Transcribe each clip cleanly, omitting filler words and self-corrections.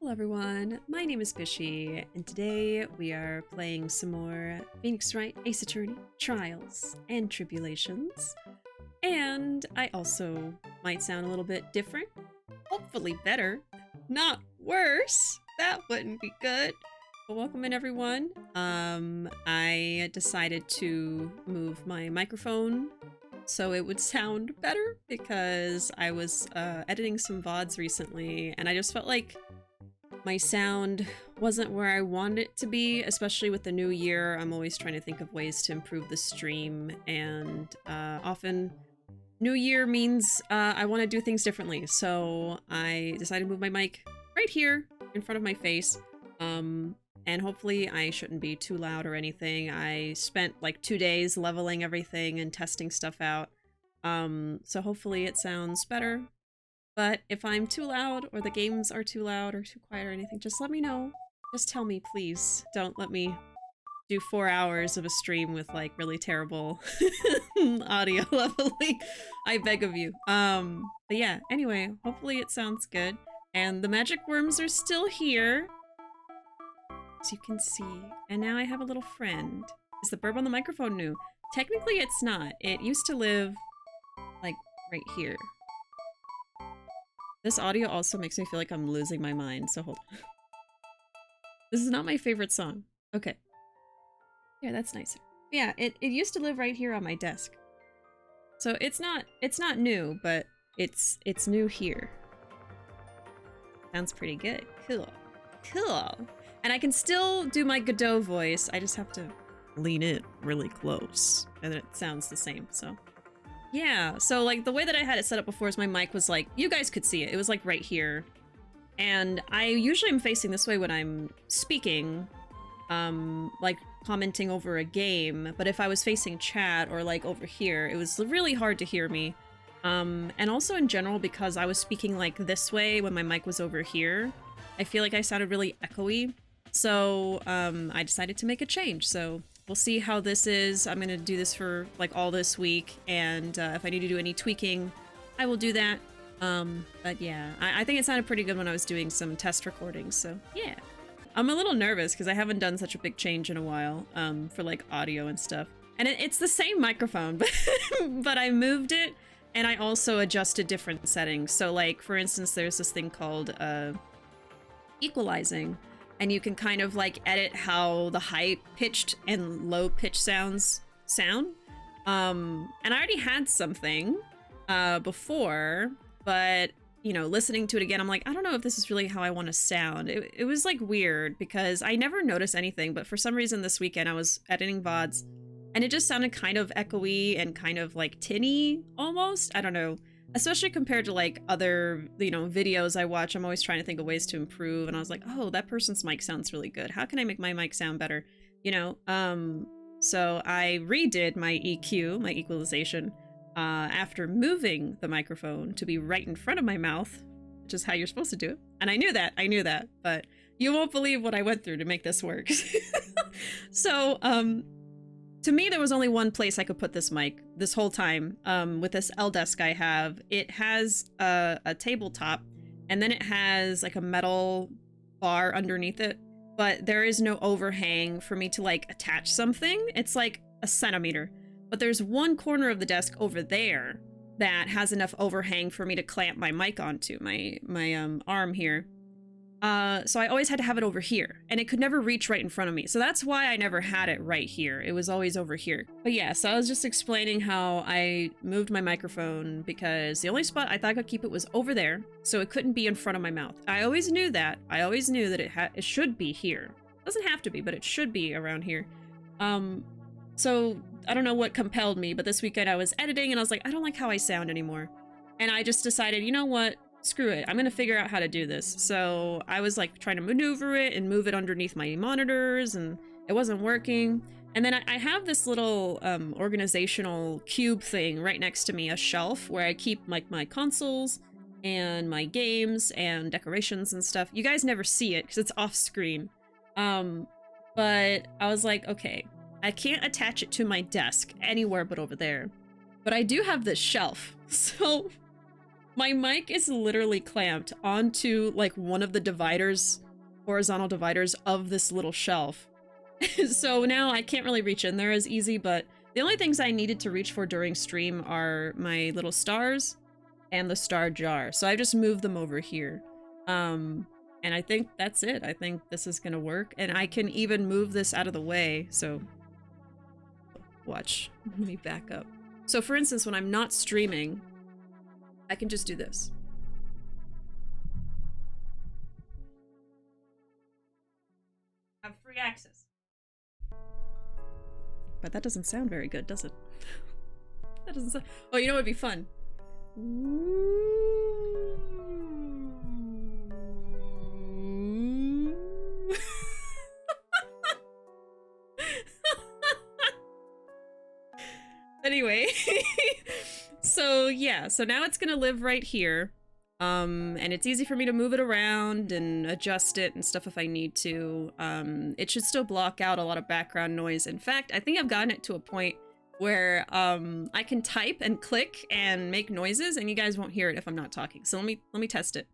Hello everyone, my name is Bishi, and today we are playing some more Phoenix Wright Ace Attorney, Trials, and Tribulations. And I also might sound a little bit different, hopefully better, not worse. That wouldn't be good. But welcome in everyone. I decided to move my microphone so it would sound better because I was editing some VODs recently and I just felt like my sound wasn't where I wanted it to be, especially with the new year. I'm always trying to think of ways to improve the stream, and often new year means I want to do things differently. So I decided to move my mic right here in front of my face, and hopefully I shouldn't be too loud or anything. I spent like 2 days leveling everything and testing stuff out, so hopefully it sounds better. But if I'm too loud, or the games are too loud or too quiet or anything, just let me know. Just tell me, please. Don't let me do 4 hours of a stream with like really terrible audio leveling. I beg of you. But yeah, anyway, hopefully it sounds good. And the magic worms are still here, as you can see. And now I have a little friend. Is the burp on the microphone new? Technically it's not. It used to live like right here. This audio also makes me feel like I'm losing my mind, so hold on. This is not my favorite song. Okay. Yeah, that's nicer. Yeah, it used to live right here on my desk. So it's not new, but it's new here. Sounds pretty good. Cool. Cool. And I can still do my Godot voice. I just have to lean it really close and it sounds the same, so. Yeah, so like the way that I had it set up before is my mic was like, you guys could see it. It was like right here. And I usually am facing this way when I'm speaking, like commenting over a game. But if I was facing chat or like over here, it was really hard to hear me. And also in general, because I was speaking like this way when my mic was over here, I feel like I sounded really echoey. So I decided to make a change. So we'll see how this is. I'm gonna do this for like all this week, and if I need to do any tweaking, I will do that. But yeah, I think it sounded pretty good when I was doing some test recordings, so yeah. I'm a little nervous because I haven't done such a big change in a while for like audio and stuff. And it's the same microphone, but I moved it, and I also adjusted different settings. So like, for instance, there's this thing called equalizing. And you can kind of like edit how the high-pitched and low-pitched sounds sound. And I already had something before, but you know, listening to it again, I'm like, I don't know if this is really how I want to sound. It was like weird because I never noticed anything, but for some reason this weekend I was editing VODs and it just sounded kind of echoey and kind of like tinny almost. I don't know. Especially compared to like other, you know, videos I watch, I'm always trying to think of ways to improve. And I was like, oh, that person's mic sounds really good. How can I make my mic sound better? You know, so I redid my EQ, my equalization, after moving the microphone to be right in front of my mouth, which is how you're supposed to do it. And I knew that, but you won't believe what I went through to make this work. So, to me, there was only one place I could put this mic this whole time. With this L desk I have, it has a tabletop, and then it has like a metal bar underneath it, but there is no overhang for me to like attach something. It's like a centimeter, but there's one corner of the desk over there that has enough overhang for me to clamp my mic onto, my arm here. So I always had to have it over here, and it could never reach right in front of me. So that's why I never had it right here. It was always over here. But yeah, so I was just explaining how I moved my microphone because the only spot I thought I could keep it was over there, so it couldn't be in front of my mouth. I always knew that. I always knew that it should be here. It doesn't have to be, but it should be around here. So I don't know what compelled me, but this weekend I was editing and I was like, I don't like how I sound anymore. And I just decided, you know what? Screw it, I'm gonna figure out how to do this. So I was like trying to maneuver it and move it underneath my monitors, and it wasn't working. And then I have this little organizational cube thing right next to me, a shelf where I keep like my consoles and my games and decorations and stuff. You guys never see it because it's off screen. But I was like, okay, I can't attach it to my desk anywhere but over there. But I do have this shelf, so My mic is literally clamped onto like one of the dividers, horizontal dividers of this little shelf. So now I can't really reach in there as easy, but the only things I needed to reach for during stream are my little stars and the star jar. So I just moved them over here. And I think that's it. I think this is gonna work. And I can even move this out of the way. So watch, let me back up. So for instance, when I'm not streaming, I can just do this. Have free access. But that doesn't sound very good, does it? That doesn't sound... Oh, you know what would be fun? Anyway, so yeah, so now it's gonna live right here. And it's easy for me to move it around and adjust it and stuff if I need to. It should still block out a lot of background noise. In fact, I think I've gotten it to a point where I can type and click and make noises and you guys won't hear it if I'm not talking. So let me test it.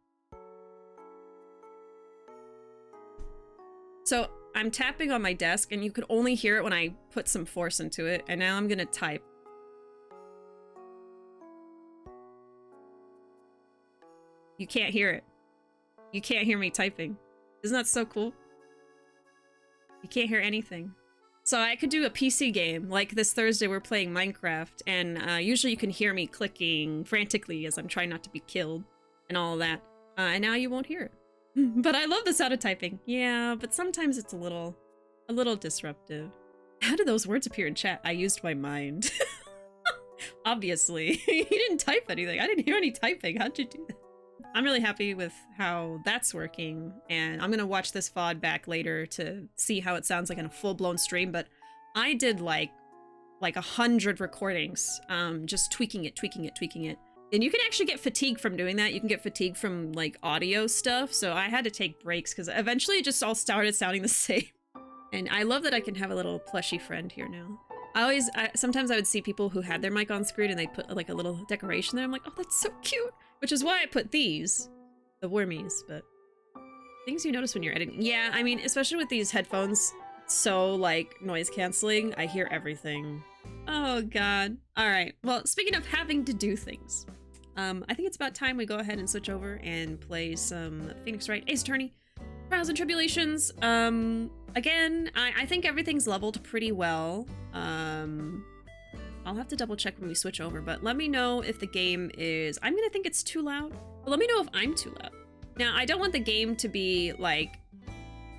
So I'm tapping on my desk and you could only hear it when I put some force into it. And now I'm gonna type. You can't hear it. You can't hear me typing. Isn't that so cool? You can't hear anything. So I could do a PC game. Like this Thursday we're playing Minecraft, and usually you can hear me clicking frantically as I'm trying not to be killed and all of that. And now you won't hear it. But I love the sound of typing. Yeah, but sometimes it's a little disruptive. How did those words appear in chat? I used my mind. Obviously. You didn't type anything. I didn't hear any typing. How'd you do that? I'm really happy with how that's working, and I'm gonna watch this VOD back later to see how it sounds like in a full-blown stream, but I did like 100 recordings, just tweaking it. And you can actually get fatigue from doing that. You can get fatigue from like audio stuff, so I had to take breaks because eventually it just all started sounding the same. And I love that I can have a little plushy friend here now. Sometimes I would see people who had their mic on screen and they put like a little decoration there. I'm like, oh, that's so cute. Which is why I put these, the wormies, but things you notice when you're editing. Yeah, I mean, especially with these headphones, so like noise canceling, I hear everything. Oh God. All right. Well, speaking of having to do things, I think it's about time we go ahead and switch over and play some Phoenix Wright Ace Attorney, Trials and Tribulations. Again, I think everything's leveled pretty well. I'll have to double check when we switch over, but let me know if the game is... I'm gonna think it's too loud, but let me know if I'm too loud. Now, I don't want the game to be like...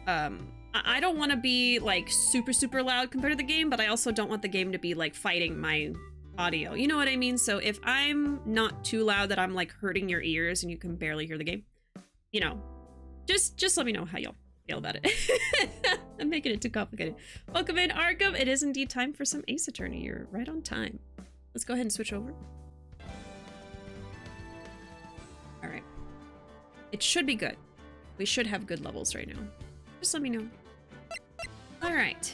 I don't want to be like super loud compared to the game, but I also don't want the game to be like fighting my audio. You know what I mean? So if I'm not too loud that I'm like hurting your ears and you can barely hear the game, you know, just let me know how you'll feel about it. I'm making it too complicated. Welcome in, Arkham. It is indeed time for some Ace Attorney. You're right on time. Let's go ahead and switch over. All right. It should be good. We should have good levels right now. Just let me know. All right.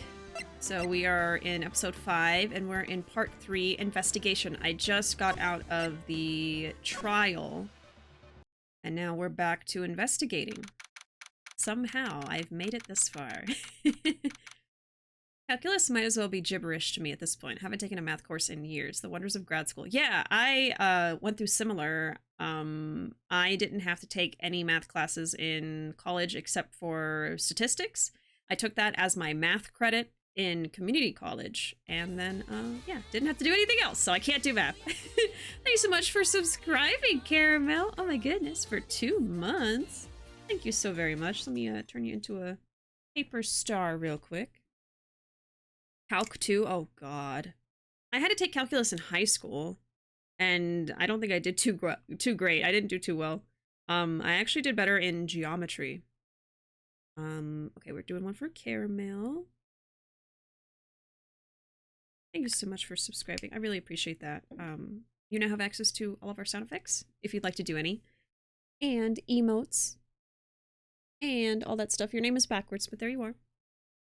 So we are in episode 5 and we're in part 3, investigation. I just got out of the trial and now we're back to investigating. Somehow I've made it this far. Calculus might as well be gibberish to me at this point. Haven't taken a math course in years. The wonders of grad school. Yeah, I went through similar. I didn't have to take any math classes in college except for statistics. I took that as my math credit in community college, and then yeah, didn't have to do anything else, so I can't do math. Thanks so much for subscribing, Caramel. Oh my goodness, for 2 months. Thank you so very much. Let me turn you into a paper star real quick. Calc 2, oh god. I had to take calculus in high school, and I don't think I did too great. I didn't do too well. I actually did better in geometry. Okay, we're doing one for Caramel. Thank you so much for subscribing. I really appreciate that. You now have access to all of our sound effects, if you'd like to do any. And emotes. And all that stuff. Your name is backwards, but there you are.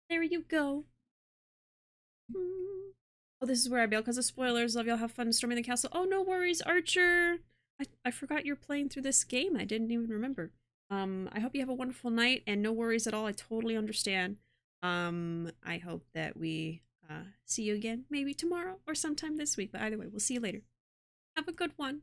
There you go. Oh, this is where I bail because of spoilers. Love y'all. Have fun storming the castle. Oh, no worries, Archer. I forgot you're playing through this game. I didn't even remember. I hope you have a wonderful night and no worries at all. I totally understand. I hope that we see you again maybe tomorrow or sometime this week. But either way, we'll see you later. Have a good one.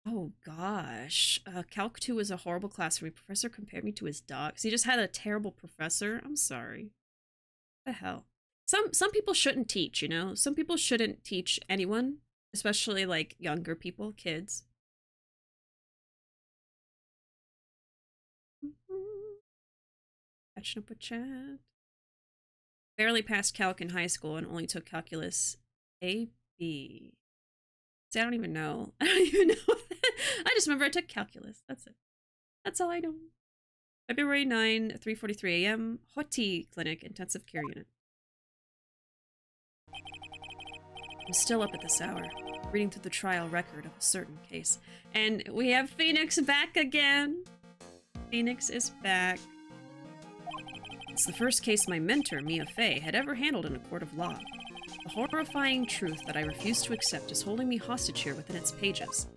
Oh gosh. Calc 2 was a horrible class for me. Professor compared me to his dog. So he just had a terrible professor. I'm sorry. What the hell? Some people shouldn't teach, you know? Some people shouldn't teach anyone, especially like younger people, kids. Catching up with chat. Barely passed calc in high school and only took calculus A, B. See, I don't even know. I don't even know. I just remember I took calculus. That's it. That's all I know. February 9, 3:43 a.m. Hoti Clinic Intensive Care Unit. I'm still up at this hour, reading through the trial record of a certain case. And we have Phoenix back again. Phoenix is back. It's the first case my mentor, Mia Fey, had ever handled in a court of law. The horrifying truth that I refuse to accept is holding me hostage here within its pages.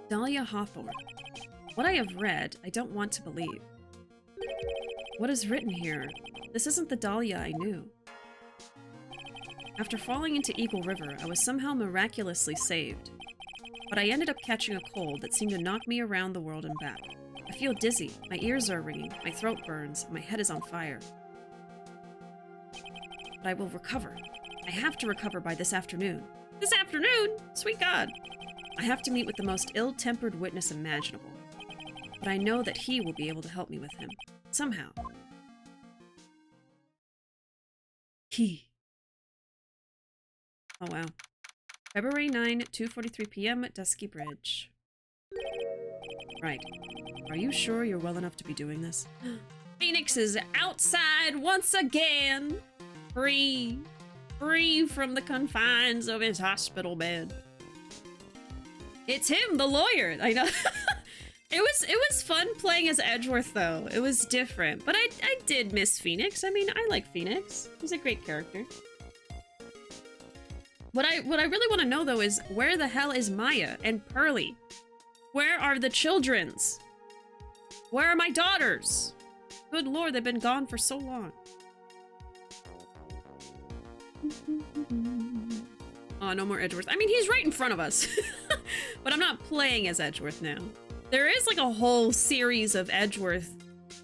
Dahlia Hawthorne. What I have read, I don't want to believe. What is written here? This isn't the Dahlia I knew. After falling into Eagle River, I was somehow miraculously saved. But I ended up catching a cold that seemed to knock me around the world and back. I feel dizzy, my ears are ringing, my throat burns, my head is on fire. But I will recover. I have to recover by this afternoon. This afternoon? Sweet God! I have to meet with the most ill-tempered witness imaginable. But I know that he will be able to help me with him. Somehow. He. Oh wow. February 9, 2:43 p.m. at Dusky Bridge. Right. Are you sure you're well enough to be doing this? Phoenix is outside once again. Free. Free from the confines of his hospital bed. It's him, the lawyer. I know. It was fun playing as Edgeworth though. It was different. But I did miss Phoenix. I mean, I like Phoenix. He's a great character. What I really want to know though is where the hell is Maya and Pearly? Where are the children's? Where are my daughters? Good lord, they've been gone for so long. Oh, no more Edgeworth. I mean, he's right in front of us. But I'm not playing as Edgeworth now. There is like a whole series of Edgeworth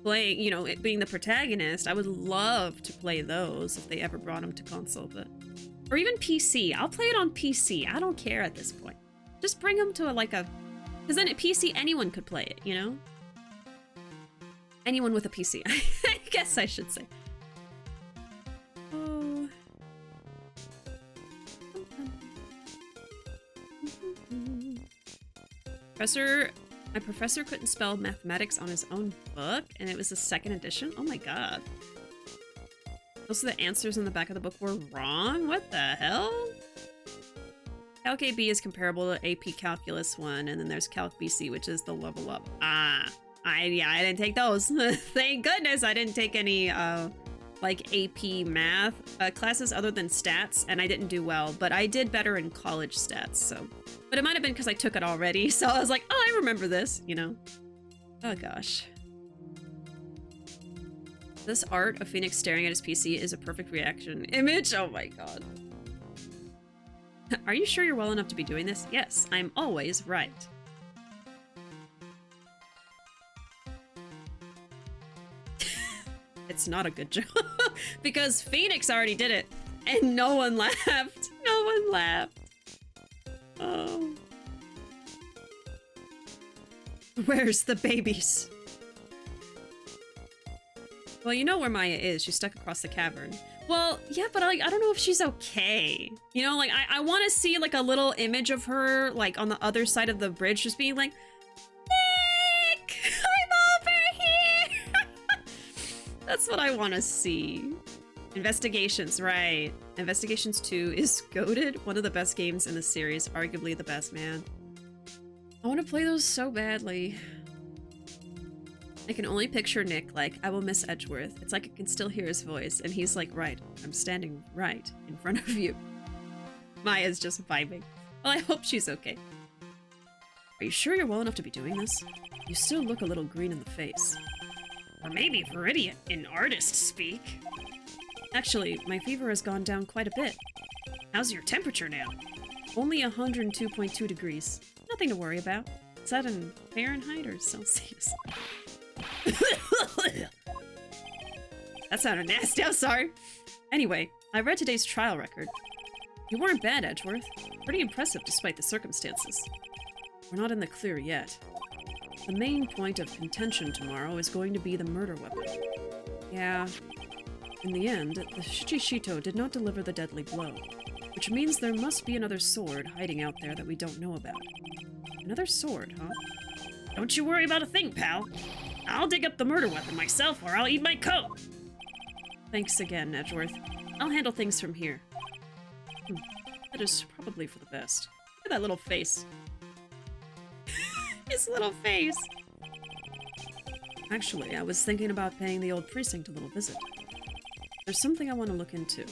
playing, you know, it being the protagonist. I would love to play those if they ever brought him to console, but... Or even PC. I'll play it on PC. I don't care at this point. Just bring him to like a... Because then at PC, anyone could play it, you know? Anyone with a PC, I guess I should say. Oh. My professor couldn't spell mathematics on his own book, and it was the second edition? Oh my god. Most of the answers in the back of the book were wrong? What the hell? Calc AB is comparable to AP Calculus 1, and then there's Calc BC, which is the level up. I didn't take those. Thank goodness I didn't take any, like, AP math classes other than stats, and I didn't do well, but I did better in college stats, so. But it might have been because I took it already, so I was like, oh, I remember this, you know? Oh, gosh. This art of Phoenix staring at his PC is a perfect reaction image. Oh my god. Are you sure you're well enough to be doing this? Yes, I'm always right. It's not a good joke. Because Phoenix already did it. And no one laughed. No one laughed. Oh. Where's the babies? Well, you know where Maya is. She's stuck across the cavern. Well, yeah, but I don't know if she's okay. You know, like, I want to see, like, a little image of her, like, on the other side of the bridge, just being like, Nick! I'm over here! That's what I want to see. Investigations, right. Investigations 2 is goated. One of the best games in the series. Arguably the best, man. I want to play those so badly. I can only picture Nick like, I will miss Edgeworth. It's like I can still hear his voice, and he's like, right, I'm standing right in front of you. Maya's just vibing. Well, I hope she's okay. Are you sure you're well enough to be doing this? You still look a little green in the face. Or maybe Viridian in artist speak. Actually, my fever has gone down quite a bit. How's your temperature now? Only 102.2 degrees. Nothing to worry about. Is that in Fahrenheit or Celsius? That sounded nasty, I'm sorry. Anyway, I read today's trial record. You weren't bad, Edgeworth. Pretty impressive despite the circumstances. We're not in the clear yet. The main point of contention tomorrow is going to be the murder weapon. Yeah. In the end, the Shichishito did not deliver the deadly blow, which means there must be another sword hiding out there that we don't know about. Another sword, huh? Don't you worry about a thing, pal. I'll dig up the murder weapon myself, or I'll eat my coat. Thanks again, Edgeworth. I'll handle things from here. That is probably for the best. Look at that little face. His little face. Actually, I was thinking about paying the old precinct a little visit. There's something I want to look into.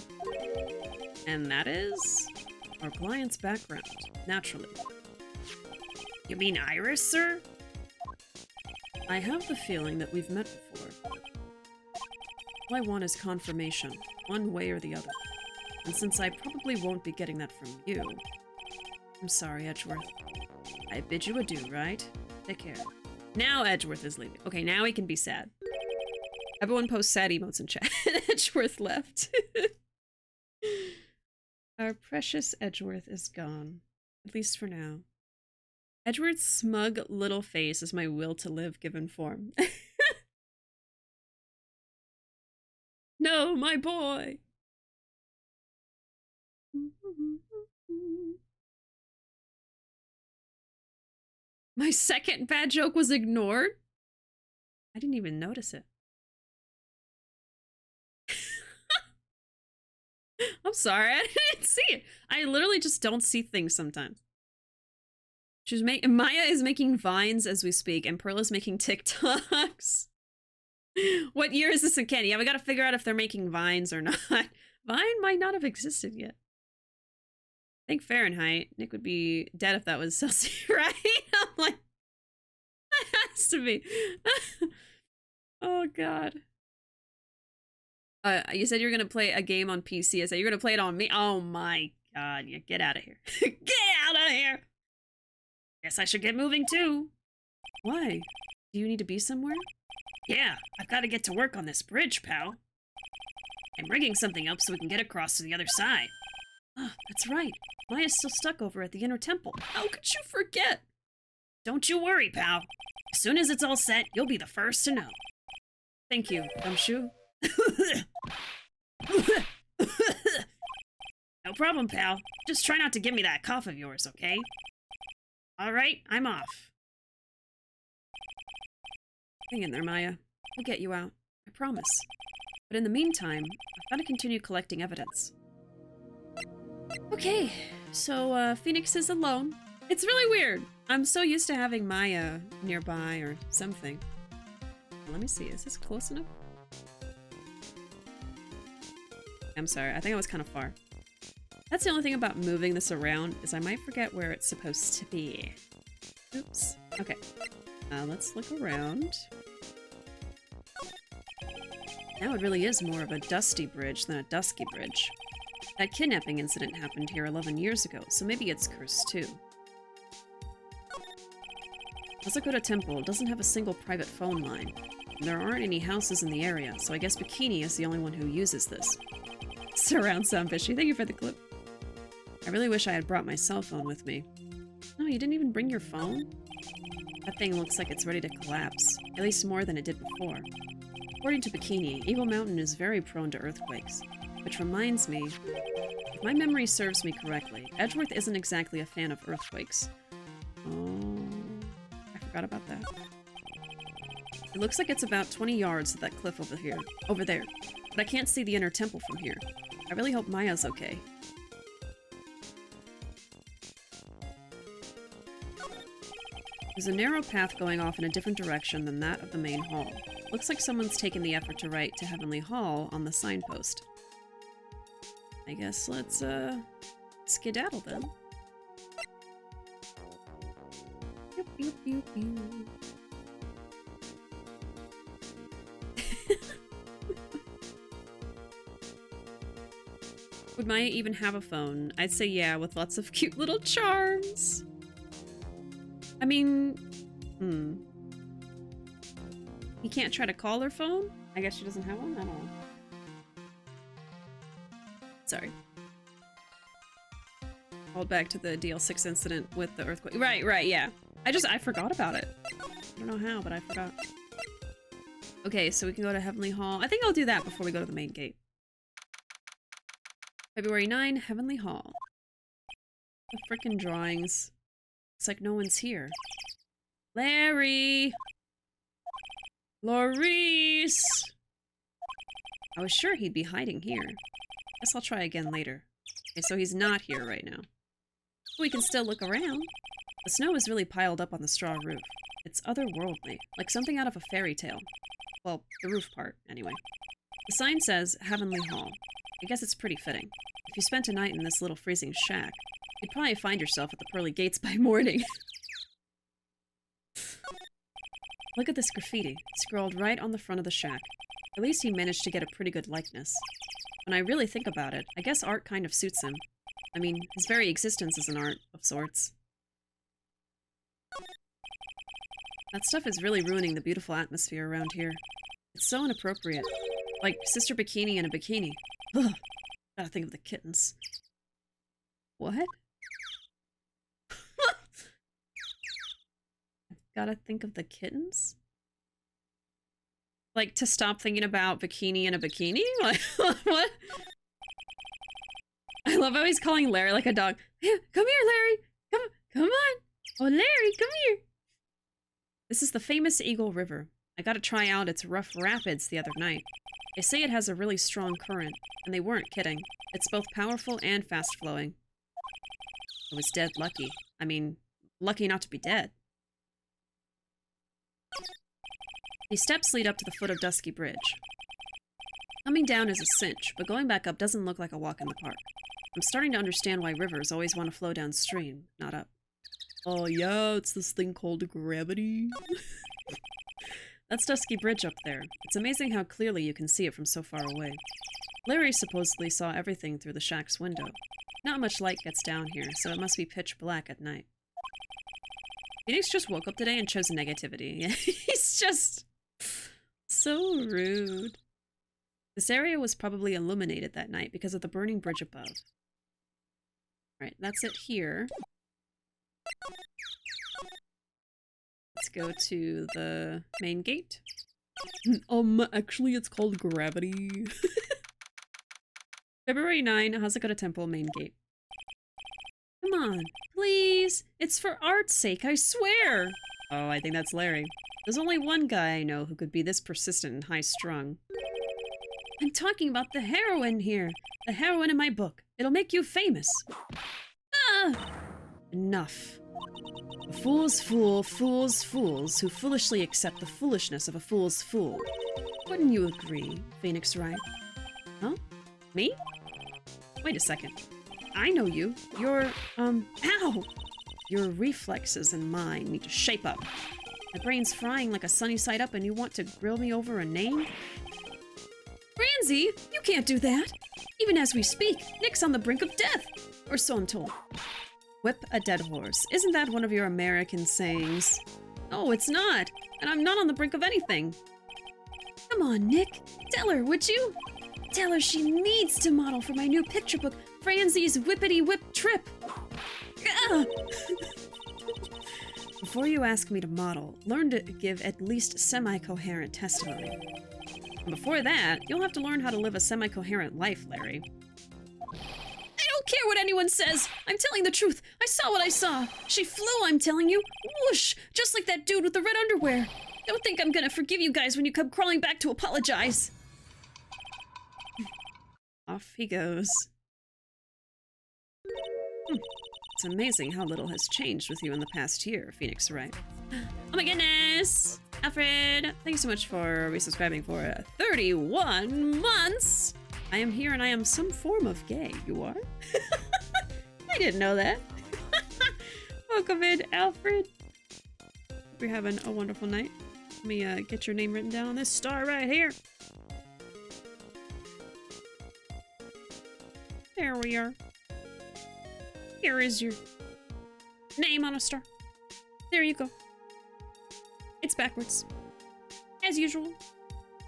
And that is our client's background, naturally. You mean Iris, sir? I have the feeling that we've met before. All I want is confirmation, one way or the other. And since I probably won't be getting that from you, I'm sorry, Edgeworth. I bid you adieu, right? Take care. Now Edgeworth is leaving. Okay, now he can be sad. Everyone posts sad emotes in chat. Edgeworth left. Our precious Edgeworth is gone. At least for now. Edgeworth's smug little face is my will to live given form. No, my boy! My second bad joke was ignored? I didn't even notice it. I'm sorry, I didn't see it. I literally just don't see things sometimes. Maya is making vines as we speak, and Pearl is making TikToks. What year is this in Canada? Yeah, we gotta figure out if they're making vines or not. Vine might not have existed yet. I think Fahrenheit. Nick would be dead if that was Celsius, right? I'm like, that has to be. Oh, God. You said you were going to play a game on PC. I said you're going to play it on me. Oh, my God. Yeah, get out of here. Get out of here. Guess I should get moving, too. Why? Do you need to be somewhere? Yeah, I've got to get to work on this bridge, pal. I'm rigging something up so we can get across to the other side. Ah, that's right. Maya's still stuck over at the inner temple. How could you forget? Don't you worry, pal. As soon as it's all set, you'll be the first to know. Thank you, Gumshoe. No problem, pal. Just try not to give me that cough of yours, okay? Alright, I'm off. Hang in there, Maya. I'll get you out. I promise. But in the meantime, I've got to continue collecting evidence. Okay, so Phoenix is alone. It's really weird. I'm so used to having Maya nearby or something. Let me see, is this close enough? I'm sorry, I think I was kind of far. That's the only thing about moving this around, is I might forget where it's supposed to be. Oops. Okay. Let's look around. Now it really is more of a dusty bridge than a dusky bridge. That kidnapping incident happened here 11 years ago, so maybe it's cursed too. Asakusa Temple doesn't have a single private phone line. And there aren't any houses in the area, so I guess Bikini is the only one who uses this. Surround sound, Bishy. Thank you for the clip. I really wish I had brought my cell phone with me. No, you didn't even bring your phone? That thing looks like it's ready to collapse, at least more than it did before. According to Bikini, Eagle Mountain is very prone to earthquakes. Which reminds me, if my memory serves me correctly, Edgeworth isn't exactly a fan of earthquakes. Oh, I forgot about that. It looks like it's about 20 yards to that cliff over there, but I can't see the inner temple from here. I really hope Maya's okay. There's a narrow path going off in a different direction than that of the main hall. Looks like someone's taken the effort to write to Heavenly Hall on the signpost. I guess let's skedaddle then. Pew, pew, pew, pew. Would Maya even have a phone? I'd say yeah, with lots of cute little charms. I mean, You can't try to call her phone? I guess she doesn't have one? I don't know. Sorry. Called back to the DL6 incident with the earthquake. Right, yeah. I forgot about it. I don't know how, but I forgot. Okay, so we can go to Heavenly Hall. I think I'll do that before we go to the main gate. February 9, Heavenly Hall. The frickin' drawings. It's like no one's here. Larry! Laurice! I was sure he'd be hiding here. Guess I'll try again later. Okay, so he's not here right now. We can still look around. The snow is really piled up on the straw roof. It's otherworldly, like something out of a fairy tale. Well, the roof part, anyway. The sign says Heavenly Hall. I guess it's pretty fitting. If you spent a night in this little freezing shack, you'd probably find yourself at the pearly gates by morning. Look at this graffiti, scrawled right on the front of the shack. At least he managed to get a pretty good likeness. When I really think about it, I guess art kind of suits him. I mean, his very existence is an art, of sorts. That stuff is really ruining the beautiful atmosphere around here. It's so inappropriate. Like Sister Bikini in a bikini. Ugh. Gotta think of the kittens. What? Gotta think of the kittens? Like, to stop thinking about bikini in a bikini? Like, what? I love how he's calling Larry like a dog. Come here, Larry! Come on! Oh, Larry, come here! This is the famous Eagle River. I got to try out its rough rapids the other night. They say it has a really strong current, and they weren't kidding. It's both powerful and fast-flowing. I was dead lucky. I mean, lucky not to be dead. These steps lead up to the foot of Dusky Bridge. Coming down is a cinch, but going back up doesn't look like a walk in the park. I'm starting to understand why rivers always want to flow downstream, not up. Oh yeah, it's this thing called gravity. That's Dusky Bridge up there. It's amazing how clearly you can see it from so far away. Larry supposedly saw everything through the shack's window. Not much light gets down here, so it must be pitch black at night. Phoenix just woke up today and chose negativity. He's just so rude. This area was probably illuminated that night because of the burning bridge above. Alright, that's it here. Let's go to the main gate. Actually it's called Gravity. February 9, Hazakata Temple main gate. Come on, please. It's for art's sake, I swear. Oh, I think that's Larry. There's only one guy I know who could be this persistent and high-strung. I'm talking about the heroine here. The heroine in my book. It'll make you famous. Ah! Enough. A fool's fool fools fools who foolishly accept the foolishness of a fool's fool. Wouldn't you agree, Phoenix Wright? Huh? Me? Wait a second. I know you. You're, ow! Your reflexes and mine need to shape up. My brain's frying like a sunny side up and you want to grill me over a name? Franzi, you can't do that! Even as we speak, Nick's on the brink of death! Or so I'm told. Whip a dead horse. Isn't that one of your American sayings? No, it's not. And I'm not on the brink of anything. Come on, Nick. Tell her, would you? Tell her she needs to model for my new picture book, Franzi's Whippity Whip Trip. Before you ask me to model, learn to give at least semi-coherent testimony. And before that, you'll have to learn how to live a semi-coherent life, Larry. I don't care what anyone says! I'm telling the truth! I saw what I saw! She flew, I'm telling you! Whoosh! Just like that dude with the red underwear! Don't think I'm gonna forgive you guys when you come crawling back to apologize! Off he goes. It's amazing how little has changed with you in the past year, Phoenix Wright. Oh my goodness! Alfred, thank you so much for resubscribing for 31 months! I am here and I am some form of gay. You are? I didn't know that. Welcome in, Alfred. Hope you're having a wonderful night. Let me get your name written down on this star right here. There we are. Here is your name on a star. There you go. It's backwards, as usual.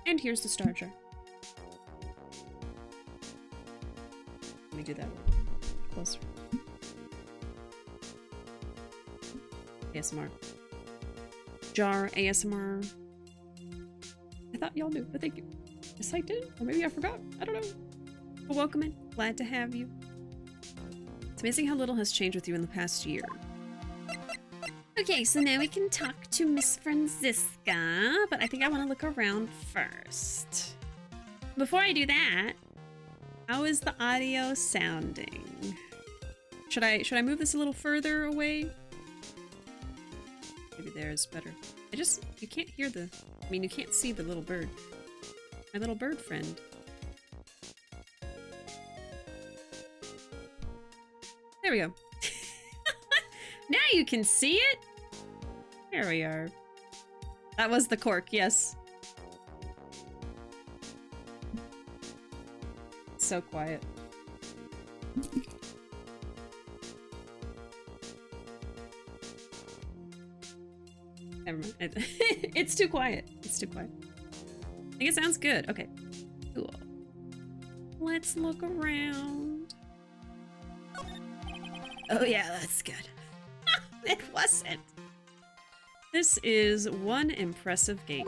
And here's the star jar. Let me do that closer. ASMR. Jar ASMR. I thought y'all knew, but thank you. Yes, I did. Or maybe I forgot. I don't know. But welcome in. Glad to have you. It's amazing how little has changed with you in the past year. Okay, so now we can talk to Miss Franziska, but I think I want to look around first. Before I do that, how is the audio sounding? Should I move this a little further away? Maybe there is better. You can't hear you can't see the little bird. My little bird friend. There we go. Now you can see it. There we are. That was the cork, yes. It's so quiet. Never mind. It's too quiet. It's too quiet. I think it sounds good. Okay. Cool. Let's look around. Oh yeah, that's good. It wasn't. This is one impressive gate.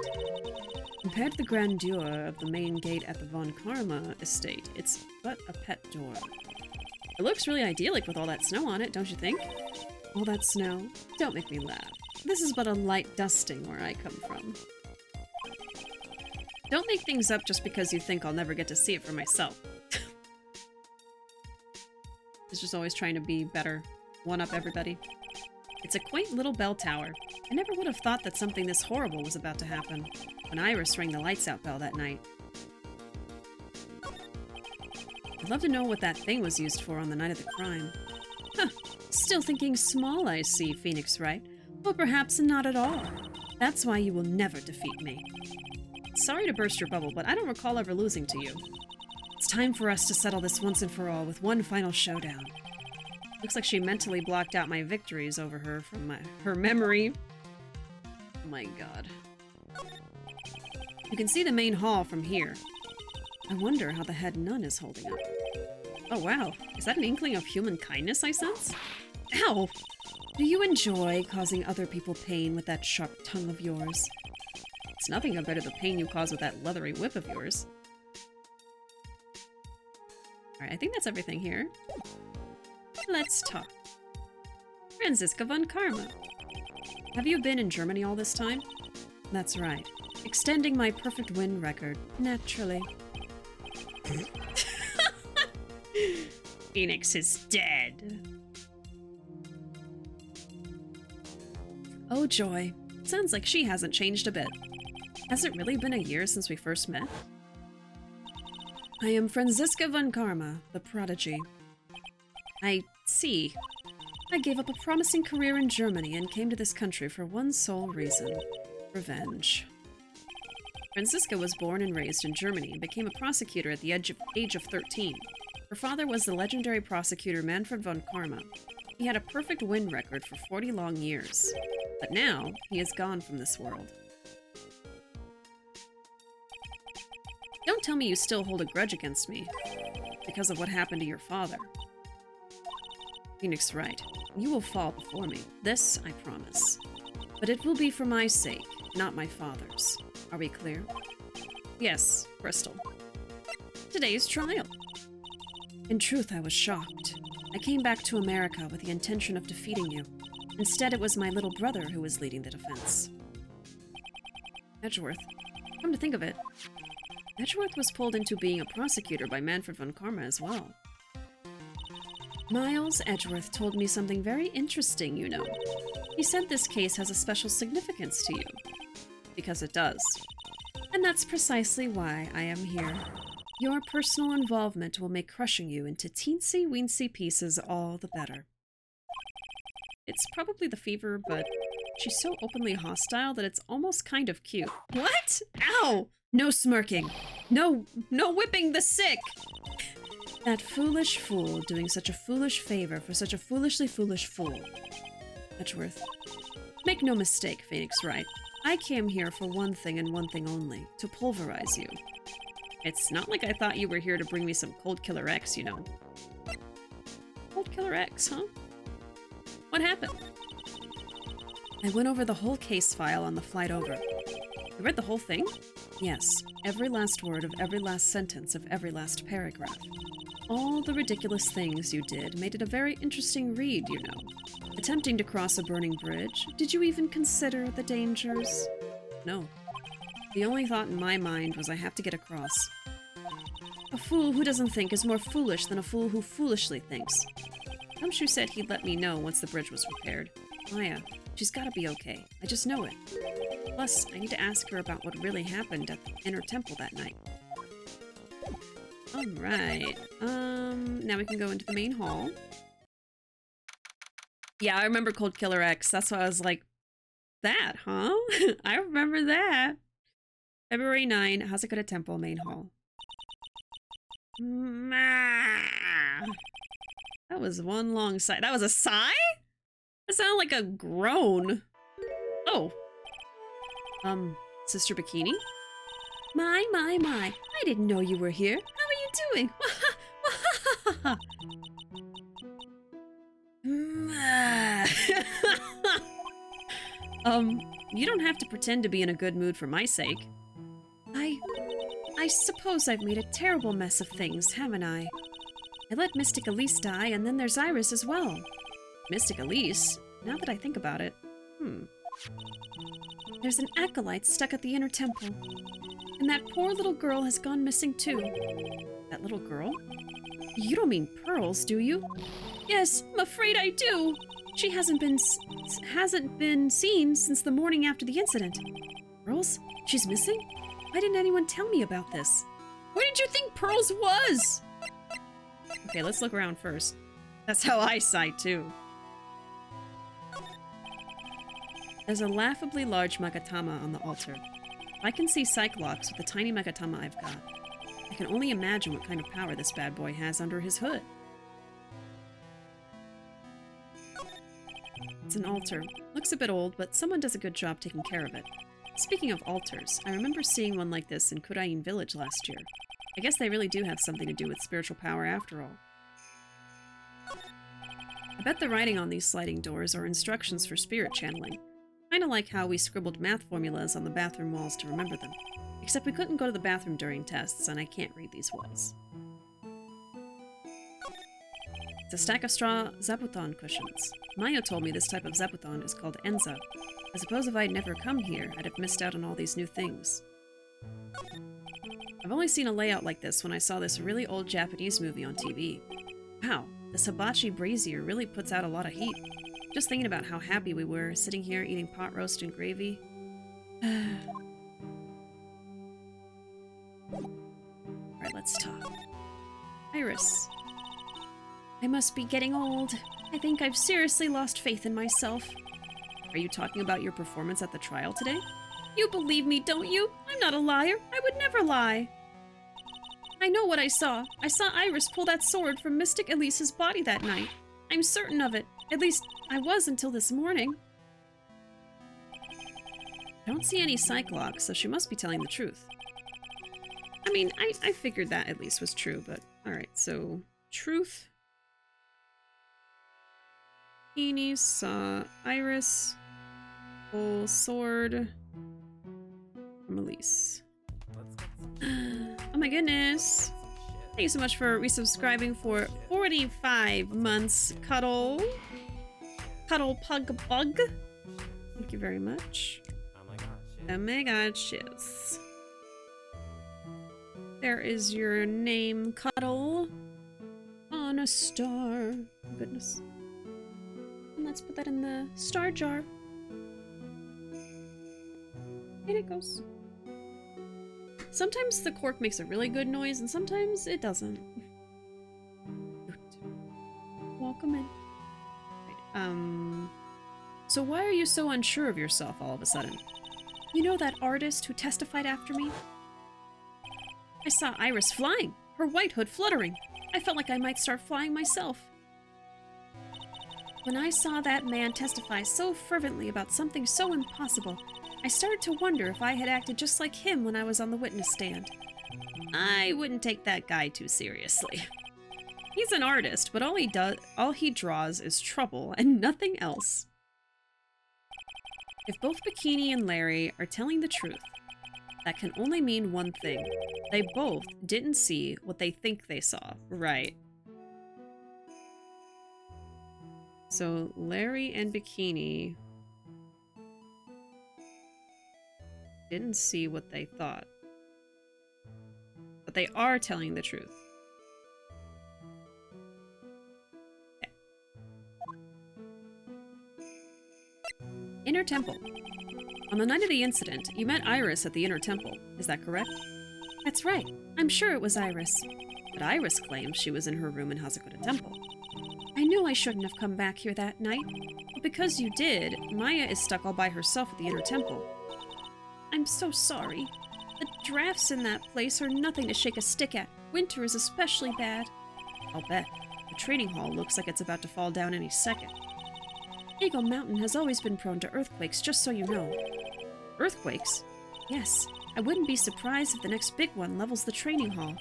Compared to the grandeur of the main gate at the Von Karma estate, it's but a pet door. It looks really idyllic with all that snow on it, don't you think? All that snow? Don't make me laugh. This is but a light dusting where I come from. Don't make things up just because you think I'll never get to see it for myself. It's just always trying to be better. One-up everybody. It's a quaint little bell tower. I never would have thought that something this horrible was about to happen when Iris rang the lights out bell that night. I'd love to know what that thing was used for on the night of the crime. Huh. Still thinking small, I see, Phoenix, right? Or perhaps not at all. That's why you will never defeat me. Sorry to burst your bubble, but I don't recall ever losing to you. It's time for us to settle this once and for all with one final showdown. Looks like she mentally blocked out my victories over her from her memory. Oh my god. You can see the main hall from here. I wonder how the head nun is holding up. Oh wow, is that an inkling of human kindness I sense? Ow! Do you enjoy causing other people pain with that sharp tongue of yours? It's nothing compared to the pain you cause with that leathery whip of yours. Alright, I think that's everything here. Let's talk. Franziska von Karma. Have you been in Germany all this time? That's right. Extending my perfect win record, naturally. Phoenix is dead. Oh joy. Sounds like she hasn't changed a bit. Has it really been a year since we first met? I am Franziska von Karma, the prodigy. I see. I gave up a promising career in Germany and came to this country for one sole reason. Revenge. Franziska was born and raised in Germany and became a prosecutor at the age of 13. Her father was the legendary prosecutor Manfred von Karma. He had a perfect win record for 40 long years. But now, he is gone from this world. Don't tell me you still hold a grudge against me because of what happened to your father. Phoenix, right. You will fall before me. This, I promise. But it will be for my sake, not my father's. Are we clear? Yes, Crystal. Today's trial. In truth, I was shocked. I came back to America with the intention of defeating you. Instead, it was my little brother who was leading the defense. Edgeworth. Come to think of it, Edgeworth was pulled into being a prosecutor by Manfred von Karma as well. Miles Edgeworth told me something very interesting, you know. He said this case has a special significance to you. Because it does. And that's precisely why I am here. Your personal involvement will make crushing you into teensy-weensy pieces all the better. It's probably the fever, but she's so openly hostile that it's almost kind of cute. What? Ow! No smirking. No whipping the sick! That foolish fool doing such a foolish favor for such a foolishly foolish fool. Edgeworth. Make no mistake, Phoenix Wright. I came here for one thing and one thing only, to pulverize you. It's not like I thought you were here to bring me some Cold Killer X, you know. Cold Killer X, huh? What happened? I went over the whole case file on the flight over. You read the whole thing? Yes, every last word of every last sentence of every last paragraph. All the ridiculous things you did made it a very interesting read, you know. Attempting to cross a burning bridge, did you even consider the dangers? No. The only thought in my mind was I have to get across. A fool who doesn't think is more foolish than a fool who foolishly thinks. Gumshoe said he'd let me know once the bridge was repaired. Maya, she's gotta be okay. I just know it. Plus, I need to ask her about what really happened at the inner temple that night. Alright. Now we can go into the main hall. Yeah, I remember Cold Killer X. That's why I was like, that, huh? I remember that. February 9, Hazakura Temple, main hall. That was one long sigh. That was a sigh? That sounded like a groan. Oh. Sister Bikini? My. I didn't know you were here. How are you doing? You don't have to pretend to be in a good mood for my sake. I suppose I've made a terrible mess of things, haven't I? I let Mystic Elise die, and then there's Iris as well. Mystic Elise? Now that I think about it. There's an acolyte stuck at the inner temple. And that poor little girl has gone missing too. That little girl? You don't mean Pearls, do you? Yes, I'm afraid I do. She hasn't been seen since the morning after the incident. Pearls? She's missing? Why didn't anyone tell me about this? Where did you think Pearls was? Okay, let's look around first. That's how I sigh too. There's a laughably large Magatama on the altar. If I can see Cyclops with the tiny Magatama I've got, I can only imagine what kind of power this bad boy has under his hood. It's an altar. Looks a bit old, but someone does a good job taking care of it. Speaking of altars, I remember seeing one like this in Kurain Village last year. I guess they really do have something to do with spiritual power after all. I bet the writing on these sliding doors are instructions for spirit channeling. Kinda like how we scribbled math formulas on the bathroom walls to remember them. Except we couldn't go to the bathroom during tests, and I can't read these walls. It's a stack of straw zabuton cushions. Maya told me this type of zabuton is called enza. I suppose if I'd never come here, I'd have missed out on all these new things. I've only seen a layout like this when I saw this really old Japanese movie on TV. Wow, this hibachi brazier really puts out a lot of heat. Just thinking about how happy we were, sitting here eating pot roast and gravy. Alright, let's talk. Iris. I must be getting old. I think I've seriously lost faith in myself. Are you talking about your performance at the trial today? You believe me, don't you? I'm not a liar. I would never lie. I know what I saw. I saw Iris pull that sword from Mystic Elise's body that night. I'm certain of it. At least, I was until this morning. I don't see any Cyclops, so she must be telling the truth. I mean, I figured that at least was true, but alright, so truth. Eenie saw Iris pull sword from Elise. Oh my goodness. Thank you so much for resubscribing for 45 months, Cuddle. Cuddle Pug Bug. Thank you very much. Oh my god, shiz. There is your name, Cuddle. On a star. Oh, goodness. And let's put that in the star jar. And it goes. Sometimes the cork makes a really good noise, and sometimes it doesn't. Welcome in. Right, so why are you so unsure of yourself all of a sudden? You know that artist who testified after me? I saw Iris flying, her white hood fluttering. I felt like I might start flying myself. When I saw that man testify so fervently about something so impossible, I started to wonder if I had acted just like him when I was on the witness stand. I wouldn't take that guy too seriously. He's an artist, but all he draws is trouble and nothing else. If both Bikini and Larry are telling the truth, that can only mean one thing. They both didn't see what they think they saw. Right. So Larry and Bikini didn't see what they thought. But they are telling the truth. Okay. Inner Temple. On the night of the incident, you met Iris at the Inner Temple. Is that correct? That's right. I'm sure it was Iris. But Iris claims she was in her room in Hazakura Temple. I knew I shouldn't have come back here that night. But because you did, Maya is stuck all by herself at the Inner Temple. I'm so sorry. The drafts in that place are nothing to shake a stick at. Winter is especially bad. I'll bet. The training hall looks like it's about to fall down any second. Eagle Mountain has always been prone to earthquakes, just so you know. Earthquakes? Yes. I wouldn't be surprised if the next big one levels the training hall.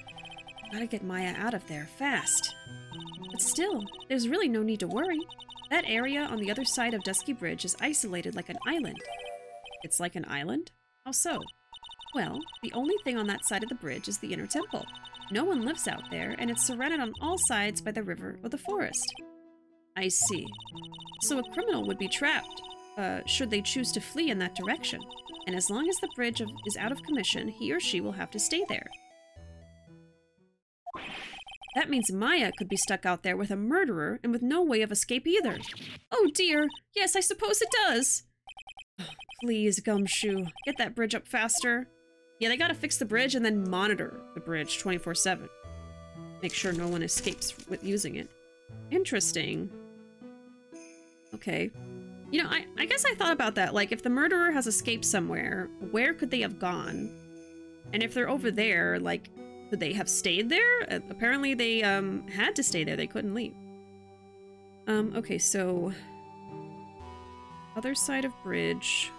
Gotta get Maya out of there, fast. But still, there's really no need to worry. That area on the other side of Dusky Bridge is isolated like an island. It's like an island? How so? Well, the only thing on that side of the bridge is the Inner Temple. No one lives out there, and it's surrounded on all sides by the river or the forest. I see. So a criminal would be trapped, should they choose to flee in that direction. And as long as the bridge is out of commission, he or she will have to stay there. That means Maya could be stuck out there with a murderer and with no way of escape either. Oh dear, yes, I suppose it does. Please, Gumshoe, get that bridge up faster. Yeah, they gotta fix the bridge and then monitor the bridge 24/7. Make sure no one escapes with using it. Interesting. Okay. You know, I guess I thought about that. Like, if the murderer has escaped somewhere, where could they have gone? And if they're over there, like, could they have stayed there? Apparently they had to stay there. They couldn't leave. Okay, so other side of bridge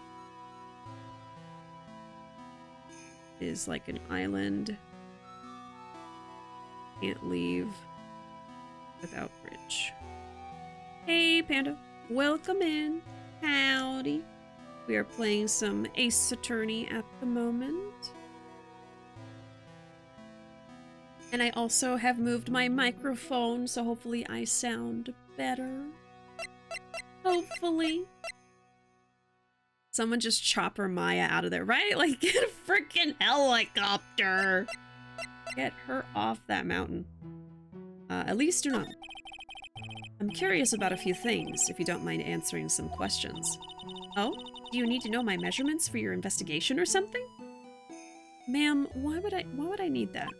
is like an island. Can't leave without bridge. Hey, Panda. Welcome in. Howdy. We are playing some Ace Attorney at the moment. And I also have moved my microphone, so hopefully I sound better. Hopefully. Someone just chopper Maya out of there, right? Like, get a freaking helicopter. Get her off that mountain. At least do not. I'm curious about a few things, if you don't mind answering some questions. Oh? Do you need to know my measurements for your investigation or something? Ma'am, why would I need that?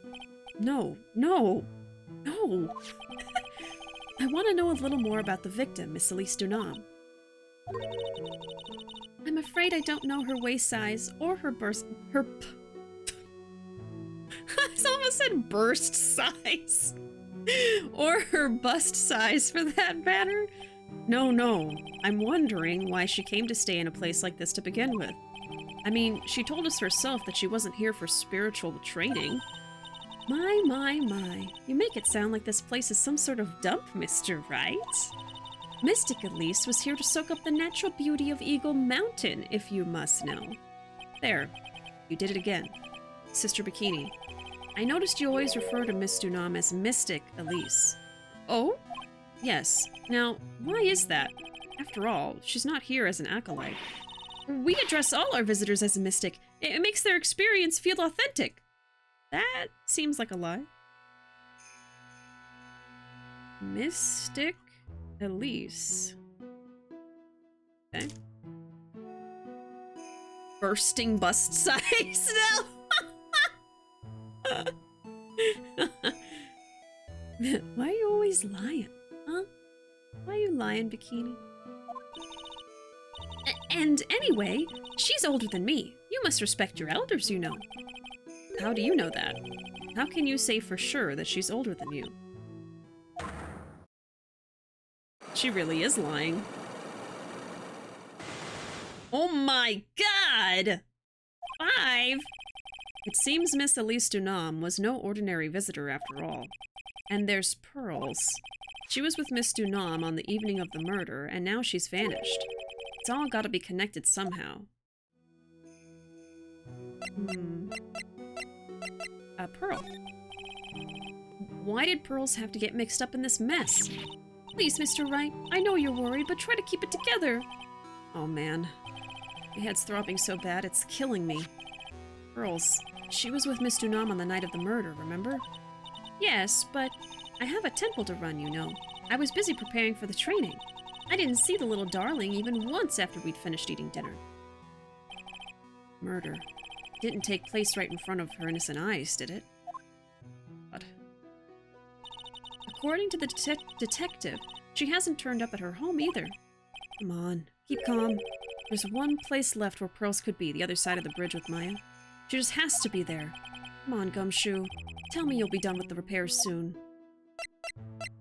No. I want to know a little more about the victim, Miss Elise Dunham. I'm afraid I don't know her waist size or I almost said burst size. Or her bust size, for that matter. No. I'm wondering why she came to stay in a place like this to begin with. I mean, she told us herself that she wasn't here for spiritual training. My. You make it sound like this place is some sort of dump, Mr. Right? Mystic Elise was here to soak up the natural beauty of Eagle Mountain, if you must know. There. You did it again. Sister Bikini. I noticed you always refer to Miss Dunham as Mystic Elise. Oh? Yes. Now, why is that? After all, she's not here as an acolyte. We address all our visitors as a mystic. It makes their experience feel authentic. That seems like a lie. Mystic Elise. Okay. Bursting bust size. No! Why are you always lying? Huh? Why are you lying, Bikini? And anyway, she's older than me. You must respect your elders, you know. How do you know that? How can you say for sure that she's older than you? She really is lying. Oh my god! 5? It seems Miss Elise Dunham was no ordinary visitor after all. And there's Pearls. She was with Miss Dunham on the evening of the murder, and now she's vanished. It's all gotta be connected somehow. Pearl. Why did Pearls have to get mixed up in this mess? Please, Mr. Wright, I know you're worried, but try to keep it together. Oh man. My head's throbbing so bad, it's killing me. Pearls, she was with Miss Dunham on the night of the murder, remember? Yes, but I have a temple to run, you know. I was busy preparing for the training. I didn't see the little darling even once after we'd finished eating dinner. Murder. Didn't take place right in front of her innocent eyes, did it? But according to the detective, she hasn't turned up at her home either. Come on, keep calm. There's one place left where Pearls could be, the other side of the bridge with Maya. She just has to be there. Come on, Gumshoe. Tell me you'll be done with the repairs soon.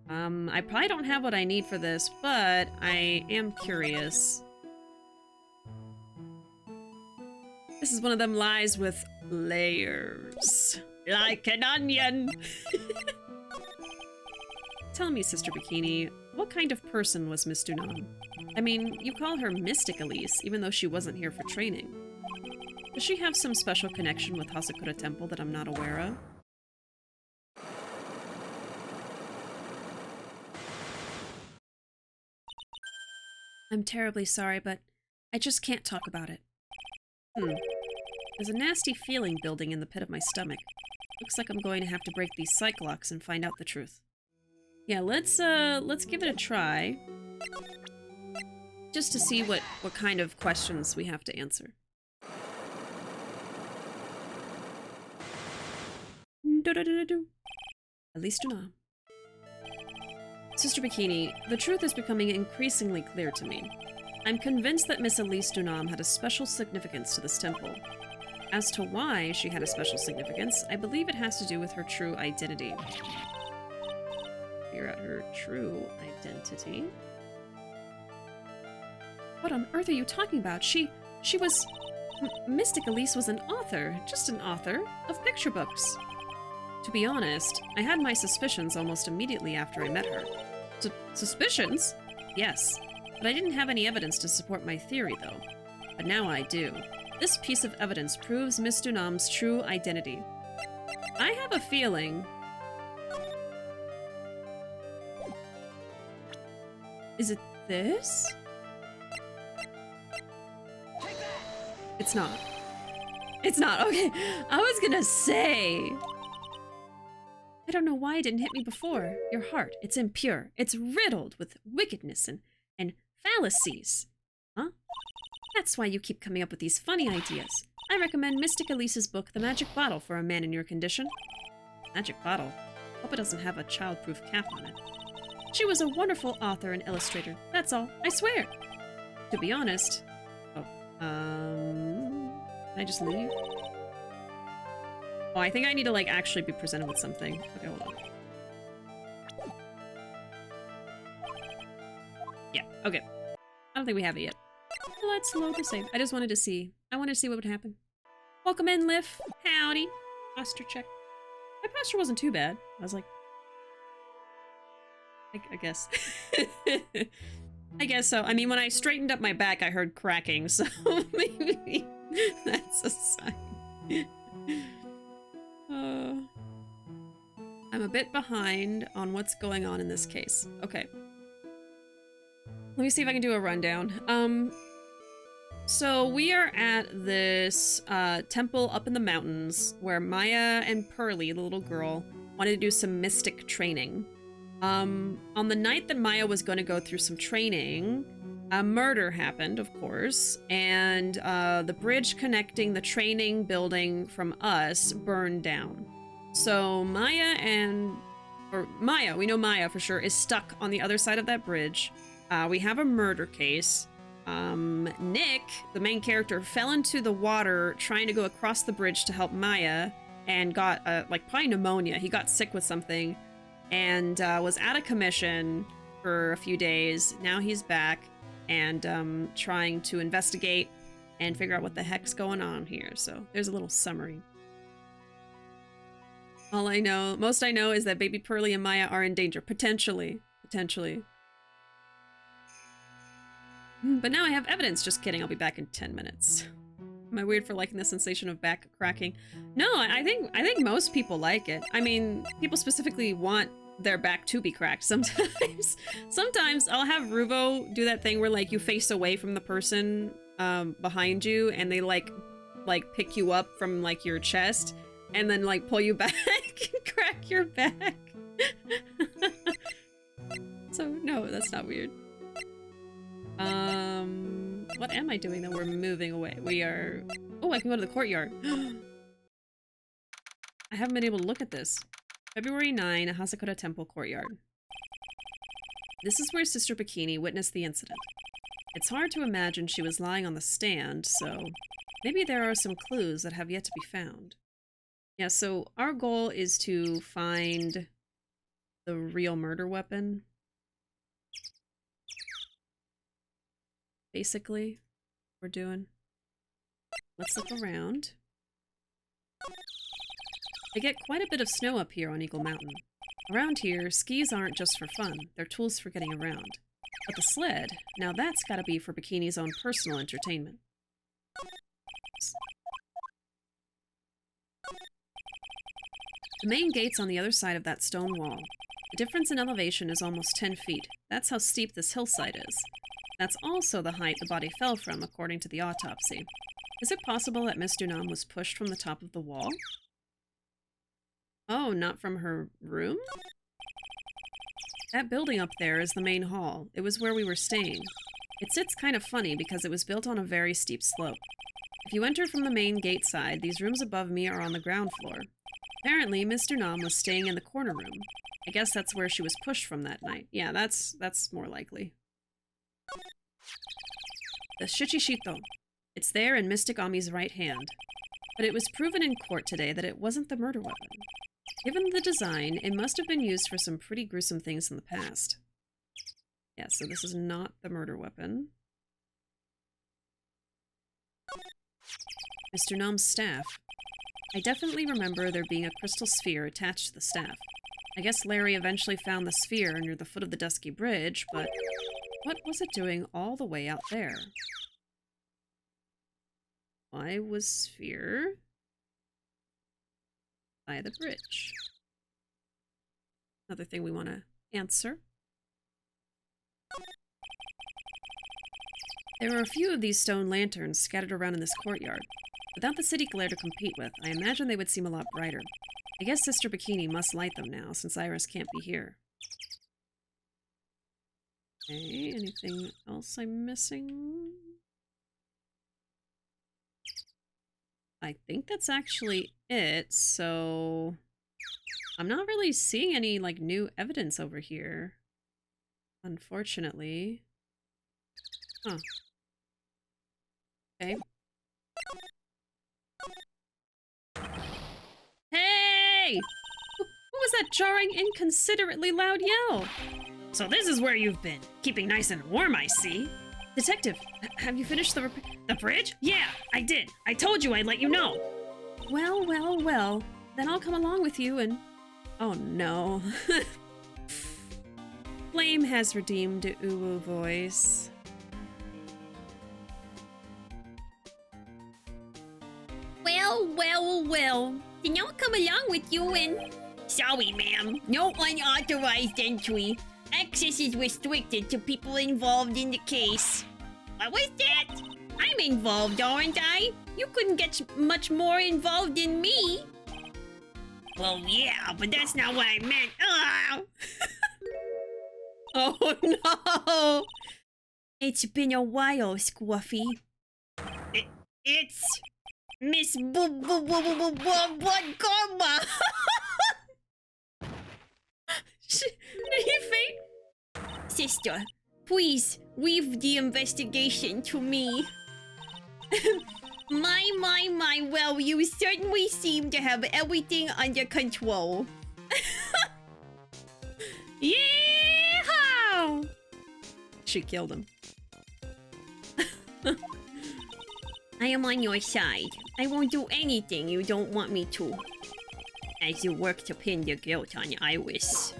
I probably don't have what I need for this, but I am curious. This is one of them lies with layers. Like an onion! Tell me, Sister Bikini, what kind of person was Miss Dunham? I mean, you call her Mystic Elise, even though she wasn't here for training. Does she have some special connection with Hasakura Temple that I'm not aware of? I'm terribly sorry, but I just can't talk about it. There's a nasty feeling building in the pit of my stomach. Looks like I'm going to have to break these psych locks and find out the truth. Yeah, let's give it a try. Just to see what kind of questions we have to answer. At least do not. Sister Bikini, the truth is becoming increasingly clear to me. I'm convinced that Miss Elise Dunham had a special significance to this temple. As to why she had a special significance, I believe it has to do with her true identity. Figure out her true identity. What on earth are you talking about? She was... Mystic Elise was an author, just an author, of picture books. To be honest, I had my suspicions almost immediately after I met her. Suspicions? Yes. But I didn't have any evidence to support my theory, though. But now I do. This piece of evidence proves Miss Dunham's true identity. I have a feeling... Is it this? It's not. It's not. Okay. I was gonna say... I don't know why it didn't hit me before. Your heart, it's impure. It's riddled with wickedness and fallacies. Huh? That's why you keep coming up with these funny ideas. I recommend Mystic Elise's book, The Magic Bottle, for a man in your condition. Magic Bottle? Hope it doesn't have a childproof cap on it. She was a wonderful author and illustrator. That's all. I swear. To be honest... Oh, can I just leave? Oh, I think I need to, like, actually be presented with something. Okay, hold on. Yeah, okay. I don't think we have it yet. Let's load the save. I just wanted to see. I wanted to see what would happen. Welcome in, Liff. Howdy. Posture check. My posture wasn't too bad. I was like... I guess. I guess so. I mean, when I straightened up my back, I heard cracking, so maybe that's a sign. I'm a bit behind on what's going on in this case. Okay. Let me see if I can do a rundown. So we are at this temple up in the mountains where Maya and Pearly, the little girl, wanted to do some mystic training. On the night that Maya was going to go through some training, a murder happened, of course, and the bridge connecting the training building from us burned down. So Maya, we know Maya for sure, is stuck on the other side of that bridge. We have a murder case. Nick, the main character, fell into the water trying to go across the bridge to help Maya and got, like, probably pneumonia. He got sick with something and was out of commission for a few days. Now he's back and trying to investigate and figure out what the heck's going on here. So there's a little summary. Most I know is that baby Pearly and Maya are in danger. Potentially. But now I have evidence. Just kidding, I'll be back in 10 minutes. Am I weird for liking the sensation of back cracking? No, I think most people like it. I mean, people specifically want their back to be cracked sometimes. Sometimes I'll have Ruuuvo do that thing where, like, you face away from the person behind you and they like pick you up from, like, your chest and then, like, pull you back and crack your back. So no, that's not weird. What am I doing though? We're moving away. We are... Oh, I can go to the courtyard. I haven't been able to look at this. February 9, Hasakura Temple Courtyard. This is where Sister Bikini witnessed the incident. It's hard to imagine she was lying on the stand, so maybe there are some clues that have yet to be found. Yeah, so our goal is to find the real murder weapon. Basically, we're doing. Let's look around. They get quite a bit of snow up here on Eagle Mountain. Around here, skis aren't just for fun, they're tools for getting around. But the sled, now that's gotta be for Bikini's own personal entertainment. The main gate's on the other side of that stone wall. The difference in elevation is almost 10 feet. That's how steep this hillside is. That's also the height the body fell from, according to the autopsy. Is it possible that Miss Dunham was pushed from the top of the wall? Oh, not from her room? That building up there is the main hall. It was where we were staying. It sits kind of funny because it was built on a very steep slope. If you enter from the main gate side, these rooms above me are on the ground floor. Apparently, Miss Dunham was staying in the corner room. I guess that's where she was pushed from that night. Yeah, that's more likely. The Shichishito. It's there in Mystic Ami's right hand. But it was proven in court today that it wasn't the murder weapon. Given the design, it must have been used for some pretty gruesome things in the past. Yeah, so this is not the murder weapon. Mr. Nam's staff. I definitely remember there being a crystal sphere attached to the staff. I guess Larry eventually found the sphere near the foot of the Dusky Bridge, but what was it doing all the way out there? Why was sphere by the bridge? Another thing we want to answer. There are a few of these stone lanterns scattered around in this courtyard. Without the city glare to compete with, I imagine they would seem a lot brighter. I guess Sister Bikini must light them now, since Iris can't be here. Okay, anything else I'm missing? I think that's actually it, so... I'm not really seeing any, like, new evidence over here. Unfortunately. Huh. Okay. Hey! What was that jarring, inconsiderately loud yell? So this is where you've been. Keeping nice and warm, I see. Detective, have you finished the bridge? Yeah, I did. I told you I'd let you know. Well, well, well. Then I'll come along with you and... Oh no. Flame has redeemed Ruuuvo voice. Well, well, well. Then I'll come along with you and... Sorry, ma'am. No unauthorized entry. Access is restricted to people involved in the case. What was that? I'm involved, aren't I? You couldn't get much more involved than me. Well, yeah, but that's not what I meant. Oh, no. It's been a while, Squuffy. It's... Miss Blood Karma. Did he faint? Sister, please leave the investigation to me. My, well, you certainly seem to have everything under control. Yeehaw! She killed him. I am on your side. I won't do anything you don't want me to. As you work to pin the guilt on Iris.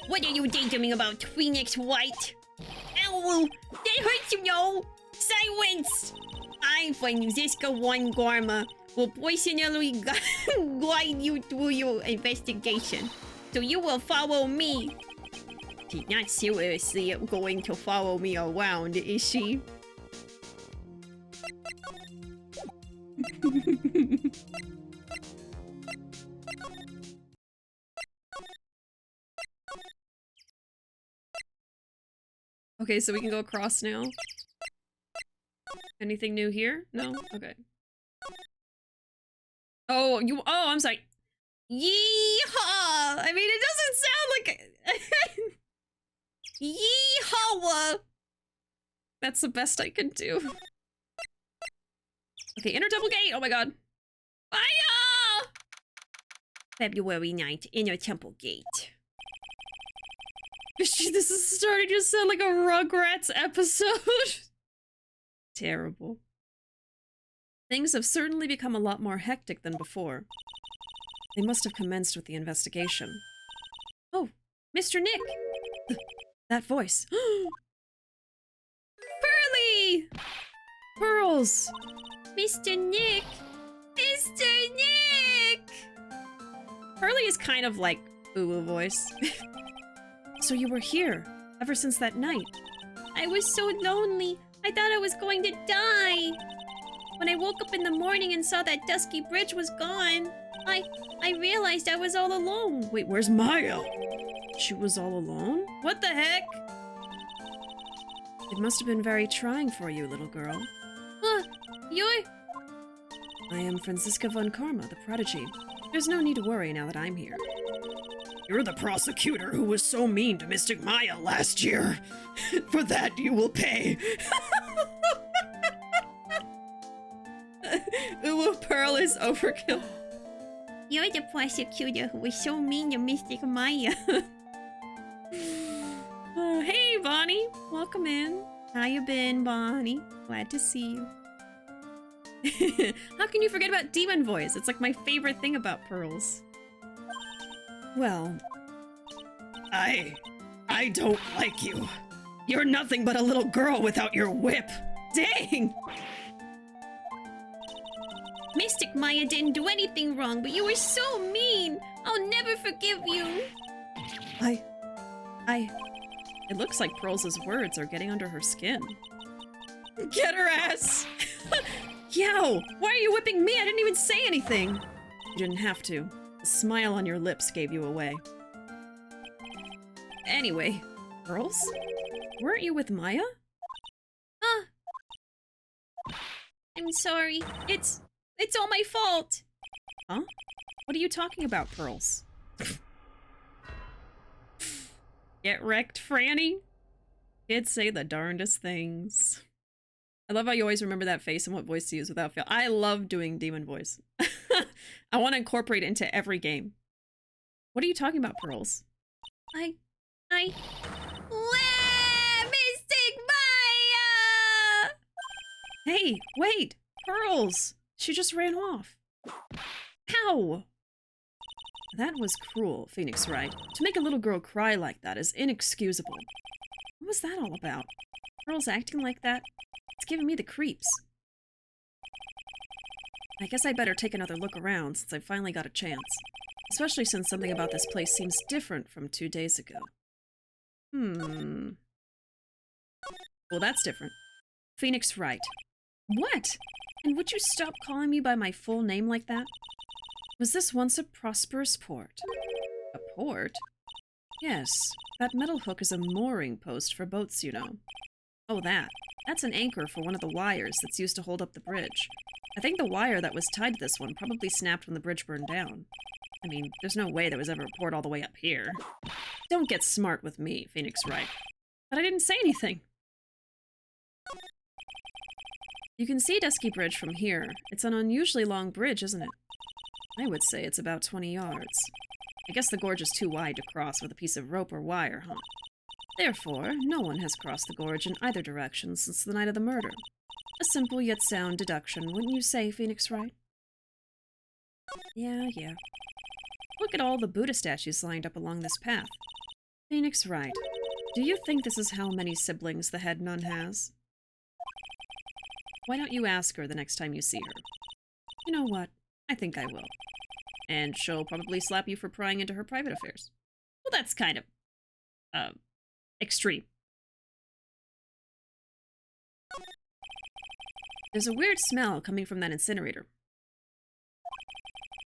What are you daydreaming about, Phoenix White? Ow! That hurts, you know! Silence! I, Franziska One Garma, will personally guide you through your investigation. So you will follow me. She's not seriously going to follow me around, is she? Okay, so we can go across now. Anything new here? No? Okay. Oh, I'm sorry. Yeehaw! I mean, it doesn't sound like... Yeehaw! That's the best I can do. Okay, inner temple gate! Oh my god. Fire! February 9th, Inner Temple Gate. This is starting to sound like a Rugrats episode. Terrible. Things have certainly become a lot more hectic than before. They must have commenced with the investigation. Oh, Mr. Nick! That voice. Pearly! Pearls! Mr. Nick! Mr. Nick! Pearly is kind of like Ruuuvo voice. So you were here, ever since that night. I was so lonely. I thought I was going to die. When I woke up in the morning and saw that dusky bridge was gone, I realized I was all alone. Wait, where's Maya? She was all alone? What the heck? It must have been very trying for you, little girl. You're... I am Franziska von Karma, the prodigy. There's no need to worry now that I'm here. You're the prosecutor who was so mean to Mystic Maya last year. For that, you will pay. Ooh, Pearl is overkill. You're the prosecutor who was so mean to Mystic Maya. Hey, Bonnie. Welcome in. How you been, Bonnie? Glad to see you. How can you forget about Demon Voice? It's like my favorite thing about Pearls. Well, I don't like you. You're nothing but a little girl without your whip. Dang! Mystic Maya didn't do anything wrong, but you were so mean. I'll never forgive you. It looks like Pearls' words are getting under her skin. Get her ass! Yow! Why are you whipping me? I didn't even say anything. You didn't have to. The smile on your lips gave you away. Anyway, Pearls? Weren't you with Maya? I'm sorry. It's all my fault. Huh? What are you talking about, Pearls? Get wrecked, Franny? Kids say the darndest things. I love how you always remember that face and what voice to use without fail. I love doing demon voice. I want to incorporate it into every game. What are you talking about, Pearls? Mystic Maya! Hey, wait! Pearls! She just ran off. Ow! That was cruel, Phoenix Wright. To make a little girl cry like that is inexcusable. What was that all about? Pearls acting like that? It's giving me the creeps. I guess I'd better take another look around since I finally got a chance. Especially since something about this place seems different from 2 days ago. Well, that's different. Phoenix Wright. What? And would you stop calling me by my full name like that? Was this once a prosperous port? A port? Yes, that metal hook is a mooring post for boats, you know. Oh, that's an anchor for one of the wires that's used to hold up the bridge. I think the wire that was tied to this one probably snapped when the bridge burned down. I mean, there's no way there was ever a port all the way up here. Don't get smart with me, Phoenix Wright. But I didn't say anything. You can see Dusky Bridge from here. It's an unusually long bridge, isn't it? I would say it's about 20 yards. I guess the gorge is too wide to cross with a piece of rope or wire, huh? Therefore, no one has crossed the gorge in either direction since the night of the murder. A simple yet sound deduction, wouldn't you say, Phoenix Wright? Yeah. Look at all the Buddha statues lined up along this path. Phoenix Wright, do you think this is how many siblings the head nun has? Why don't you ask her the next time you see her? You know what? I think I will. And she'll probably slap you for prying into her private affairs. Well, that's kind of, extreme. There's a weird smell coming from that incinerator.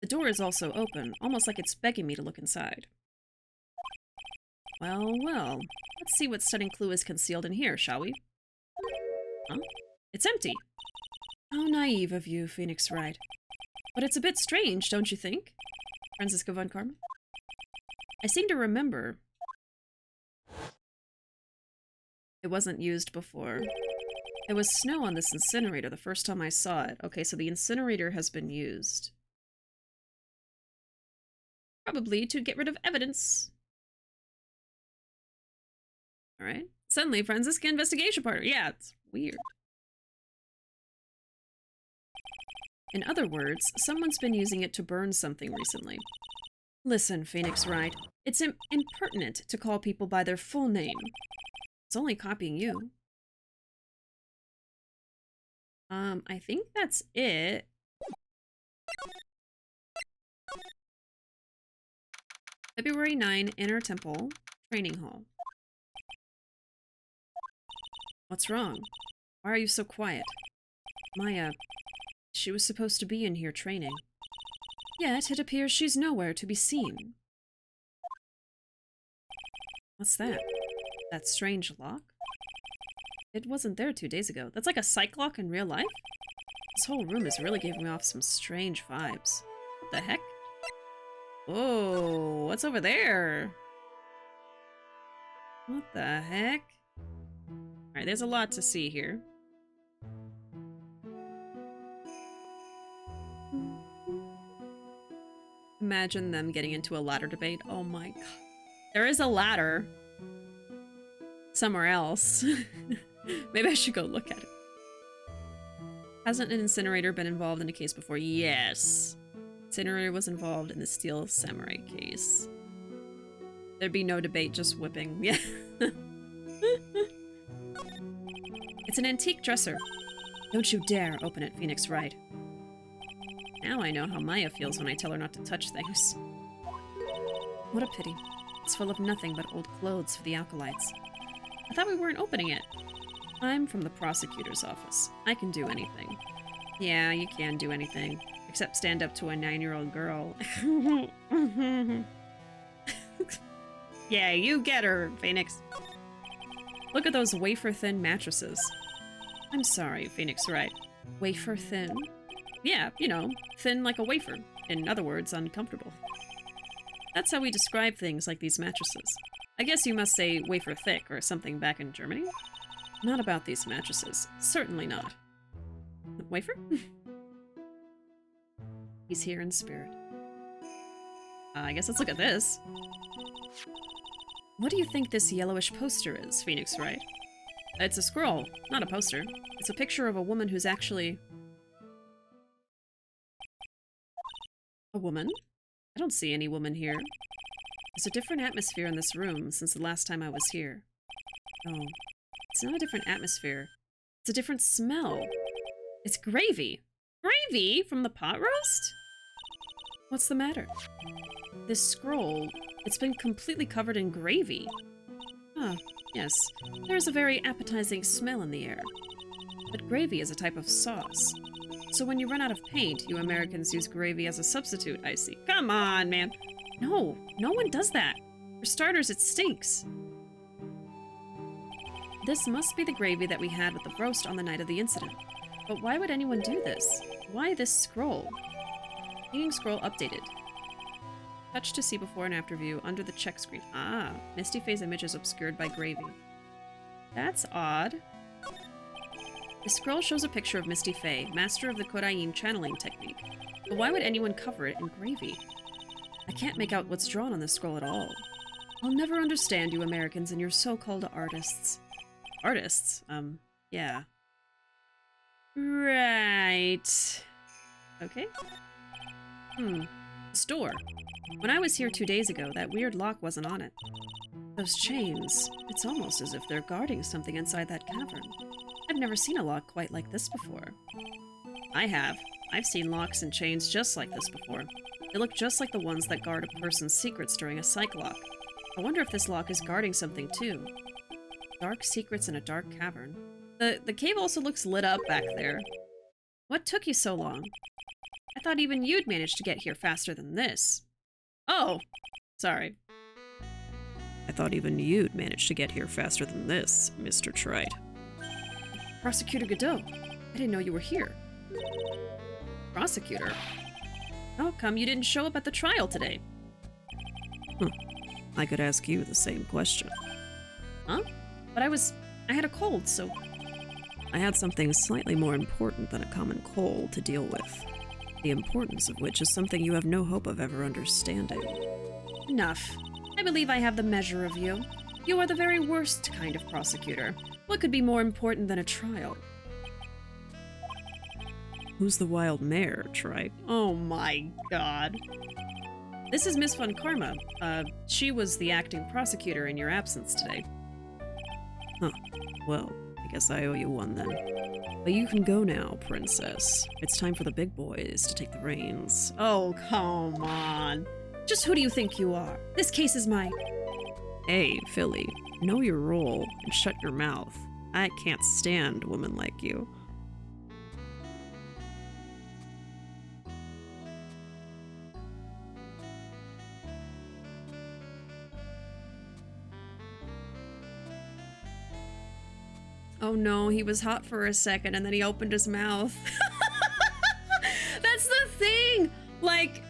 The door is also open, almost like it's begging me to look inside. Well, let's see what stunning clue is concealed in here, shall we? Huh? It's empty. How naive of you, Phoenix Wright. But it's a bit strange, don't you think? Francisco von Carmen? I seem to remember it wasn't used before. There was snow on this incinerator the first time I saw it. Okay, so the incinerator has been used. Probably to get rid of evidence. Alright. Suddenly, Francisca investigation partner. Yeah, it's weird. In other words, someone's been using it to burn something recently. Listen, Phoenix Wright. It's impertinent to call people by their full name. It's only copying you. I think that's it. February 9, Inner Temple, Training Hall. What's wrong? Why are you so quiet? Maya, she was supposed to be in here training. Yet it appears she's nowhere to be seen. What's that? That strange lock? It wasn't there 2 days ago. That's like a psych lock in real life? This whole room is really giving me off some strange vibes. What the heck? Whoa, what's over there? What the heck? Alright, there's a lot to see here. Imagine them getting into a ladder debate. Oh my god. There is a ladder somewhere else. Maybe I should go look at it. Hasn't an incinerator been involved in a case before? Yes. Incinerator was involved in the Steel Samurai case. There'd be no debate, just whipping. Yeah. It's an antique dresser. Don't you dare open it, Phoenix Wright. Now I know how Maya feels when I tell her not to touch things. What a pity. It's full of nothing but old clothes for the acolytes. I thought we weren't opening it. I'm from the prosecutor's office. I can do anything. Yeah, you can do anything. Except stand up to a 9-year-old girl. Yeah, you get her, Phoenix. Look at those wafer-thin mattresses. I'm sorry, Phoenix Wright. Wafer-thin? Yeah, you know, thin like a wafer. In other words, uncomfortable. That's how we describe things like these mattresses. I guess you must say wafer-thick or something back in Germany? Not about these mattresses. Certainly not. Wafer? He's here in spirit. I guess let's look at this. What do you think this yellowish poster is, Phoenix Wright? It's a scroll, not a poster. It's a picture of a woman who's actually... A woman? I don't see any woman here. There's a different atmosphere in this room since the last time I was here. Oh, it's not a different atmosphere. It's a different smell. It's gravy. Gravy from the pot roast? What's the matter? This scroll, it's been completely covered in gravy. Ah, yes. There's a very appetizing smell in the air. But gravy is a type of sauce. So when you run out of paint, you Americans use gravy as a substitute, I see. Come on, man. No, no one does that. For starters, it stinks. This must be the gravy that we had with the roast on the night of the incident. But why would anyone do this? Why this scroll? Eating scroll updated. Touch to see before and after view under the check screen. Ah, Misty Faye's image is obscured by gravy. That's odd. The scroll shows a picture of Misty Faye, master of the Kodayin channeling technique. But why would anyone cover it in gravy? I can't make out what's drawn on this scroll at all. I'll never understand you Americans and your so-called artists. Artists? Yeah. Right. Okay. Store. When I was here 2 days ago, that weird lock wasn't on it. Those chains, it's almost as if they're guarding something inside that cavern. I've never seen a lock quite like this before. I have. I've seen locks and chains just like this before. They look just like the ones that guard a person's secrets during a psych lock. I wonder if this lock is guarding something too. Dark secrets in a dark cavern. The cave also looks lit up back there. What took you so long? I thought even you'd managed to get here faster than this. Oh, sorry. I thought even you'd managed to get here faster than this, Mr. Trite. Prosecutor Godot, I didn't know you were here. Prosecutor? How come you didn't show up at the trial today? I could ask you the same question. Huh? But I had a cold, so... I had something slightly more important than a common cold to deal with. The importance of which is something you have no hope of ever understanding. Enough. I believe I have the measure of you. You are the very worst kind of prosecutor. What could be more important than a trial? Who's the wild mare, Trite? Oh my god. This is Miss Von Karma. She was the acting prosecutor in your absence today. Huh. Well, I guess I owe you one then. But you can go now, princess. It's time for the big boys to take the reins. Oh, come on. Just who do you think you are? This case is my... Hey, Philly. Know your role and shut your mouth. I can't stand women like you. Oh no, he was hot for a second and then he opened his mouth. That's the thing! Like,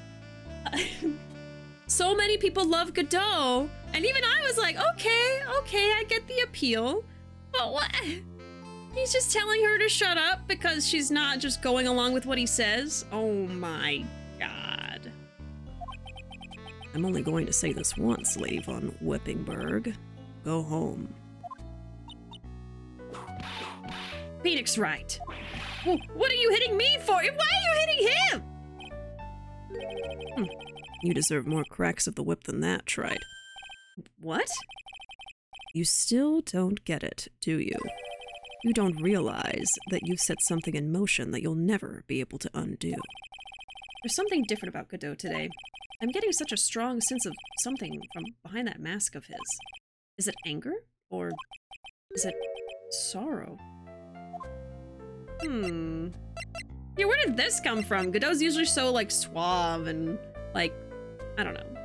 so many people love Godot, and even I was like, okay, I get the appeal. But what? He's just telling her to shut up because she's not just going along with what he says? Oh my god. I'm only going to say this once, Lady von Whippingberg. Go home. Phoenix Wright. What are you hitting me for? Why are you hitting him? You deserve more cracks of the whip than that, Trite. What? You still don't get it, do you? You don't realize that you've set something in motion that you'll never be able to undo. There's something different about Godot today. I'm getting such a strong sense of something from behind that mask of his. Is it anger? Or is it sorrow? Yeah, where did this come from? Godot's usually so, like, suave and, like, I don't know.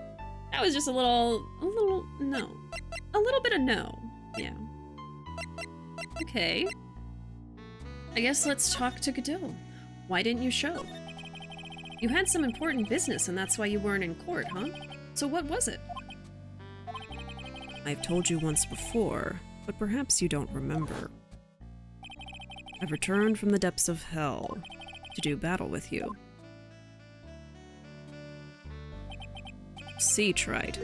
That was just a little no. A little bit of no. Yeah. Okay. I guess let's talk to Godot. Why didn't you show? You had some important business and that's why you weren't in court, huh? So what was it? I've told you once before, but perhaps you don't remember. I've returned from the depths of hell to do battle with you. See, Trite,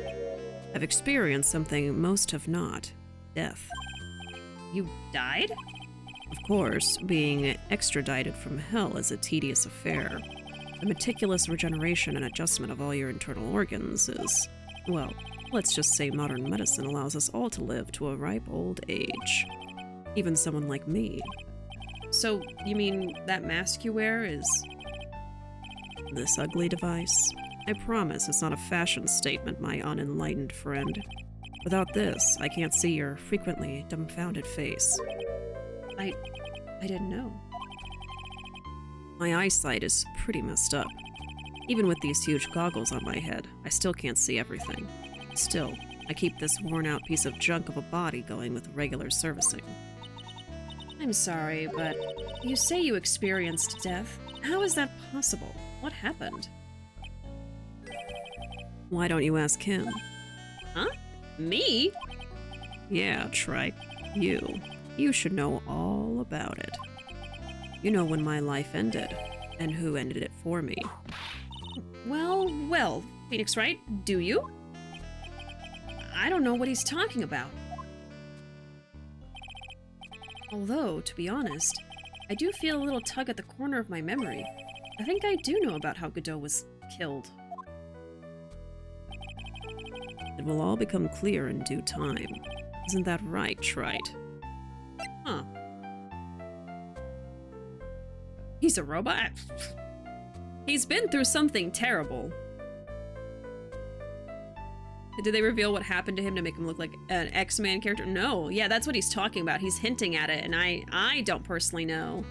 I've experienced something most have not. Death. You died? Of course, being extradited from hell is a tedious affair. The meticulous regeneration and adjustment of all your internal organs is, well, let's just say modern medicine allows us all to live to a ripe old age. Even someone like me. So, you mean that mask you wear is... this ugly device? I promise it's not a fashion statement, my unenlightened friend. Without this, I can't see your frequently dumbfounded face. I didn't know. My eyesight is pretty messed up. Even with these huge goggles on my head, I still can't see everything. Still, I keep this worn-out piece of junk of a body going with regular servicing. I'm sorry, but you say you experienced death. How is that possible? What happened? Why don't you ask him? Huh? Me? Yeah, Trite. You. You should know all about it. You know when my life ended, and who ended it for me. Well, Phoenix Wright, do you? I don't know what he's talking about. Although, to be honest, I do feel a little tug at the corner of my memory. I think I do know about how Godot was killed. It will all become clear in due time. Isn't that right, Trite? Huh. He's a robot? He's been through something terrible. Did they reveal what happened to him to make him look like an X-Man character? No. Yeah, that's what he's talking about. He's hinting at it, and I don't personally know.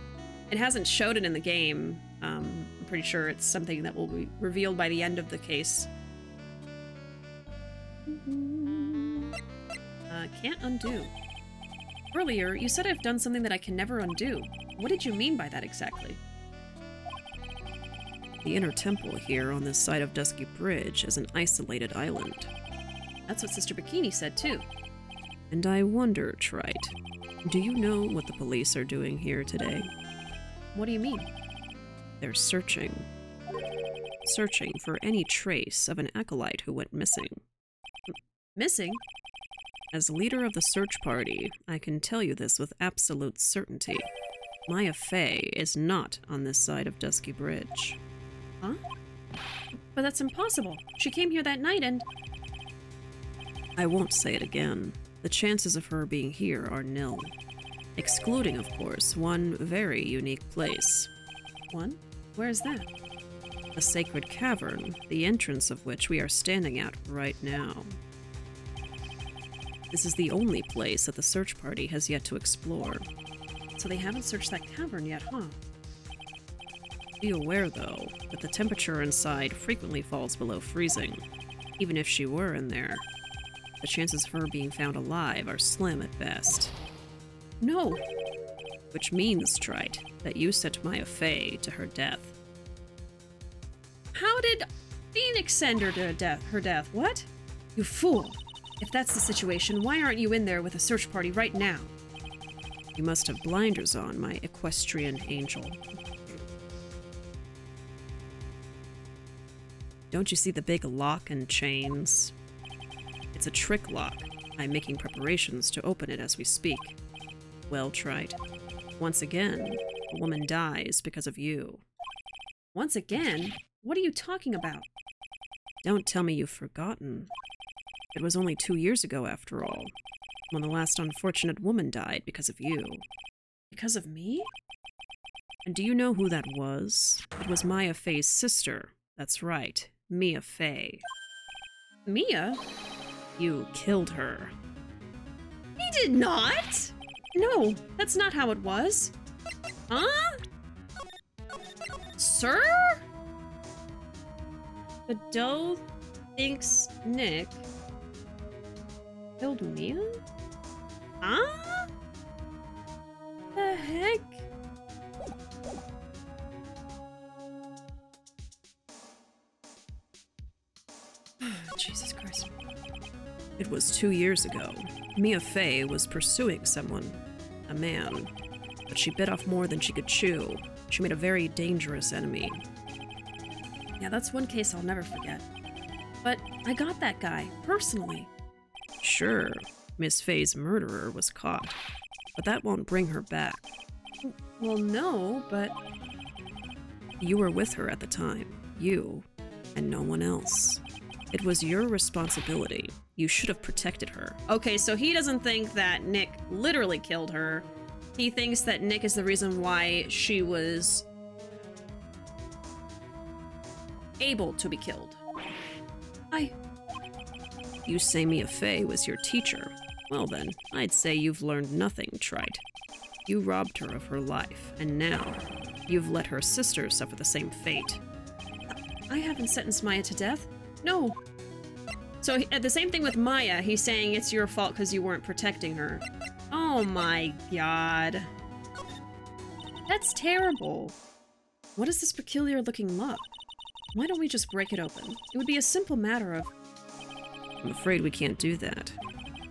It hasn't showed it in the game. I'm pretty sure it's something that will be revealed by the end of the case. Can't undo. Earlier, you said I've done something that I can never undo. What did you mean by that exactly? The inner temple here on this side of Dusky Bridge is an isolated island. That's what Sister Bikini said, too. And I wonder, Trite, do you know what the police are doing here today? What do you mean? They're searching. Searching for any trace of an acolyte who went missing. Missing? As leader of the search party, I can tell you this with absolute certainty. Maya Fey is not on this side of Dusky Bridge. Huh? But that's impossible. She came here that night and... I won't say it again. The chances of her being here are nil. Excluding, of course, one very unique place. One? Where is that? A sacred cavern, the entrance of which we are standing at right now. This is the only place that the search party has yet to explore. So they haven't searched that cavern yet, huh? Be aware, though, that the temperature inside frequently falls below freezing. Even if she were in there, the chances of her being found alive are slim at best. No! Which means, Trite, that you sent Maya Fey to her death. How did Phoenix send her to her death? What? You fool! If that's the situation, why aren't you in there with a search party right now? You must have blinders on, my equestrian angel. Don't you see the big lock and chains? It's a trick lock. I'm making preparations to open it as we speak. Well, Trite. Once again, a woman dies because of you. Once again? What are you talking about? Don't tell me you've forgotten. It was only 2 years ago, after all, when the last unfortunate woman died because of you. Because of me? And do you know who that was? It was Maya Fey's sister. That's right, Mia Fey. Mia? You killed her. He did not! No, that's not how it was. Huh? Sir? Godot thinks Nick killed Mia? Huh? The heck? Jesus Christ. It was 2 years ago. Mia Fey was pursuing someone, a man, but she bit off more than she could chew. She made a very dangerous enemy. Yeah, that's one case I'll never forget. But I got that guy, personally. Sure, Miss Fey's murderer was caught, but that won't bring her back. Well, no, but... You were with her at the time. You, and no one else. It was your responsibility. You should have protected her. Okay, so he doesn't think that Nick literally killed her. He thinks that Nick is the reason why she was able to be killed. You say Mia Fey was your teacher. Well then, I'd say you've learned nothing, Trite. You robbed her of her life, and now you've let her sister suffer the same fate. I haven't sentenced Maya to death. No. So the same thing with Maya, he's saying it's your fault because you weren't protecting her. Oh my god. That's terrible. What is this peculiar looking look? Why don't we just break it open? It would be a simple matter of... I'm afraid we can't do that.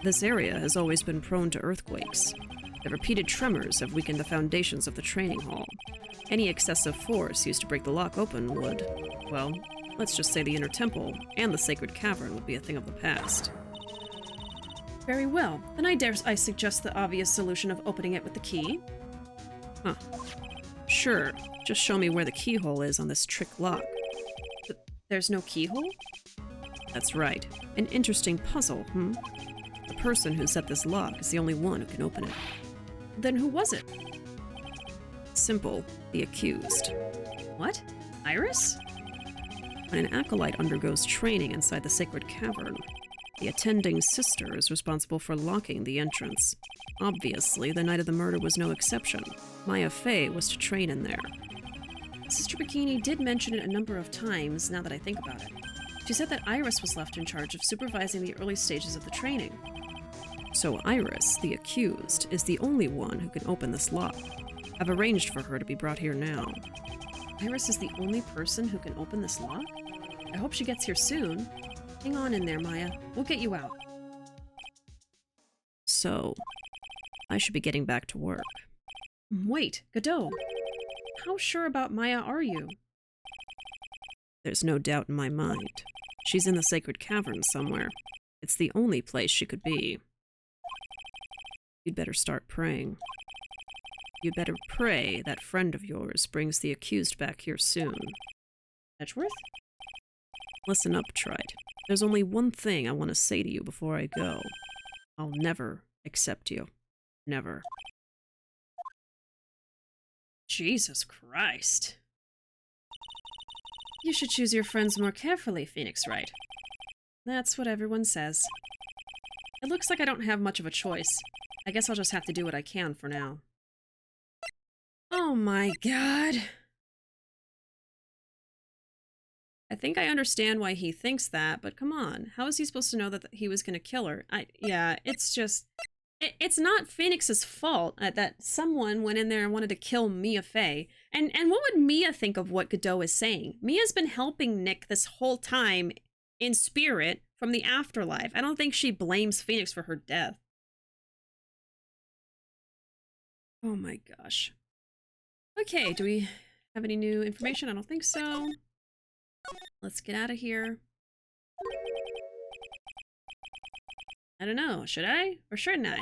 This area has always been prone to earthquakes. The repeated tremors have weakened the foundations of the training hall. Any excessive force used to break the lock open would, well, let's just say the inner temple and the sacred cavern would be a thing of the past. Very well. Then I suggest the obvious solution of opening it with the key. Huh. Sure. Just show me where the keyhole is on this trick lock. There's no keyhole? That's right. An interesting puzzle, The person who set this lock is the only one who can open it. Then who was it? Simple. The accused. What? Iris? When an acolyte undergoes training inside the sacred cavern, the attending sister is responsible for locking the entrance. Obviously, the night of the murder was no exception. Maya Fey was to train in there. Sister Bikini did mention it a number of times, now that I think about it. She said that Iris was left in charge of supervising the early stages of the training. So Iris, the accused, is the only one who can open this lock. I've arranged for her to be brought here now. Iris is the only person who can open this lock? I hope she gets here soon. Hang on in there, Maya. We'll get you out. So, I should be getting back to work. Wait, Godot. How sure about Maya are you? There's no doubt in my mind. She's in the sacred cavern somewhere. It's the only place she could be. You'd better start praying. You'd better pray that friend of yours brings the accused back here soon. Edgeworth? Listen up, Trite. There's only one thing I want to say to you before I go. I'll never accept you. Never. Jesus Christ. You should choose your friends more carefully, Phoenix Wright. That's what everyone says. It looks like I don't have much of a choice. I guess I'll just have to do what I can for now. Oh my god. I think I understand why he thinks that, but come on. How is he supposed to know that he was gonna kill her? Yeah, it's just... It's not Phoenix's fault that someone went in there and wanted to kill Mia Fey. And what would Mia think of what Godot is saying? Mia's been helping Nick this whole time in spirit from the afterlife. I don't think she blames Phoenix for her death. Oh my gosh. Okay, do we have any new information? I don't think so. Let's get out of here. I don't know, should I? Or shouldn't I?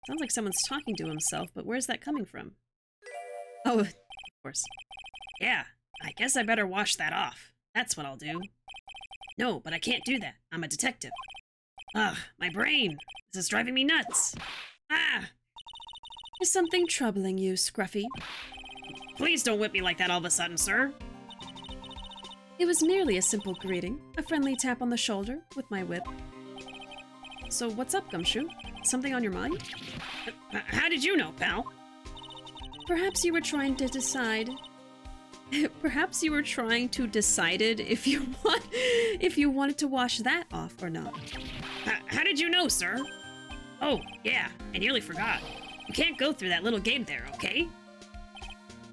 Sounds like someone's talking to himself, but where's that coming from? Oh, of course. Yeah, I guess I better wash that off. That's what I'll do. No, but I can't do that. I'm a detective. Ugh, my brain. This is driving me nuts. Ah! Is something troubling you, Scruffy? Please don't whip me like that all of a sudden, sir. It was merely a simple greeting, a friendly tap on the shoulder with my whip. So what's up, Gumshoe? Something on your mind? How did you know, pal? Perhaps you were trying to decide... Perhaps you were trying to decide if you wanted to wash that off or not. How did you know, sir? Oh, yeah, I nearly forgot. You can't go through that little gate there, okay?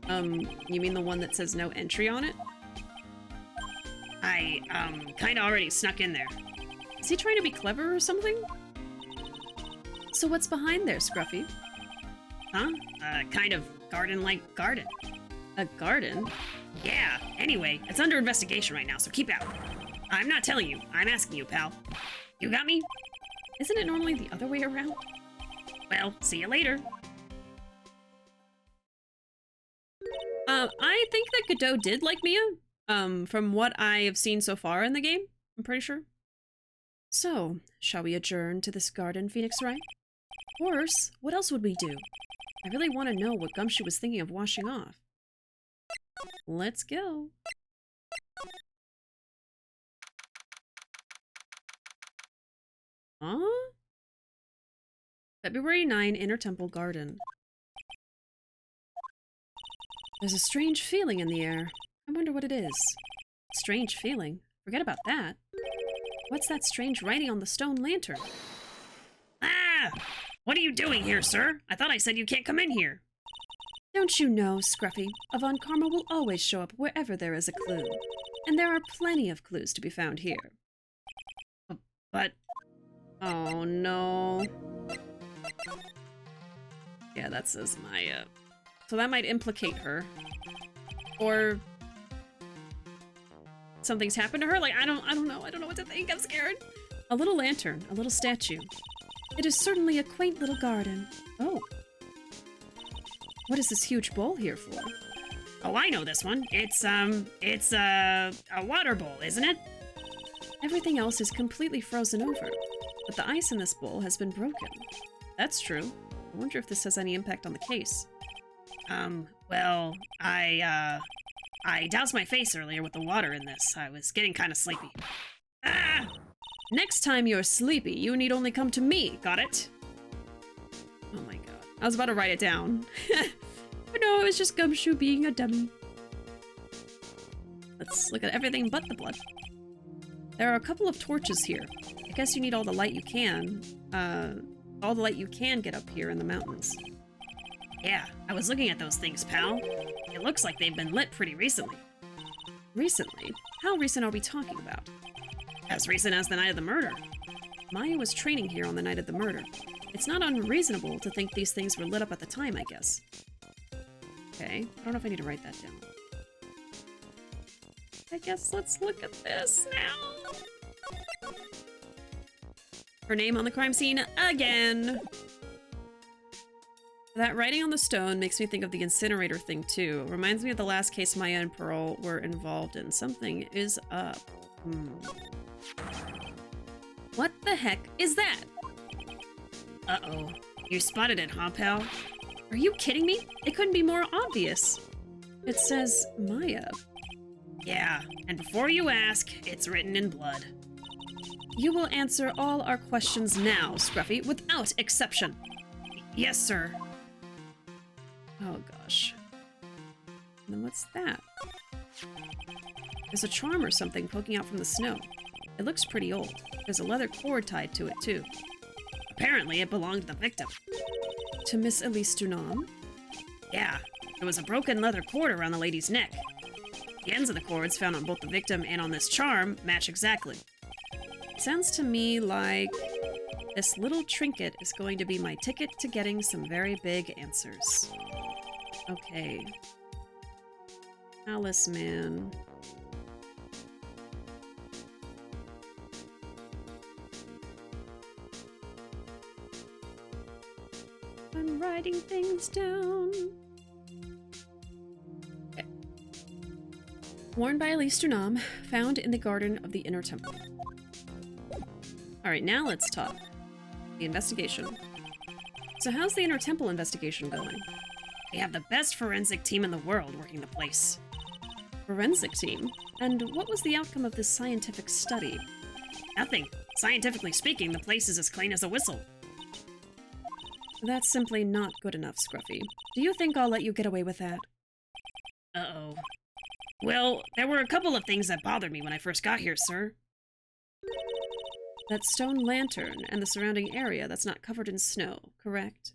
You mean the one that says no entry on it? I, kinda already snuck in there. Is he trying to be clever or something? So what's behind there, Scruffy? Huh? Kind of garden-like garden. A garden? Yeah, anyway, it's under investigation right now, so keep out. I'm not telling you, I'm asking you, pal. You got me? Isn't it normally the other way around? Well, see you later. I think that Godot did like Mia, from what I have seen so far in the game, I'm pretty sure. So, shall we adjourn to this garden, Phoenix Wright? Of course, what else would we do? I really want to know what Gumshoe was thinking of washing off. Let's go. Huh? February 9, Inner Temple Garden. There's a strange feeling in the air. I wonder what it is. Strange feeling? Forget about that. What's that strange writing on the stone lantern? Ah! What are you doing here, sir? I thought I said you can't come in here. Don't you know, Scruffy, a Von Karma will always show up wherever there is a clue. And there are plenty of clues to be found here. But... oh no. Yeah, that says Maya. So that might implicate her. Or... something's happened to her? Like, I don't know. I don't know what to think. I'm scared. A little lantern, a little statue. It is certainly a quaint little garden. Oh. What is this huge bowl here for? Oh, I know this one. It's a water bowl, isn't it? Everything else is completely frozen over, but the ice in this bowl has been broken. That's true. I wonder if this has any impact on the case. Well, I doused my face earlier with the water in this. I was getting kind of sleepy. Ah! Next time you're sleepy, you need only come to me. Got it? Oh my god. I was about to write it down. But no, it was just Gumshoe being a dummy. Let's look at everything but the blood. There are a couple of torches here. I guess you need all the light you can. All the light you can get up here in the mountains. Yeah, I was looking at those things, pal. It looks like they've been lit pretty recently. Recently? How recent are we talking about? As recent as the night of the murder. Maya was training here on the night of the murder. It's not unreasonable to think these things were lit up at the time, I guess. Okay, I don't know if I need to write that down. I guess let's look at this now. Her name on the crime scene again. That writing on the stone makes me think of the incinerator thing too. Reminds me of the last case Maya and Pearl were involved in. Something is up. What the heck is that? Uh-oh. You spotted it, huh, pal? Are you kidding me? It couldn't be more obvious. It says Maya. Yeah, and before you ask, it's written in blood. You will answer all our questions now, Scruffy, without exception. Yes, sir. Oh, gosh. And then what's that? There's a charm or something poking out from the snow. It looks pretty old. There's a leather cord tied to it, too. Apparently, it belonged to the victim. To Miss Elise Dunham? Yeah, there was a broken leather cord around the lady's neck. The ends of the cords found on both the victim and on this charm match exactly. Sounds to me like this little trinket is going to be my ticket to getting some very big answers. Okay. Talisman. I'm writing things down. Okay. Worn by Elise Dunham, found in the garden of the Inner Temple. Alright, now let's talk. The investigation. So how's the Inner Temple investigation going? They have the best forensic team in the world working the place. Forensic team? And what was the outcome of this scientific study? Nothing. Scientifically speaking, the place is as clean as a whistle. That's simply not good enough, Scruffy. Do you think I'll let you get away with that? Uh-oh. Well, there were a couple of things that bothered me when I first got here, sir. That stone lantern and the surrounding area that's not covered in snow, correct?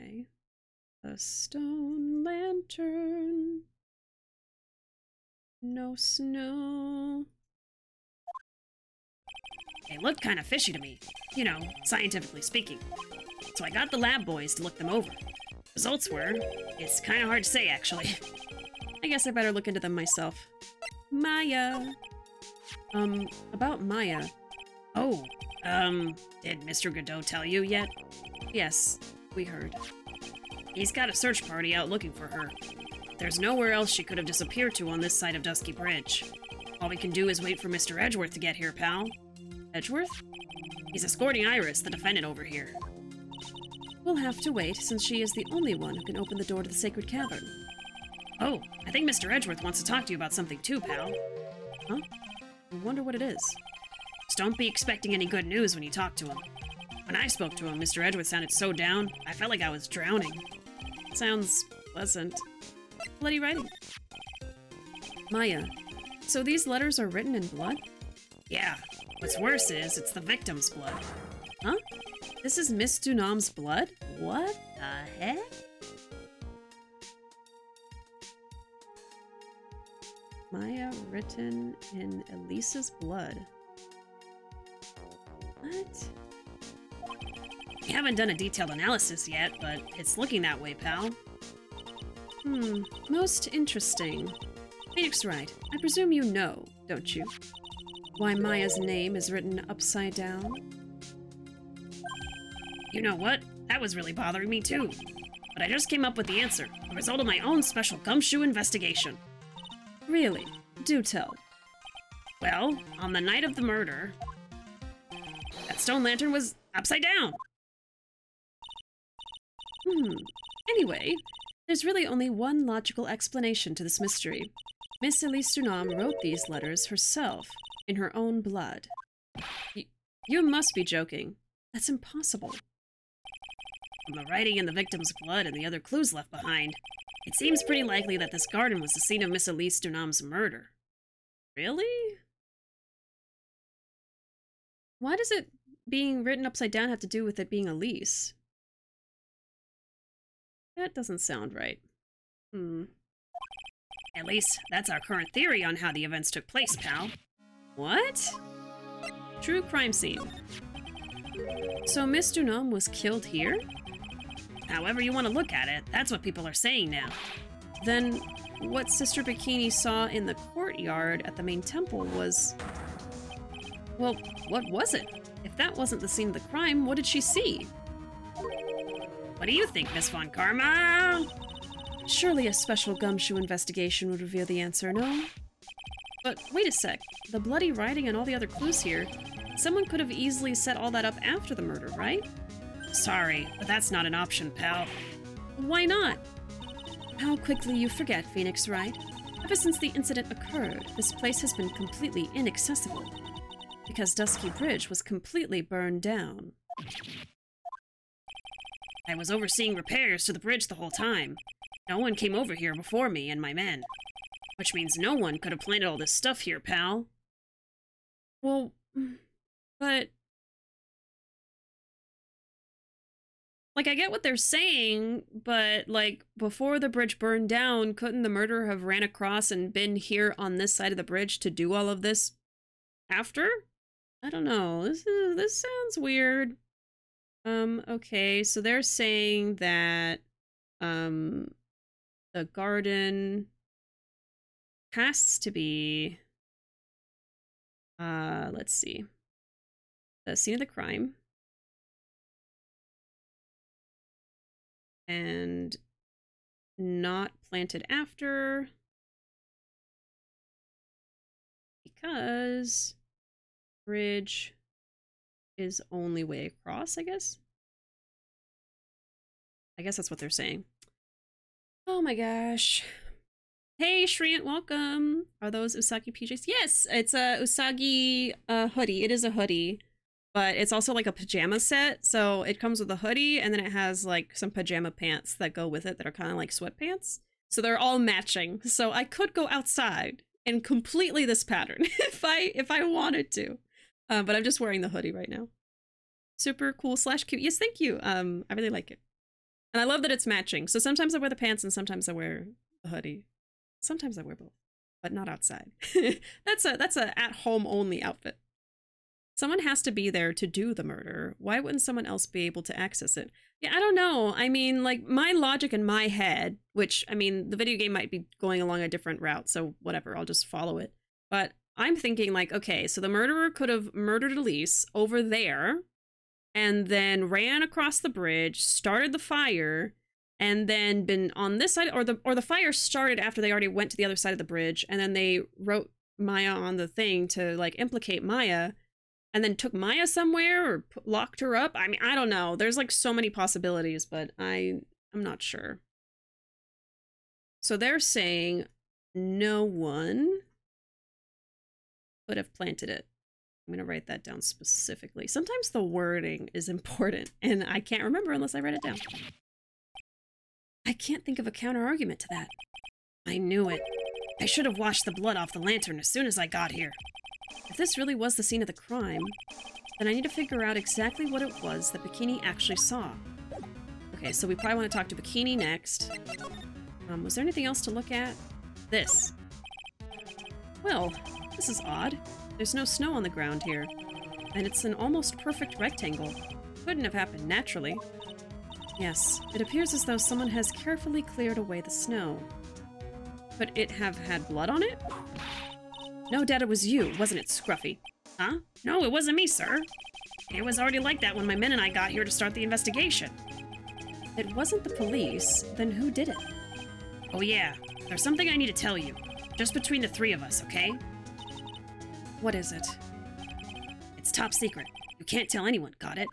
Okay. A stone lantern. No snow. They looked kind of fishy to me. You know, scientifically speaking. So I got the lab boys to look them over. Results were... it's kind of hard to say, actually. I guess I better look into them myself. Maya! About Maya. Oh, did Mr. Godot tell you yet? Yes, we heard. He's got a search party out looking for her. There's nowhere else she could have disappeared to on this side of Dusky Bridge. All we can do is wait for Mr. Edgeworth to get here, pal. Edgeworth? He's escorting Iris, the defendant, over here. We'll have to wait, since she is the only one who can open the door to the Sacred Cavern. Oh, I think Mr. Edgeworth wants to talk to you about something too, pal. Huh? I wonder what it is. Just don't be expecting any good news when you talk to him. When I spoke to him, Mr. Edgeworth sounded so down, I felt like I was drowning. Sounds pleasant. Bloody writing. Maya, so these letters are written in blood? Yeah. What's worse is, it's the victim's blood. Huh? This is Miss Dunham's blood? What the heck? Maya written in Elisa's blood. What? We haven't done a detailed analysis yet, but it's looking that way, pal. Most interesting. Phoenix Wright, I presume you know, don't you? Why Maya's name is written upside down? You know what? That was really bothering me too. But I just came up with the answer, a result of my own special gumshoe investigation. Really? Do tell. Well, on the night of the murder, that stone lantern was upside down. Anyway, there's really only one logical explanation to this mystery. Miss Elise Dunham wrote these letters herself, in her own blood. You must be joking. That's impossible. From the writing in the victim's blood and the other clues left behind, it seems pretty likely that this garden was the scene of Miss Elise Dunham's murder. Really? Why does it being written upside down have to do with it being Elise? That doesn't sound right. At least, that's our current theory on how the events took place, pal. What? True crime scene. So Miss Dunham was killed here? However you want to look at it, that's what people are saying now. Then what Sister Bikini saw in the courtyard at the main temple was... Well, what was it? If that wasn't the scene of the crime, what did she see? What do you think, Miss Von Karma? Surely a special gumshoe investigation would reveal the answer, no? But wait a sec. The bloody writing and all the other clues here, someone could have easily set all that up after the murder, right? Sorry, but that's not an option, pal. Why not? How quickly you forget, Phoenix Wright. Ever since the incident occurred, this place has been completely inaccessible. Because Dusky Bridge was completely burned down. I was overseeing repairs to the bridge the whole time. No one came over here before me and my men. Which means no one could have planted all this stuff here, pal. Well, but... Like, I get what they're saying, but, like, before the bridge burned down, couldn't the murderer have ran across and been here on this side of the bridge to do all of this after? I don't know. This sounds weird. Okay, so they're saying that, the garden has to be, let's see, the scene of the crime. And not planted after, because bridge is only way across, I guess. I guess that's what they're saying. Oh my gosh. Hey, Shriant, welcome. Are those Usagi PJs? Yes, it's a Usagi hoodie. It is a hoodie, but it's also like a pajama set. So it comes with a hoodie, and then it has like some pajama pants that go with it that are kind of like sweatpants. So they're all matching. So I could go outside in completely this pattern if I wanted to. But I'm just wearing the hoodie right now. Super cool / cute. Yes, thank you. I really like it. And I love that it's matching. So sometimes I wear the pants and sometimes I wear the hoodie. Sometimes I wear both, but not outside. That's a at-home only outfit. Someone has to be there to do the murder. Why wouldn't someone else be able to access it? Yeah, I don't know. I mean, like, my logic in my head, which, I mean, the video game might be going along a different route, so whatever, I'll just follow it. But I'm thinking, like, okay, so the murderer could have murdered Elise over there, and then ran across the bridge, started the fire, and then been on this side, or the fire started after they already went to the other side of the bridge, and then they wrote Maya on the thing to, like, implicate Maya, and then took Maya somewhere or locked her up. I mean, I don't know. There's like so many possibilities, but I'm not sure. So they're saying no one could have planted it. I'm going to write that down specifically. Sometimes the wording is important, and I can't remember unless I write it down. I can't think of a counter argument to that. I knew it. I should have washed the blood off the lantern as soon as I got here. If this really was the scene of the crime, then I need to figure out exactly what it was that Bikini actually saw. Okay, so we probably want to talk to Bikini next. Was there anything else to look at? This. Well, this is odd. There's no snow on the ground here, and it's an almost perfect rectangle. Couldn't have happened naturally. Yes, it appears as though someone has carefully cleared away the snow. Could it have had blood on it? No doubt it was you, wasn't it, Scruffy? Huh? No, it wasn't me, sir. It was already like that when my men and I got here to start the investigation. It wasn't the police. Then who did it? Oh yeah, there's something I need to tell you. Just between the three of us, okay? What is it? It's top secret. You can't tell anyone, got it?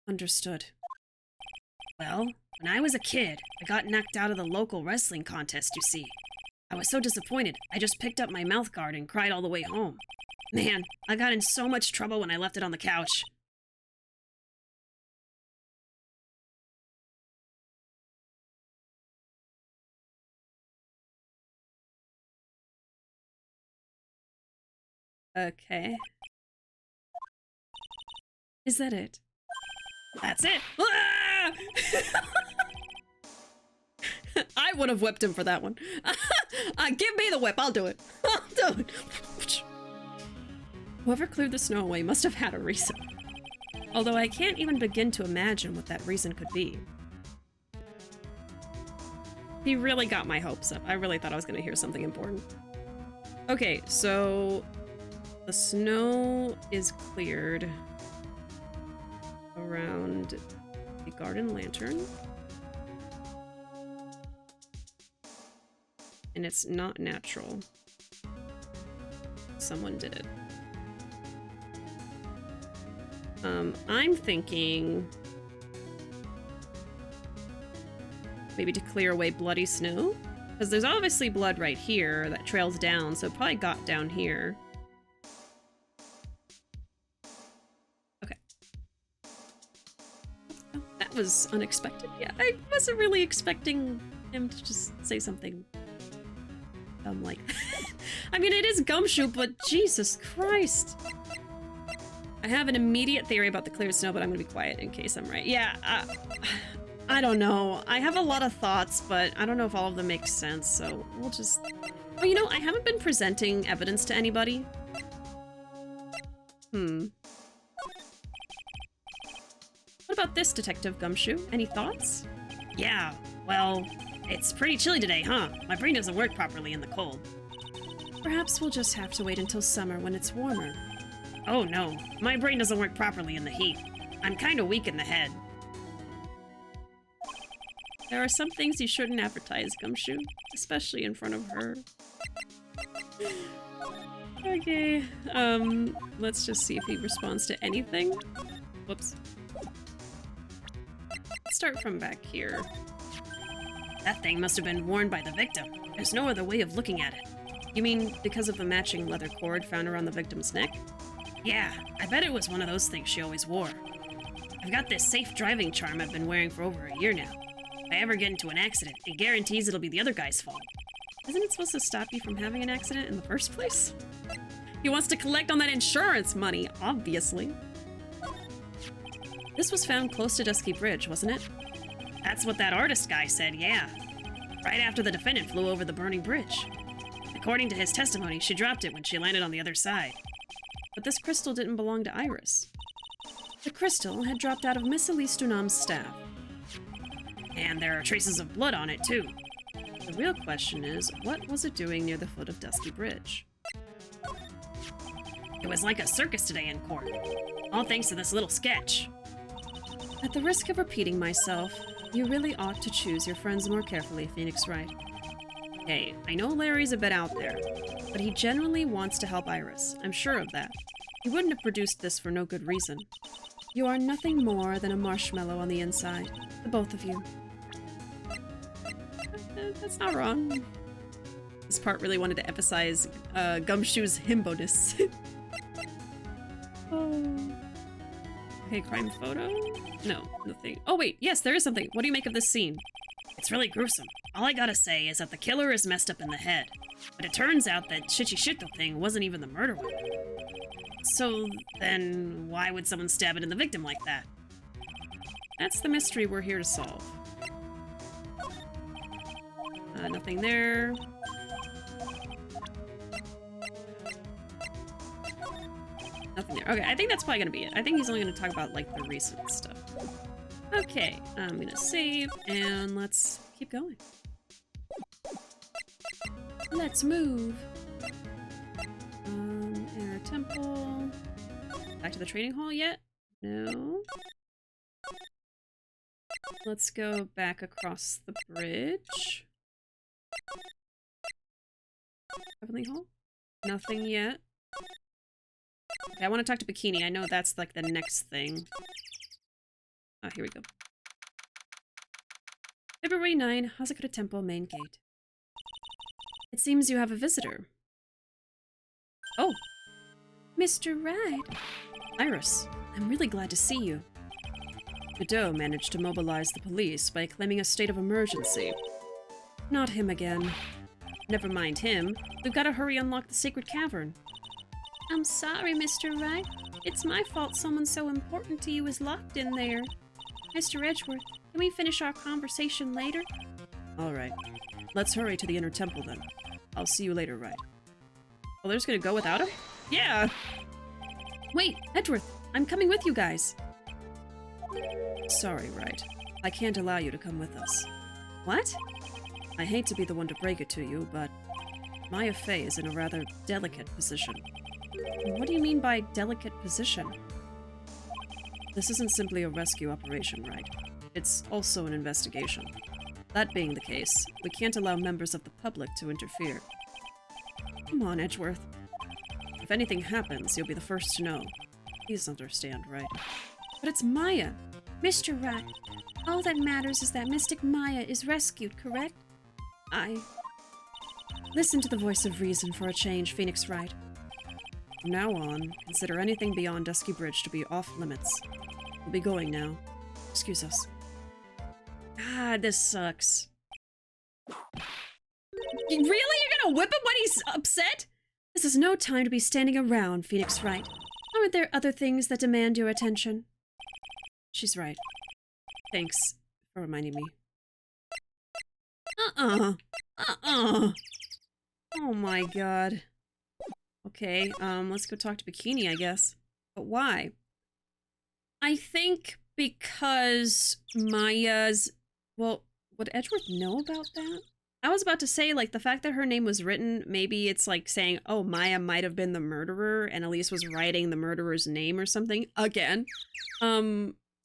Understood. Well, when I was a kid, I got knocked out of the local wrestling contest, you see. I was so disappointed, I just picked up my mouth guard and cried all the way home. Man, I got in so much trouble when I left it on the couch. Okay. Is that it? That's it! Ah! I would have whipped him for that one. Give me the whip, I'll do it. I'll do it. Whoever cleared the snow away must have had a reason. Although I can't even begin to imagine what that reason could be. He really got my hopes up. I really thought I was going to hear something important. Okay, so the snow is cleared around the garden lantern. And it's not natural. Someone did it. I'm thinking maybe to clear away bloody snow? Because there's obviously blood right here that trails down, so it probably got down here. Okay. Oh, that was unexpected. Yeah, I wasn't really expecting him to just say something dumb like that. I mean, it is Gumshoe, but Jesus Christ. I have an immediate theory about the cleared snow, but I'm gonna be quiet in case I'm right. Yeah, I don't know. I have a lot of thoughts, but I don't know if all of them make sense, so we'll just... Oh, you know, I haven't been presenting evidence to anybody. What about this, Detective Gumshoe? Any thoughts? Yeah, well, it's pretty chilly today, huh? My brain doesn't work properly in the cold. Perhaps we'll just have to wait until summer when it's warmer. Oh no, my brain doesn't work properly in the heat. I'm kinda weak in the head. There are some things you shouldn't advertise, Gumshoe, especially in front of her. Okay, let's just see if he responds to anything. Whoops. Let's start from back here. That thing must have been worn by the victim. There's no other way of looking at it. You mean because of the matching leather cord found around the victim's neck? Yeah, I bet it was one of those things she always wore. I've got this safe driving charm I've been wearing for over a year now. If I ever get into an accident, it guarantees it'll be the other guy's fault. Isn't it supposed to stop you from having an accident in the first place? He wants to collect on that insurance money, obviously. This was found close to Dusky Bridge, wasn't it? That's what that artist guy said, yeah. Right after the defendant flew over the burning bridge. According to his testimony, she dropped it when she landed on the other side. But this crystal didn't belong to Iris. The crystal had dropped out of Miss Elise Dunham's staff. And there are traces of blood on it, too. The real question is, what was it doing near the foot of Dusky Bridge? It was like a circus today in court. All thanks to this little sketch. At the risk of repeating myself, you really ought to choose your friends more carefully, Phoenix Wright. Hey, I know Larry's a bit out there, but he genuinely wants to help Iris. I'm sure of that. He wouldn't have produced this for no good reason. You are nothing more than a marshmallow on the inside, the both of you. That's not wrong. This part really wanted to emphasize Gumshoe's himbo-ness. Oh. Okay, crime photo? No, nothing. Oh wait, yes, there is something. What do you make of this scene? It's really gruesome. All I gotta say is that the killer is messed up in the head. But it turns out that Shitty thing wasn't even the murder weapon. So then, why would someone stab it in the victim like that? That's the mystery we're here to solve. Nothing there. Nothing there. Okay, I think that's probably gonna be it. I think he's only gonna talk about, like, the recent stuff. Okay, I'm gonna save, and let's keep going. Let's move. Inner temple. Back to the trading hall yet? No. Let's go back across the bridge. Heavenly Hall? Nothing yet. Okay, I want to talk to Bikini. I know that's like the next thing. Ah, here we go. February 9, Hazakura Temple main gate. It seems you have a visitor. Oh. Mr. Ride. Iris, I'm really glad to see you. Godot managed to mobilize the police by claiming a state of emergency. Not him again. Never mind him. We've got to hurry unlock the sacred cavern. I'm sorry, Mr. Wright. It's my fault someone so important to you is locked in there. Mr. Edgeworth, can we finish our conversation later? Alright. Let's hurry to the inner temple then. I'll see you later, Wright. Well, they're just gonna go without him? Yeah! Wait, Edgeworth! I'm coming with you guys! Sorry, Wright. I can't allow you to come with us. What? I hate to be the one to break it to you, but Maya Fey is in a rather delicate position. What do you mean by delicate position? This isn't simply a rescue operation, right? It's also an investigation. That being the case, we can't allow members of the public to interfere. Come on, Edgeworth. If anything happens, you'll be the first to know. Please understand, right? But it's Maya! Mr. Rat, all that matters is that Mystic Maya is rescued, correct? Listen to the voice of reason for a change, Phoenix Wright. From now on, consider anything beyond Dusky Bridge to be off-limits. We'll be going now. Excuse us. God, this sucks. Really? You're gonna whip him when he's upset? This is no time to be standing around, Phoenix Wright. Aren't there other things that demand your attention? She's right. Thanks for reminding me. Oh my god. Okay, let's go talk to Bikini, I guess. But why? I think because Maya's... Well, would Edgeworth know about that? I was about to say, like, the fact that her name was written, maybe it's like saying, oh, Maya might have been the murderer, and Elise was writing the murderer's name or something. Again.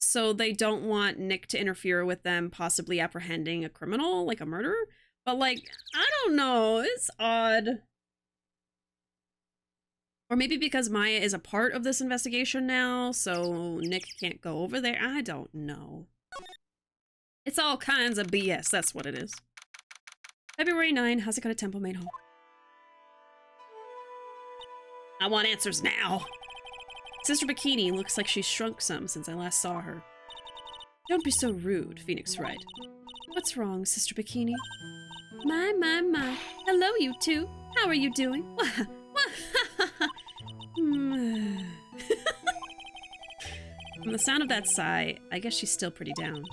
So they don't want Nick to interfere with them possibly apprehending a criminal, like a murderer. But, like, I don't know. It's odd. Or maybe because Maya is a part of this investigation now, so Nick can't go over there. I don't know. It's all kinds of BS. That's what it is. February 9, Hazakura Temple main hall. I want answers now. Sister Bikini looks like she's shrunk some since I last saw her. Don't be so rude, Phoenix Wright. What's wrong, Sister Bikini? My. Hello, you two. How are you doing? From the sound of that sigh, I guess she's still pretty down.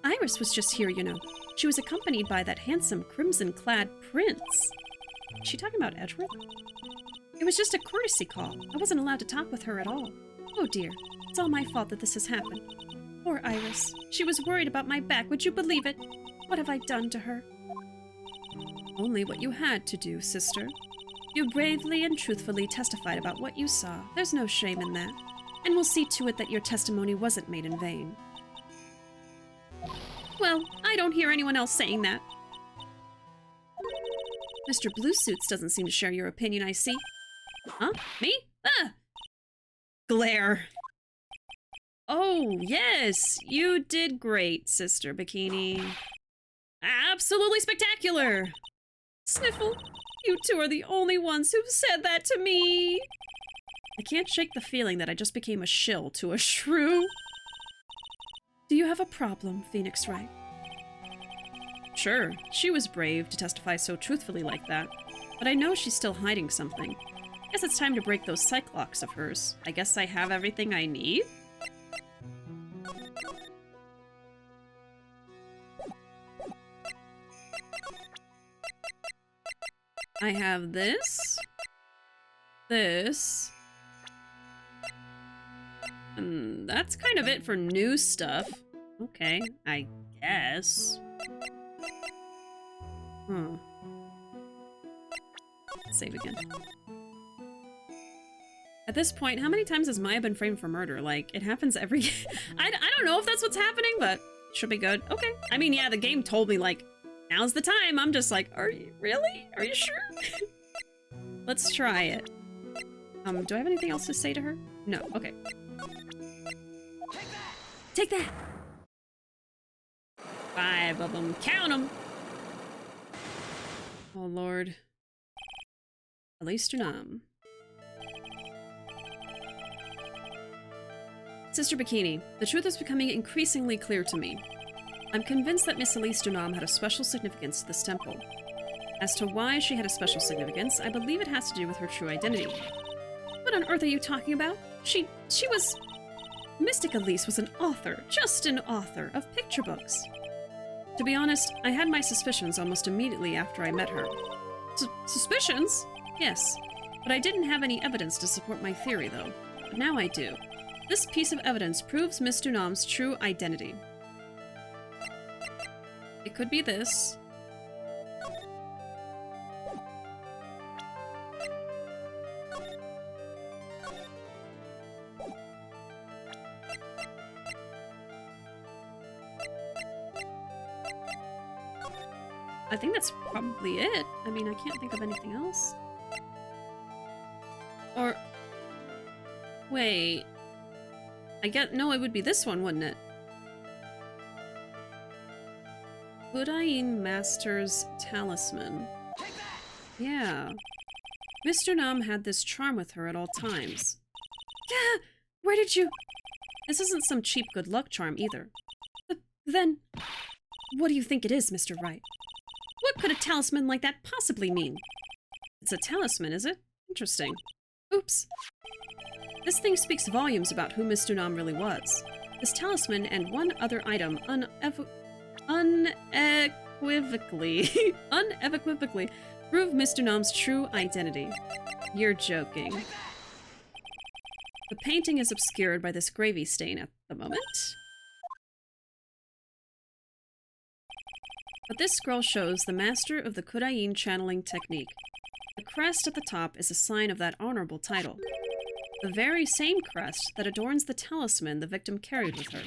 Iris was just here, you know. She was accompanied by that handsome crimson-clad prince. Is she talking about Edgeworth? It was just a courtesy call. I wasn't allowed to talk with her at all. Oh dear, it's all my fault that this has happened. Poor Iris. She was worried about my back, would you believe it? What have I done to her? Only what you had to do, sister. You bravely and truthfully testified about what you saw. There's no shame in that. And we'll see to it that your testimony wasn't made in vain. Well, I don't hear anyone else saying that. Mr. Bluesuits doesn't seem to share your opinion, I see. Huh? Me? Ah! Glare. Oh, yes! You did great, Sister Bikini. Absolutely spectacular! Sniffle, you two are the only ones who've said that to me! I can't shake the feeling that I just became a shill to a shrew. Do you have a problem, Phoenix Wright? Sure, she was brave to testify so truthfully like that, but I know she's still hiding something. Guess it's time to break those cyclocks of hers. I guess I have everything I need? I have this, that's kind of it for new stuff. Okay, I guess. Save again. At this point, how many times has Maya been framed for murder? Like, it happens every... I don't know if that's what's happening, but should be good. Okay. I mean, yeah, the game told me, like, now's the time. I'm just like, are you really? Are you sure? Let's try it. Do I have anything else to say to her? No. Okay. Take that! 5 of them. Count them! Oh, Lord. Livestream. Sister Bikini, the truth is becoming increasingly clear to me. I'm convinced that Miss Livestream had a special significance to this temple. As to why she had a special significance, I believe it has to do with her true identity. What on earth are you talking about? She was... Mystic Elise was an author, just an author, of picture books. To be honest, I had my suspicions almost immediately after I met her. Suspicions? Yes. But I didn't have any evidence to support my theory, though. But now I do. This piece of evidence proves Miss Dunam's true identity. It could be this. I think that's probably it. I mean, I can't think of anything else. Or... Wait... no, it would be this one, wouldn't it? Budain Master's Talisman. Yeah. Mr. Nam had this charm with her at all times. Yeah! Where did you... This isn't some cheap good luck charm either. Then... What do you think it is, Mr. Wright? What could a talisman like that possibly mean? It's a talisman, is it? Interesting. Oops. This thing speaks volumes about who Mr. Nam really was. This talisman and one other item unequivocally prove Mr. Nam's true identity. You're joking. The painting is obscured by this gravy stain at the moment. But this scroll shows the master of the Kudain channeling technique. The crest at the top is a sign of that honorable title. The very same crest that adorns the talisman the victim carried with her.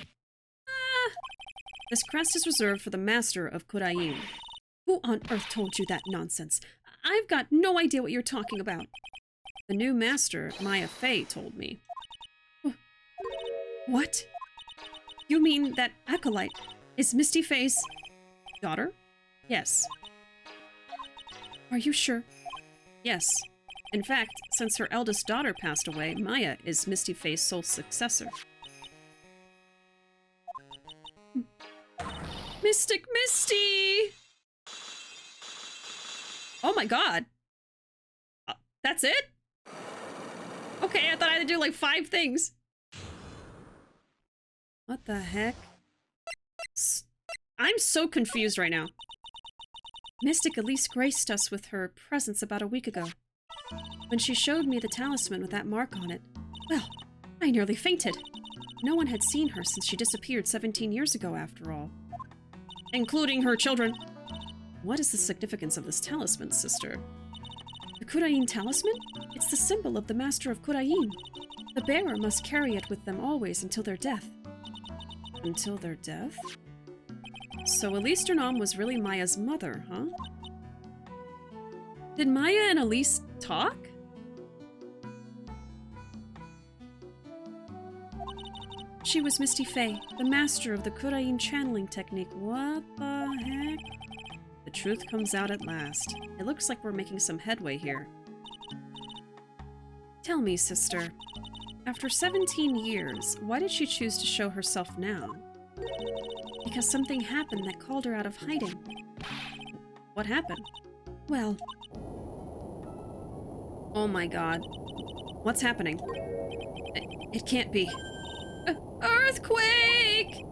This crest is reserved for the master of Kudain. Who on earth told you that nonsense? I've got no idea what you're talking about. The new master, Maya Fey, told me. What? You mean that acolyte is Misty Fey's daughter? Yes. Are you sure? Yes. In fact, since her eldest daughter passed away, Maya is Misty Fey's sole successor. Mystic Misty! Oh my god. That's it? Okay, I thought I had to do like 5 things. What the heck? I'm so confused right now. Mystic Elise graced us with her presence about a week ago. When she showed me the talisman with that mark on it, well, I nearly fainted. No one had seen her since she disappeared 17 years ago, after all. Including her children. What is the significance of this talisman, sister? The Kudain talisman? It's the symbol of the master of Kudain. The bearer must carry it with them always until their death. Until their death? So Elise Durnam was really Maya's mother, huh? Did Maya and Elise talk? She was Misty Fey, the master of the Kudain channeling technique. What the heck? The truth comes out at last. It looks like we're making some headway here. Tell me, sister. After 17 years, why did she choose to show herself now? Because something happened that called her out of hiding. What happened? Well... Oh my god. What's happening? It can't be. Earthquake!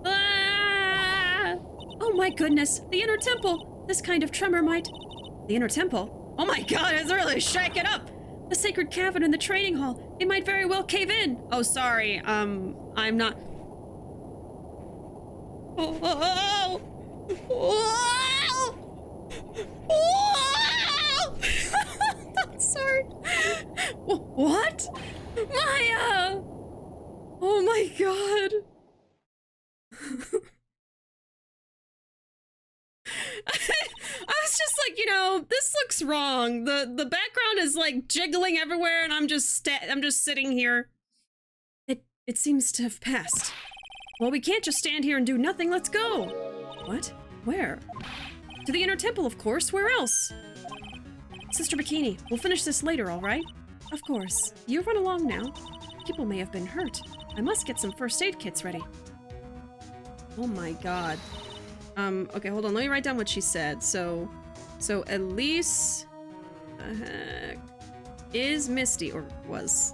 Ah! Oh my goodness! The inner temple! This kind of tremor might... The inner temple? Oh my god, it's really shaking up! The sacred cavern in the training hall. It might very well cave in. Oh, sorry. I'm not. Oh. Whoa! Whoa! I'm sorry. What? Maya! Oh my god. I was just like, you know, this looks wrong. The background is like jiggling everywhere, and I'm just sitting here. It seems to have passed. Well, we can't just stand here and do nothing. Let's go. What? Where? To the inner temple, of course. Where else? Sister Bikini, we'll finish this later, all right? Of course. You run along now. People may have been hurt. I must get some first aid kits ready. Oh my god. Okay, hold on. Let me write down what she said. So Elise, the heck, is Misty, or was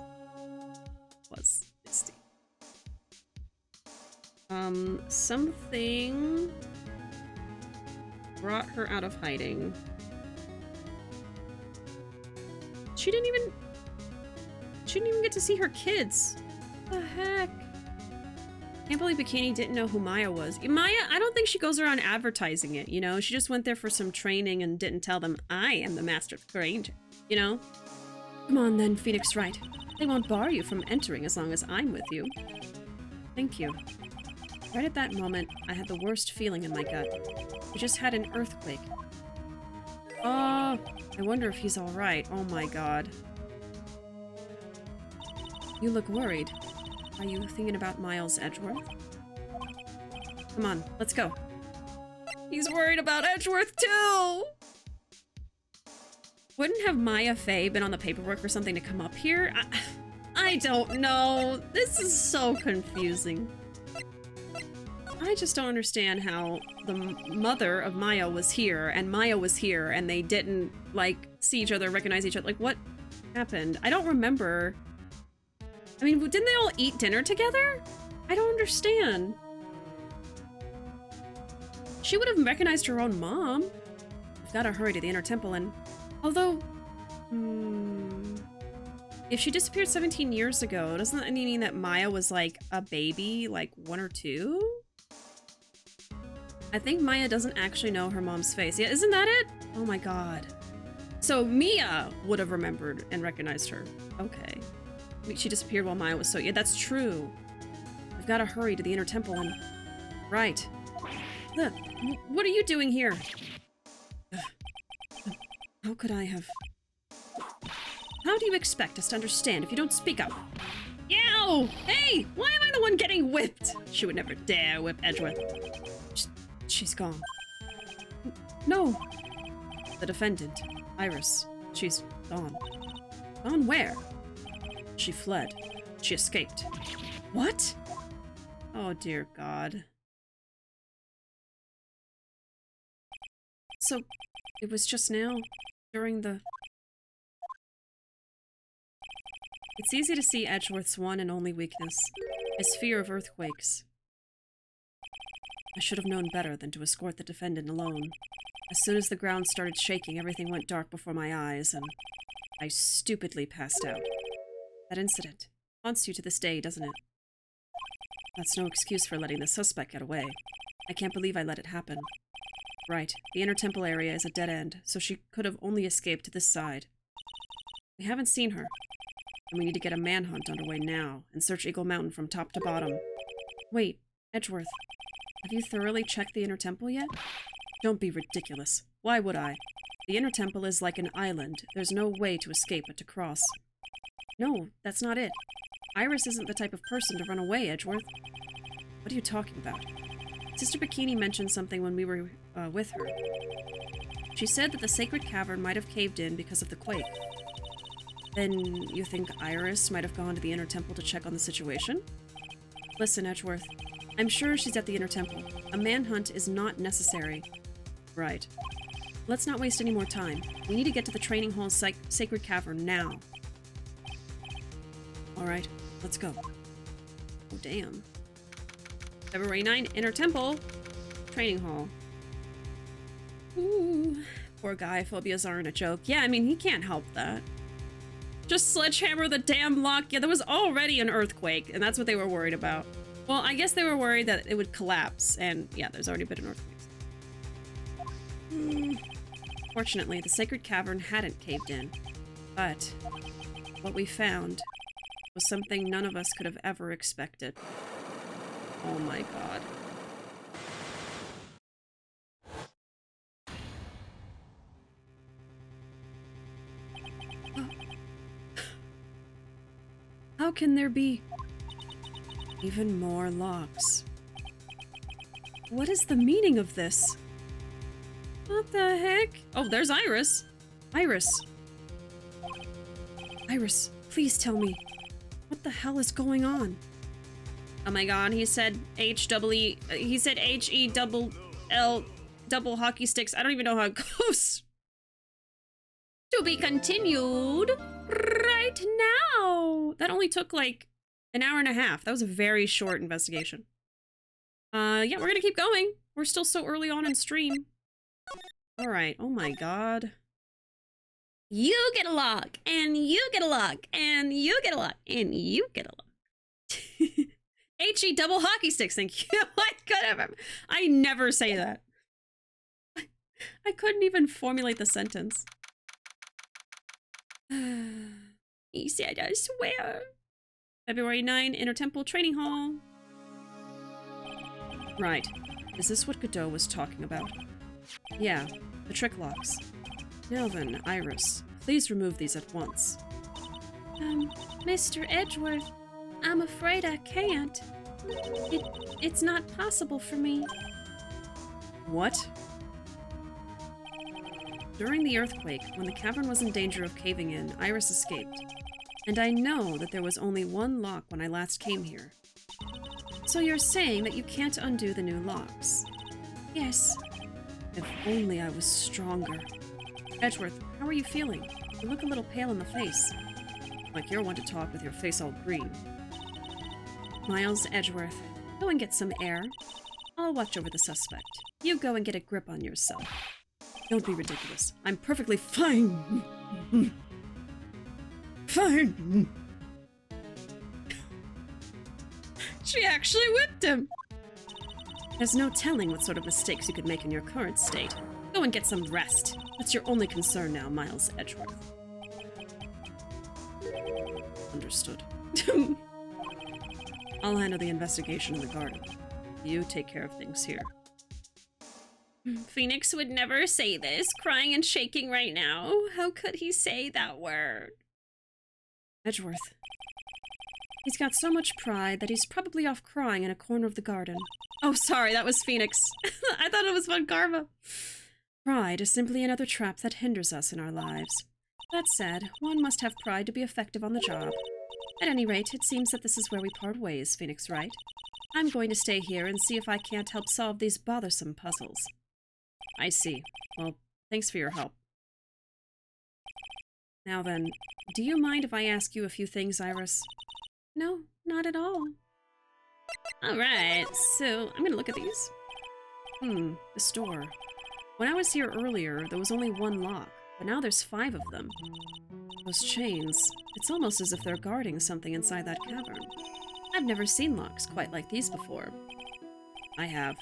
Misty. Something brought her out of hiding. She didn't even get to see her kids. What the heck? Can't believe Bikini didn't know who Maya was. Maya, I don't think she goes around advertising it, you know? She just went there for some training and didn't tell them, I am the master ranger, you know? Come on then, Phoenix Wright. They won't bar you from entering as long as I'm with you. Thank you. Right at that moment, I had the worst feeling in my gut. We just had an earthquake. Oh, I wonder if he's alright. Oh my god. You look worried. Are you thinking about Miles Edgeworth? Come on, let's go. He's worried about Edgeworth too! Wouldn't have Maya Fey been on the paperwork or something to come up here? I don't know. This is so confusing. I just don't understand how the mother of Maya was here, and Maya was here, and they didn't, like, see each other, recognize each other. Like, what happened? I don't remember. I mean, didn't they all eat dinner together? I don't understand. She would have recognized her own mom. We've got to hurry to the inner temple and... Although... if she disappeared 17 years ago, doesn't that mean that Maya was, like, a baby, like, 1 or 2? I think Maya doesn't actually know her mom's face. Yeah, isn't that it? Oh my god. So Mia would have remembered and recognized her. Okay. She disappeared while Maya was so... Yeah, that's true. We've got to hurry to the inner temple and... Right. Look, what are you doing here? How could I have... How do you expect us to understand if you don't speak up? Yow! Hey! Why am I the one getting whipped? She would never dare whip Edgeworth. She's gone. No. The defendant, Iris. She's gone. Gone where? She fled. She escaped. What? Oh dear God. So, it was just now, during the... It's easy to see Edgeworth's one and only weakness, his fear of earthquakes. I should have known better than to escort the defendant alone. As soon as the ground started shaking, everything went dark before my eyes, and I stupidly passed out. That incident haunts you to this day, doesn't it? That's no excuse for letting the suspect get away. I can't believe I let it happen. Right, the inner temple area is a dead end, so she could have only escaped to this side. We haven't seen her, and we need to get a manhunt underway now, and search Eagle Mountain from top to bottom. Wait, Edgeworth, have you thoroughly checked the inner temple yet? Don't be ridiculous. Why would I? The inner temple is like an island. There's no way to escape but to cross. No, that's not it. Iris isn't the type of person to run away, Edgeworth. What are you talking about? Sister Bikini mentioned something when we were with her. She said that the sacred cavern might have caved in because of the quake. Then you think Iris might have gone to the inner temple to check on the situation? Listen, Edgeworth. I'm sure she's at the inner temple. A manhunt is not necessary. Right. Let's not waste any more time. We need to get to the training hall's sacred cavern now. Alright, let's go. Oh, damn. February 9, Inner Temple. Training hall. Ooh. Poor guy, phobias aren't a joke. Yeah, I mean, he can't help that. Just sledgehammer the damn lock. Yeah, there was already an earthquake, and that's what they were worried about. Well, I guess they were worried that it would collapse, and yeah, there's already been an earthquake. Fortunately, the sacred cavern hadn't caved in, but what we found was something none of us could have ever expected. Oh my god. How can there be even more locks? What is the meaning of this? What the heck? Oh, there's Iris. Iris. Iris, please tell me. What the hell is going on? Oh my god, he said he said H-E-double-L double hockey sticks. I don't even know how it goes. To be continued right now. That only took like an hour and a half. That was a very short investigation. Yeah, we're gonna keep going. We're still so early on in stream. All right. Oh my god. You get a lock, and you get a lock, and you get a lock, and you get a lock. H-E double hockey sticks, thank you. I never say that. I couldn't even formulate the sentence. He said, I swear. February 9, Inner Temple Training Hall. Right. Is this what Godot was talking about? Yeah, the trick locks. Now then, Iris, please remove these at once. Mr. Edgeworth, I'm afraid I can't. It's not possible for me. What? During the earthquake, when the cavern was in danger of caving in, Iris escaped. And I know that there was only one lock when I last came here. So you're saying that you can't undo the new locks? Yes. If only I was stronger. Edgeworth, how are you feeling? You look a little pale in the face. Like you're one to talk with your face all green. Miles Edgeworth, go and get some air. I'll watch over the suspect. You go and get a grip on yourself. Don't be ridiculous. I'm perfectly fine. Fine. She actually whipped him. There's no telling what sort of mistakes you could make in your current state. Go and get some rest. That's your only concern now, Miles Edgeworth. Understood. I'll handle the investigation in the garden. You take care of things here. Phoenix would never say this, crying and shaking right now. How could he say that word? Edgeworth. He's got so much pride that he's probably off crying in a corner of the garden. Oh, sorry, that was Phoenix. I thought it was Von Karma. Pride is simply another trap that hinders us in our lives. That said, one must have pride to be effective on the job. At any rate, it seems that this is where we part ways, Phoenix Wright. I'm going to stay here and see if I can't help solve these bothersome puzzles. I see. Well, thanks for your help. Now then, do you mind if I ask you a few things, Iris? No, not at all. Alright, so I'm gonna look at these. The store. When I was here earlier, there was only one lock, but now there's 5 of them. Those chains, it's almost as if they're guarding something inside that cavern. I've never seen locks quite like these before. I have.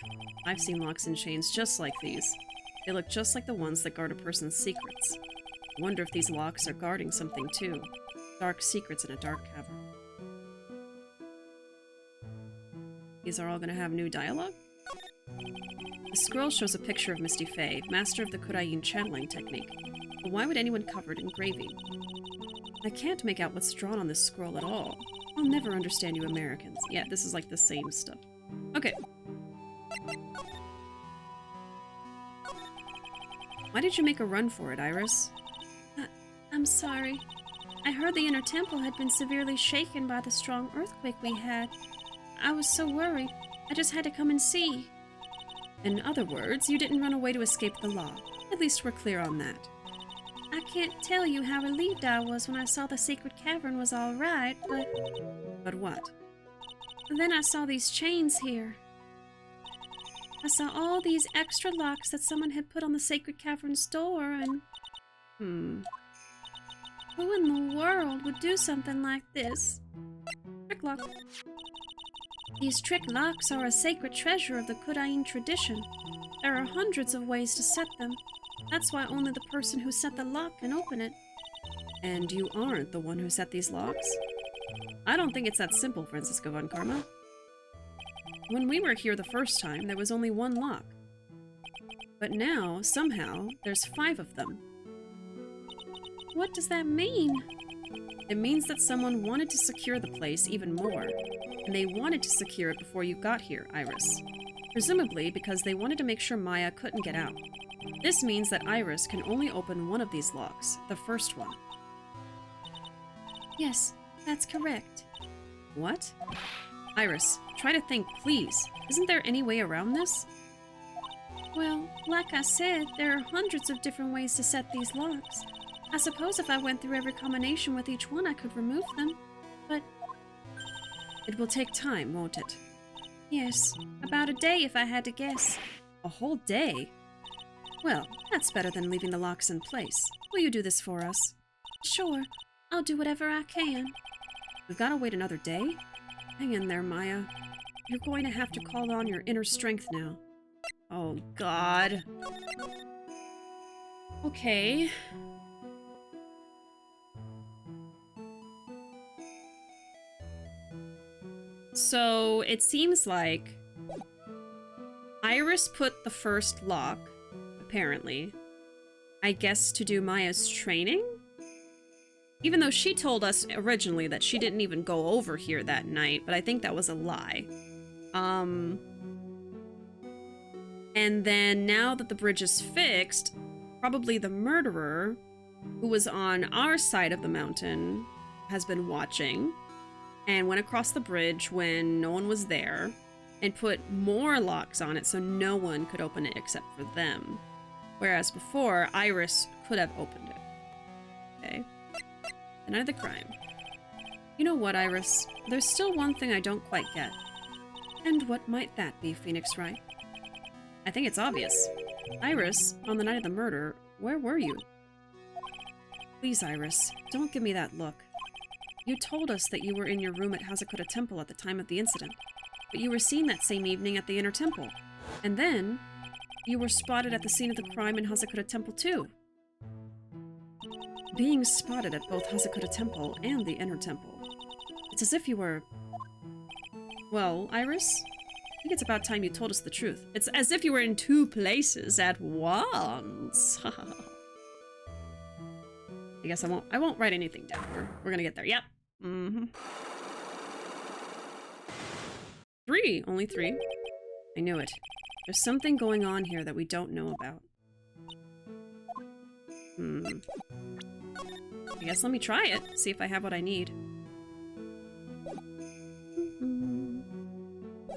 I've seen locks and chains just like these. They look just like the ones that guard a person's secrets. I wonder if these locks are guarding something too. Dark secrets in a dark cavern. These are all gonna have new dialogue? The scroll shows a picture of Misty Faye, master of the Kurain channeling technique. But why would anyone cover it in engraving? I can't make out what's drawn on this scroll at all. I'll never understand you Americans. Yeah, this is like the same stuff. Okay. Why did you make a run for it, Iris? I'm sorry. I heard the Inner Temple had been severely shaken by the strong earthquake we had. I was so worried. I just had to come and see. In other words, you didn't run away to escape the law. At least we're clear on that. I can't tell you how relieved I was when I saw the secret cavern was all right, but... But what? Then I saw these chains here. I saw all these extra locks that someone had put on the sacred cavern's door, and... Who in the world would do something like this? Trick lock. These trick locks are a sacred treasure of the Kudain tradition. There are hundreds of ways to set them. That's why only the person who set the lock can open it. And you aren't the one who set these locks? I don't think it's that simple, Francisco von Karma. When we were here the first time, there was only one lock. But now, somehow, there's 5 of them. What does that mean? It means that someone wanted to secure the place even more, and they wanted to secure it before you got here, Iris. Presumably because they wanted to make sure Maya couldn't get out. This means that Iris can only open one of these locks, the first one. Yes, that's correct. What? Iris, try to think, please. Isn't there any way around this? Well, like I said, there are hundreds of different ways to set these locks. I suppose if I went through every combination with each one, I could remove them, but... It will take time, won't it? Yes, about a day if I had to guess. A whole day? Well, that's better than leaving the locks in place. Will you do this for us? Sure, I'll do whatever I can. We've got to wait another day? Hang in there, Maya. You're going to have to call on your inner strength now. Oh, God. Okay. So, it seems like Iris put the first lock, apparently, I guess to do Maya's training? Even though she told us originally that she didn't even go over here that night, but I think that was a lie. And then now that the bridge is fixed, probably the murderer, who was on our side of the mountain, has been watching and went across the bridge when no one was there and put more locks on it so no one could open it except for them. Whereas before, Iris could have opened it. Okay. The night of the crime. You know what, Iris? There's still one thing I don't quite get. And what might that be, Phoenix Wright? I think it's obvious. Iris, on the night of the murder, where were you? Please, Iris, don't give me that look. You told us that you were in your room at Hazakura Temple at the time of the incident, but you were seen that same evening at the Inner Temple. And then, you were spotted at the scene of the crime in Hazakura Temple too. Being spotted at both Hazakura Temple and the Inner Temple. It's as if you were... Well, Iris, I think it's about time you told us the truth. It's as if you were in 2 places at once. I guess I won't write anything down. We're gonna get there. Yep. Mm-hmm. 3. Only 3. I knew it. There's something going on here that we don't know about. I guess let me try it. See if I have what I need.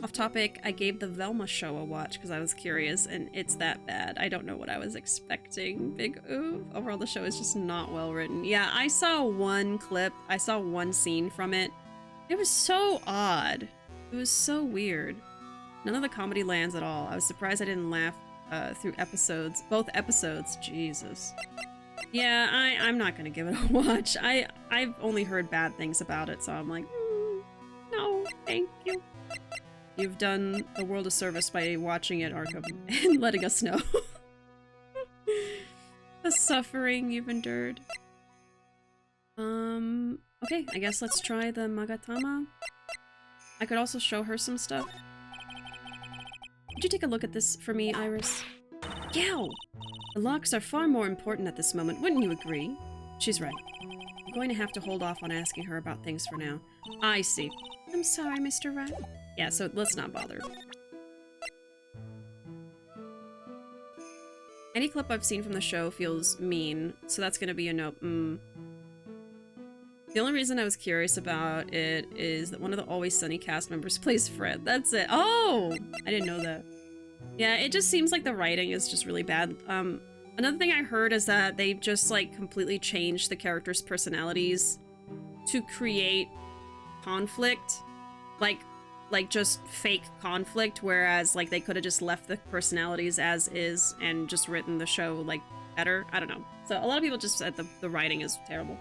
Off topic, I gave the Velma show a watch because I was curious, and it's that bad. I don't know what I was expecting. Big oof. Overall, the show is just not well written. Yeah, I saw one clip. I saw one scene from it. It was so odd. It was so weird. None of the comedy lands at all. I was surprised I didn't laugh through episodes. Both episodes. Jesus. Yeah, I'm not gonna give it a watch. I've only heard bad things about it, so I'm like, no, thank you. You've done the world a service by watching it, Arkham, and letting us know the suffering you've endured. Okay, I guess let's try the Magatama. I could also show her some stuff. Would you take a look at this for me, Iris? Yow! The locks are far more important at this moment, wouldn't you agree? She's right. I'm going to have to hold off on asking her about things for now. I see. I'm sorry, Mr. Rat. Yeah, so let's not bother. Any clip I've seen from the show feels mean, so that's gonna be a nope. The only reason I was curious about it is that one of the Always Sunny cast members plays Fred. That's it. Oh! I didn't know that. Yeah, it just seems like the writing is just really bad. Another thing I heard is that they just, like, completely changed the characters' personalities to create conflict. Like just fake conflict, whereas, like, they could have just left the personalities as is and just written the show, like, better. I don't know. So a lot of people just said the writing is terrible.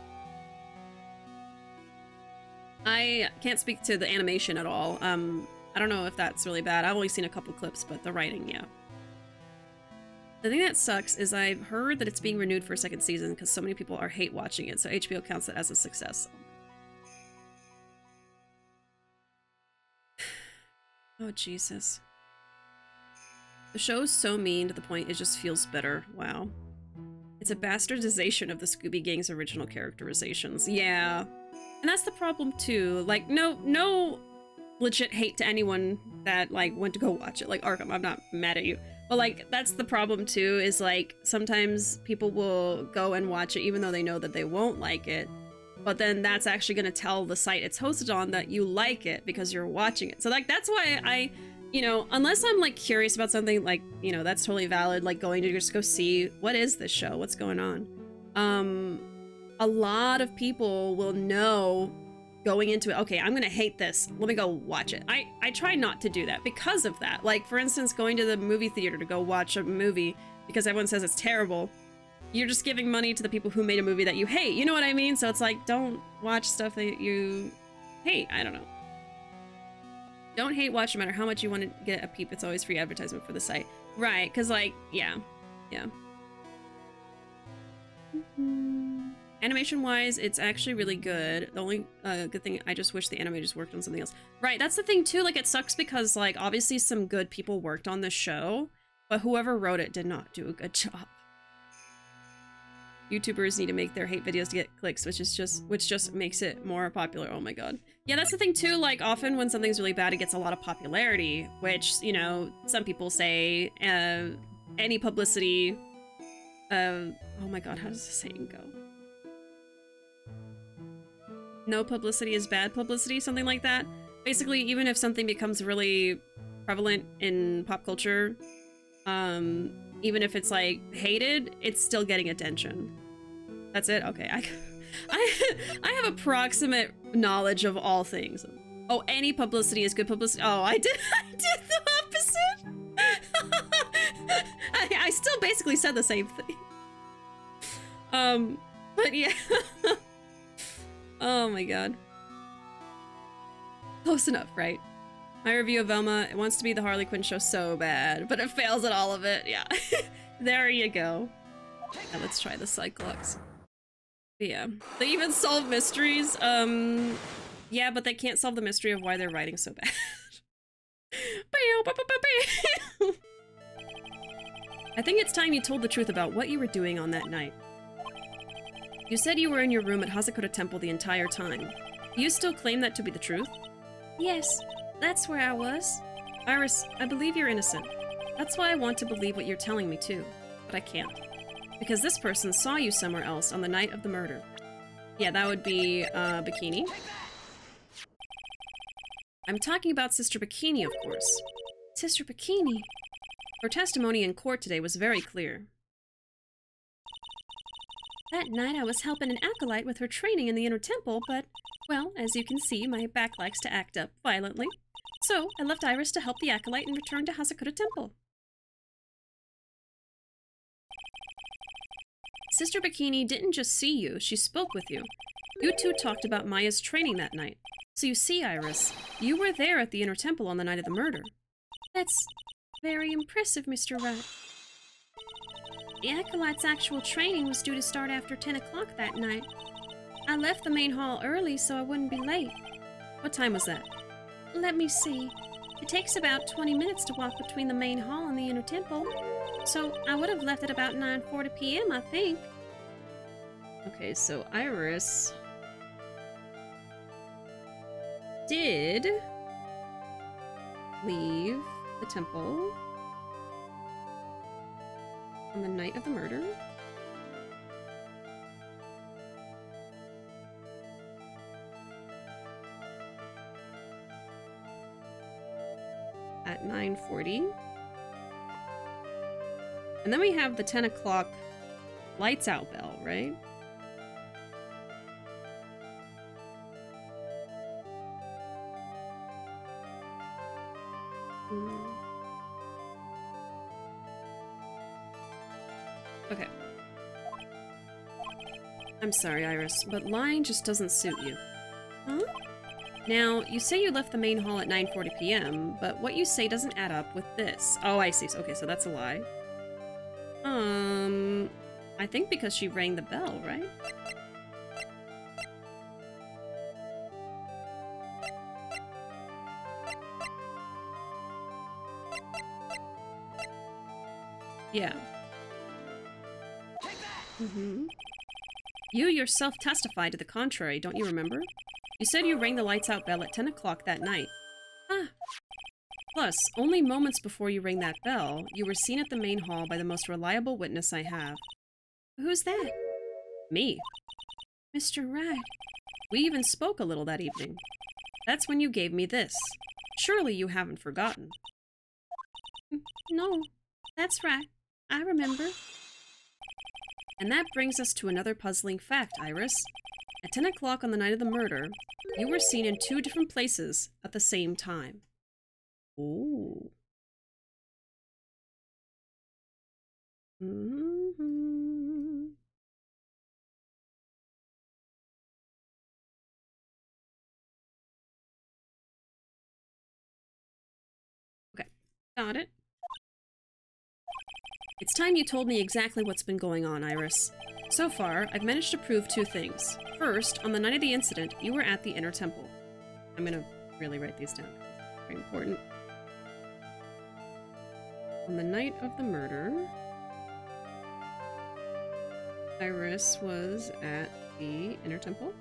I can't speak to the animation at all. I don't know if that's really bad. I've only seen a couple clips, but the writing, yeah. The thing that sucks is I've heard that it's being renewed for a second season because so many people are hate watching it, so HBO counts it as a success. Oh, Jesus. The show's so mean to the point it just feels bitter. Wow. It's a bastardization of the Scooby Gang's original characterizations. Yeah. And that's the problem, too. Like, no legit hate to anyone that, like, went to go watch it. Like, Arkham, I'm not mad at you. But, like, that's the problem, too, is, like, sometimes people will go and watch it even though they know that they won't like it. But then that's actually going to tell the site it's hosted on that you like it because you're watching it. So, like, that's why I, you know, unless I'm, like, curious about something, like, you know, that's totally valid, like, going to just go see, what is this show? What's going on? A lot of people will know going into it, okay, I'm gonna hate this, let me go watch it. I try not to do that because of that. Like, for instance, going to the movie theater to go watch a movie because everyone says it's terrible, you're just giving money to the people who made a movie that you hate, you know what I mean? So it's like, don't watch stuff that you hate. I don't know. Don't hate watch no matter how much you want to get a peep. It's always free advertisement for the site. Right, because, like, yeah. Animation-wise, it's actually really good. The only good thing, I just wish the animators worked on something else. Right, that's the thing, too. Like, it sucks because, like, obviously some good people worked on this show, but whoever wrote it did not do a good job. YouTubers need to make their hate videos to get clicks, which just makes it more popular. Oh my god. Yeah, that's the thing, too. Like, often when something's really bad, it gets a lot of popularity, which, you know, some people say, any publicity... oh my god, how does the saying go? No publicity is bad publicity, something like that. Basically, even if something becomes really prevalent in pop culture, even if it's, like, hated, it's still getting attention. That's it? Okay, I have approximate knowledge of all things. Oh, any publicity is good publicity. Oh, I did the opposite. I still basically said the same thing. But yeah. Oh my god. Close enough, right? My review of Velma, it wants to be the Harley Quinn show so bad, but it fails at all of it. Yeah. There you go. Now let's try the Cyclops. But yeah. They even solve mysteries. Yeah, but they can't solve the mystery of why they're writing so bad. I think it's time you told the truth about what you were doing on that night. You said you were in your room at Hazakura Temple the entire time. Do you still claim that to be the truth? Yes, that's where I was. Iris, I believe you're innocent. That's why I want to believe what you're telling me too. But I can't. Because this person saw you somewhere else on the night of the murder. Yeah, that would be, Bikini. I'm talking about Sister Bikini, of course. Sister Bikini? Her testimony in court today was very clear. That night I was helping an acolyte with her training in the inner temple, but, well, as you can see, my back likes to act up violently. So, I left Iris to help the acolyte and returned to Hazakura Temple. Sister Bikini didn't just see you, she spoke with you. You two talked about Maya's training that night. So you see, Iris, you were there at the inner temple on the night of the murder. That's very impressive, Mr. Rat. The acolyte's actual training was due to start after 10 o'clock that night. I left the main hall early so I wouldn't be late. What time was that? Let me see. It takes about 20 minutes to walk between the main hall and the inner temple. So I would have left at about 9:40 p.m., I think. Okay, so Iris did leave the temple on the night of the murder. At 9:40. And then we have the 10 o'clock lights out bell, right? Okay. I'm sorry, Iris, but lying just doesn't suit you. Huh? Now, you say you left the main hall at 9:40 p.m., but what you say doesn't add up with this. Oh, I see. Okay, so that's a lie. I think because she rang the bell, right? Yeah. You yourself testified to the contrary, don't you remember? You said you rang the lights out bell at 10 o'clock that night. Ah. Plus, only moments before you rang that bell, you were seen at the main hall by the most reliable witness I have. Who's that? Me. Mr. Rat. We even spoke a little that evening. That's when you gave me this. Surely you haven't forgotten. No, that's right. I remember. And that brings us to another puzzling fact, Iris. At 10 o'clock on the night of the murder, you were seen in 2 different places at the same time. Ooh. Okay, got it. It's time you told me exactly what's been going on, Iris. So far, I've managed to prove 2 things. First, on the night of the incident, you were at the Inner Temple. I'm gonna really write these down. Very important. On the night of the murder, Iris was at the Inner Temple.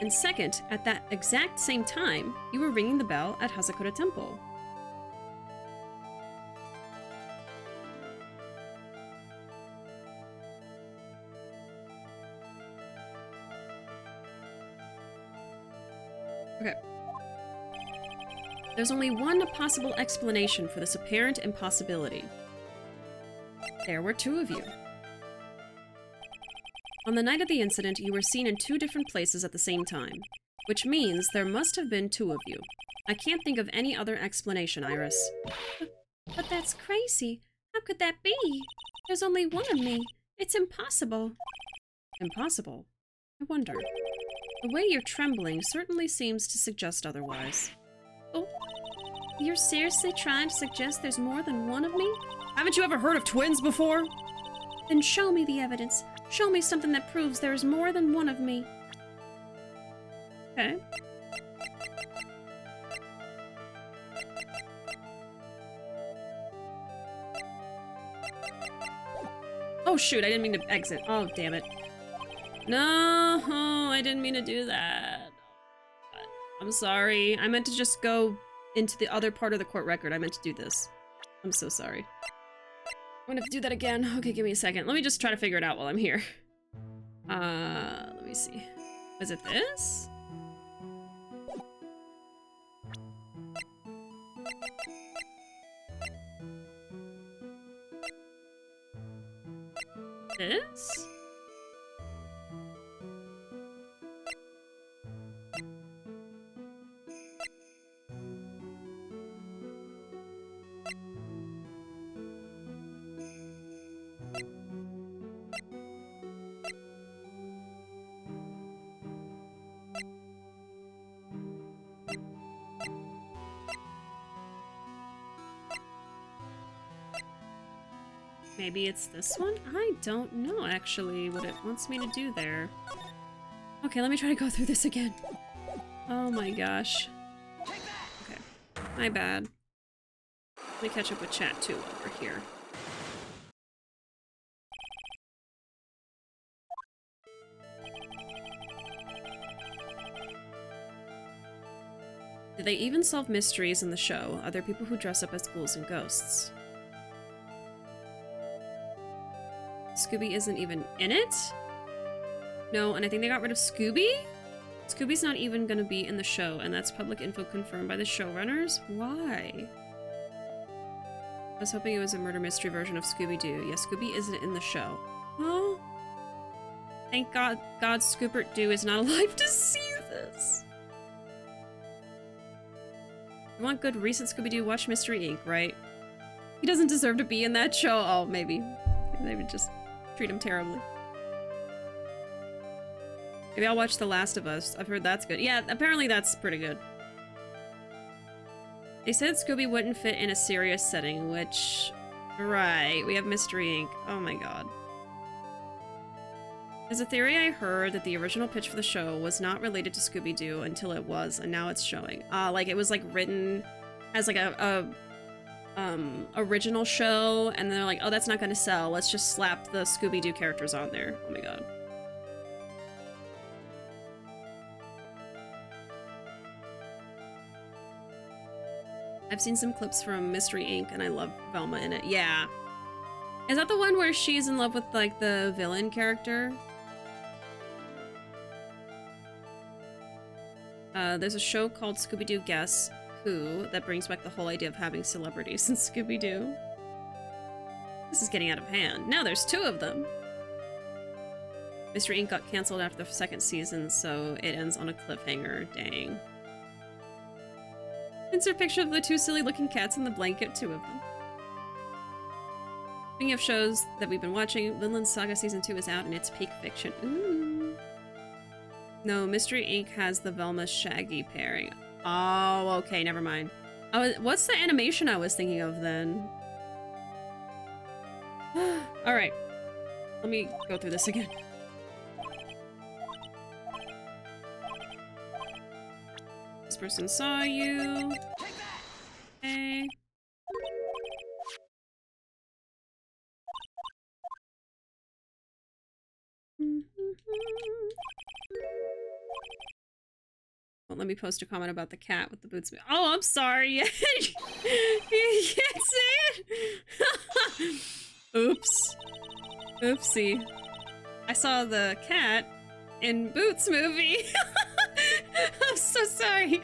And second, at that exact same time, you were ringing the bell at Hazakura Temple. Okay. There's only one possible explanation for this apparent impossibility. There were 2 of you. On the night of the incident, you were seen in 2 different places at the same time, which means there must have been 2 of you. I can't think of any other explanation, Iris. But that's crazy. How could that be? There's only 1 of me. It's impossible. Impossible? I wonder. The way you're trembling certainly seems to suggest otherwise. Oh, you're seriously trying to suggest there's more than 1 of me? Haven't you ever heard of twins before? Then show me the evidence. Show me something that proves there is more than 1 of me. Okay. Oh shoot, I didn't mean to exit. Oh, damn it. No, I didn't mean to do that. I'm sorry. I meant to just go into the other part of the court record. I meant to do this. I'm so sorry. I'm gonna have to do that again. Okay, give me a second. Let me just try to figure it out while I'm here. Let me see. Is it this? This? Maybe it's this one? I don't know, actually, what it wants me to do there. Okay, let me try to go through this again. Oh my gosh. Okay, my bad. Let me catch up with chat, too, while we're here. Do they even solve mysteries in the show? Are there people who dress up as ghouls and ghosts? Scooby isn't even in it? No, and I think they got rid of Scooby? Scooby's not even gonna be in the show, and that's public info confirmed by the showrunners? Why? I was hoping it was a murder mystery version of Scooby-Doo. Yeah, Scooby isn't in the show. Oh. Thank God Scoopert Doo is not alive to see this. You want good recent Scooby-Doo? Watch Mystery Inc., right? He doesn't deserve to be in that show. Oh, maybe. They would just treat him terribly. Maybe I'll watch The Last of Us. I've heard that's good. Yeah, apparently that's pretty good. They said Scooby wouldn't fit in a serious setting, which... Right, we have Mystery Inc. Oh my god. There's a theory I heard that the original pitch for the show was not related to Scooby-Doo until it was, and now it's showing. Like it was like written as like a original show, and they're like, oh, that's not gonna sell. Let's just slap the Scooby-Doo characters on there. Oh my god. I've seen some clips from Mystery Inc. and I love Velma in it. Yeah. Is that the one where she's in love with, like, the villain character? There's a show called Scooby-Doo Guess Who that brings back the whole idea of having celebrities in Scooby-Doo. This is getting out of hand. Now there's 2 of them. Mystery Inc. got canceled after the 2nd season, so it ends on a cliffhanger. Dang. Insert picture of the 2 silly-looking cats in the blanket, 2 of them. Speaking of shows that we've been watching, Vinland Saga Season 2 is out and it's peak fiction. Ooh. No, Mystery Inc. has the Velma Shaggy pairing. Oh, okay, never mind. What's the animation I was thinking of then? Alright. Let me go through this again. This person saw you. Okay. Well, let me post a comment about the cat with the boots. Oh, I'm sorry. You can't say it. Oops. Oopsie. I saw the cat in Boots movie. I'm so sorry.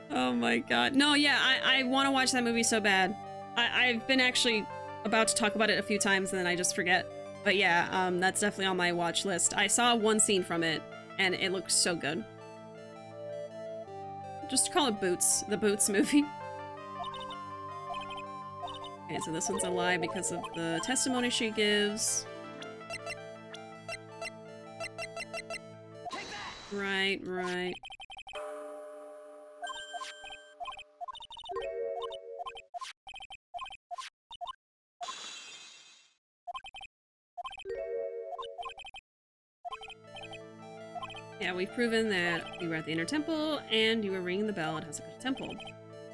Oh my god. No, yeah, I want to watch that movie so bad. I've been actually about to talk about it a few times and then I just forget. But yeah, that's definitely on my watch list. I saw one scene from it and it looked so good. Just call it Boots, the Boots movie. Okay, so this one's a lie because of the testimony she gives. Right, right. Yeah, we've proven that you were at the inner temple and you were ringing the bell at Hasakura Temple.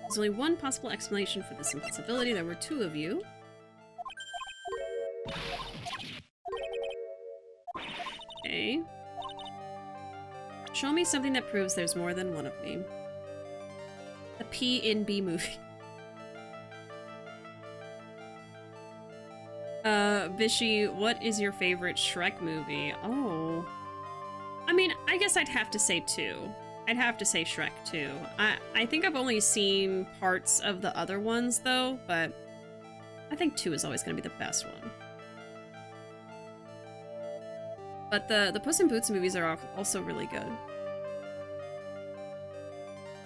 There's only one possible explanation for this impossibility. There were 2 of you. Okay. Show me something that proves there's more than one of me. The P in B movie. Bishi, what is your favorite Shrek movie? Oh. I mean, I guess I'd have to say 2. I'd have to say Shrek 2. I think I've only seen parts of the other ones, though, but I think 2 is always going to be the best one. But the Puss in Boots movies are also really good.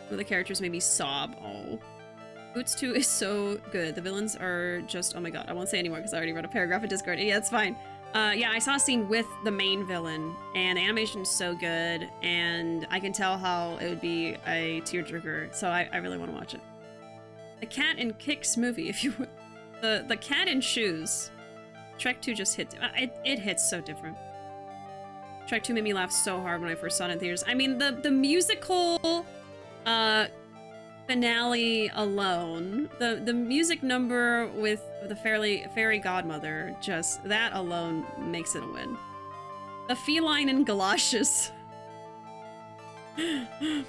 Where the characters made me sob. Oh. Boots 2 is so good. The villains are just... Oh my god, I won't say anymore because I already wrote a paragraph in Discord. Yeah, it's fine. Yeah, I saw a scene with the main villain, and the animation is so good, and I can tell how it would be a tearjerker, so I really want to watch it. The Cat in Kicks movie, if you would. The Cat in Shoes. Shrek 2 just hit... It hits so different. Shrek 2 made me laugh so hard when I first saw it in theaters. I mean, the musical... finale alone, the music number with the fairy godmother, just that alone makes it a win. The feline in galoshes. It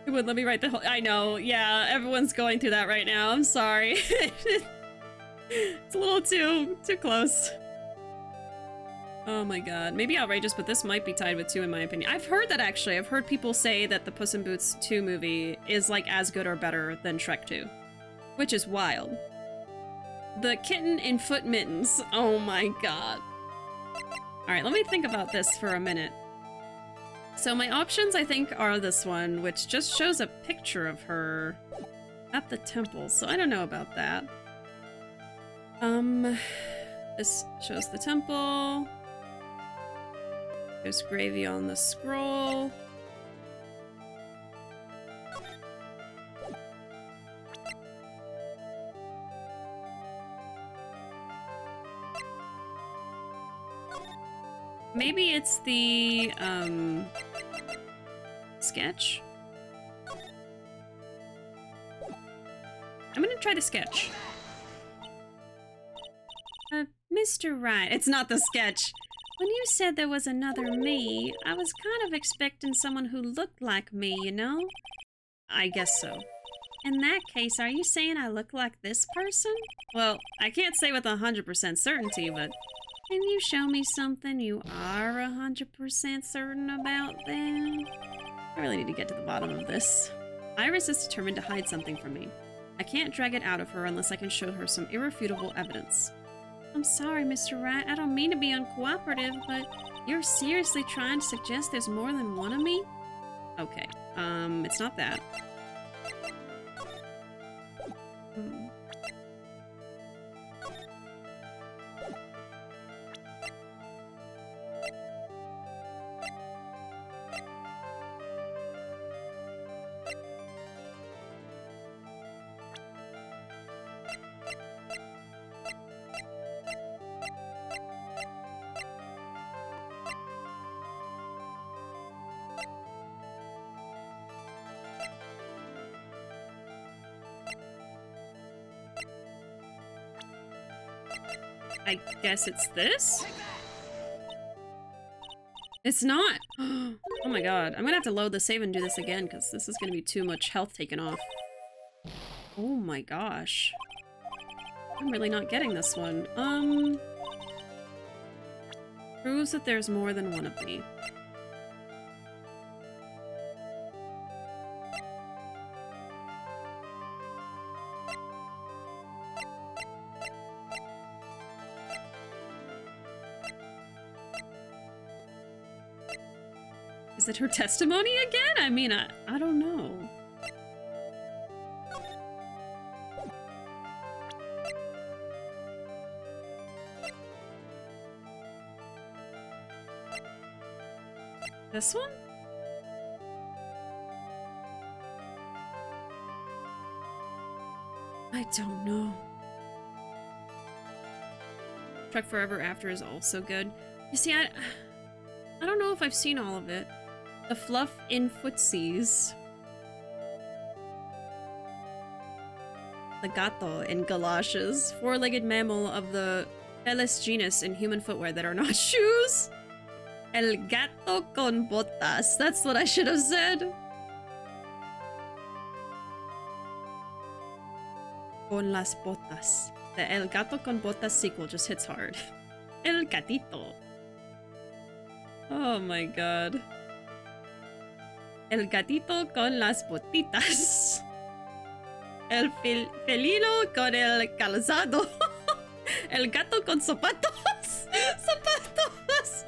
would let me write the whole... I know, yeah, everyone's going through that right now. I'm sorry. It's a little too close. Oh my god. Maybe outrageous, but this might be tied with 2 in my opinion. I've heard that actually. I've heard people say that the Puss in Boots 2 movie is like as good or better than Shrek 2. Which is wild. The Kitten in Foot Mittens. Oh my god. Alright, let me think about this for a minute. So my options I think are this one, which just shows a picture of her at the temple. So I don't know about that. This shows the temple. There's gravy on the scroll. Maybe it's the, sketch? I'm gonna try the sketch. Mr. Wright, it's not the sketch. When you said there was another me, I was kind of expecting someone who looked like me, you know? I guess so. In that case, are you saying I look like this person? Well, I can't say with 100% certainty, but can you show me something you are 100% certain about then? I really need to get to the bottom of this. Iris is determined to hide something from me. I can't drag it out of her unless I can show her some irrefutable evidence. I'm sorry, Mr. Wright. I don't mean to be uncooperative, but you're seriously trying to suggest there's more than one of me? Okay, it's not that. I guess it's this? It's not! Oh my god. I'm gonna have to load the save and do this again, because this is gonna be too much health taken off. Oh my gosh. I'm really not getting this one. Proves that there's more than one of me. Is it her testimony again? I mean, I don't know. This one? I don't know. Truck Forever After is also good. You see, I don't know if I've seen all of it. The Fluff in Footsies. The gato in galoshes. Four-legged mammal of the Felis genus in human footwear that are not shoes. El gato con botas. That's what I should have said. Con las botas. The El gato con botas sequel just hits hard. El gatito. Oh my god. El gatito con las botitas. El felino con el calzado. El gato con zapatos. Zapatos.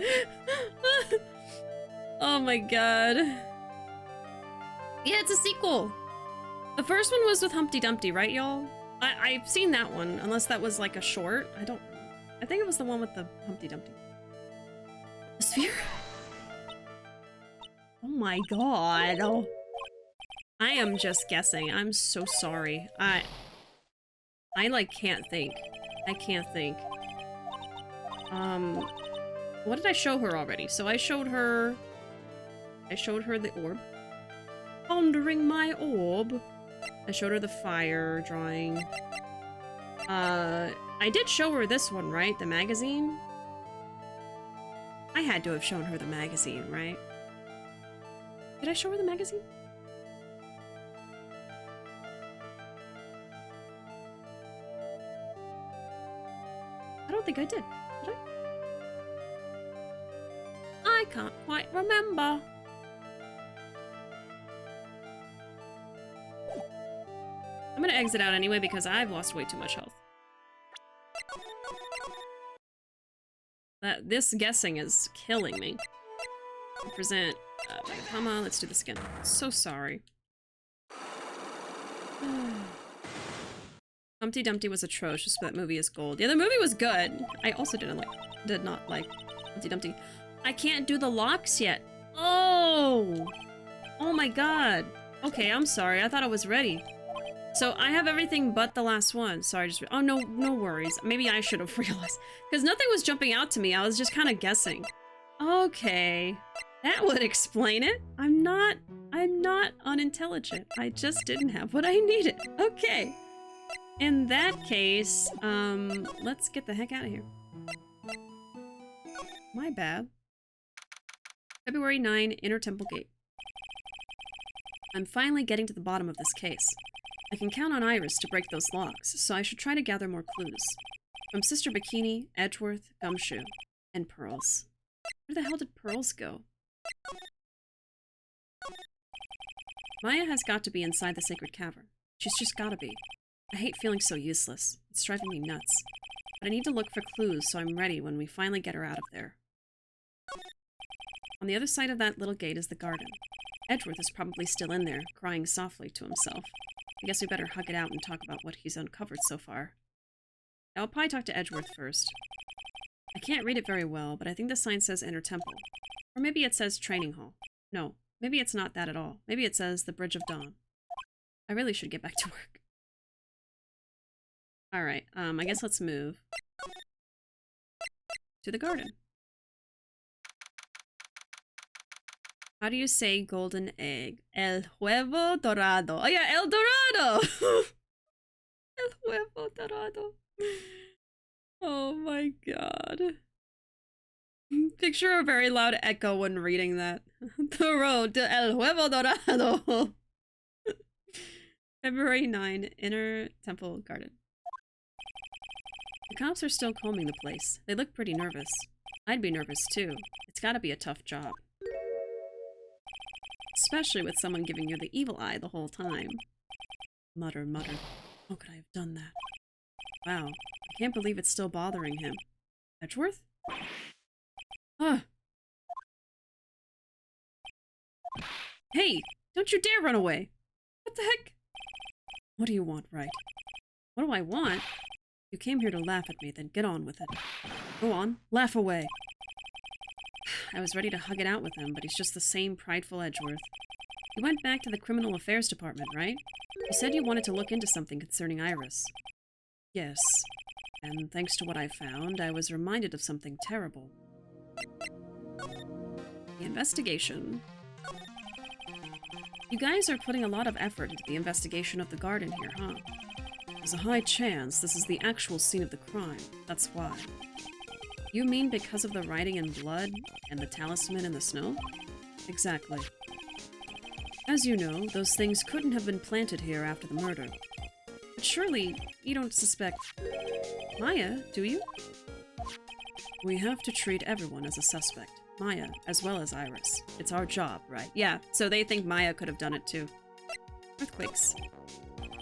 Oh my god. Yeah, it's a sequel. The first one was with Humpty Dumpty, right, y'all? I've seen that one, unless that was like a short. I think it was the one with the Humpty Dumpty. The sphere? Oh my god. Oh. I am just guessing. I'm so sorry. I like can't think. I can't think. What did I show her already? So I showed her the orb. Pondering my orb. I showed her the fire drawing. I did show her this one, right? The magazine? I had to have shown her the magazine, right? Did I show her the magazine? I don't think I did. Did I can't quite remember. I'm gonna exit out anyway because I've lost way too much health. This guessing is killing me. Present Megakama, let's do this again. So sorry. Humpty Dumpty was atrocious, but that movie is gold. Yeah, the movie was good. I also did not like Humpty Dumpty. I can't do the locks yet. Oh! Oh my god. Okay, I'm sorry. I thought I was ready. So I have everything but the last one. Sorry, just... Oh, no worries. Maybe I should have realized. Because nothing was jumping out to me. I was just kind of guessing. Okay. That would explain it. I'm not unintelligent. I just didn't have what I needed. Okay. In that case, let's get the heck out of here. My bad. February 9, Inner Temple Gate. I'm finally getting to the bottom of this case. I can count on Iris to break those locks, so I should try to gather more clues. From Sister Bikini, Edgeworth, Gumshoe, and Pearls. Where the hell did Pearls go? Maya has got to be inside the sacred cavern. She's just gotta be. I hate feeling so useless. It's driving me nuts. But I need to look for clues so I'm ready when we finally get her out of there. On the other side of that little gate is the garden. Edgeworth is probably still in there, crying softly to himself. I guess we better hug it out and talk about what he's uncovered so far. I'll probably talk to Edgeworth first. I can't read it very well, but I think the sign says Inner Temple. Or maybe it says Training Hall. No, maybe it's not that at all. Maybe it says the Bridge of Dawn. I really should get back to work. Alright, I guess let's move to the garden. How do you say golden egg? El huevo dorado. Oh yeah, el dorado! El huevo dorado. Oh my god. Picture a very loud echo when reading that. The road to El Huevo Dorado. February 9, Inner Temple Garden. The cops are still combing the place. They look pretty nervous. I'd be nervous too. It's gotta be a tough job. Especially with someone giving you the evil eye the whole time. Mutter, mutter. How could I have done that? Wow, I can't believe it's still bothering him. Edgeworth? Ah. Hey, don't you dare run away! What the heck? What do you want, right? What do I want? You came here to laugh at me, then get on with it. Go on, laugh away. I was ready to hug it out with him, but he's just the same prideful Edgeworth. You went back to the Criminal Affairs Department, right? You said you wanted to look into something concerning Iris. Yes. And thanks to what I found, I was reminded of something terrible. The investigation. You guys are putting a lot of effort into the investigation of the garden here, huh? There's a high chance this is the actual scene of the crime. That's why. You mean because of the writing in blood and the talisman in the snow? Exactly. As you know, those things couldn't have been planted here after the murder. But surely, you don't suspect Maya, do you? We have to treat everyone as a suspect. Maya, as well as Iris. It's our job, right? Yeah, so they think Maya could have done it too. Earthquakes.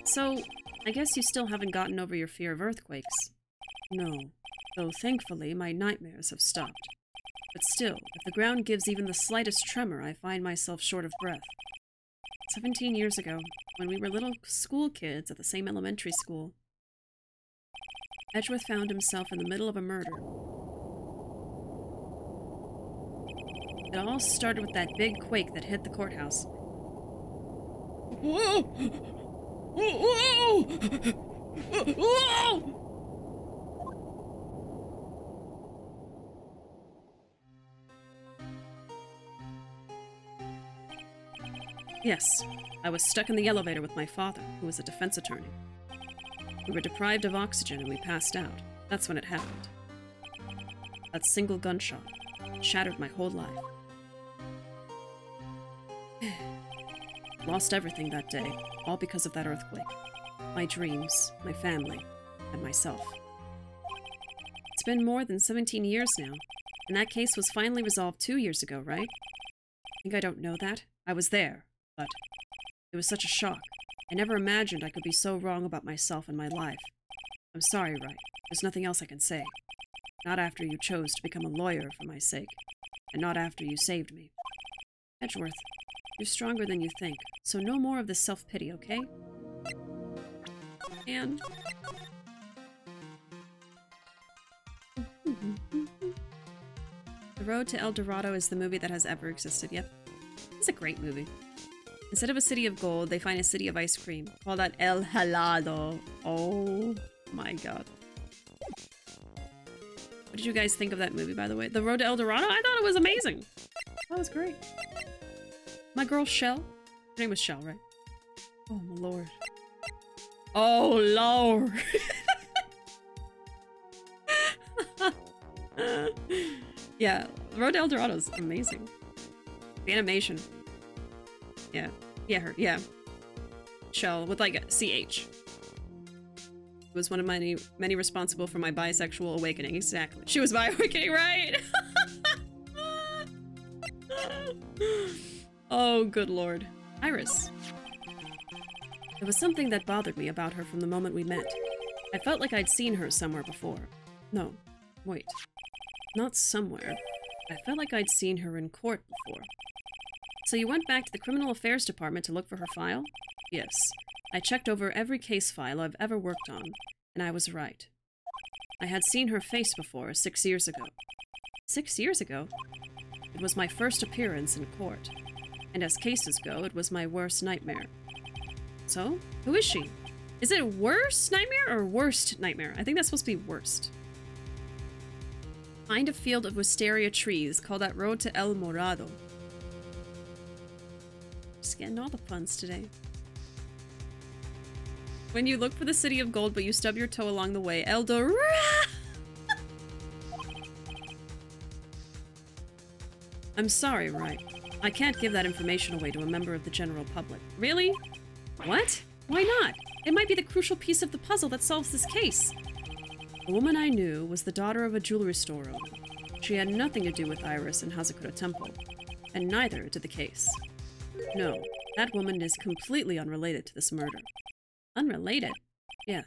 So, I guess you still haven't gotten over your fear of earthquakes. No, though thankfully my nightmares have stopped. But still, if the ground gives even the slightest tremor, I find myself short of breath. 17 years ago, when we were little school kids at the same elementary school, Edgeworth found himself in the middle of a murder. It all started with that big quake that hit the courthouse. Whoa! Whoa! Whoa! Yes, I was stuck in the elevator with my father, who was a defense attorney. We were deprived of oxygen and we passed out. That's when it happened. That single gunshot shattered my whole life. Lost everything that day, all because of that earthquake. My dreams, my family, and myself. It's been more than 17 years now, and that case was finally resolved 2 years ago, right? Think I don't know that? I was there, but it was such a shock. I never imagined I could be so wrong about myself and my life. I'm sorry, Wright. There's nothing else I can say. Not after you chose to become a lawyer for my sake, and not after you saved me. Edgeworth, you're stronger than you think, so no more of this self-pity, okay? And... the Road to El Dorado is the movie that has ever existed. Yep. It's a great movie. Instead of a city of gold, they find a city of ice cream. Call that El Helado. Oh my god. What did you guys think of that movie, by the way? The Road to El Dorado? I thought it was amazing. That was great. My girl Shell. Her name was Shell, right? Oh my lord. Oh lord. Yeah, Road to El Dorado is amazing. The animation. Yeah. Yeah, her. Yeah. Shell with like a CH. Was one of many responsible for my bisexual awakening. Exactly. She was my awakening, right? Oh, good lord. Iris. There was something that bothered me about her from the moment we met. I felt like I'd seen her somewhere before. No, wait. Not somewhere. I felt like I'd seen her in court before. So you went back to the Criminal Affairs Department to look for her file? Yes. I checked over every case file I've ever worked on, and I was right. I had seen her face before, 6 years ago. 6 years ago? It was my first appearance in court. And as cases go, it was my worst nightmare. So, who is she? Is it worst nightmare or worst nightmare? I think that's supposed to be worst. Find a field of wisteria trees. Call that Road to El Morado. Just getting all the puns today. When you look for the city of gold, but you stub your toe along the way. El Dorado! I'm sorry, right? I can't give that information away to a member of the general public. Really? What? Why not? It might be the crucial piece of the puzzle that solves this case. The woman I knew was the daughter of a jewelry store owner. She had nothing to do with Iris and Hazakura Temple, and neither did the case. No, that woman is completely unrelated to this murder. Unrelated? Yes,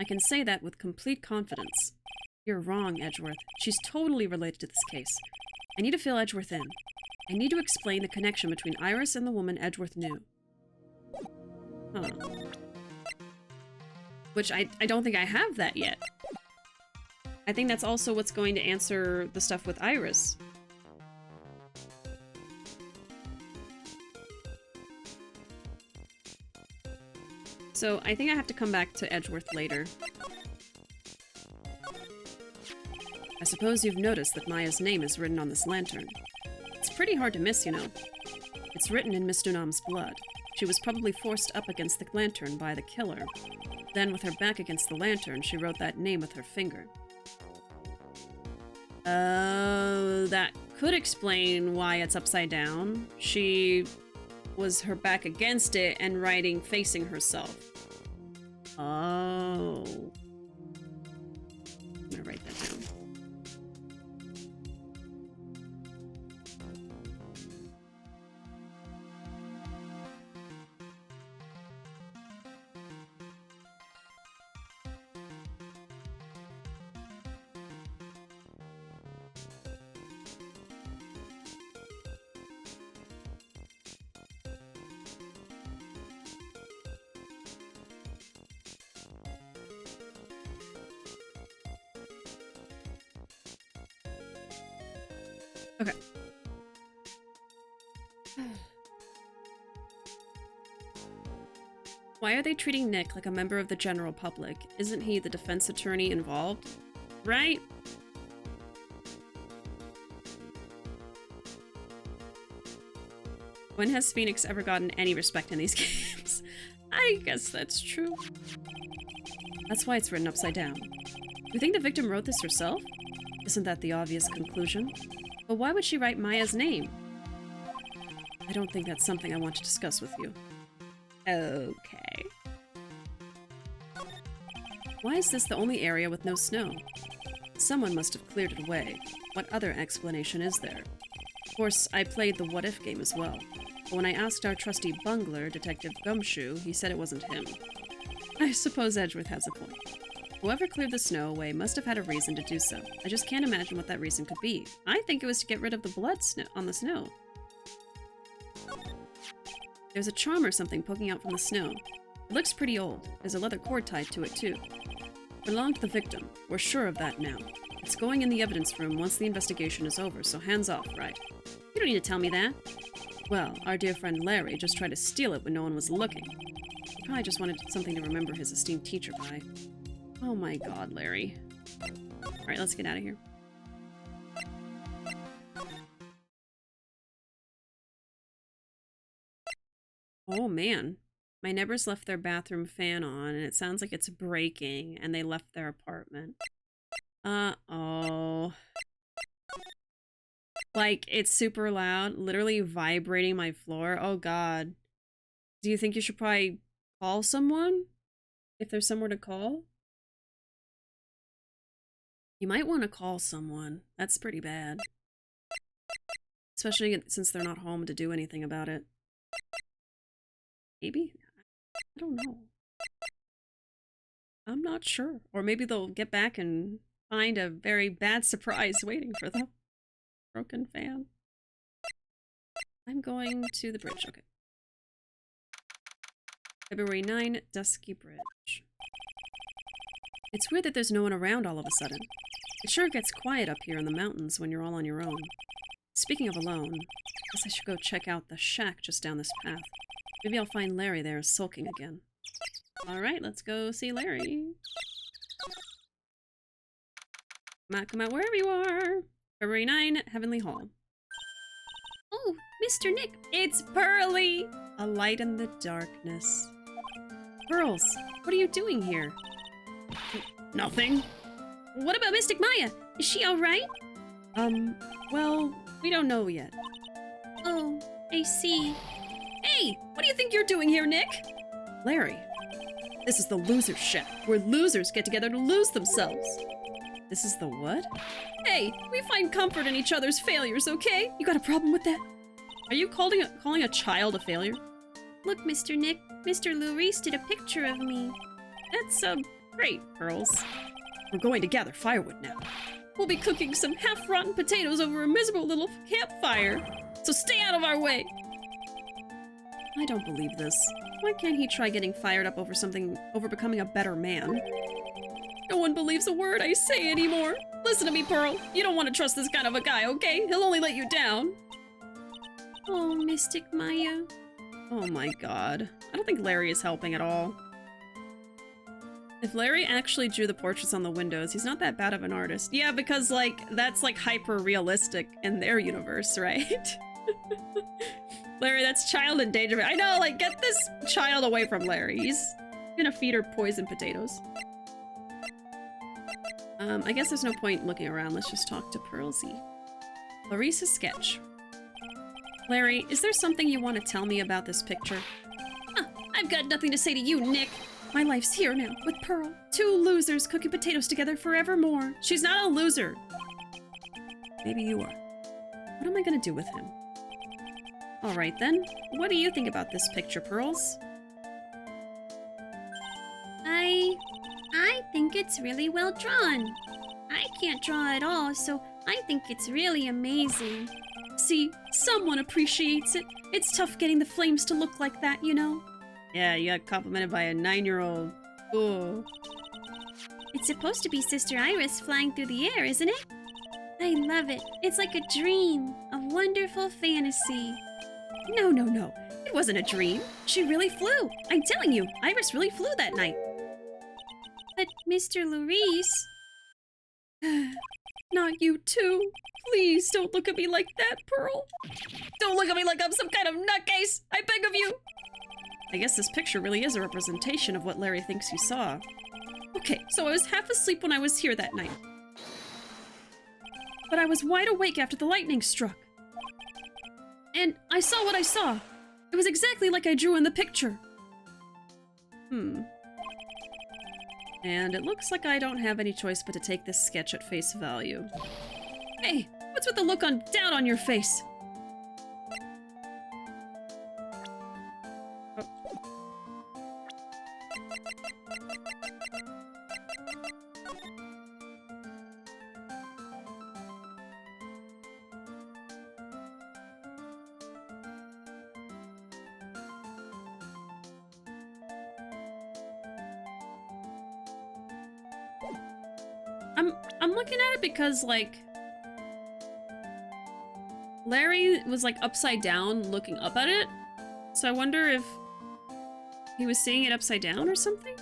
I can say that with complete confidence. You're wrong, Edgeworth. She's totally related to this case. I need to fill Edgeworth in. I need to explain the connection between Iris and the woman Edgeworth knew. Huh. Which I don't think I have that yet. I think that's also what's going to answer the stuff with Iris. So I think I have to come back to Edgeworth later. I suppose you've noticed that Maya's name is written on this lantern. It's pretty hard to miss, you know. It's written in Miss Dunam's blood. She was probably forced up against the lantern by the killer. Then, with her back against the lantern, she wrote that name with her finger. That could explain why it's upside down. She was her back against it and writing facing herself. Oh. I'm gonna write that down. Okay. Why are they treating Nick like a member of the general public? Isn't he the defense attorney involved? Right? When has Phoenix ever gotten any respect in these games? I guess that's true. That's why it's written upside down. Do you think the victim wrote this herself? Isn't that the obvious conclusion? But why would she write Maya's name? I don't think that's something I want to discuss with you. Okay. Why is this the only area with no snow? Someone must have cleared it away. What other explanation is there? Of course, I played the what-if game as well. But when I asked our trusty bungler, Detective Gumshoe, he said it wasn't him. I suppose Edgeworth has a point. Whoever cleared the snow away must have had a reason to do so. I just can't imagine what that reason could be. I think it was to get rid of the blood on the snow. There's a charm or something poking out from the snow. It looks pretty old. There's a leather cord tied to it, too. It belonged to the victim. We're sure of that now. It's going in the evidence room once the investigation is over, so hands off, right? You don't need to tell me that. Well, our dear friend Larry just tried to steal it when no one was looking. He probably just wanted something to remember his esteemed teacher by. Oh my god, Larry. Alright, let's get out of here. Oh man. My neighbors left their bathroom fan on, and it sounds like it's breaking, and they left their apartment. Uh-oh. Like, it's super loud, literally vibrating my floor. Oh god. Do you think you should probably call someone? If there's somewhere to call? You might want to call someone. That's pretty bad. Especially since they're not home to do anything about it. Maybe? I don't know. I'm not sure. Or maybe they'll get back and find a very bad surprise waiting for them. Broken fan. I'm going to the bridge. Okay. February 9, Dusky Bridge. It's weird that there's no one around all of a sudden. It sure gets quiet up here in the mountains when you're all on your own. Speaking of alone, I guess I should go check out the shack just down this path. Maybe I'll find Larry there sulking again. Alright, let's go see Larry. Come out wherever you are. February 9, Heavenly Hall. Oh, Mr. Nick. It's Pearly! A light in the darkness. Pearls, what are you doing here? Nothing. What about Mystic Maya? Is she alright? Well, we don't know yet. Oh, I see. Hey, what do you think you're doing here, Nick? Larry, this is the loser's shack, where losers get together to lose themselves. This is the what? Hey, we find comfort in each other's failures, okay? You got a problem with that? Are you calling a child a failure? Look, Mr. Nick, Mr. Luis did a picture of me. That's, great, Pearls. We're going to gather firewood now. We'll be cooking some half-rotten potatoes over a miserable little campfire. So stay out of our way! I don't believe this. Why can't he try getting fired up over becoming a better man? No one believes a word I say anymore. Listen to me, Pearl. You don't want to trust this kind of a guy, okay? He'll only let you down. Oh, Mystic Maya. Oh my god. I don't think Larry is helping at all. If Larry actually drew the portraits on the windows, he's not that bad of an artist. Yeah, because, like, that's, like, hyper-realistic in their universe, right? Larry, that's child endangerment. I know, like, get this child away from Larry. He's gonna feed her poisoned potatoes. I guess there's no point looking around. Let's just talk to Pearlsy. Larissa's sketch. Larry, is there something you want to tell me about this picture? I've got nothing to say to you, Nick. My life's here now, with Pearl. Two losers cooking potatoes together forevermore. She's not a loser. Maybe you are. What am I gonna do with him? Alright then. What do you think about this picture, Pearls? I think it's really well drawn. I can't draw at all, so I think it's really amazing. See, someone appreciates it. It's tough getting the flames to look like that, you know? Yeah, you got complimented by a 9-year-old. Ooh. It's supposed to be Sister Iris flying through the air, isn't it? I love it. It's like a dream, a wonderful fantasy. No, no, no. It wasn't a dream. She really flew. I'm telling you, Iris really flew that night. But Mr. Luis... Not you too. Please don't look at me like that, Pearl. Don't look at me like I'm some kind of nutcase. I beg of you. I guess this picture really is a representation of what Larry thinks he saw. Okay, so I was half asleep when I was here that night. But I was wide awake after the lightning struck. And I saw what I saw. It was exactly like I drew in the picture. And it looks like I don't have any choice but to take this sketch at face value. Hey, what's with the look down on your face? I'm looking at it because, like, Larry was, like, upside down looking up at it. So I wonder if he was seeing it upside down or something?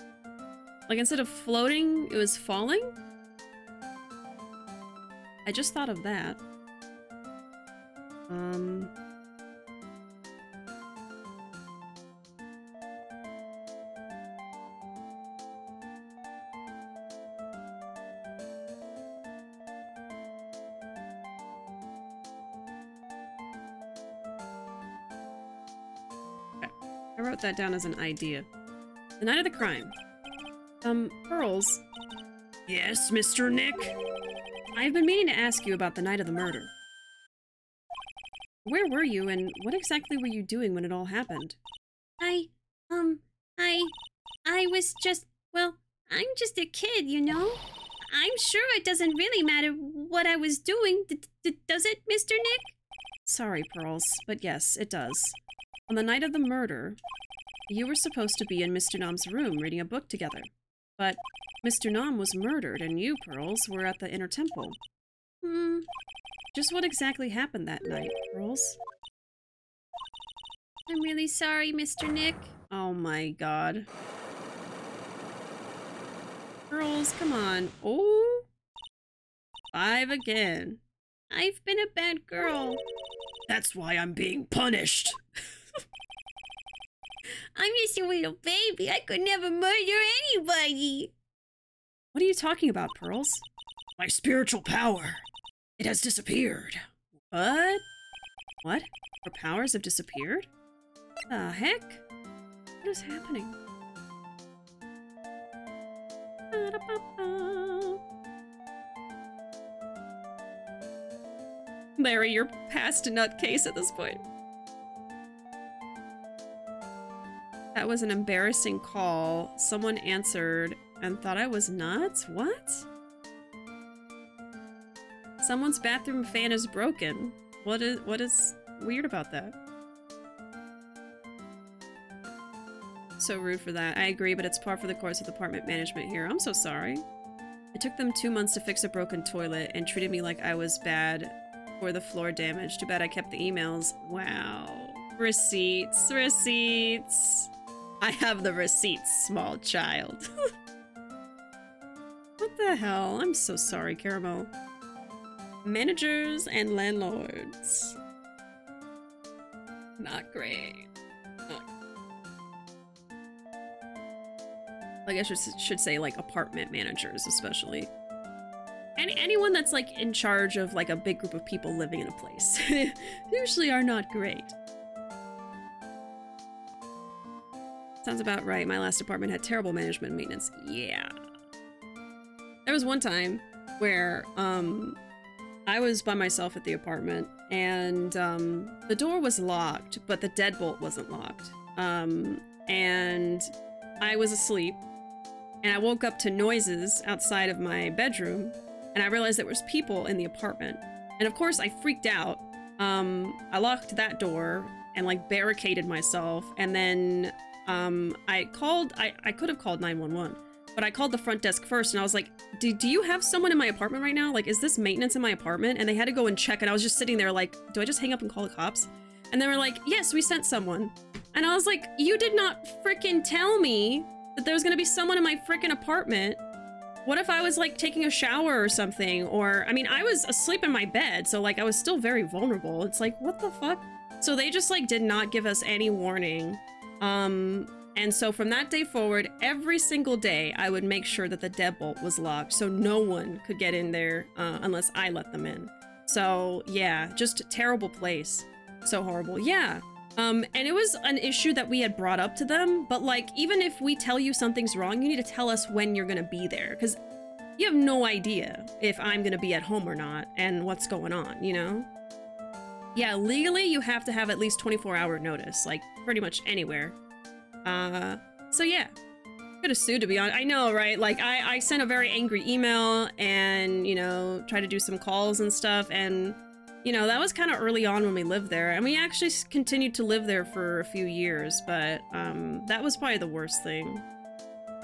Like, instead of floating, it was falling? I just thought of that. I wrote that down as an idea. The night of the crime. Pearls. Yes, Mr. Nick? I've been meaning to ask you about the night of the murder. Where were you, and what exactly were you doing when it all happened? I was just, well, I'm just a kid, you know? I'm sure it doesn't really matter what I was doing, does it, Mr. Nick? Sorry, Pearls, but yes, it does. On the night of the murder, you were supposed to be in Mr. Nom's room reading a book together. But Mr. Nom was murdered, and you, Pearls, were at the Inner Temple. Just what exactly happened that night, Pearls? I'm really sorry, Mr. Nick. Oh my god. Pearls, come on. Oh! 5 again. I've been a bad girl. That's why I'm being punished. I'm just a little baby. I could never murder anybody. What are you talking about, Pearls? My spiritual power. It has disappeared. What? What? Her powers have disappeared? The heck? What is happening? Larry, you're past a nutcase at this point. That was an embarrassing call. Someone answered and thought I was nuts? What? Someone's bathroom fan is broken. What is weird about that? So rude for that. I agree, but it's par for the course with apartment management here. I'm so sorry. It took them 2 months to fix a broken toilet and treated me like I was bad for the floor damage. Too bad I kept the emails. Wow. Receipts. Receipts. I have the receipts, small child. What the hell? I'm so sorry, Caramel. Managers and landlords. Not great. Like I should say, like, apartment managers, especially. And anyone that's, like, in charge of, like, a big group of people living in a place. Usually are not great. Sounds about right. My last apartment had terrible management and maintenance. Yeah. There was one time where, I was by myself at the apartment, and, the door was locked, but the deadbolt wasn't locked. And I was asleep. And I woke up to noises outside of my bedroom, and I realized there was people in the apartment. And of course, I freaked out. I locked that door and, like, barricaded myself, and then I could have called 911, but I called the front desk first, and I was like, do you have someone in my apartment right now? Like, is this maintenance in my apartment? And they had to go and check, and I was just sitting there like, do I just hang up and call the cops? And they were like, yes, we sent someone. And I was like, you did not frickin' tell me that there was gonna be someone in my frickin' apartment. What if I was, like, taking a shower or something? Or, I mean, I was asleep in my bed, so, like, I was still very vulnerable. It's like, what the fuck? So they just, like, did not give us any warning. And so from that day forward, every single day, I would make sure that the deadbolt was locked, so no one could get in there, unless I let them in. So, yeah, just a terrible place. So horrible. Yeah. And it was an issue that we had brought up to them, but, like, even if we tell you something's wrong, you need to tell us when you're gonna be there, because you have no idea if I'm gonna be at home or not, and what's going on, you know? Yeah, legally, you have to have at least 24-hour notice, like, pretty much anywhere. So yeah. Could have sued, to be honest. I know, right? Like, I sent a very angry email, and, you know, tried to do some calls and stuff, and... You know, that was kind of early on when we lived there, and we actually continued to live there for a few years, but that was probably the worst thing.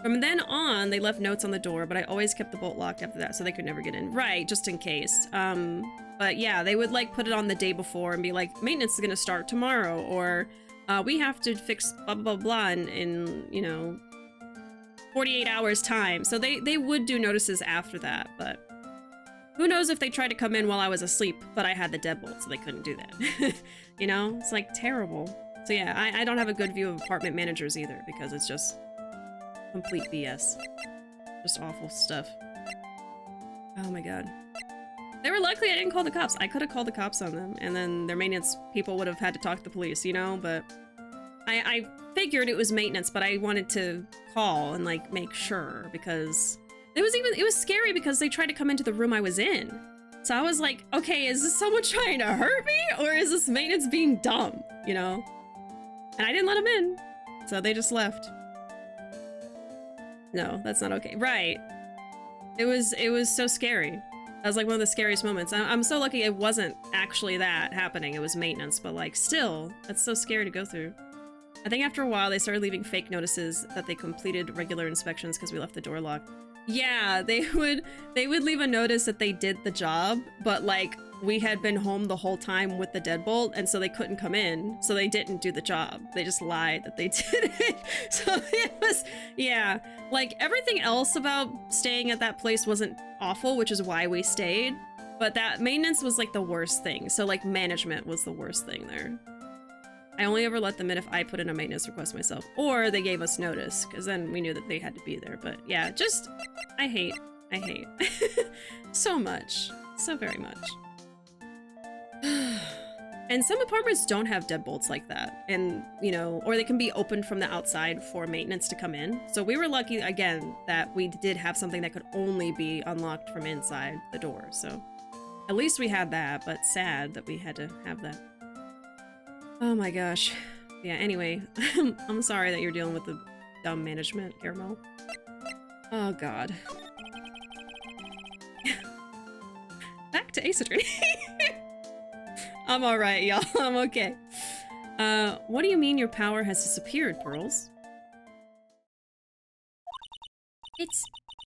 From then on, they left notes on the door, but I always kept the bolt locked after that, so they could never get in. Right, just in case. But yeah, they would like put it on the day before and be like, maintenance is gonna start tomorrow, or we have to fix blah blah blah in you know, 48 hours time. So they would do notices after that, but who knows if they tried to come in while I was asleep, but I had the deadbolt, so they couldn't do that. You know, it's like terrible. So yeah, I don't have a good view of apartment managers either, because it's just complete BS. Just awful stuff. Oh my god. They were lucky I didn't call the cops. I could have called the cops on them, and then their maintenance people would have had to talk to the police, you know, but I figured it was maintenance, but I wanted to call and like make sure, because it was scary because they tried to come into the room I was in. So I was like, okay, is this someone trying to hurt me, or is this maintenance being dumb, you know? And I didn't let them in, so they just left. No, that's not okay. Right. It was so scary. That was like one of the scariest moments. I'm so lucky it wasn't actually that happening. It was maintenance, but like still, that's so scary to go through. I think after a while they started leaving fake notices that they completed regular inspections because we left the door locked. Yeah, they would leave a notice that they did the job, but like we had been home the whole time with the deadbolt, and so they couldn't come in, so they didn't do the job. They just lied that they did it. So it was, yeah, like everything else about staying at that place wasn't awful, which is why we stayed, but that maintenance was like the worst thing. So like management was the worst thing there. I only ever let them in if I put in a maintenance request myself, or they gave us notice, because then we knew that they had to be there. But yeah, just, I hate so much, so very much. And some apartments don't have deadbolts like that, and you know, or they can be opened from the outside for maintenance to come in. So we were lucky again that we did have something that could only be unlocked from inside the door. So at least we had that, but sad that we had to have that. Oh my gosh. Yeah, anyway, I'm sorry that you're dealing with the dumb management, Caramel. Oh god. Back to Ace Attorney. I'm alright, y'all. I'm okay. What do you mean your power has disappeared, Pearls?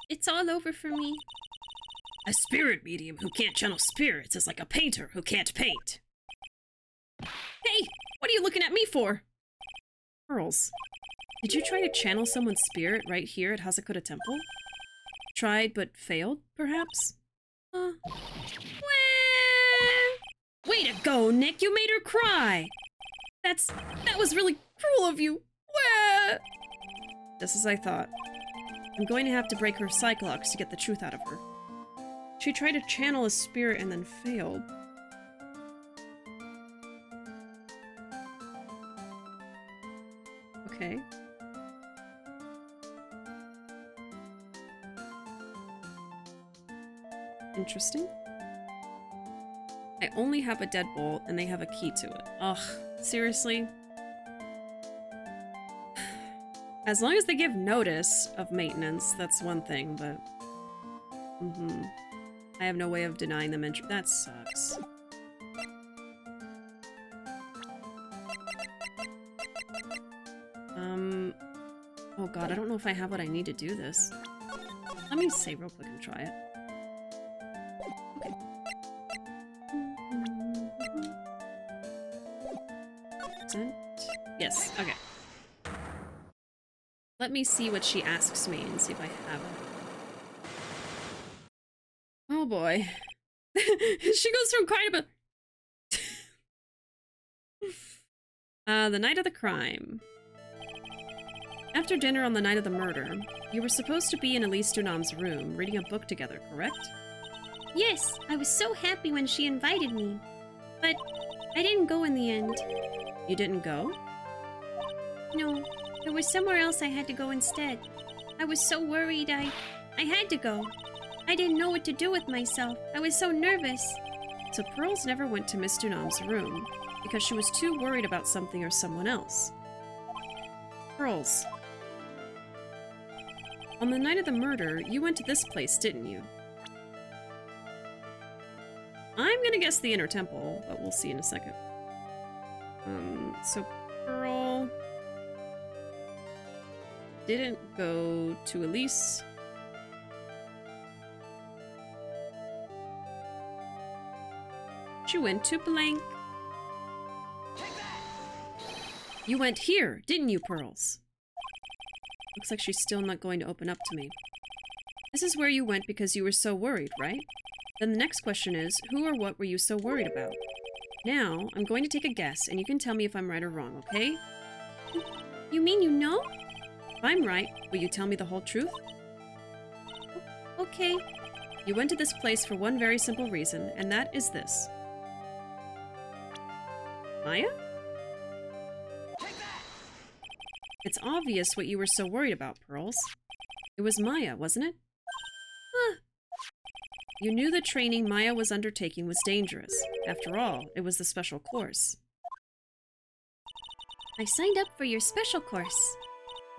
It's all over for me. A spirit medium who can't channel spirits is like a painter who can't paint. Hey! What are you looking at me for? Pearls, did you try to channel someone's spirit right here at Hazakura Temple? Tried but failed, perhaps? Way to go, Nick! You made her cry! That was really cruel of you! Wah! Just as I thought. I'm going to have to break her Cyclox to get the truth out of her. She tried to channel a spirit and then failed. Okay. Interesting. I only have a deadbolt and they have a key to it. Ugh, seriously? As long as they give notice of maintenance, that's one thing, but... I have no way of denying them entry. That sucks. Oh god, I don't know if I have what I need to do this. Let me save real quick and try it. Okay. Yes, okay. Let me see what she asks me and see if I have it. Oh boy. She goes from kind of a... the night of the crime. After dinner on the night of the murder, you were supposed to be in Elise Dunam's room, reading a book together, correct? Yes, I was so happy when she invited me. But I didn't go in the end. You didn't go? No, there was somewhere else I had to go instead. I was so worried I had to go. I didn't know what to do with myself. I was so nervous. So Pearls never went to Miss Dunam's room because she was too worried about something or someone else. Pearls. On the night of the murder, you went to this place, didn't you? I'm gonna guess the Inner Temple, but we'll see in a second. So Pearl... didn't go to Elise. She went to blank. You went here, didn't you, Pearls? Looks like she's still not going to open up to me. This is where you went because you were so worried, right? Then the next question is, who or what were you so worried about? Now, I'm going to take a guess, and you can tell me if I'm right or wrong, okay? You mean you know? If I'm right, will you tell me the whole truth? Okay. You went to this place for one very simple reason, and that is this. Maya? It's obvious what you were so worried about, Pearls. It was Maya, wasn't it? You knew the training Maya was undertaking was dangerous. After all, it was the special course. I signed up for your special course.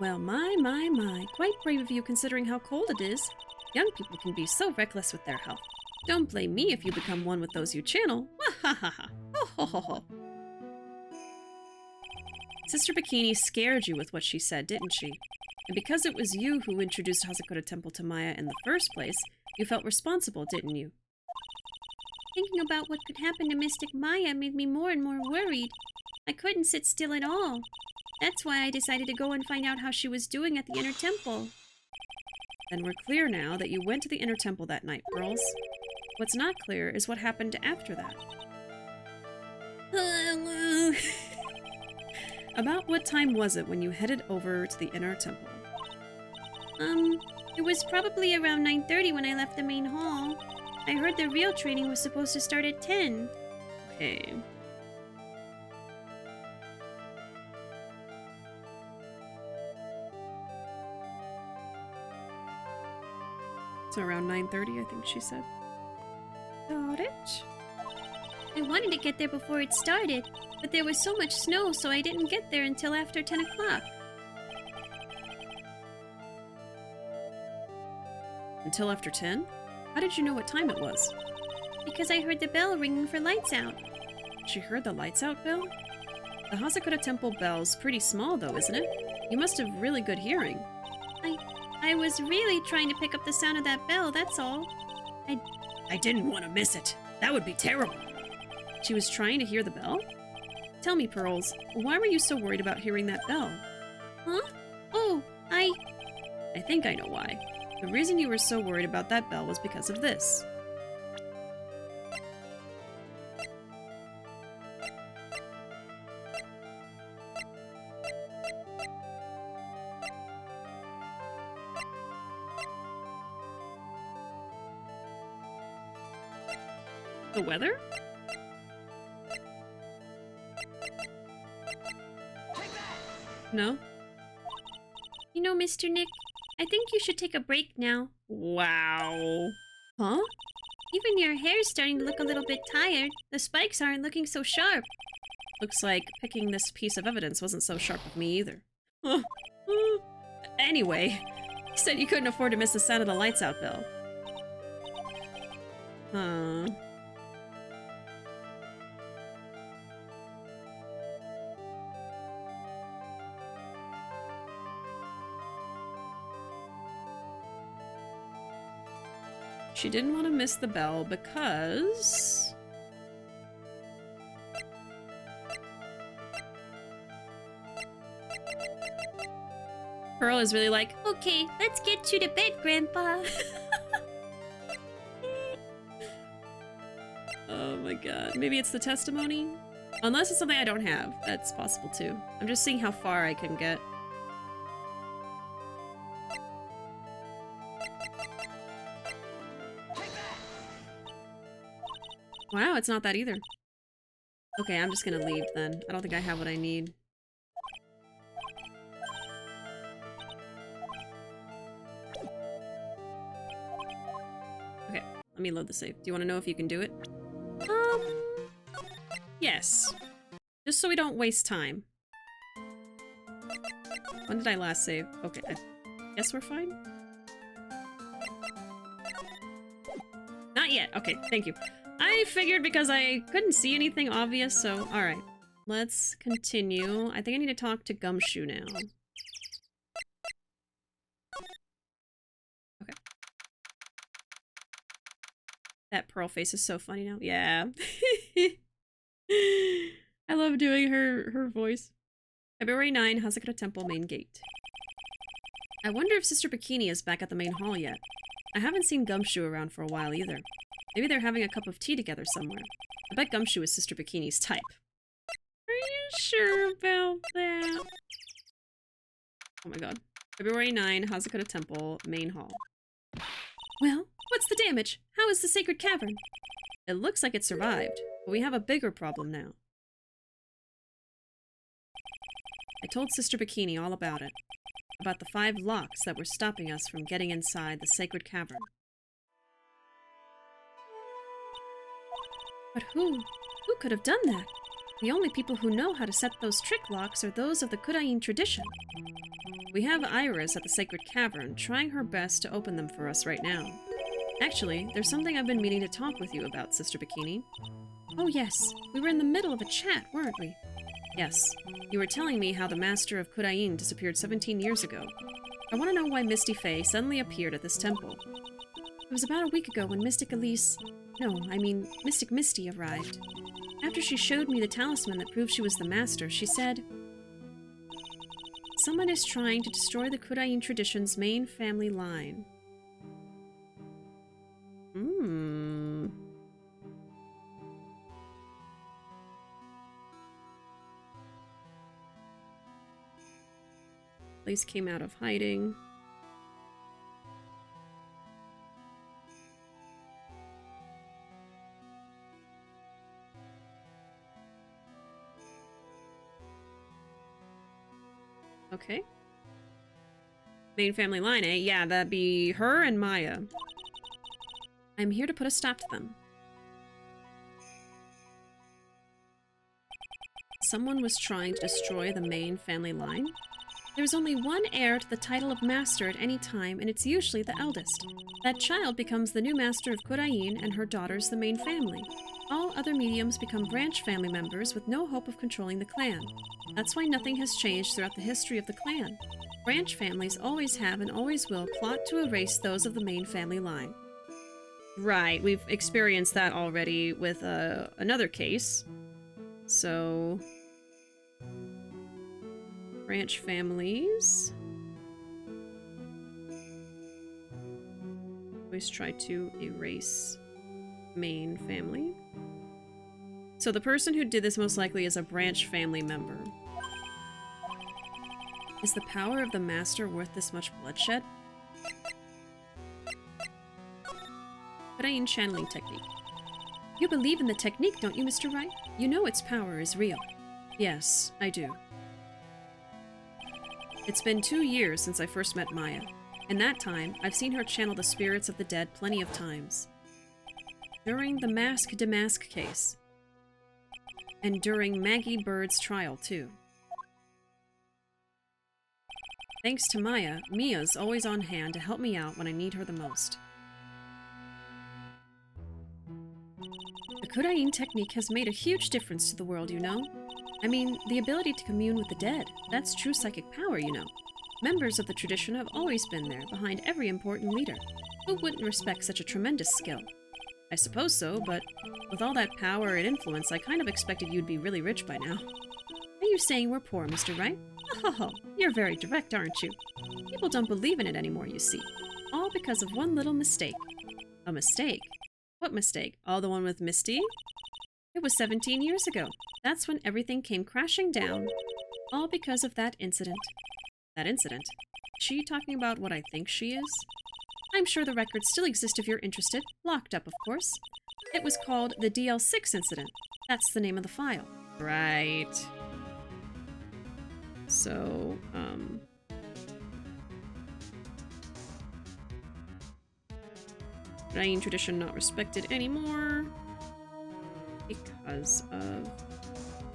Well, my. Quite brave of you considering how cold it is. Young people can be so reckless with their health. Don't blame me if you become one with those you channel. Ha ha ha. Ho ho ho ho. Sister Bikini scared you with what she said, didn't she? And because it was you who introduced Hazakura Temple to Maya in the first place, you felt responsible, didn't you? Thinking about what could happen to Mystic Maya made me more and more worried. I couldn't sit still at all. That's why I decided to go and find out how she was doing at the Inner Temple. Then we're clear now that you went to the Inner Temple that night, Pearls. What's not clear is what happened after that. About what time was it when you headed over to the Inner Temple? It was probably around 9:30 when I left the main hall. I heard the real training was supposed to start at 10. Okay. So around 9:30, I think she said. Got it. I wanted to get there before it started, but there was so much snow, so I didn't get there until after 10 o'clock. Until after 10? How did you know what time it was? Because I heard the bell ringing for lights out. She heard the lights out bell? The Hazakura Temple bell's pretty small though, isn't it? You must have really good hearing. I was really trying to pick up the sound of that bell, that's all. I didn't want to miss it. That would be terrible. She was trying to hear the bell? Tell me, Pearls, why were you so worried about hearing that bell? Huh? Oh, I think I know why. The reason you were so worried about that bell was because of this. The weather? No? You know, Mr. Nick, I think you should take a break now. Wow. Huh? Even your hair's starting to look a little bit tired. The spikes aren't looking so sharp. Looks like picking this piece of evidence wasn't so sharp with me either. Anyway, you said you couldn't afford to miss the sound of the lights out bell. Huh. She didn't want to miss the bell because... Pearl is really like, okay, let's get you to bed, Grandpa. oh my god. Maybe it's the testimony? Unless it's something I don't have. That's possible too. I'm just seeing how far I can get. Wow, it's not that either. Okay, I'm just gonna leave then. I don't think I have what I need. Okay, let me load the save. Do you want to know if you can do it? Yes. Just so we don't waste time. When did I last save? Okay, I guess we're fine? Not yet. Okay, thank you. I figured because I couldn't see anything obvious, so alright. Let's continue. I think I need to talk to Gumshoe now. That Pearl face is so funny now. Yeah. I love doing her voice. February 9, Hazakura Temple main gate. I wonder if Sister Bikini is back at the main hall yet. I haven't seen Gumshoe around for a while either. Maybe they're having a cup of tea together somewhere. I bet Gumshoe is Sister Bikini's type. Are you sure about that? Oh my god. February 9, Hazakura Temple, main hall. Well, what's the damage? How is the sacred cavern? It looks like it survived, but we have a bigger problem now. I told Sister Bikini all about it. About the 5 locks that were stopping us from getting inside the sacred cavern. But who could have done that? The only people who know how to set those trick locks are those of the Kurain tradition. We have Iris at the sacred cavern trying her best to open them for us right now. Actually, there's something I've been meaning to talk with you about, Sister Bikini. Oh yes, we were in the middle of a chat, weren't we? Yes, you were telling me how the master of Kurain disappeared 17 years ago. I want to know why Misty Faye suddenly appeared at this temple. It was about a week ago when Mystic Misty arrived. After she showed me the talisman that proved she was the master, she said, "Someone is trying to destroy the Kurain tradition's main family line." Blaze came out of hiding. Okay. Main family line, eh? Yeah, that'd be her and Maya. I'm here to put a stop to them. Someone was trying to destroy the main family line? There's only one heir to the title of master at any time, and it's usually the eldest. That child becomes the new master of Kurain, and her daughters the main family. All other mediums become branch family members with no hope of controlling the clan. That's why nothing has changed throughout the history of the clan. Branch families always have and always will plot to erase those of the main family line. Right, we've experienced that already with another case. So... branch families always try to erase main family. So the person who did this most likely is a branch family member. Is the power of the master worth this much bloodshed? Kurain channeling technique. You believe in the technique, don't you, Mr. Wright? You know its power is real. Yes, I do. It's been 2 years since I first met Maya. In that time, I've seen her channel the spirits of the dead plenty of times. During the Mask Damask case. And during Maggie Bird's trial, too. Thanks to Maya, Mia's always on hand to help me out when I need her the most. The Kurain technique has made a huge difference to the world, you know? I mean, the ability to commune with the dead. That's true psychic power, you know. Members of the tradition have always been there, behind every important leader. Who wouldn't respect such a tremendous skill? I suppose so, but with all that power and influence, I kind of expected you'd be really rich by now. Are you saying we're poor, Mr. Wright? Oh, you're very direct, aren't you? People don't believe in it anymore, you see. All because of one little mistake. A mistake? What mistake? Oh, the one with Misty? It was 17 years ago. That's when everything came crashing down. All because of that incident. That incident? Is she talking about what I think she is? I'm sure the records still exist if you're interested. Locked up, of course. It was called the DL6 incident. That's the name of the file. Right. So, Kurain tradition not respected anymore. Because of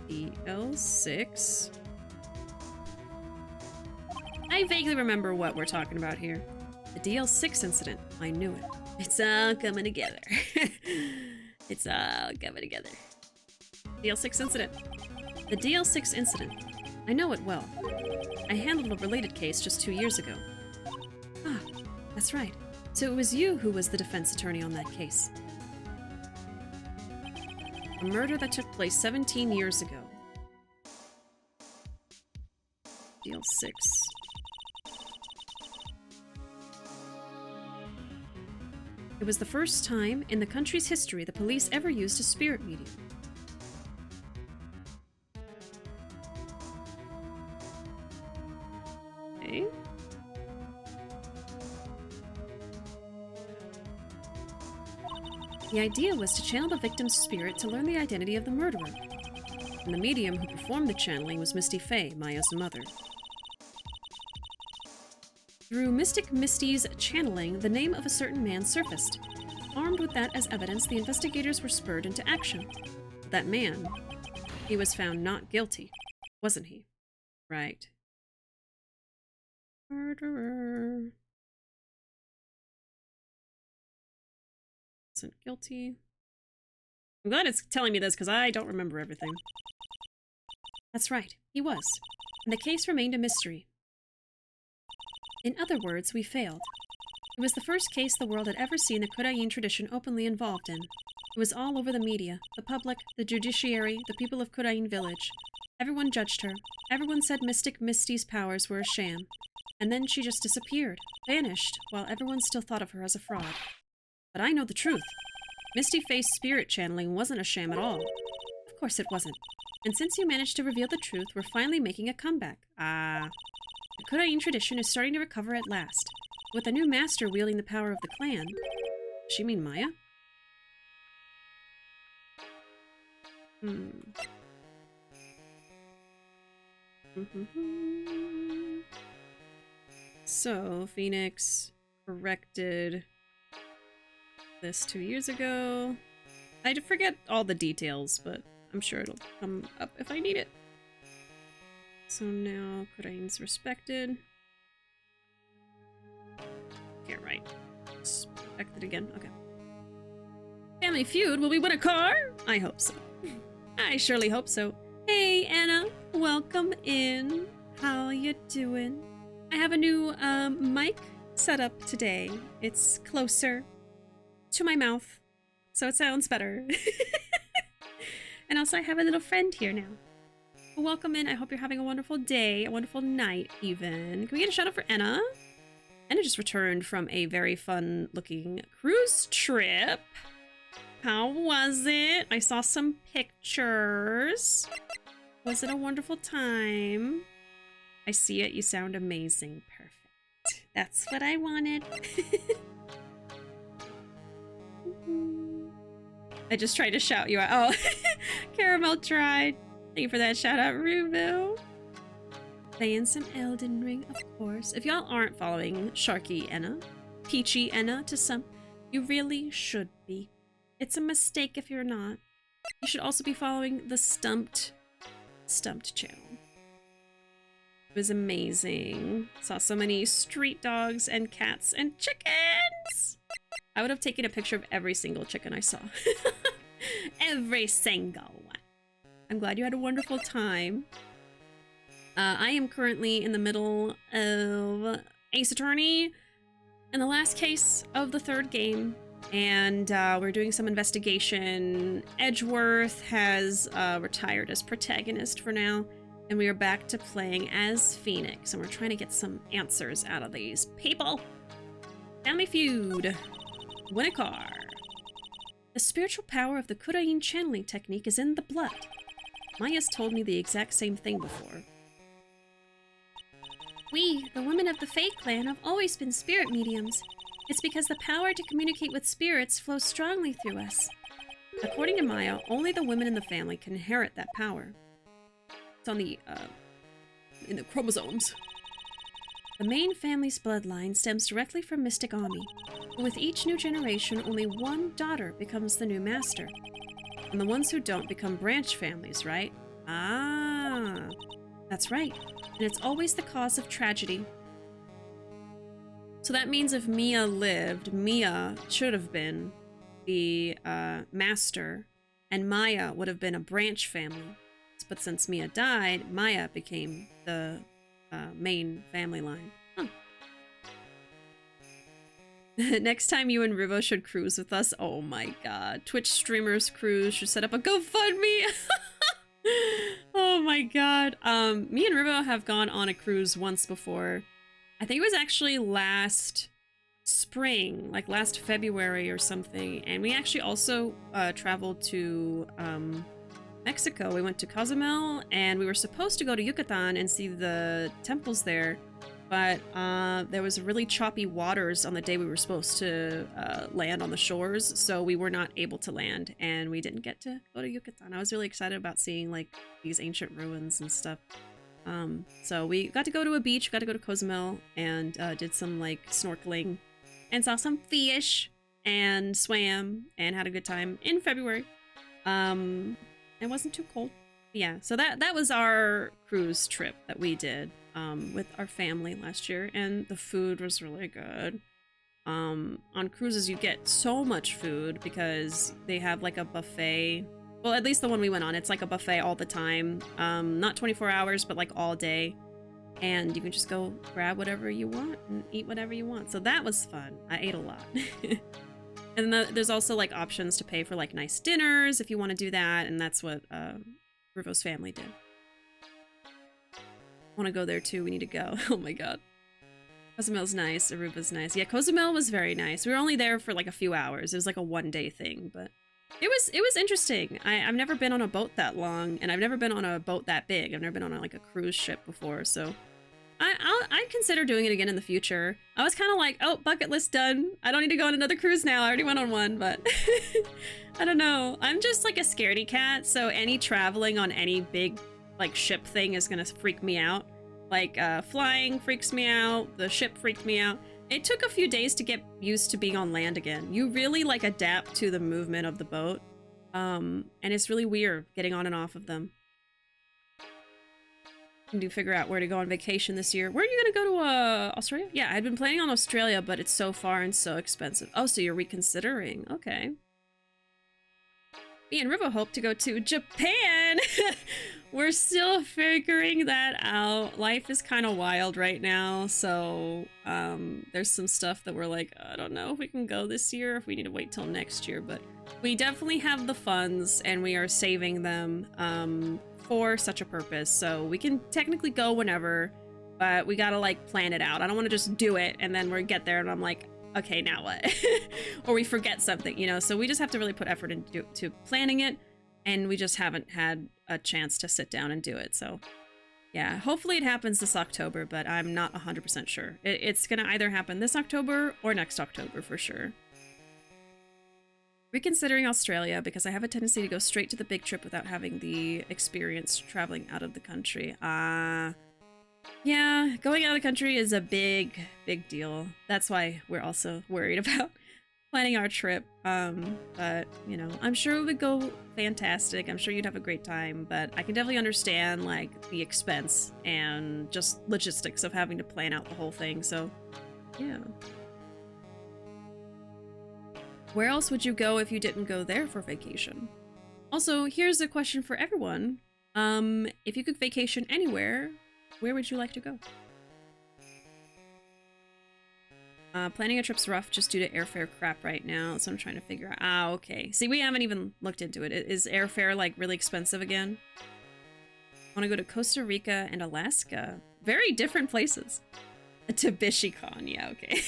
DL6. I vaguely remember what we're talking about here. The DL6 incident. I knew it. It's all coming together. It's all coming together. DL6 incident. The DL6 incident. I know it well. I handled a related case just 2 years ago. Ah, that's right. So it was you who was the defense attorney on that case. A murder that took place 17 years ago. Deal 6. It was the first time in the country's history the police ever used a spirit medium. Okay. The idea was to channel the victim's spirit to learn the identity of the murderer. And the medium who performed the channeling was Misty Faye, Maya's mother. Through Mystic Misty's channeling, the name of a certain man surfaced. Armed with that as evidence, the investigators were spurred into action. That man, he was found not guilty, wasn't he? Right. Murderer. Wasn't guilty. I'm glad it's telling me this because I don't remember everything. That's right, he was. And the case remained a mystery. In other words, we failed. It was the first case the world had ever seen the Kodayin tradition openly involved in. It was all over the media, the public, the judiciary, the people of Kodayin village. Everyone judged her. Everyone said Mystic Misty's powers were a sham. And then she just disappeared, vanished, while everyone still thought of her as a fraud. But I know the truth. Misty Faye's spirit channeling wasn't a sham at all. Of course it wasn't. And since you managed to reveal the truth, we're finally making a comeback. The Kodayin tradition is starting to recover at last. With a new master wielding the power of the clan. Does she mean Maya? So, Phoenix corrected this 2 years ago. I forget all the details, but I'm sure it'll come up if I need it. So now Kodayin's respected. Yeah, right. Respected again. Okay. Family Feud, will we win a car? I hope so. I surely hope so. Hey, Anna. Welcome in. How you doing? I have a new mic set up today. It's closer to my mouth, so it sounds better. And also I have a little friend here now. Welcome in. I hope you're having a wonderful day, a wonderful night even. Can we get a shout out for Anna? Anna just returned from a very fun looking cruise trip. How was it? I saw some pictures. Was it a wonderful time? I see it. You sound amazing. Perfect. That's what I wanted. I just tried to shout you out. Oh, Caramel tried. Thank you for that shout out, Ruuuvo. Playing some Elden Ring, of course. If y'all aren't following Sharky Enna, Peachy Enna to some, you really should be. It's a mistake if you're not. You should also be following the Stumped channel. It was amazing. Saw so many street dogs and cats and chickens. I would have taken a picture of every single chicken I saw. Every single one. I'm glad you had a wonderful time. I am currently in the middle of Ace Attorney in the last case of the third game. And we're doing some investigation. Edgeworth has retired as protagonist for now. And we are back to playing as Phoenix. And we're trying to get some answers out of these people. Family Feud. Win a car. The spiritual power of the Kodayin channeling technique is in the blood. Maya's told me the exact same thing before. We, the women of the Fae clan, have always been spirit mediums. It's because the power to communicate with spirits flows strongly through us. According to Maya, only the women in the family can inherit that power. It's on the, in the chromosomes. The main family's bloodline stems directly from Mystic Ami. With each new generation, only one daughter becomes the new master. And the ones who don't become branch families, right? Ah, that's right. And it's always the cause of tragedy. So that means if Mia lived, Mia should have been the master, and Maya would have been a branch family. But since Mia died, Maya became the main family line. Huh. Next time you and Ruuuvo should cruise with us. Oh my god. Twitch streamers cruise should set up a GoFundMe. Oh my god. Me and Ruuuvo have gone on a cruise once before. I think it was actually last spring, like last February or something. And we actually also traveled to Mexico. We went to Cozumel and we were supposed to go to Yucatan and see the temples there. But there was really choppy waters on the day we were supposed to land on the shores, so we were not able to land, and we didn't get to go to Yucatan. I was really excited about seeing like these ancient ruins and stuff. So we got to go to a beach, got to go to Cozumel, and did some like snorkeling, and saw some fish, and swam, and had a good time in February. It wasn't too cold. Yeah, so that was our cruise trip that we did. With our family last year, and the food was really good. On cruises you get so much food because they have like a buffet. Well, at least the one we went on, it's like a buffet all the time. Not 24 hours, but like all day. And you can just go grab whatever you want and eat whatever you want. So that was fun. I ate a lot. And there's also like options to pay for like nice dinners if you want to do that, and that's what Ruuuvo's family did. Want to go there too. We need to go. Oh my god. Cozumel's nice. Aruba's nice. Yeah, Cozumel was very nice. We were only there for like a few hours. It was like a one-day thing, but it was interesting. I've never been on a boat that long, and I've never been on a boat that big. I've never been on like a cruise ship before, so I'd consider doing it again in the future. I was kind of like, oh, bucket list done. I don't need to go on another cruise now. I already went on one, but I don't know. I'm just like a scaredy cat, so any traveling on any big like ship thing is gonna freak me out. Like flying freaks me out, the ship freaked me out. It took a few days to get used to being on land again. You really like adapt to the movement of the boat, and it's really weird getting on and off of them. Need to figure out where to go on vacation this year. Where are you gonna go to Australia? Yeah, I'd been planning on Australia, but it's so far and so expensive. Oh, so you're reconsidering. Okay. Me and Ruuuvo hope to go to Japan. We're still figuring that out. Life is kind of wild right now, so there's some stuff that we're like, I don't know if we can go this year, if we need to wait till next year, but we definitely have the funds and we are saving them for such a purpose, so we can technically go whenever, but we gotta like plan it out. I don't want to just do it and then we get there and I'm like, okay, now what? Or we forget something, you know? So we just have to really put effort into planning it, and we just haven't had a chance to sit down and do it. So yeah, hopefully it happens this October, but I'm not 100% sure. It's gonna either happen this October or next October for sure. Reconsidering Australia because I have a tendency to go straight to the big trip without having the experience traveling out of the country. Yeah, going out of the country is a big deal. That's why we're also worried about planning our trip. But, you know, I'm sure it would go fantastic. I'm sure you'd have a great time, but I can definitely understand, like, the expense and just logistics of having to plan out the whole thing, so, yeah. Where else would you go if you didn't go there for vacation? Also, here's a question for everyone. If you could vacation anywhere, where would you like to go? Planning a trip's rough just due to airfare crap right now, so I'm trying to figure out. Ah, okay. See, we haven't even looked into it. Is airfare, like, really expensive again? I want to go to Costa Rica and Alaska. Very different places. To BishiCon, yeah, okay.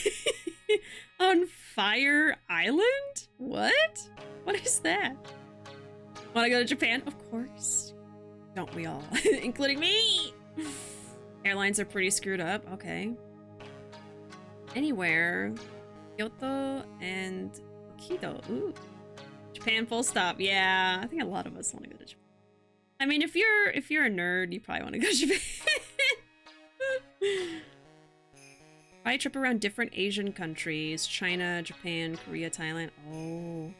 On Fire Island? What? What is that? Want to go to Japan? Of course. Don't we all? Including me! Airlines are pretty screwed up. Okay. Anywhere. Kyoto and Hokkaido. Ooh. Japan full stop. Yeah, I think a lot of us want to go to Japan. I mean, if you're a nerd, you probably want to go to Japan. Probably a trip around different Asian countries. China, Japan, Korea, Thailand. Oh.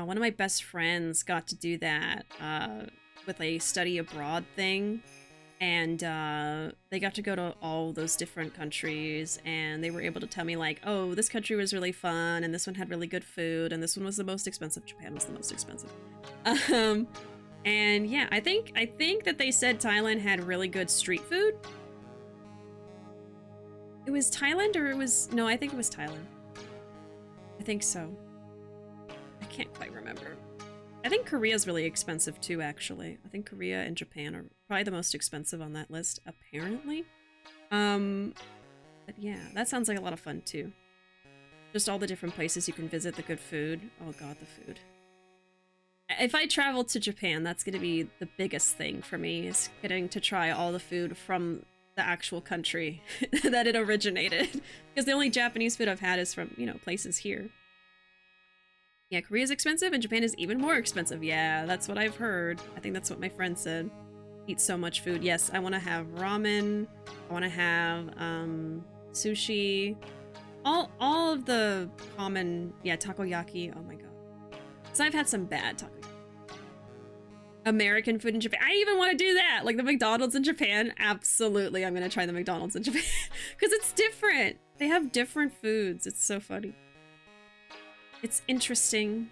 One of my best friends got to do that with a study abroad thing. And they got to go to all those different countries, and they were able to tell me, like, oh, this country was really fun, and this one had really good food, and this one was the most expensive. Japan was the most expensive. And yeah, I think that they said Thailand had really good street food. It was Thailand, or it was... No, I think it was Thailand. I think so. I can't quite remember. I think Korea's really expensive too, actually. I think Korea and Japan are probably the most expensive on that list, apparently. But yeah, that sounds like a lot of fun too. Just all the different places you can visit, the good food. Oh god, the food. If I travel to Japan, that's going to be the biggest thing for me, is getting to try all the food from the actual country that it originated. Because the only Japanese food I've had is from, you know, places here. Yeah, Korea's expensive and Japan is even more expensive. Yeah, that's what I've heard. I think that's what my friend said. Eat so much food. Yes, I want to have ramen. I want to have sushi. All of the common, yeah, takoyaki. Oh my god. So I've had some bad takoyaki. American food in Japan. I even want to do that. Like the McDonald's in Japan. Absolutely, I'm going to try the McDonald's in Japan. Because it's different. They have different foods. It's so funny. It's interesting.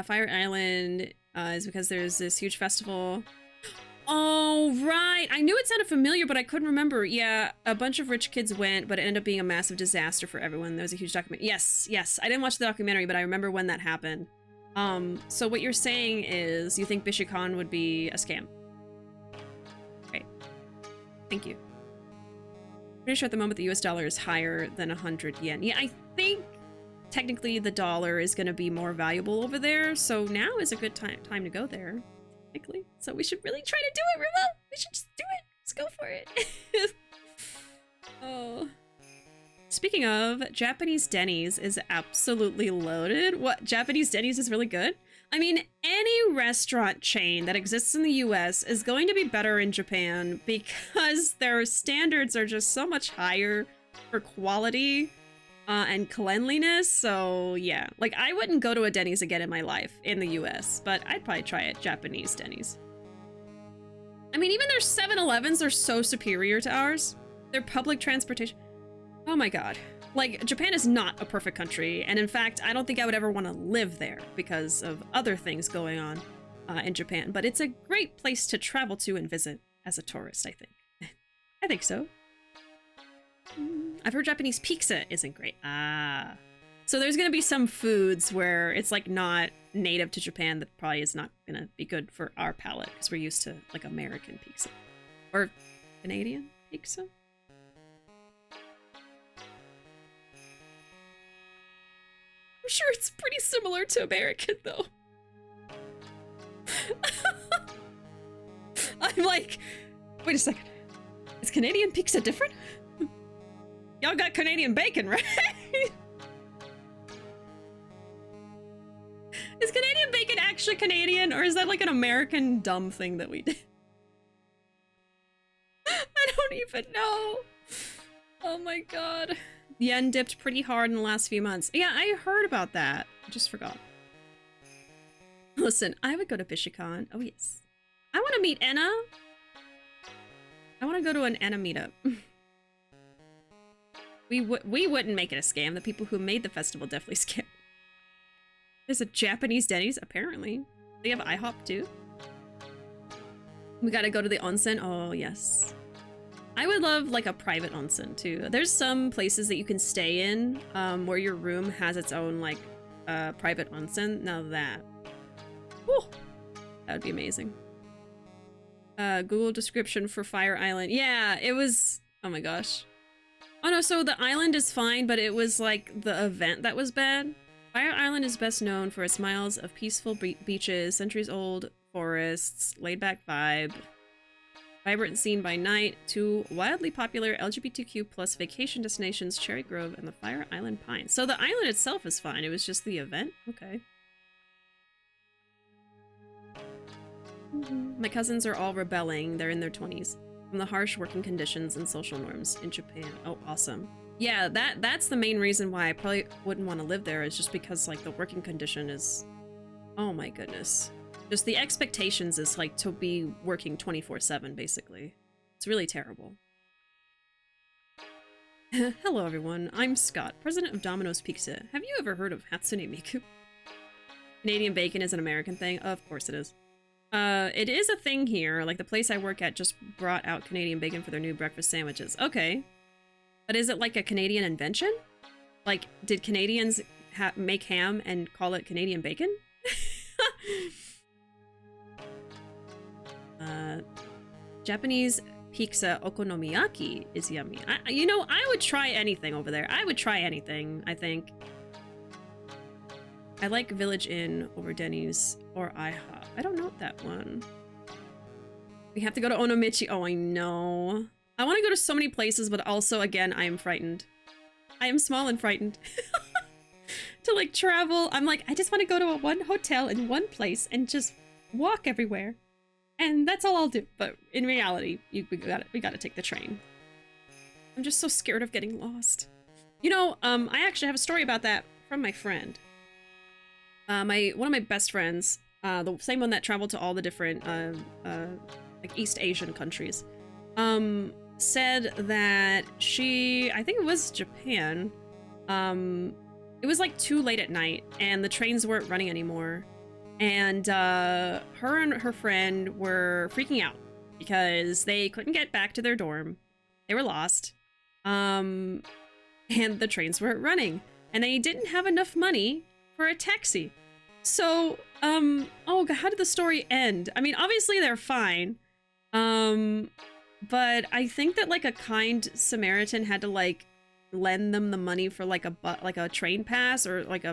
Fire Island is because there's this huge festival. Oh, right. I knew it sounded familiar, but I couldn't remember. Yeah, a bunch of rich kids went, but it ended up being a massive disaster for everyone. There was a huge documentary. Yes, yes. I didn't watch the documentary, but I remember when that happened. So what you're saying is you think BishiCon would be a scam. Great. Thank you. Pretty sure at the moment the US dollar is higher than 100 yen. Yeah, I think technically the dollar is going to be more valuable over there, so now is a good time to go there. Technically. So we should really try to do it, Ruuuvo! We should just do it! Let's go for it! Oh. Speaking of, Japanese Denny's is absolutely loaded. What? Japanese Denny's is really good? I mean, any restaurant chain that exists in the US is going to be better in Japan because their standards are just so much higher for quality and cleanliness. So yeah, like I wouldn't go to a Denny's again in my life in the US, but I'd probably try it, Japanese Denny's. I mean, even their 7-Elevens are so superior to ours. Their public transportation. Oh my god. Like, Japan is not a perfect country, and in fact, I don't think I would ever want to live there because of other things going on in Japan, but it's a great place to travel to and visit as a tourist, I think. I think so. I've heard Japanese pizza isn't great. Ah. So there's gonna be some foods where it's like not native to Japan that probably is not gonna be good for our palate because we're used to like American pizza. Or Canadian pizza? I'm sure it's pretty similar to American, though. I'm like, wait a second. Is Canadian pizza different? Y'all got Canadian bacon, right? Is Canadian bacon actually Canadian, or is that like an American dumb thing that we did? I don't even know. Oh my god. Yen dipped pretty hard in the last few months. Yeah, I heard about that. I just forgot. Listen, I would go to BishiCon. Oh, yes. I want to meet Enna. I want to go to an Enna meetup. We wouldn't make it a scam. The people who made the festival definitely scammed. There's a Japanese Denny's, apparently. They have IHOP, too. We gotta go to the onsen. Oh, yes. I would love like a private onsen too. There's some places that you can stay in where your room has its own like private onsen. Now that, whew, that would be amazing. Google description for Fire Island. Yeah, it was, oh my gosh. Oh no, so the island is fine, but it was like the event that was bad. Fire Island is best known for its miles of peaceful beaches, centuries-old forests, laid-back vibe, vibrant scene by night, two wildly popular LGBTQ plus vacation destinations, Cherry Grove and the Fire Island Pines. So the island itself is fine, it was just the event? Okay. My cousins are all rebelling, they're in their 20s, from the harsh working conditions and social norms in Japan. Oh, awesome. Yeah, that's the main reason why I probably wouldn't want to live there, is just because like the working condition is, oh my goodness. Just the expectations is like to be working 24/7 basically. It's really terrible. Hello everyone, I'm Scott, president of Domino's Pizza. Have you ever heard of Hatsune Miku? Canadian bacon is an American thing? Of course it is. It is a thing here, like the place I work at just brought out Canadian bacon for their new breakfast sandwiches. Okay. But is it like a Canadian invention? Like, did Canadians make ham and call it Canadian bacon? Japanese pizza okonomiyaki is yummy. You know, I would try anything over there. I would try anything, I think. I like Village Inn over Denny's or IHOP. I don't know that one. We have to go to Onomichi. Oh, I know. I want to go to so many places, but also, again, I am frightened. I am small and frightened. To, like, travel. I'm like, I just want to go to one hotel in one place and just walk everywhere. And that's all I'll do. But in reality, we gotta take the train. I'm just so scared of getting lost. You know, I actually have a story about that from my friend. One of my best friends, the same one that traveled to all the different, like East Asian countries, said that I think it was Japan, it was like too late at night and the trains weren't running anymore. And her and her friend were freaking out because they couldn't get back to their dorm. They were lost. And the trains weren't running. And they didn't have enough money for a taxi. So, oh God, how did the story end? I mean, obviously they're fine. But I think that like a kind Samaritan had to like lend them the money for like a train pass or like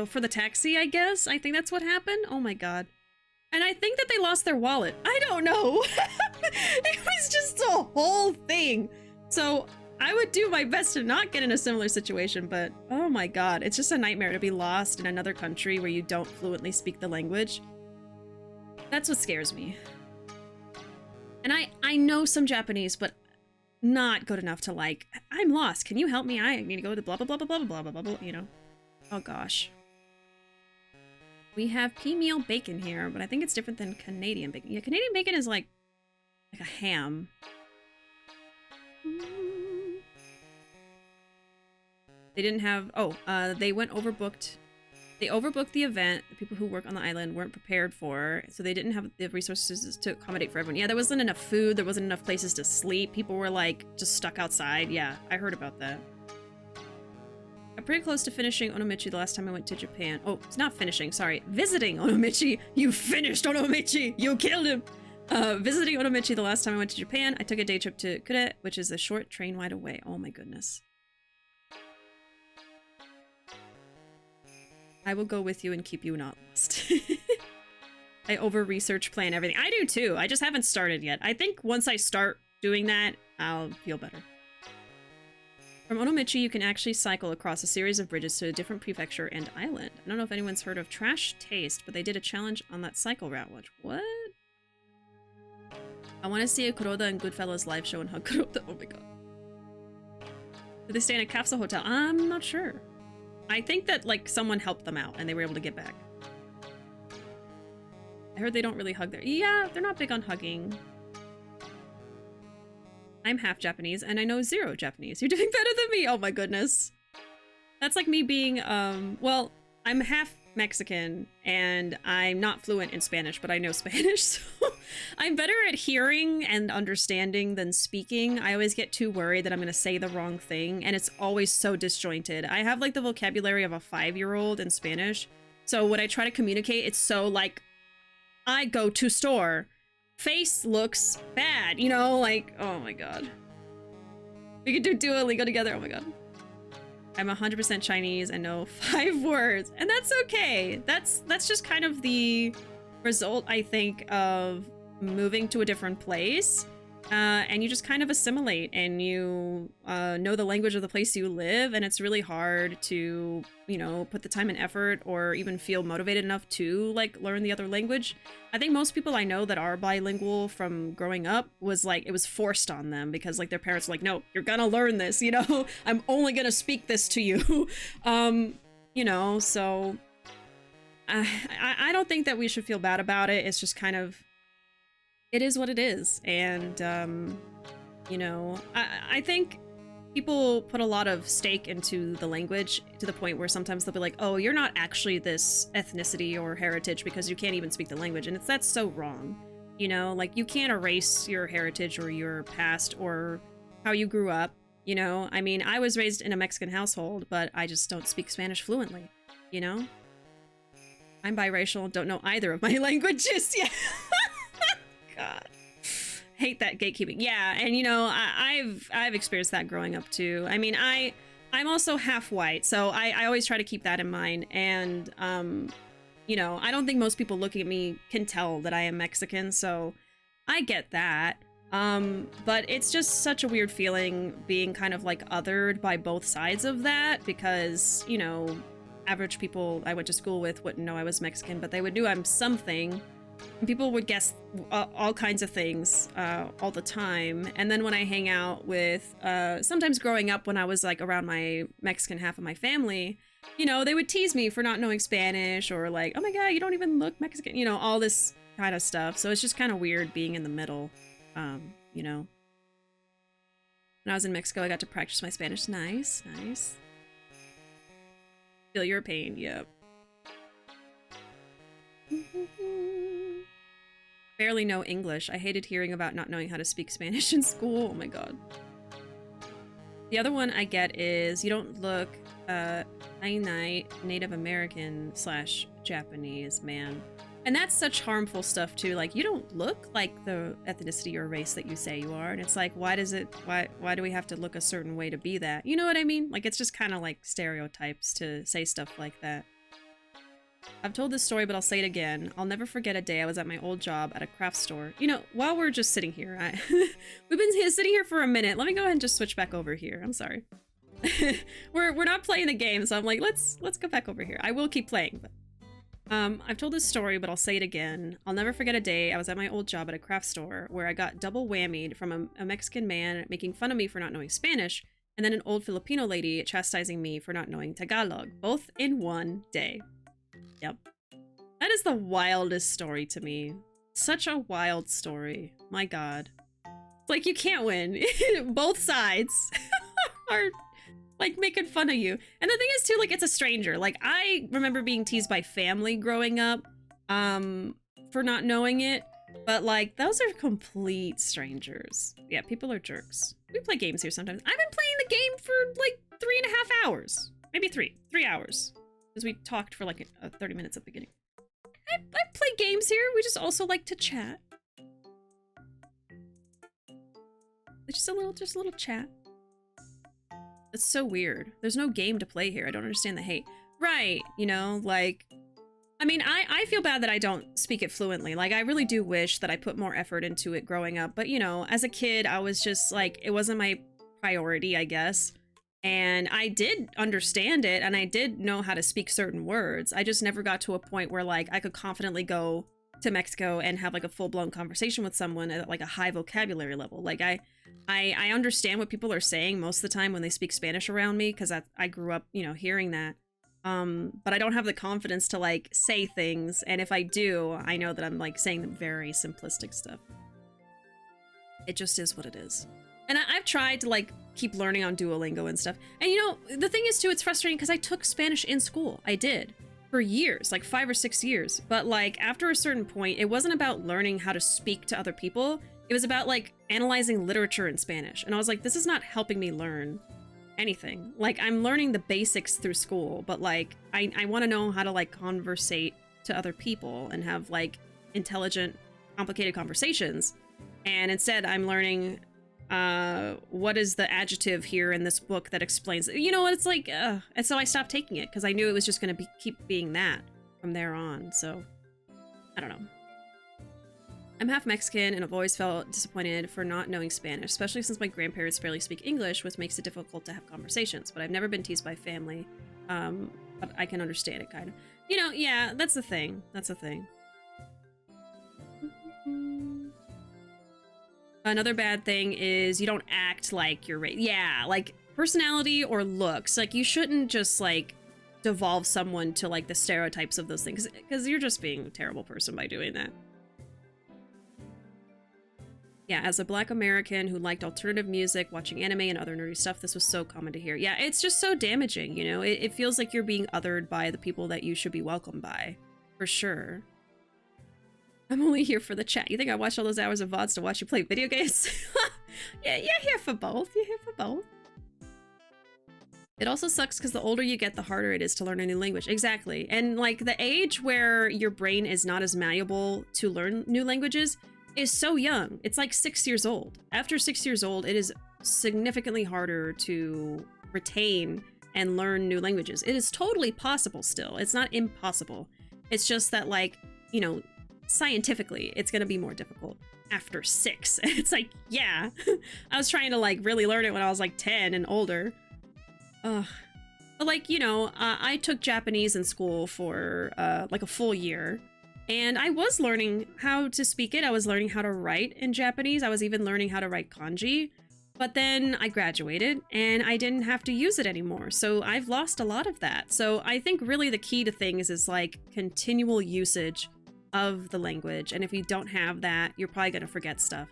for the taxi, I guess. I think that's what happened. Oh my God. And I think that they lost their wallet. I don't know. It was just a whole thing. So I would do my best to not get in a similar situation, but oh my God, it's just a nightmare to be lost in another country where you don't fluently speak the language. That's what scares me. And I know some Japanese, but not good enough to like, I'm lost. Can you help me? I need to go to blah, blah, blah, blah, blah, blah, blah, blah, blah, you know? Oh gosh. We have pea meal bacon here, but I think it's different than Canadian bacon. Yeah, Canadian bacon is like a ham. They didn't have, they went overbooked. They overbooked the event. The people who work on the island weren't prepared for, so they didn't have the resources to accommodate for everyone. Yeah, there wasn't enough food. There wasn't enough places to sleep. People were like just stuck outside. Yeah, I heard about that. I'm pretty close to finishing Onomichi the last time I went to Japan. Oh, it's not finishing, sorry. Visiting Onomichi. You finished Onomichi. You killed him. Visiting Onomichi the last time I went to Japan. I took a day trip to Kure, which is a short train ride away. Oh my goodness. I will go with you and keep you not lost. I over-research, plan everything. I do too. I just haven't started yet. I think once I start doing that, I'll feel better. From Onomichi, you can actually cycle across a series of bridges to a different prefecture and island. I don't know if anyone's heard of Trash Taste, but they did a challenge on that cycle route. What? I want to see a Kuroda and Goodfellas live show and hug Kuroda. Oh my god. Did they stay in a capsule hotel? I'm not sure. I think that, like, someone helped them out and they were able to get back. I heard they don't really hug there. Yeah, they're not big on hugging. I'm half Japanese and I know 0 Japanese. You're doing better than me. Oh my goodness. That's like me being, well, I'm half Mexican and I'm not fluent in Spanish, but I know Spanish. So I'm better at hearing and understanding than speaking. I always get too worried that I'm going to say the wrong thing. And it's always so disjointed. I have like the vocabulary of a 5-year-old in Spanish. So when I try to communicate, it's so like, I go to store. Face looks bad, you know, like, oh my god. We could do Duolingo together, oh my god. I'm 100% Chinese and know 5 words, and that's okay. That's just kind of the result, I think, of moving to a different place. And you just kind of assimilate and you know the language of the place you live, and it's really hard to, you know, put the time and effort or even feel motivated enough to like learn the other language. I think most people I know that are bilingual from growing up was like, it was forced on them because like their parents were like, no, you're gonna learn this, you know, I'm only gonna speak this to you. You know, so I don't think that we should feel bad about it. It's just kind of, it is what it is. And, you know, I think people put a lot of stake into the language to the point where sometimes they'll be like, oh, you're not actually this ethnicity or heritage because you can't even speak the language. And that's so wrong. You know, like you can't erase your heritage or your past or how you grew up You know, I mean, I was raised in a Mexican household, but I just don't speak Spanish fluently, you know? I'm biracial, don't know either of my languages yet. God. Hate that gatekeeping. Yeah, and you know, I've experienced that growing up too. I mean, I'm also half white, so I always try to keep that in mind. And you know, I don't think most people looking at me can tell that I am Mexican, so I get that. But it's just such a weird feeling being kind of like othered by both sides of that, because, you know, average people I went to school with wouldn't know I was Mexican, but they would know I'm something. And people would guess all kinds of things all the time. And then when I hang out with, sometimes growing up when I was like around my Mexican half of my family, you know, they would tease me for not knowing Spanish, or like, oh my God, you don't even look Mexican, you know, all this kind of stuff. So it's just kind of weird being in the middle, you know. When I was in Mexico, I got to practice my Spanish. Nice, nice. Feel your pain, yep. Barely know English. I hated hearing about not knowing how to speak Spanish in school. Oh my God. The other one I get is you don't look Native American / Japanese, man. And that's such harmful stuff too. Like, you don't look like the ethnicity or race that you say you are. And it's like, why do we have to look a certain way to be that? You know what I mean? Like, it's just kind of like stereotypes to say stuff like that. I've told this story, but I'll say it again. I'll never forget a day I was at my old job at a craft store. You know, while we're just sitting here, we've been sitting here for a minute. Let me go ahead and just switch back over here. I'm sorry. we're not playing the game, so I'm like, let's go back over here. I will keep playing, but I've told this story, but I'll say it again. I'll never forget a day I was at my old job at a craft store where I got double whammied from a Mexican man making fun of me for not knowing Spanish, and then an old Filipino lady chastising me for not knowing Tagalog, both in one day. Yep. That is the wildest story to me. Such a wild story. My God. It's like, you can't win. Both sides are like making fun of you. And the thing is too, like, it's a stranger. Like, I remember being teased by family growing up for not knowing it, but like, those are complete strangers. Yeah, people are jerks. We play games here sometimes. I've been playing the game for like 3.5 hours. Maybe 3 hours. Because we talked for like 30 minutes at the beginning. I play games here. We just also like to chat. Just a little chat. It's so weird. There's no game to play here. I don't understand the hate. Right, you know, like, I mean, I feel bad that I don't speak it fluently. Like, I really do wish that I put more effort into it growing up. But, you know, as a kid, I was just like, it wasn't my priority, I guess. And I did understand it, and I did know how to speak certain words. I just never got to a point where, like, I could confidently go to Mexico and have, like, a full-blown conversation with someone at, like, a high vocabulary level. Like, I understand what people are saying most of the time when they speak Spanish around me, because I grew up, you know, hearing that. But I don't have the confidence to, like, say things, and if I do, I know that I'm, like, saying the very simplistic stuff. It just is what it is. And I've tried to, like, keep learning on Duolingo and stuff. And, you know, the thing is, too, it's frustrating because I took Spanish in school. I did. For years, like 5 or 6 years. But, like, after a certain point, it wasn't about learning how to speak to other people. It was about, like, analyzing literature in Spanish. And I was like, this is not helping me learn anything. Like, I'm learning the basics through school, but, like, I want to know how to, like, conversate to other people and have, like, intelligent, complicated conversations. And instead, I'm learning what is the adjective here in this book that explains, you know what, it's like, and so I stopped taking it because I knew it was just going to keep being that from there on. So I don't know. I'm half Mexican and I've always felt disappointed for not knowing Spanish, especially since my grandparents barely speak English, which makes it difficult to have conversations. But I've never been teased by family, but I can understand it, kind of. You know, yeah, that's the thing. That's the thing. Another bad thing is you don't act like you're race. Yeah, like personality or looks. Like, you shouldn't just, like, devolve someone to, like, the stereotypes of those things, because you're just being a terrible person by doing that. Yeah, as a Black American who liked alternative music, watching anime and other nerdy stuff, this was so common to hear. Yeah, it's just so damaging, you know? It feels like you're being othered by the people that you should be welcomed by. For sure. I'm only here for the chat. You think I watched all those hours of VODs to watch you play video games? Yeah, you're here for both. You're here for both. It also sucks because the older you get, the harder it is to learn a new language. Exactly. And like the age where your brain is not as malleable to learn new languages is so young. It's like 6 years old. After 6 years old, it is significantly harder to retain and learn new languages. It is totally possible still. It's not impossible. It's just that, like, you know, scientifically, it's going to be more difficult after 6. It's like, yeah, I was trying to like really learn it when I was like 10 and older. Ugh. But like, you know, I took Japanese in school for like a full year, and I was learning how to speak it. I was learning how to write in Japanese. I was even learning how to write kanji. But then I graduated and I didn't have to use it anymore. So I've lost a lot of that. So I think really the key to things is like continual usage of the language. And if you don't have that, you're probably going to forget stuff.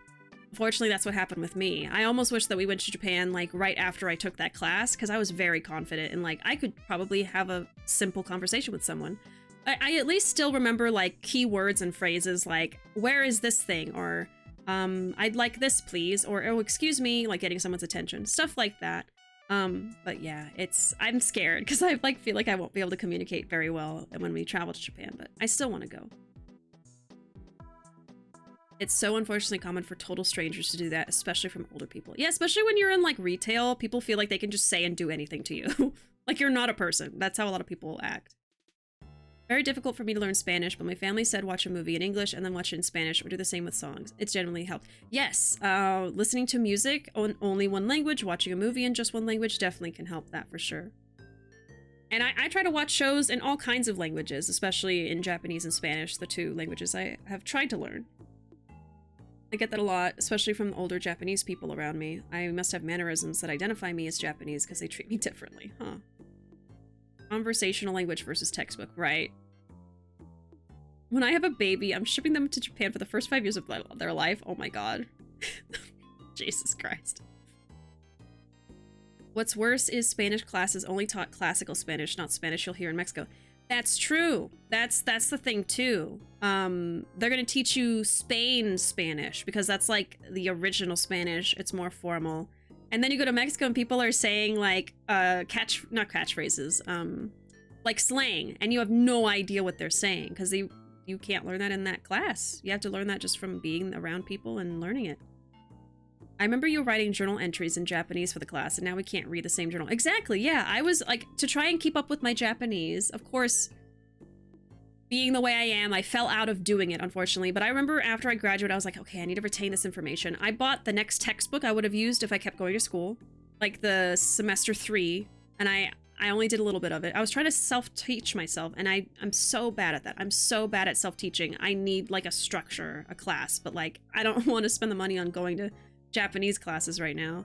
Unfortunately, that's what happened with me. I almost wish that we went to Japan like right after I took that class, because I was very confident and like I could probably have a simple conversation with someone. I at least still remember like key words and phrases like, where is this thing? Or I'd like this, please. Or, oh, excuse me, like getting someone's attention. Stuff like that. But yeah, I'm scared because I like feel like I won't be able to communicate very well when we travel to Japan, but I still want to go. It's so unfortunately common for total strangers to do that, especially from older people. Yeah, especially when you're in like retail, people feel like they can just say and do anything to you. Like you're not a person. That's how a lot of people act. Very difficult for me to learn Spanish, but my family said watch a movie in English and then watch it in Spanish, or do the same with songs. It's generally helped. Yes, listening to music on only one language, watching a movie in just one language definitely can help that for sure. And I try to watch shows in all kinds of languages, especially in Japanese and Spanish, the two languages I have tried to learn. I get that a lot, especially from older Japanese people around me. I must have mannerisms that identify me as Japanese because they treat me differently, huh? Conversational language versus textbook, right? When I have a baby, I'm shipping them to Japan for the first 5 years of their life. Oh my god. Jesus Christ. What's worse is Spanish classes only taught classical Spanish, not Spanish you'll hear in Mexico. That's true. That's the thing too. They're gonna teach you Spain Spanish because that's like the original Spanish. It's more formal. And then you go to Mexico and people are saying like not catchphrases, like slang, and you have no idea what they're saying because you can't learn that in that class. You have to learn that just from being around people and learning it. I remember you writing journal entries in Japanese for the class, and now we can't read the same journal. Exactly, yeah. I was like, to try and keep up with my Japanese, of course, being the way I am, I fell out of doing it, unfortunately. But I remember after I graduated, I was like, okay, I need to retain this information. I bought the next textbook I would have used if I kept going to school, like the semester 3, and I only did a little bit of it. I was trying to self-teach myself, and I'm so bad at that. I'm so bad at self-teaching. I need like a structure, a class, but like, I don't want to spend the money on going to Japanese classes right now.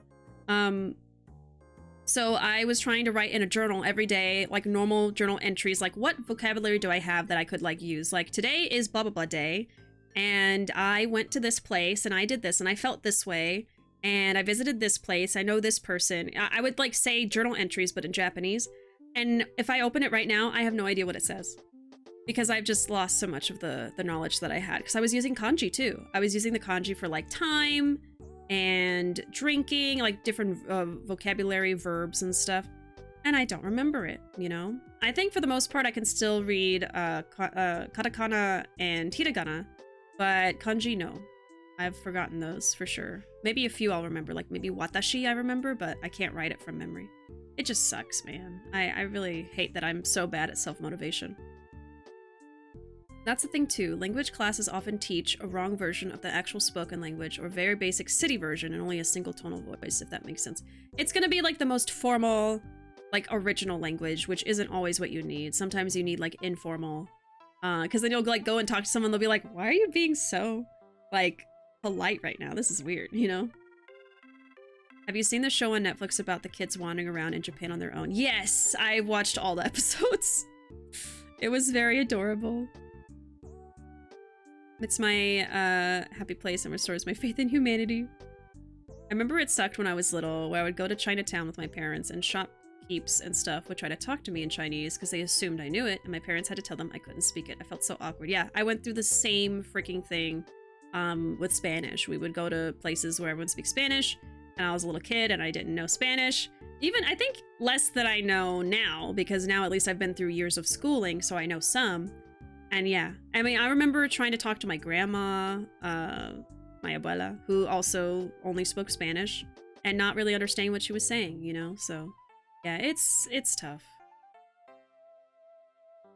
So I was trying to write in a journal every day, like normal journal entries, like what vocabulary do I have that I could like use? Like today is blah blah blah day, and I went to this place and I did this and I felt this way and I visited this place. I know this person. I would like say journal entries, but in Japanese. And if I open it right now, I have no idea what it says because I've just lost so much of the knowledge that I had because I was using kanji too. I was using the kanji for like time and drinking, like different vocabulary, verbs and stuff. And I don't remember it, you know? I think for the most part, I can still read katakana and hiragana, but kanji, no. I've forgotten those for sure. Maybe a few I'll remember, like maybe watashi I remember, but I can't write it from memory. It just sucks, man. I really hate that I'm so bad at self-motivation. That's the thing too, language classes often teach a wrong version of the actual spoken language or very basic city version and only a single tonal voice, if that makes sense. It's gonna be like the most formal, like original language, which isn't always what you need. Sometimes you need like informal, because then you'll like go and talk to someone, they'll be like, why are you being so like polite right now? This is weird, you know? Have you seen the show on Netflix about the kids wandering around in Japan on their own? Yes, I watched all the episodes. It was very adorable. It's my happy place and restores my faith in humanity. I remember it sucked when I was little, where I would go to Chinatown with my parents and shopkeepers and stuff would try to talk to me in Chinese because they assumed I knew it, and my parents had to tell them I couldn't speak it. I felt so awkward. Yeah, I went through the same freaking thing with Spanish. We would go to places where everyone speaks Spanish, and I was a little kid and I didn't know Spanish. Even, I think, less than I know now, because now at least I've been through years of schooling, so I know some. And yeah, I mean, I remember trying to talk to my grandma, my abuela, who also only spoke Spanish, and not really understanding what she was saying, you know? So yeah, it's tough.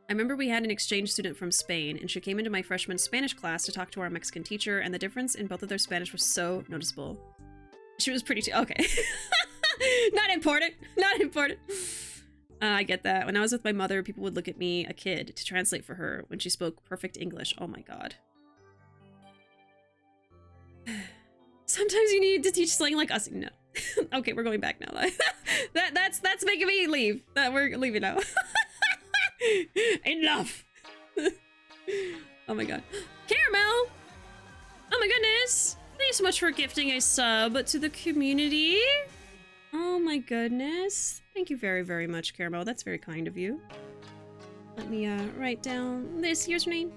I remember we had an exchange student from Spain, and she came into my freshman Spanish class to talk to our Mexican teacher, and the difference in both of their Spanish was so noticeable. She was pretty okay. Not important. Not important. I get that. When I was with my mother, people would look at me, a kid, to translate for her when she spoke perfect English. Oh my god. Sometimes you need to teach slang like us. No. Okay, we're going back now. That's making me leave. We're leaving now. Enough. Oh my god. Caramel! Oh my goodness! Thanks so much for gifting a sub to the community. Oh my goodness. Thank you very, very much, Caramel. That's very kind of you. Let me write down this username.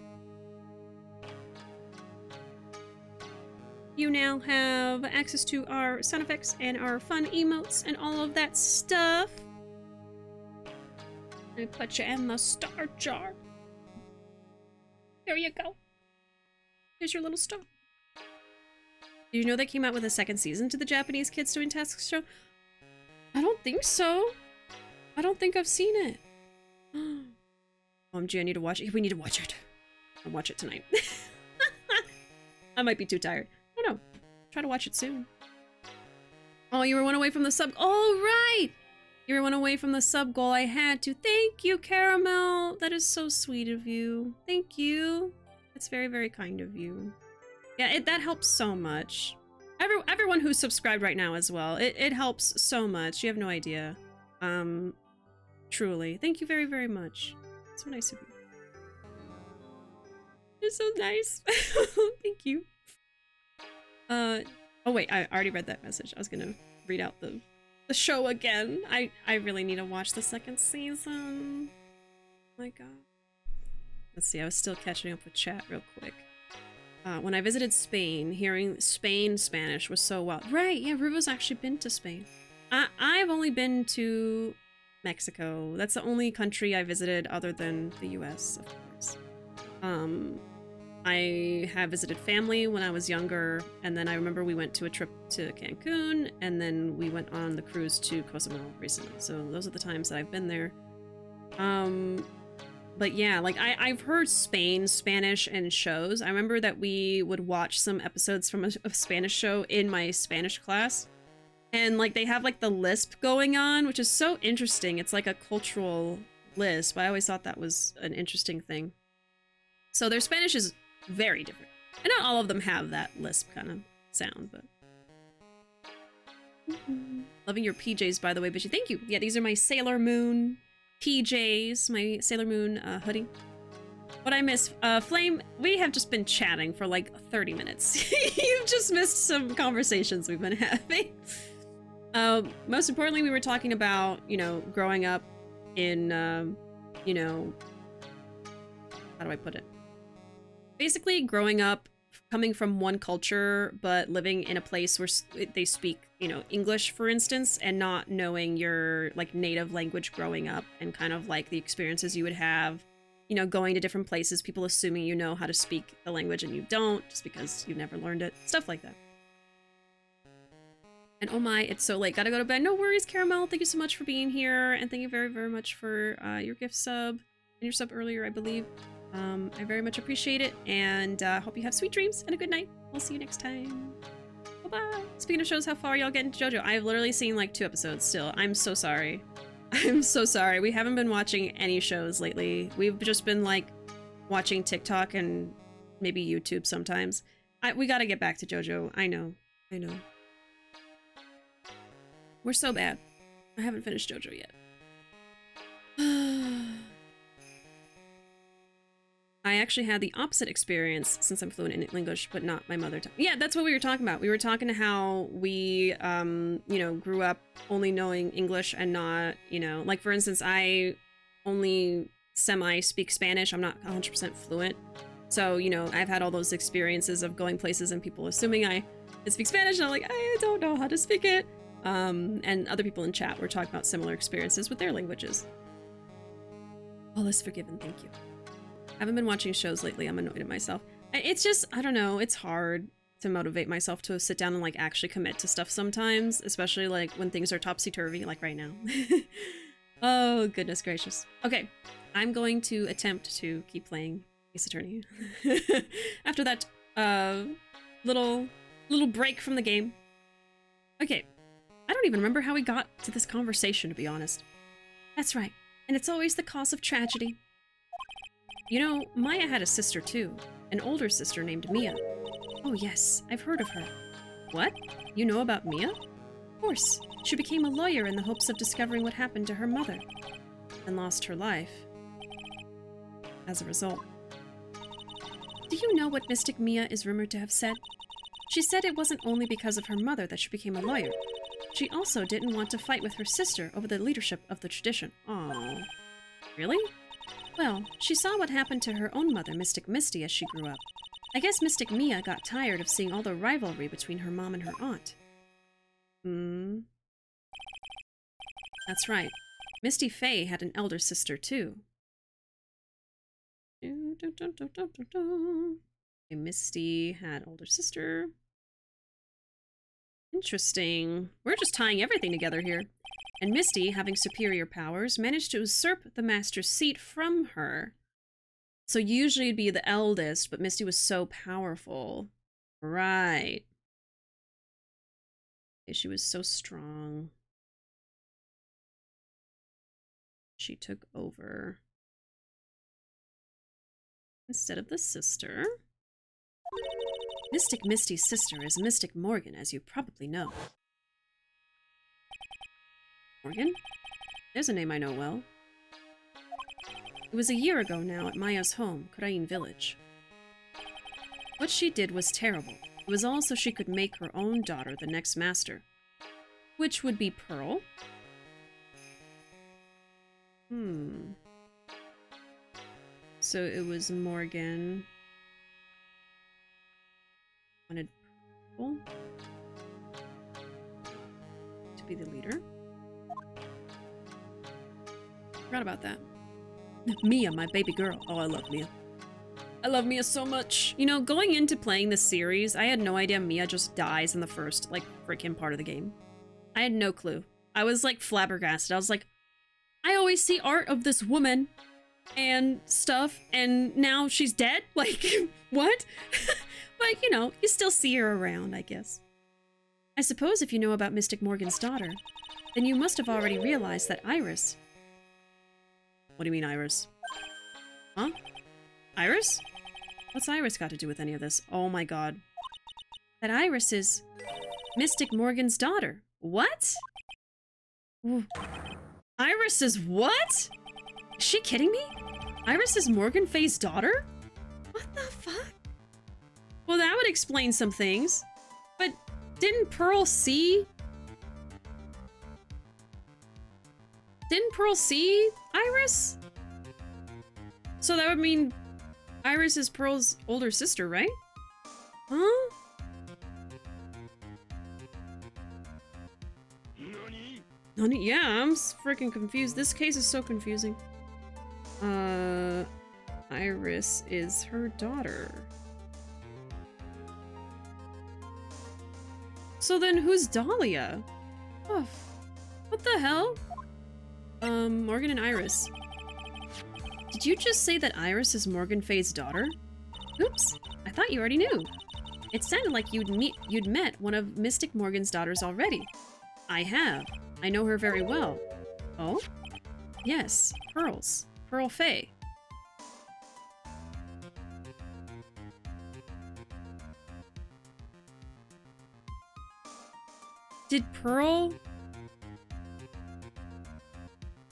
You now have access to our sound effects and our fun emotes and all of that stuff. I put you in the star jar. There you go. Here's your little star. Did you know they came out with a second season to the Japanese Kids Doing Tasks show? I don't think so. I don't think I've seen it. OMG, I need to watch it. We need to watch it. I'll watch it tonight. I might be too tired. I don't know. Try to watch it soon. Oh, you were one away from the sub. Oh, right! You were one away from the sub goal. I had to. Thank you, Caramel. That is so sweet of you. Thank you. It's very, very kind of you. Yeah, that helps so much. Everyone who's subscribed right now as well. It helps so much. You have no idea. Truly. Thank you very, very much. It's so nice of you. It's so nice. Thank you. Oh wait, I already read that message. I was gonna read out the show again. I really need to watch the second season. Oh my god. Let's see, I was still catching up with chat real quick. When I visited Spain, hearing Spain Spanish was so wild. Right, yeah, Ruuvo's actually been to Spain. I've only been to Mexico. That's the only country I visited other than the US, of course. I have visited family when I was younger, and then I remember we went to a trip to Cancun, and then we went on the cruise to Cozumel recently. So those are the times that I've been there. But yeah, like I've heard Spanish in shows. I remember that we would watch some episodes from a Spanish show in my Spanish class. And like they have like the lisp going on, which is so interesting. It's like a cultural lisp. I always thought that was an interesting thing. So their Spanish is very different. And not all of them have that lisp kind of sound, but... Loving your PJs, by the way, Bishi. Thank you. Yeah, these are my Sailor Moon PJs, my Sailor Moon hoodie. What I miss, Flame, we have just been chatting for like 30 minutes. You've just missed some conversations we've been having. Most importantly, we were talking about, you know, growing up in, you know, how do I put it? Basically, growing up, coming from one culture, but living in a place where they speak, you know, English, for instance, and not knowing your, like, native language growing up, and kind of, like, the experiences you would have, you know, going to different places, people assuming you know how to speak the language and you don't, just because you've never learned it, stuff like that. And oh my, it's so late, gotta go to bed. No worries, Caramel, thank you so much for being here, and thank you very, very much for your gift sub, and your sub earlier, I believe. I very much appreciate it, and hope you have sweet dreams and a good night. We'll see you next time. Bye-bye. Speaking of shows, how far y'all getting to JoJo? I've literally seen like 2 episodes still. I'm so sorry. I'm so sorry. We haven't been watching any shows lately. We've just been like watching TikTok and maybe YouTube sometimes. We gotta get back to JoJo. I know. I know. We're so bad. I haven't finished JoJo yet. I actually had the opposite experience since I'm fluent in English, but not my mother tongue. Yeah, that's what we were talking about. We were talking to how we, you know, grew up only knowing English and not, you know, like for instance, I only semi-speak Spanish. I'm not 100% fluent. So, you know, I've had all those experiences of going places and people assuming I I speak Spanish, and I'm like, I don't know how to speak it. And other people in chat were talking about similar experiences with their languages. All is forgiven, thank you. I haven't been watching shows lately. I'm annoyed at myself. It's just, I don't know, it's hard to motivate myself to sit down and like actually commit to stuff sometimes, especially like when things are topsy-turvy, like right now. Oh, goodness gracious. Okay, I'm going to attempt to keep playing Ace Attorney after that little break from the game. Okay, I don't even remember how we got to this conversation, to be honest. That's right, and it's always the cause of tragedy. You know, Maya had a sister too, an older sister named Mia. Oh yes, I've heard of her. What? You know about Mia? Of course. She became a lawyer in the hopes of discovering what happened to her mother, and lost her life as a result. Do you know what Mystic Mia is rumored to have said? She said it wasn't only because of her mother that she became a lawyer. She also didn't want to fight with her sister over the leadership of the tradition. Aww. Really? Well, she saw what happened to her own mother, Mystic Misty, as she grew up. I guess Mystic Mia got tired of seeing all the rivalry between her mom and her aunt. That's right. Misty Faye had an elder sister, too. Misty had older sister. Interesting. We're just tying everything together here. And Misty, having superior powers, managed to usurp the master's seat from her. So usually it'd be the eldest, but Misty was so powerful. Right. She was so strong. She took over instead of the sister. Mystic Misty's sister is Mystic Morgan, as you probably know. Morgan? There's a name I know well. It was a year ago now at Maya's home, Kurain Village. What she did was terrible. It was all so she could make her own daughter the next master. Which would be Pearl. So it was Morgan. Wanted Pearl to be the leader. Forgot about that. Mia, my baby girl. Oh, I love Mia. I love Mia so much. You know, going into playing this series, I had no idea Mia just dies in the first, like, freaking part of the game. I had no clue. I was, like, flabbergasted. I was like, I always see art of this woman and stuff, and now she's dead? Like, what? But, you know, you still see her around, I guess. I suppose if you know about Mystic Morgan's daughter, then you must have already realized that Iris... What do you mean, Iris? Huh? Iris? What's Iris got to do with any of this? Oh my god. That Iris is Mystic Morgan's daughter. What? Iris is what? Is she kidding me? Iris is Morgan Faye's daughter? What the fuck? Well, that would explain some things. But didn't Pearl see... Didn't Pearl see Iris? So that would mean Iris is Pearl's older sister, right? Huh? Nani? Yeah, I'm freaking confused. This case is so confusing. Iris is her daughter. So then who's Dahlia? Oh, what the hell? Morgan and Iris. Did you just say that Iris is Morgan Faye's daughter? Oops, I thought you already knew. It sounded like you'd met one of Mystic Morgan's daughters already. I have. I know her very well. Oh? Yes, Pearl's. Pearl Faye. Did Pearl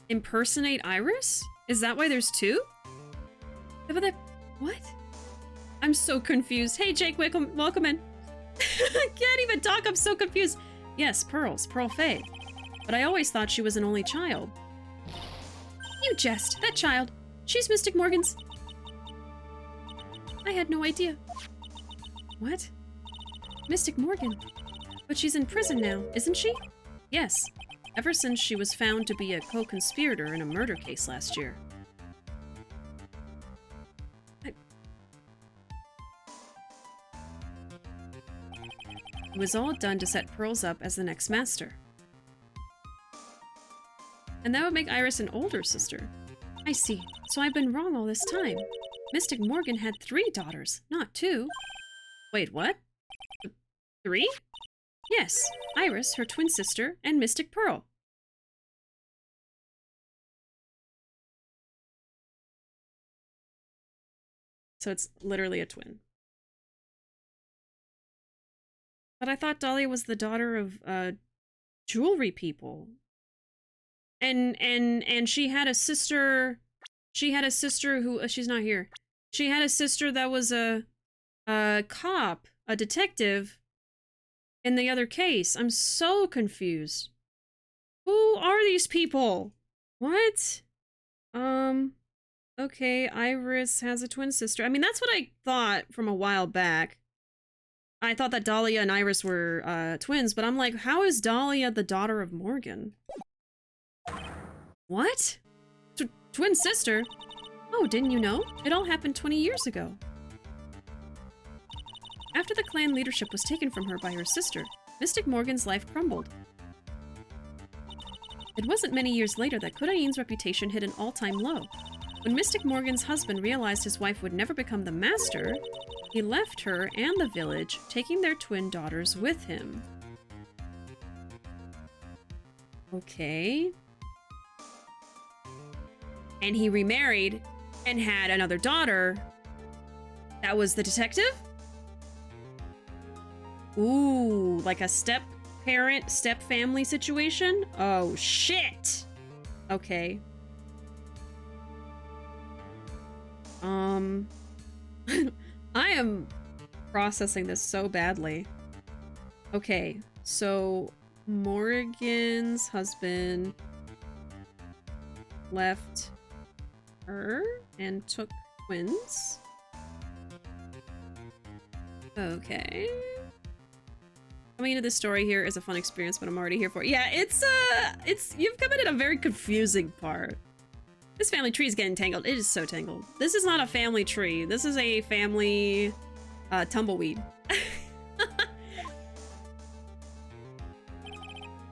impersonate Iris? Is that why there's two? What? I'm so confused. Hey Jake, welcome in. I can't even talk, I'm so confused. Yes, Pearl Faye. But I always thought she was an only child. You jest. That child. She's Mystic Morgan's. I had no idea. What? Mystic Morgan. But she's in prison now, isn't she? Yes. Ever since she was found to be a co-conspirator in a murder case last year. It was all done to set Pearls up as the next master. And that would make Iris an older sister. I see. So I've been wrong all this time. Mystic Morgan had 3 daughters, not 2. Wait, what? 3? Yes. Iris, her twin sister, and Mystic Pearl. So it's literally a twin. But I thought Dahlia was the daughter of jewelry people. And she had a sister. She had a sister who she's not here. She had a sister that was a cop, a detective in the other case. I'm so confused. Who are these people? What? Okay, Iris has a twin sister. I mean, that's what I thought from a while back. I thought that Dahlia and Iris were twins, but I'm like, how is Dahlia the daughter of Morgan? What? Twin sister? Oh, didn't you know? It all happened 20 years ago. After the clan leadership was taken from her by her sister, Mystic Morgan's life crumbled. It wasn't many years later that Kurain's reputation hit an all-time low. When Mystic Morgan's husband realized his wife would never become the master, he left her and the village, taking their twin daughters with him. Okay. And he remarried and had another daughter. That was the detective? Ooh, like a step-parent, step-family situation? Oh, shit! Okay. I am processing this so badly. Okay, so Morgan's husband left her and took twins. Okay. Coming into this story here is a fun experience, but I'm already here for it. Yeah, you've come in at a very confusing part. This family tree is getting tangled. It is so tangled. This is not a family tree. This is a family tumbleweed.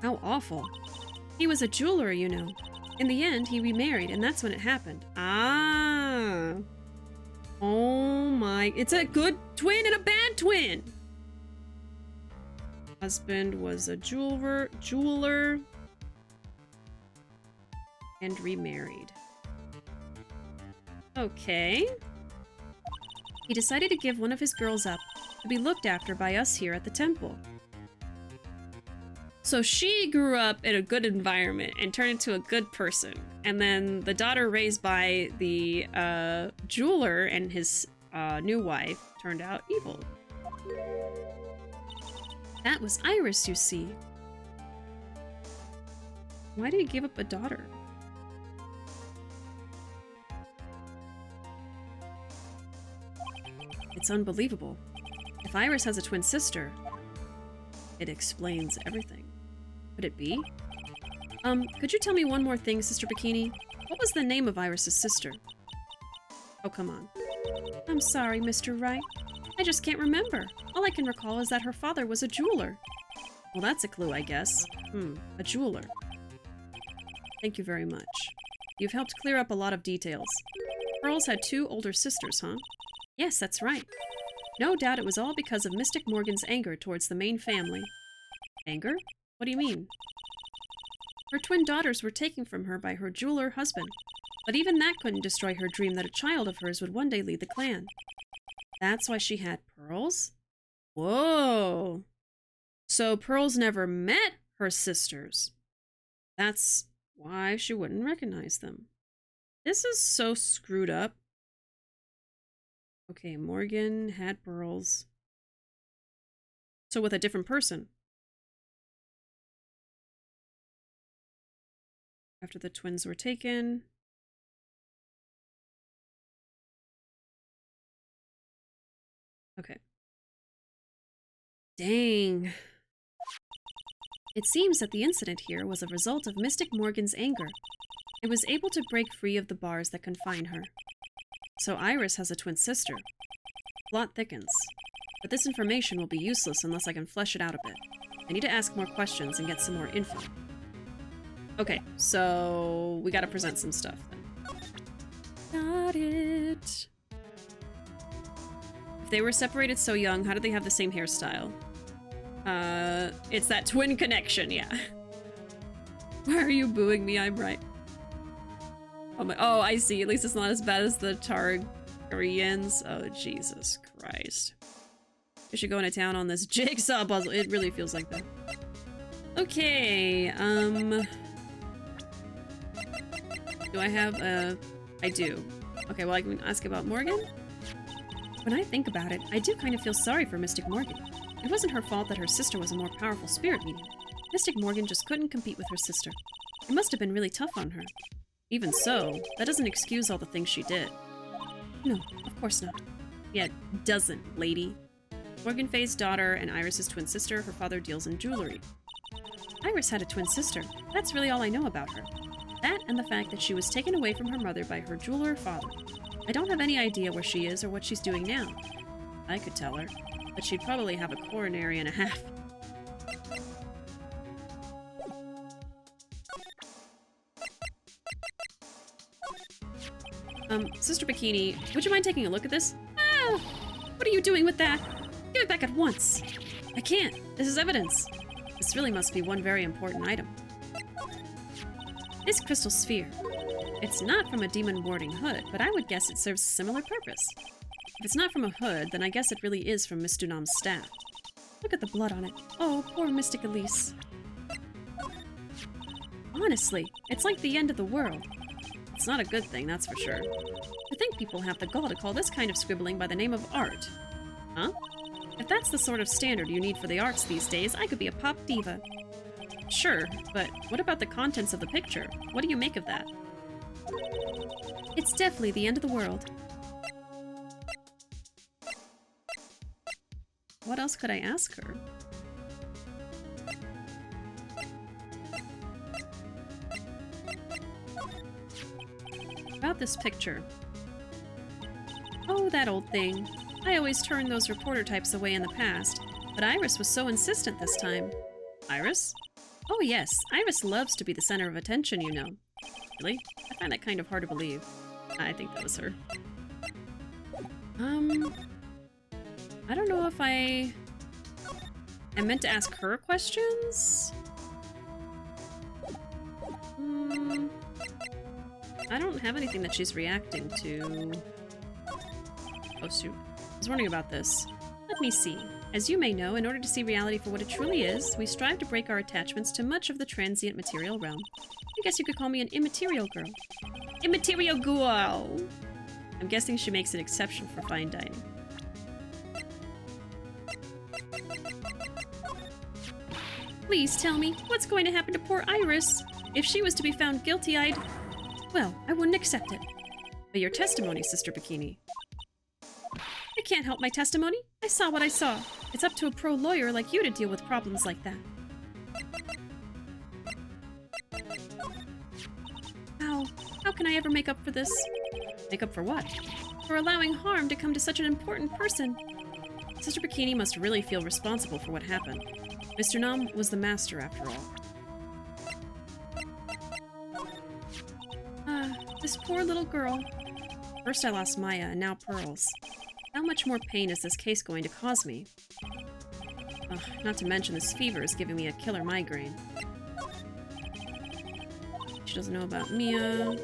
How awful. He was a jeweler, you know. In the end, he remarried, and that's when it happened. Ah. Oh my. It's a good twin and a bad twin. Husband was a jeweler and remarried. Okay. He decided to give one of his girls up to be looked after by us here at the temple. So she grew up in a good environment and turned into a good person. And then the daughter raised by the jeweler and his new wife turned out evil. That was Iris, you see. Why did he give up a daughter? It's unbelievable. If Iris has a twin sister, it explains everything. Could it be? Could you tell me one more thing, Sister Bikini? What was the name of Iris's sister? Oh, come on. I'm sorry, Mr. Wright. I just can't remember. All I can recall is that her father was a jeweler. Well, that's a clue, I guess. A jeweler. Thank you very much. You've helped clear up a lot of details. Pearls had 2 older sisters, huh? Yes, that's right. No doubt it was all because of Mystic Morgan's anger towards the main family. Anger? What do you mean? Her twin daughters were taken from her by her jeweler husband, but even that couldn't destroy her dream that a child of hers would one day lead the clan. That's why she had Pearls? Whoa! So Pearls never met her sisters. That's why she wouldn't recognize them. This is so screwed up. Okay, Morgan had Pearls. So with a different person. After the twins were taken. Okay. Dang. It seems that the incident here was a result of Mystic Morgan's anger. It was able to break free of the bars that confine her. So Iris has a twin sister. Plot thickens. But this information will be useless unless I can flesh it out a bit. I need to ask more questions and get some more info. Okay, so we gotta present some stuff then. Got it. If they were separated so young, how did they have the same hairstyle? It's that twin connection, yeah. Why are you booing me? I'm right. Oh, I see. At least it's not as bad as the Targaryens. Oh, Jesus Christ. We should go into town on this jigsaw puzzle. It really feels like that. Okay, do I have a... I do. Okay, well, I can ask about Morgan? When I think about it, I do kind of feel sorry for Mystic Morgan. It wasn't her fault that her sister was a more powerful spirit medium. Mystic Morgan just couldn't compete with her sister. It must have been really tough on her. Even so, that doesn't excuse all the things she did. No, of course not. Yeah, it doesn't, lady. Morgan Faye's daughter and Iris's twin sister, her father deals in jewelry. Iris had a twin sister. That's really all I know about her. That and the fact that she was taken away from her mother by her jeweler father. I don't have any idea where she is or what she's doing now. I could tell her, but she'd probably have a coronary and a half. Sister Bikini, would you mind taking a look at this? Ah! What are you doing with that? Give it back at once! I can't. This is evidence. This really must be one very important item. This crystal sphere. It's not from a demon warding hood, but I would guess it serves a similar purpose. If it's not from a hood, then I guess it really is from Miss Dunam's staff. Look at the blood on it. Oh, poor Mystic Elise. Honestly, it's like the end of the world. It's not a good thing, that's for sure. To think people have the gall to call this kind of scribbling by the name of art. Huh? If that's the sort of standard you need for the arts these days, I could be a pop diva. Sure, but what about the contents of the picture? What do you make of that? It's definitely the end of the world. What else could I ask her? About this picture. Oh, that old thing. I always turned those reporter types away in the past, but Iris was so insistent this time. Iris? Oh yes, Iris loves to be the center of attention, you know. Really? I find that kind of hard to believe. I think that was her. I don't know if I meant to ask her questions? I don't have anything that she's reacting to. Oh shoot. I was wondering about this. Let me see. As you may know, in order to see reality for what it truly is, we strive to break our attachments to much of the transient material realm. I guess you could call me an immaterial girl. Immaterial girl! I'm guessing she makes an exception for fine dining. Please tell me, what's going to happen to poor Iris? If she was to be found guilty, well, I wouldn't accept it. But your testimony, Sister Bikini. I can't help my testimony. I saw what I saw. It's up to a pro lawyer like you to deal with problems like that. How can I ever make up for this? Make up for what? For allowing harm to come to such an important person. Sister Bikini must really feel responsible for what happened. Mr. Nam was the master after all. This poor little girl. First I lost Maya, and now Pearls. How much more pain is this case going to cause me? Not to mention this fever is giving me a killer migraine. She doesn't know about Mia.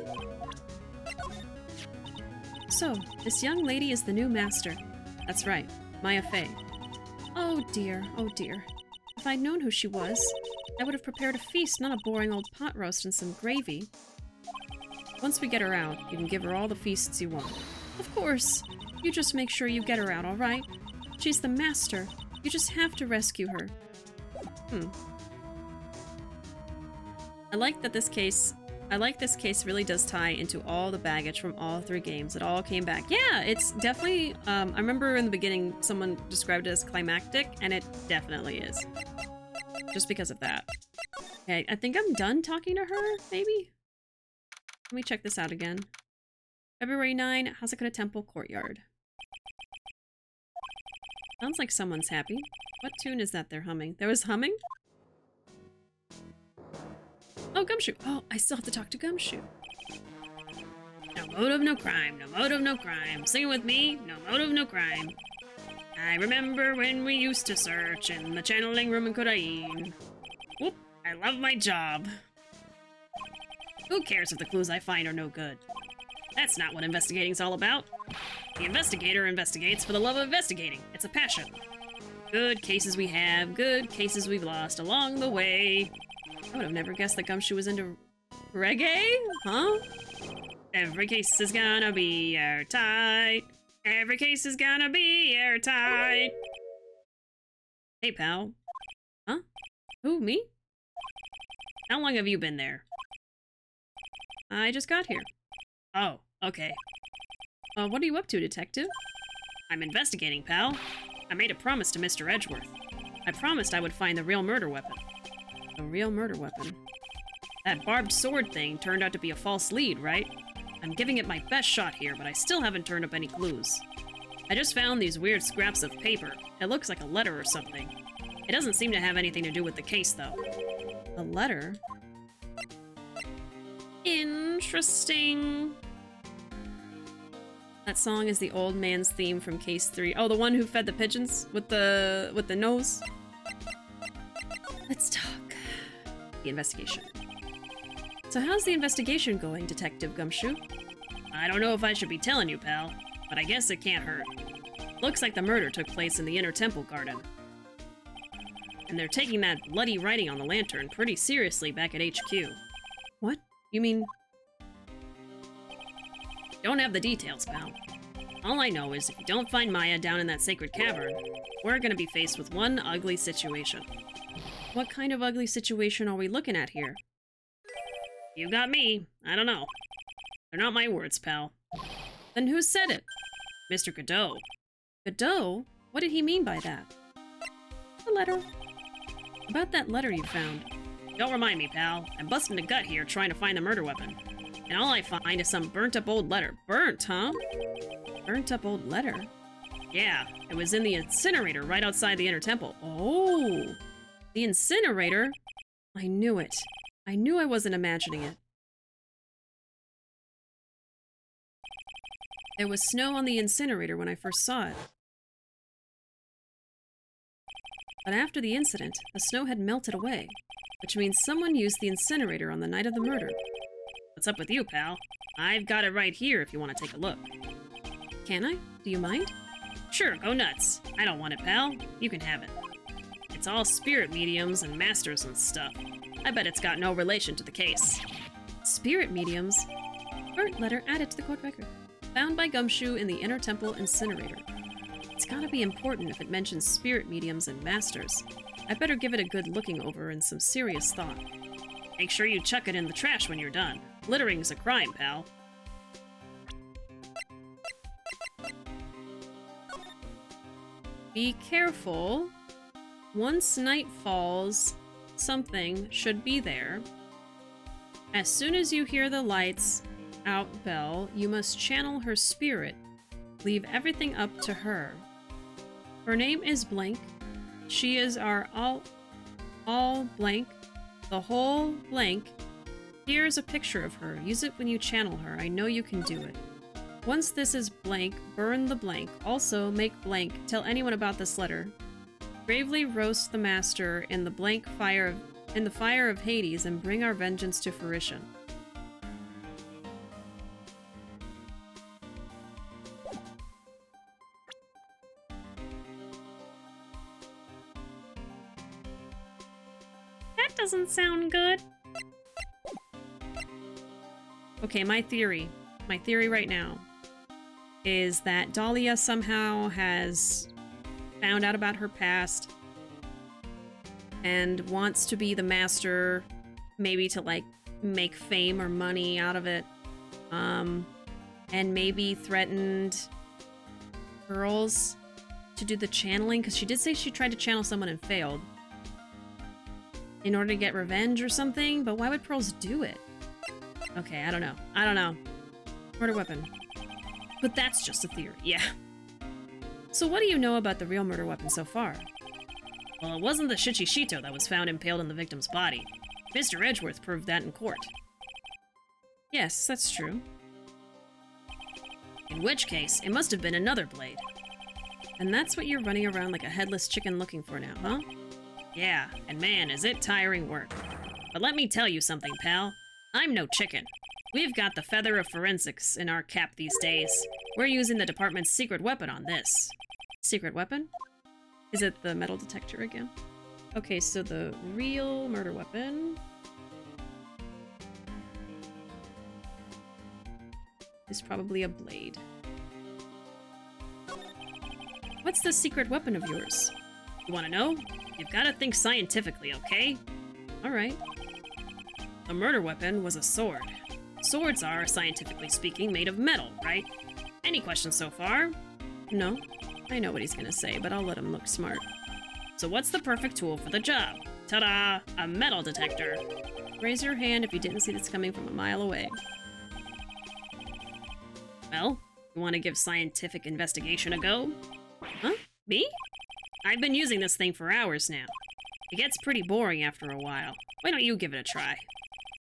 So, this young lady is the new master. That's right, Maya Fey. Oh dear, oh dear. If I'd known who she was, I would have prepared a feast, not a boring old pot roast and some gravy. Once we get her out, you can give her all the feasts you want. Of course! You just make sure you get her out, alright? She's the master. You just have to rescue her. I like that this case I like this case really does tie into all the baggage from all 3 games. It all came back. Yeah, it's definitely, I remember in the beginning someone described it as climactic, and it definitely is. Just because of that. Okay, I think I'm done talking to her, maybe? Let me check this out again. February 9, Hasakura Temple Courtyard. Sounds like someone's happy. What tune is that they're humming? There was humming? Oh, Gumshoe. Oh, I still have to talk to Gumshoe. No motive, no crime. No motive, no crime. Sing it with me. No motive, no crime. I remember when we used to search in the channeling room in Kodain. Whoop, I love my job. Who cares if the clues I find are no good? That's not what investigating's all about. The investigator investigates for the love of investigating. It's a passion. Good cases we have, good cases we've lost along the way. I would have never guessed that Gumshoe was into reggae? Huh? Every case is gonna be airtight. Every case is gonna be airtight. Hey, pal. Huh? Who, me? How long have you been there? I just got here. Oh, okay. What are you up to, detective? I'm investigating, pal. I made a promise to Mr. Edgeworth. I promised I would find the real murder weapon. The real murder weapon? That barbed sword thing turned out to be a false lead, right? I'm giving it my best shot here, but I still haven't turned up any clues. I just found these weird scraps of paper. It looks like a letter or something. It doesn't seem to have anything to do with the case, though. A letter? Interesting. That song is the old man's theme from Case 3. Oh, the one who fed the pigeons with the nose? Let's talk. The investigation. So how's the investigation going, Detective Gumshoe? I don't know if I should be telling you, pal, but I guess it can't hurt. Looks like the murder took place in the inner temple garden. And they're taking that bloody writing on the lantern pretty seriously back at HQ. What? You mean... Don't have the details, pal. All I know is if you don't find Maya down in that sacred cavern, we're gonna be faced with one ugly situation. What kind of ugly situation are we looking at here? You got me. I don't know. They're not my words, pal. Then who said it? Mr. Godot. Godot? What did he mean by that? A letter. About that letter you found. Don't remind me, pal. I'm busting a gut here trying to find the murder weapon. And all I find is some burnt-up old letter. Burnt, huh? Burnt-up old letter? Yeah, it was in the incinerator right outside the inner temple. Oh! The incinerator? I knew it. I knew I wasn't imagining it. There was snow on the incinerator when I first saw it. But after the incident, the snow had melted away, which means someone used the incinerator on the night of the murder. What's up with you, pal? I've got it right here if you want to take a look. Can I? Do you mind? Sure, go nuts. I don't want it, pal. You can have it. It's all spirit mediums and masters and stuff. I bet it's got no relation to the case. Spirit mediums? Burnt letter added to the court record. Found by Gumshoe in the Inner Temple Incinerator. It's gotta be important if it mentions spirit mediums and masters. I better give it a good looking over and some serious thought. Make sure you chuck it in the trash when you're done. Littering's a crime, pal. Be careful. Once night falls, something should be there. As soon as you hear the lights out bell, you must channel her spirit. Leave everything up to her. Her name is blank. She is our all blank. The whole blank. Here's a picture of her. Use it when you channel her. I know you can do it. Once this is blank, burn the blank. Also, make blank. Tell anyone about this letter. Bravely roast the master in the fire of Hades and bring our vengeance to fruition. That doesn't sound good. Okay, my theory right now is that Dahlia somehow has found out about her past and wants to be the master, maybe to like make fame or money out of it. And maybe threatened Pearls to do the channeling, because she did say she tried to channel someone and failed. In order to get revenge or something, but why would Pearls do it? Okay, I don't know. I don't know. Murder weapon. But that's just a theory, yeah. So what do you know about the real murder weapon so far? Well, it wasn't the Shichishito that was found impaled on the victim's body. Mr. Edgeworth proved that in court. Yes, that's true. In which case, it must have been another blade. And that's what you're running around like a headless chicken looking for now, huh? Yeah, and man, is it tiring work. But let me tell you something, pal. I'm no chicken. We've got the feather of forensics in our cap these days. We're using the department's secret weapon on this. Secret weapon? Is it the metal detector again? Okay, so the real murder weapon is probably a blade. What's the secret weapon of yours? You want to know? You've got to think scientifically, okay? Alright. The murder weapon was a sword. Swords are, scientifically speaking, made of metal, right? Any questions so far? No. I know what he's gonna say, but I'll let him look smart. So what's the perfect tool for the job? Ta-da! A metal detector. Raise your hand if you didn't see this coming from a mile away. Well, you want to give scientific investigation a go? Huh? Me? I've been using this thing for hours now. It gets pretty boring after a while. Why don't you give it a try?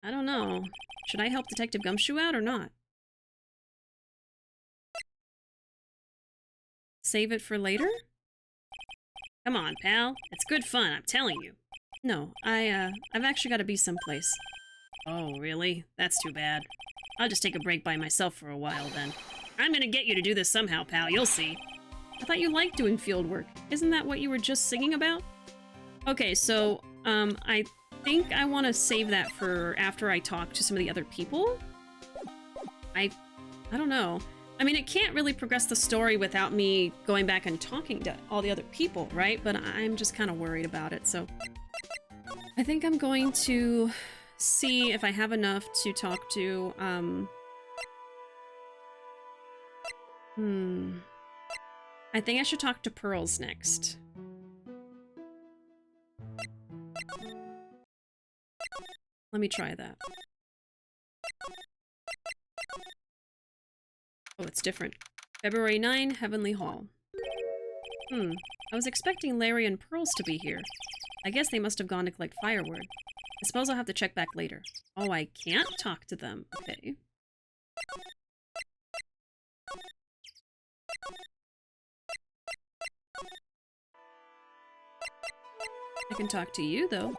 I don't know. Should I help Detective Gumshoe out or not? Save it for later? Come on, pal. It's good fun, I'm telling you. No, I've actually got to be someplace. Oh, really? That's too bad. I'll just take a break by myself for a while, then. I'm gonna get you to do this somehow, pal. You'll see. I thought you liked doing field work. Isn't that what you were just singing about? Okay, so, I think I want to save that for after I talk to some of the other people. I don't know. I mean, it can't really progress the story without me going back and talking to all the other people, right? But I'm just kind of worried about it, so... I think I'm going to see if I have enough to talk to, I think I should talk to Pearls next. Let me try that. Oh, it's different. February 9, Heavenly Hall. I was expecting Larry and Pearls to be here. I guess they must have gone to collect firewood. I suppose I'll have to check back later. Oh, I can't talk to them. Okay. I can talk to you, though.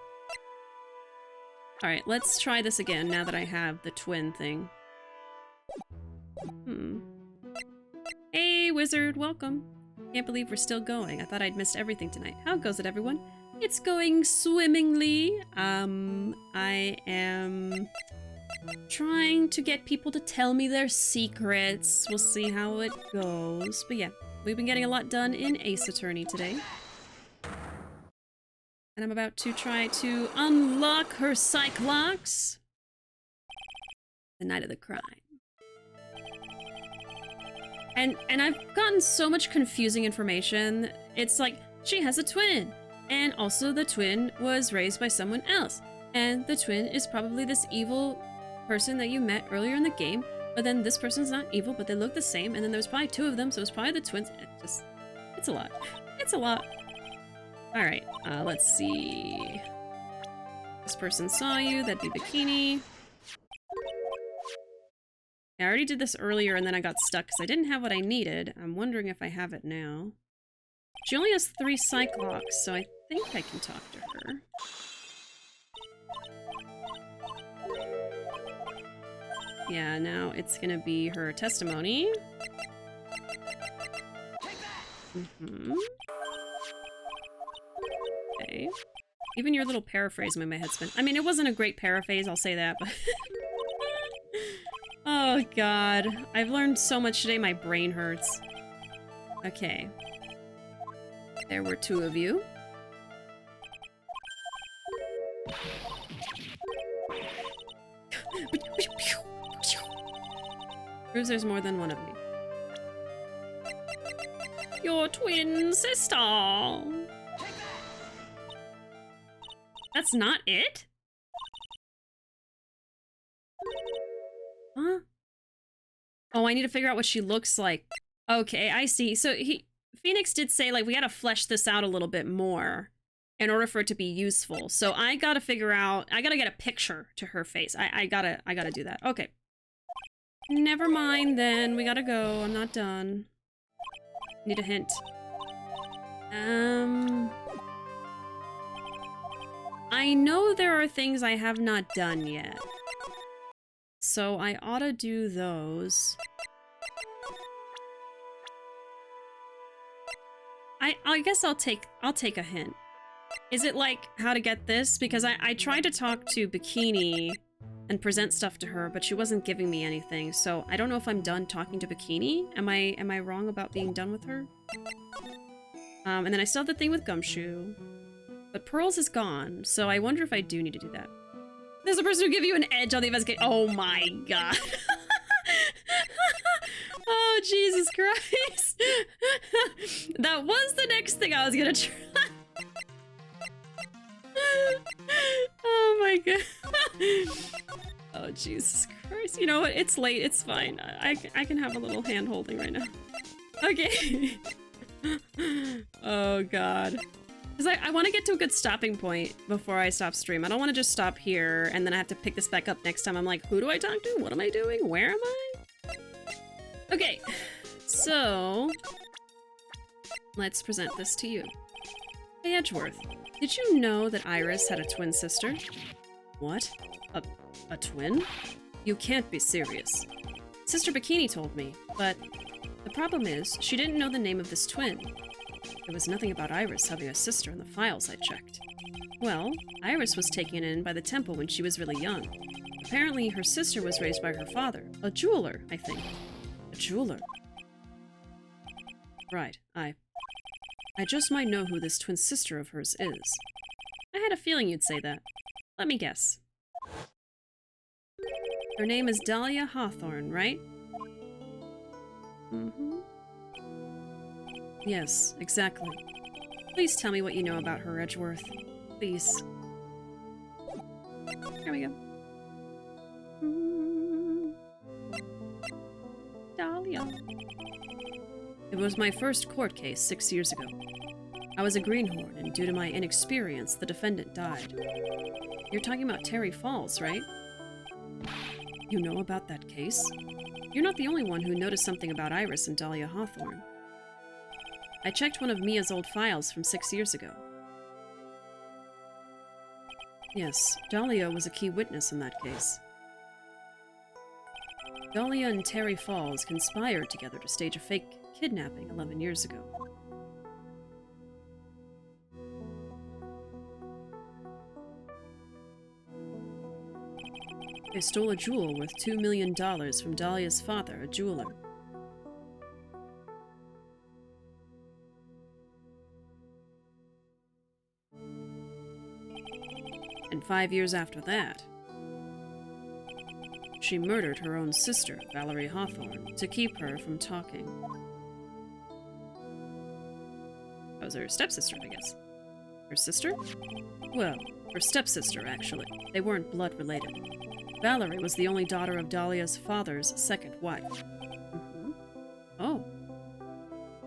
Alright, let's try this again now that I have the twin thing. Hey, wizard, welcome. Can't believe we're still going. I thought I'd missed everything tonight. How goes it, everyone? It's going swimmingly. I am trying to get people to tell me their secrets. We'll see how it goes. But yeah, we've been getting a lot done in Ace Attorney today. And I'm about to try to unlock her Cyclops. The night of the crime. And I've gotten so much confusing information. It's like, she has a twin. And also the twin was raised by someone else. And the twin is probably this evil person that you met earlier in the game. But then this person's not evil, but they look the same. And then there's probably two of them, so it's probably the twins. It's a lot. It's a lot. Alright, let's see. This person saw you, that'd be Bikini. I already did this earlier and then I got stuck because I didn't have what I needed. I'm wondering if I have it now. She only has 3 Cyclops, so I think I can talk to her. Yeah, now it's gonna be her testimony. Okay. Even your little paraphrase made my head spin. I mean, it wasn't a great paraphrase, I'll say that, but... Oh god. I've learned so much today, my brain hurts. Okay. There were 2 of you. Proves there's more than one of me. Your twin sister. That's not it? Huh? Oh, I need to figure out what she looks like. Okay, I see. So Phoenix did say, like, we gotta flesh this out a little bit more in order for it to be useful. So I gotta figure out, I gotta get a picture to her face. I gotta do that. Okay. Never mind then, we gotta go. I'm not done. Need a hint. I know there are things I have not done yet. So I ought to do those. I guess I'll take a hint. Is it like how to get this? Because I tried to talk to Bikini and present stuff to her, but she wasn't giving me anything. So I don't know if I'm done talking to Bikini. Am I wrong about being done with her? And then I still have the thing with Gumshoe. But Pearls is gone, so I wonder if I do need to do that. There's a person who give you an edge on the investigation. Oh my god. Oh, Jesus Christ. That was the next thing I was gonna try. Oh my god. Oh, Jesus Christ. You know what? It's late. It's fine. I can have a little hand holding right now. Okay. Oh god. Because I want to get to a good stopping point before I stop stream. I don't want to just stop here and then I have to pick this back up next time. I'm like, who do I talk to? What am I doing? Where am I? Okay, so let's present this to you. Hey Edgeworth, did you know that Iris had a twin sister? What? A twin? You can't be serious. Sister Bikini told me, but the problem is she didn't know the name of this twin. There was nothing about Iris having a sister in the files I checked. Well, Iris was taken in by the temple when she was really young. Apparently, her sister was raised by her father, a jeweler, I think. A jeweler? Right, I just might know who this twin sister of hers is. I had a feeling you'd say that. Let me guess. Her name is Dahlia Hawthorne, right? Mm-hmm. Yes, exactly. Please tell me what you know about her, Edgeworth. Please. Here we go. Dahlia. It was my first court case 6 years ago. I was a greenhorn, and due to my inexperience, the defendant died. You're talking about Terry Falls, right? You know about that case? You're not the only one who noticed something about Iris and Dahlia Hawthorne. I checked one of Mia's old files from 6 years ago. Yes, Dahlia was a key witness in that case. Dahlia and Terry Falls conspired together to stage a fake kidnapping 11 years ago. They stole a jewel worth $2 million from Dahlia's father, a jeweler. And 5 years after that, she murdered her own sister, Valerie Hawthorne, to keep her from talking. That was her stepsister, I guess. Her sister? Well, her stepsister, actually. They weren't blood related. Valerie was the only daughter of Dahlia's father's second wife. Mm-hmm. Oh.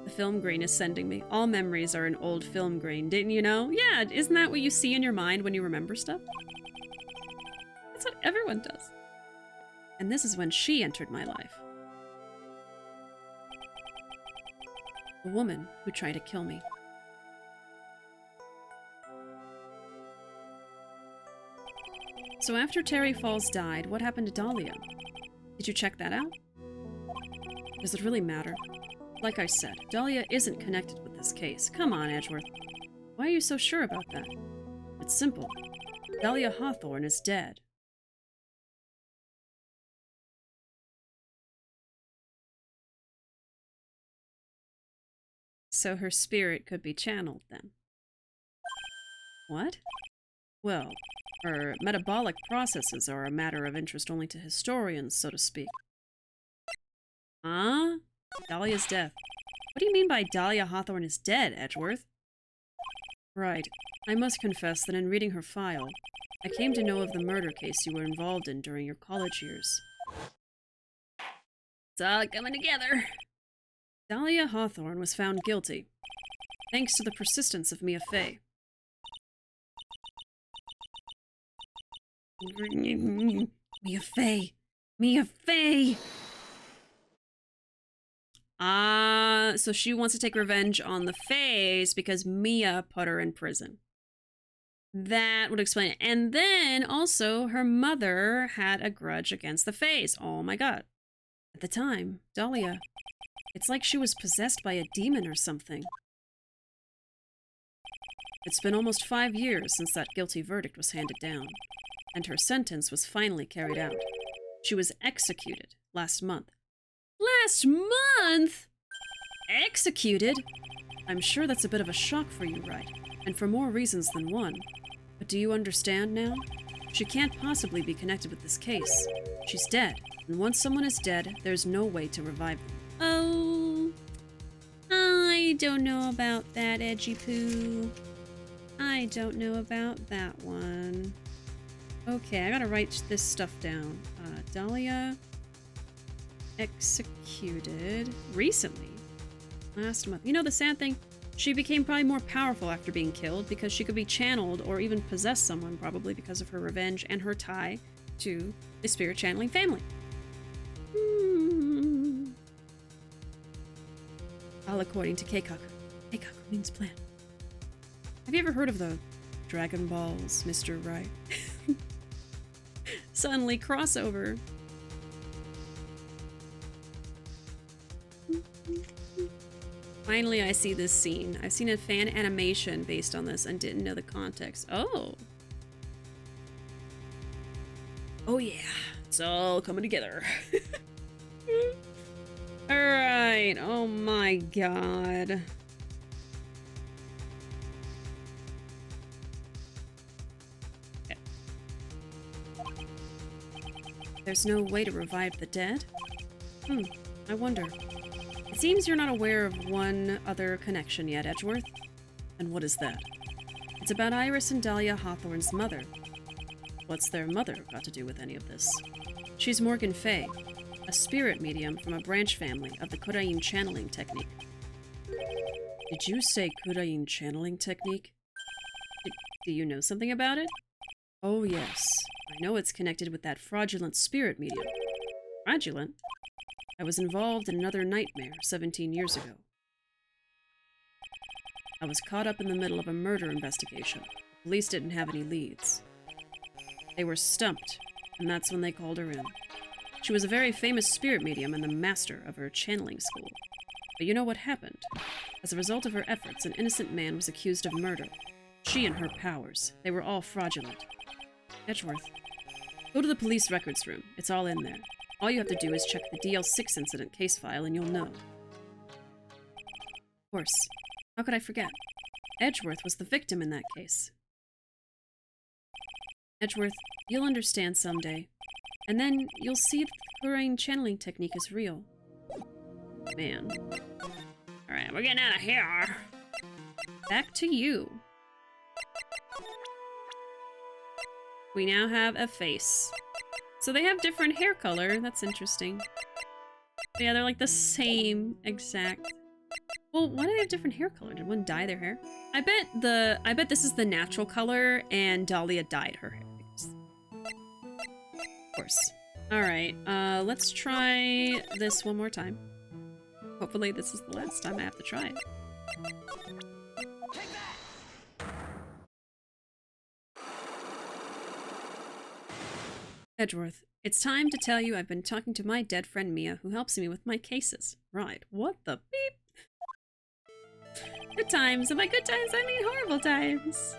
The film grain is sending me. All memories are an old film grain, didn't you know? Yeah, isn't that what you see in your mind when you remember stuff? That's what everyone does. And this is when she entered my life. The woman who tried to kill me. So after Terry Falls died, what happened to Dahlia? Did you check that out? Does it really matter? Like I said, Dahlia isn't connected with this case. Come on, Edgeworth. Why are you so sure about that? It's simple. Dahlia Hawthorne is dead. So her spirit could be channeled then. What? Well, her metabolic processes are a matter of interest only to historians, so to speak. Huh? Dahlia's death. What do you mean by Dahlia Hawthorne is dead, Edgeworth? Right. I must confess that in reading her file, I came to know of the murder case you were involved in during your college years. It's all coming together. Dahlia Hawthorne was found guilty, thanks to the persistence of Mia Fey. Mia Fey! Mia Fey! So she wants to take revenge on the Fays because Mia put her in prison. That would explain it. And then also her mother had a grudge against the Fays. Oh my god. At the time, Dahlia, it's like she was possessed by a demon or something. It's been almost 5 years since that guilty verdict was handed down, and her sentence was finally carried out. She was executed last month. Last month? Executed? I'm sure that's a bit of a shock for you, right? And for more reasons than one. But do you understand now? She can't possibly be connected with this case. She's dead, and once someone is dead, there's no way to revive them. Oh, I don't know about that, Edgy Poo. I don't know about that one. Okay, I gotta write this stuff down. Dahlia executed recently. Last month. You know the sad thing? She became probably more powerful after being killed because she could be channeled or even possess someone, probably because of her revenge and her tie to the spirit channeling family. All according to Keikaku. Keikaku means plan. Have you ever heard of the Dragon Balls, Mr. Right? Suddenly crossover. Finally, I see this scene. I've seen a fan animation based on this and didn't know the context. Oh. Oh yeah. It's all coming together. Alright. Oh my god. Okay. There's no way to revive the dead? I wonder. It seems you're not aware of one other connection yet, Edgeworth. And what is that? It's about Iris and Dahlia Hawthorne's mother. What's their mother got to do with any of this? She's Morgan Fey, a spirit medium from a branch family of the Kurain channeling technique. Did you say Kurain channeling technique? Do you know something about it? Oh yes, I know it's connected with that fraudulent spirit medium. Fraudulent? I was involved in another nightmare 17 years ago. I was caught up in the middle of a murder investigation. The police didn't have any leads. They were stumped, and that's when they called her in. She was a very famous spirit medium and the master of her channeling school. But you know what happened? As a result of her efforts, an innocent man was accused of murder. She and her powers, they were all fraudulent. Edgeworth, go to the police records room. It's all in there. All you have to do is check the DL6 incident case file and you'll know. Of course. How could I forget? Edgeworth was the victim in that case. Edgeworth, you'll understand someday. And then you'll see that the Kurain channeling technique is real. Man. Alright, we're getting out of here. Back to you. We now have a face. So they have different hair color. That's interesting. But yeah, they're like the same exact. Well, why do they have different hair color? Did one dye their hair? I bet this is the natural color and Dahlia dyed her hair. Of course. Alright, let's try this one more time. Hopefully this is the last time I have to try it. Edgeworth, it's time to tell you I've been talking to my dead friend Mia, who helps me with my cases. Right, what the beep? Good times, and by good times I mean horrible times.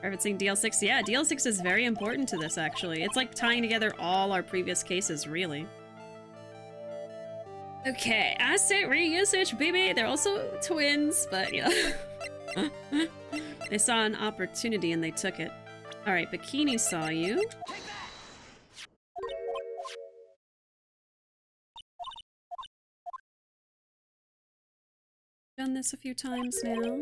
Referencing DL6, yeah, DL6 is very important to this actually. It's like tying together all our previous cases, really. Okay, asset reusage, baby! They're also twins, but yeah. They saw an opportunity and they took it. Alright, Bikini saw you. Done this a few times now.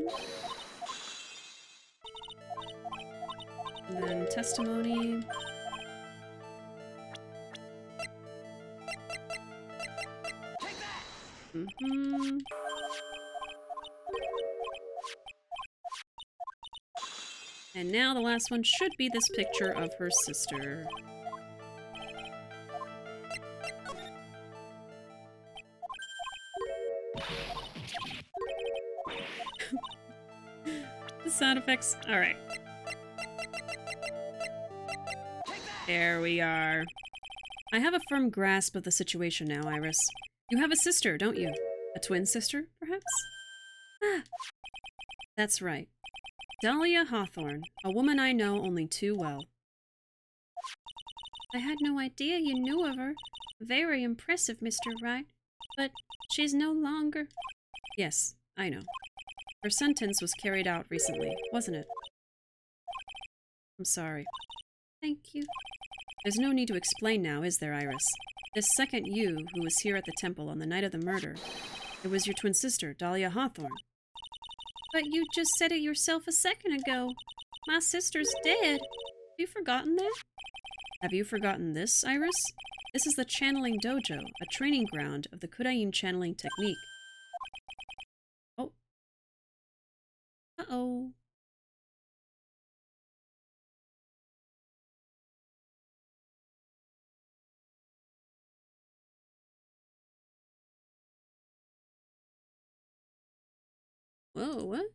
And then testimony. Mm-hmm. And now the last one should be this picture of her sister. The sound effects. All right. There we are. I have a firm grasp of the situation now, Iris. You have a sister, don't you? A twin sister, perhaps? Ah, that's right. Dahlia Hawthorne, a woman I know only too well. I had no idea you knew of her. Very impressive, Mr. Wright. But she's no longer... Yes, I know. Her sentence was carried out recently, wasn't it? I'm sorry. Thank you. There's no need to explain now, is there, Iris? This second you, who was here at the temple on the night of the murder, it was your twin sister, Dahlia Hawthorne. But you just said it yourself a second ago. My sister's dead. Have you forgotten that? Have you forgotten this, Iris? This is the Channeling Dojo, a training ground of the Kudain channeling technique. Oh. Uh-oh. Whoa, what?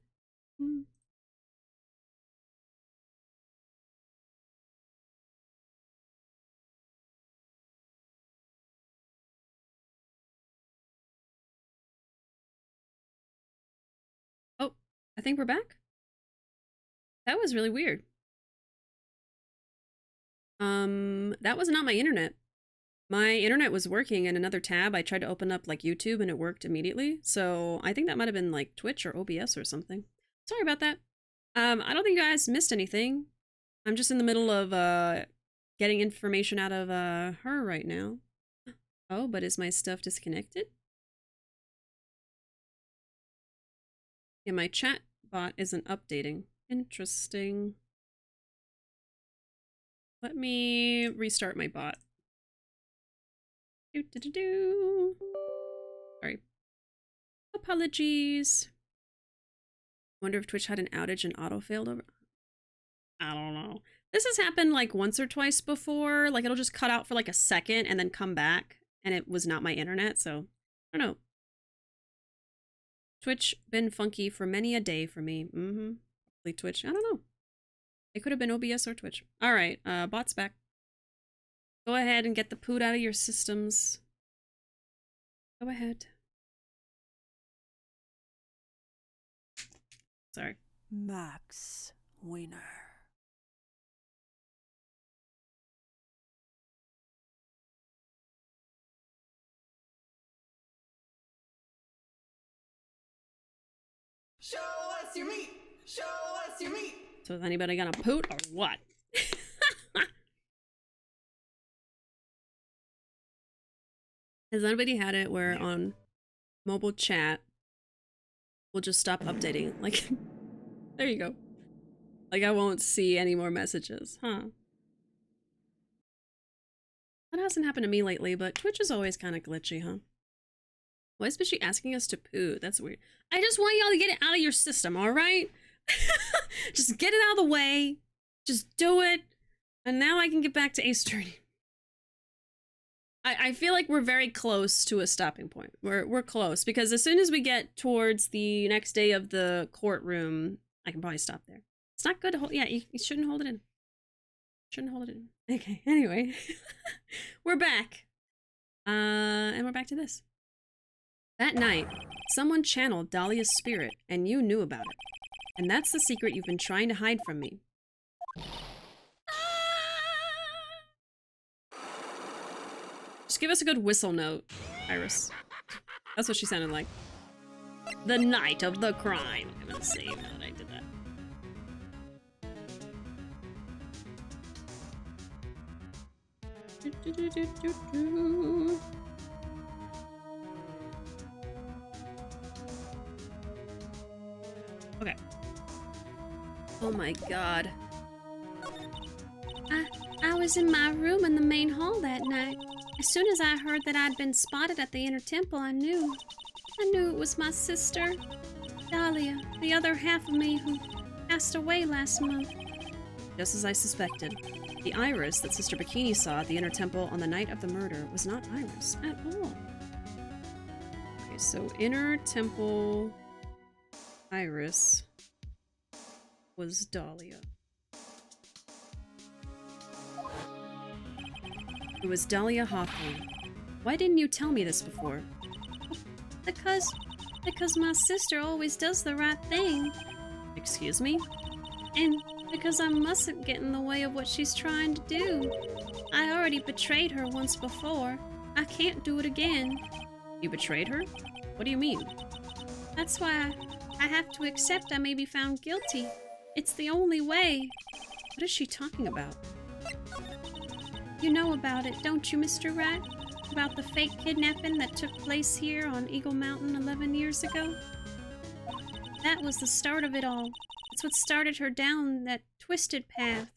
Oh, I think we're back? That was really weird. That was not my internet. My internet was working in another tab. I tried to open up like YouTube and it worked immediately. So I think that might have been like Twitch or OBS or something. Sorry about that. I don't think you guys missed anything. I'm just in the middle of getting information out of her right now. Oh, but is my stuff disconnected? Yeah, my chat bot isn't updating. Interesting. Let me restart my bot. Sorry. Apologies. Wonder if Twitch had an outage and auto failed over. I don't know. This has happened like once or twice before. Like it'll just cut out for like a second and then come back. And it was not my internet, so I don't know. Twitch been funky for many a day for me. Probably Twitch. I don't know. It could have been OBS or Twitch. All right, bot's back. Go ahead and get the poot out of your systems. Go ahead. Sorry. Max Wiener. Show us your meat! Show us your meat! So is anybody gonna poot or what? Has anybody had it where on mobile chat will just stop updating? Like, there you go. Like I won't see any more messages, huh? That hasn't happened to me lately, but Twitch is always kind of glitchy, huh? Why is Bishi asking us to poo? That's weird. I just want y'all to get it out of your system, alright? Just get it out of the way. Just do it. And now I can get back to Ace Attorney. I feel like we're very close to a stopping point. We're close, because as soon as we get towards the next day of the courtroom, I can probably stop there. It's not good to hold. Yeah, you shouldn't hold it in. Shouldn't hold it in. Okay, anyway. We're back. And we're back to this. That night, someone channeled Dahlia's spirit, and you knew about it. And that's the secret you've been trying to hide from me. Just give us a good whistle note, Iris. That's what she sounded like. The night of the crime. I'm gonna save now that I did that. Okay. Oh my god. I was in my room in the main hall that night. As soon as I heard that I'd been spotted at the inner temple, I knew it was my sister, Dahlia, the other half of me who passed away last month. Just as I suspected. The Iris that Sister Bikini saw at the inner temple on the night of the murder was not Iris at all. Okay, so inner temple Iris was Dahlia. It was Dahlia Hawthorne. Why didn't you tell me this before? Because my sister always does the right thing. Excuse me? And because I mustn't get in the way of what she's trying to do. I already betrayed her once before. I can't do it again. You betrayed her? What do you mean? That's why I have to accept I may be found guilty. It's the only way. What is she talking about? You know about it, don't you, Mr. Rat? About the fake kidnapping that took place here on Eagle Mountain 11 years ago? That was the start of it all. It's what started her down that twisted path.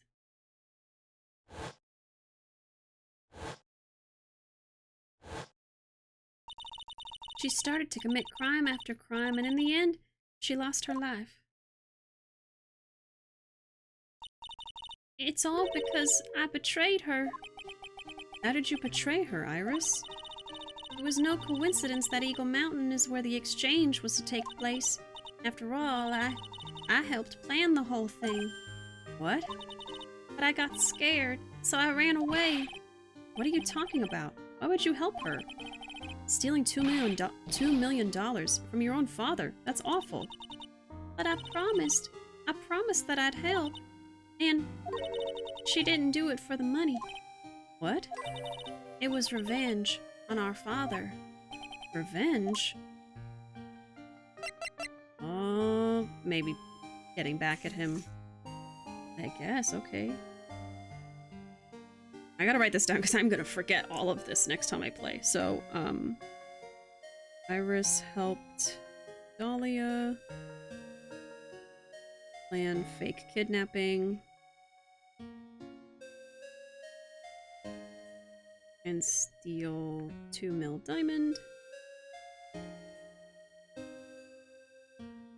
She started to commit crime after crime, and in the end, she lost her life. It's all because I betrayed her. How did you betray her, Iris? It was no coincidence that Eagle Mountain is where the exchange was to take place. After all, I helped plan the whole thing. What? But I got scared, so I ran away. What are you talking about? Why would you help her? Stealing $2 million from your own father. That's awful. But I promised that I'd help. And she didn't do it for the money. What? It was revenge on our father. Revenge? Maybe getting back at him. I guess, okay. I gotta write this down because I'm gonna forget all of this next time I play. So, Iris helped Dahlia plan fake kidnapping and steal 2 mil diamond.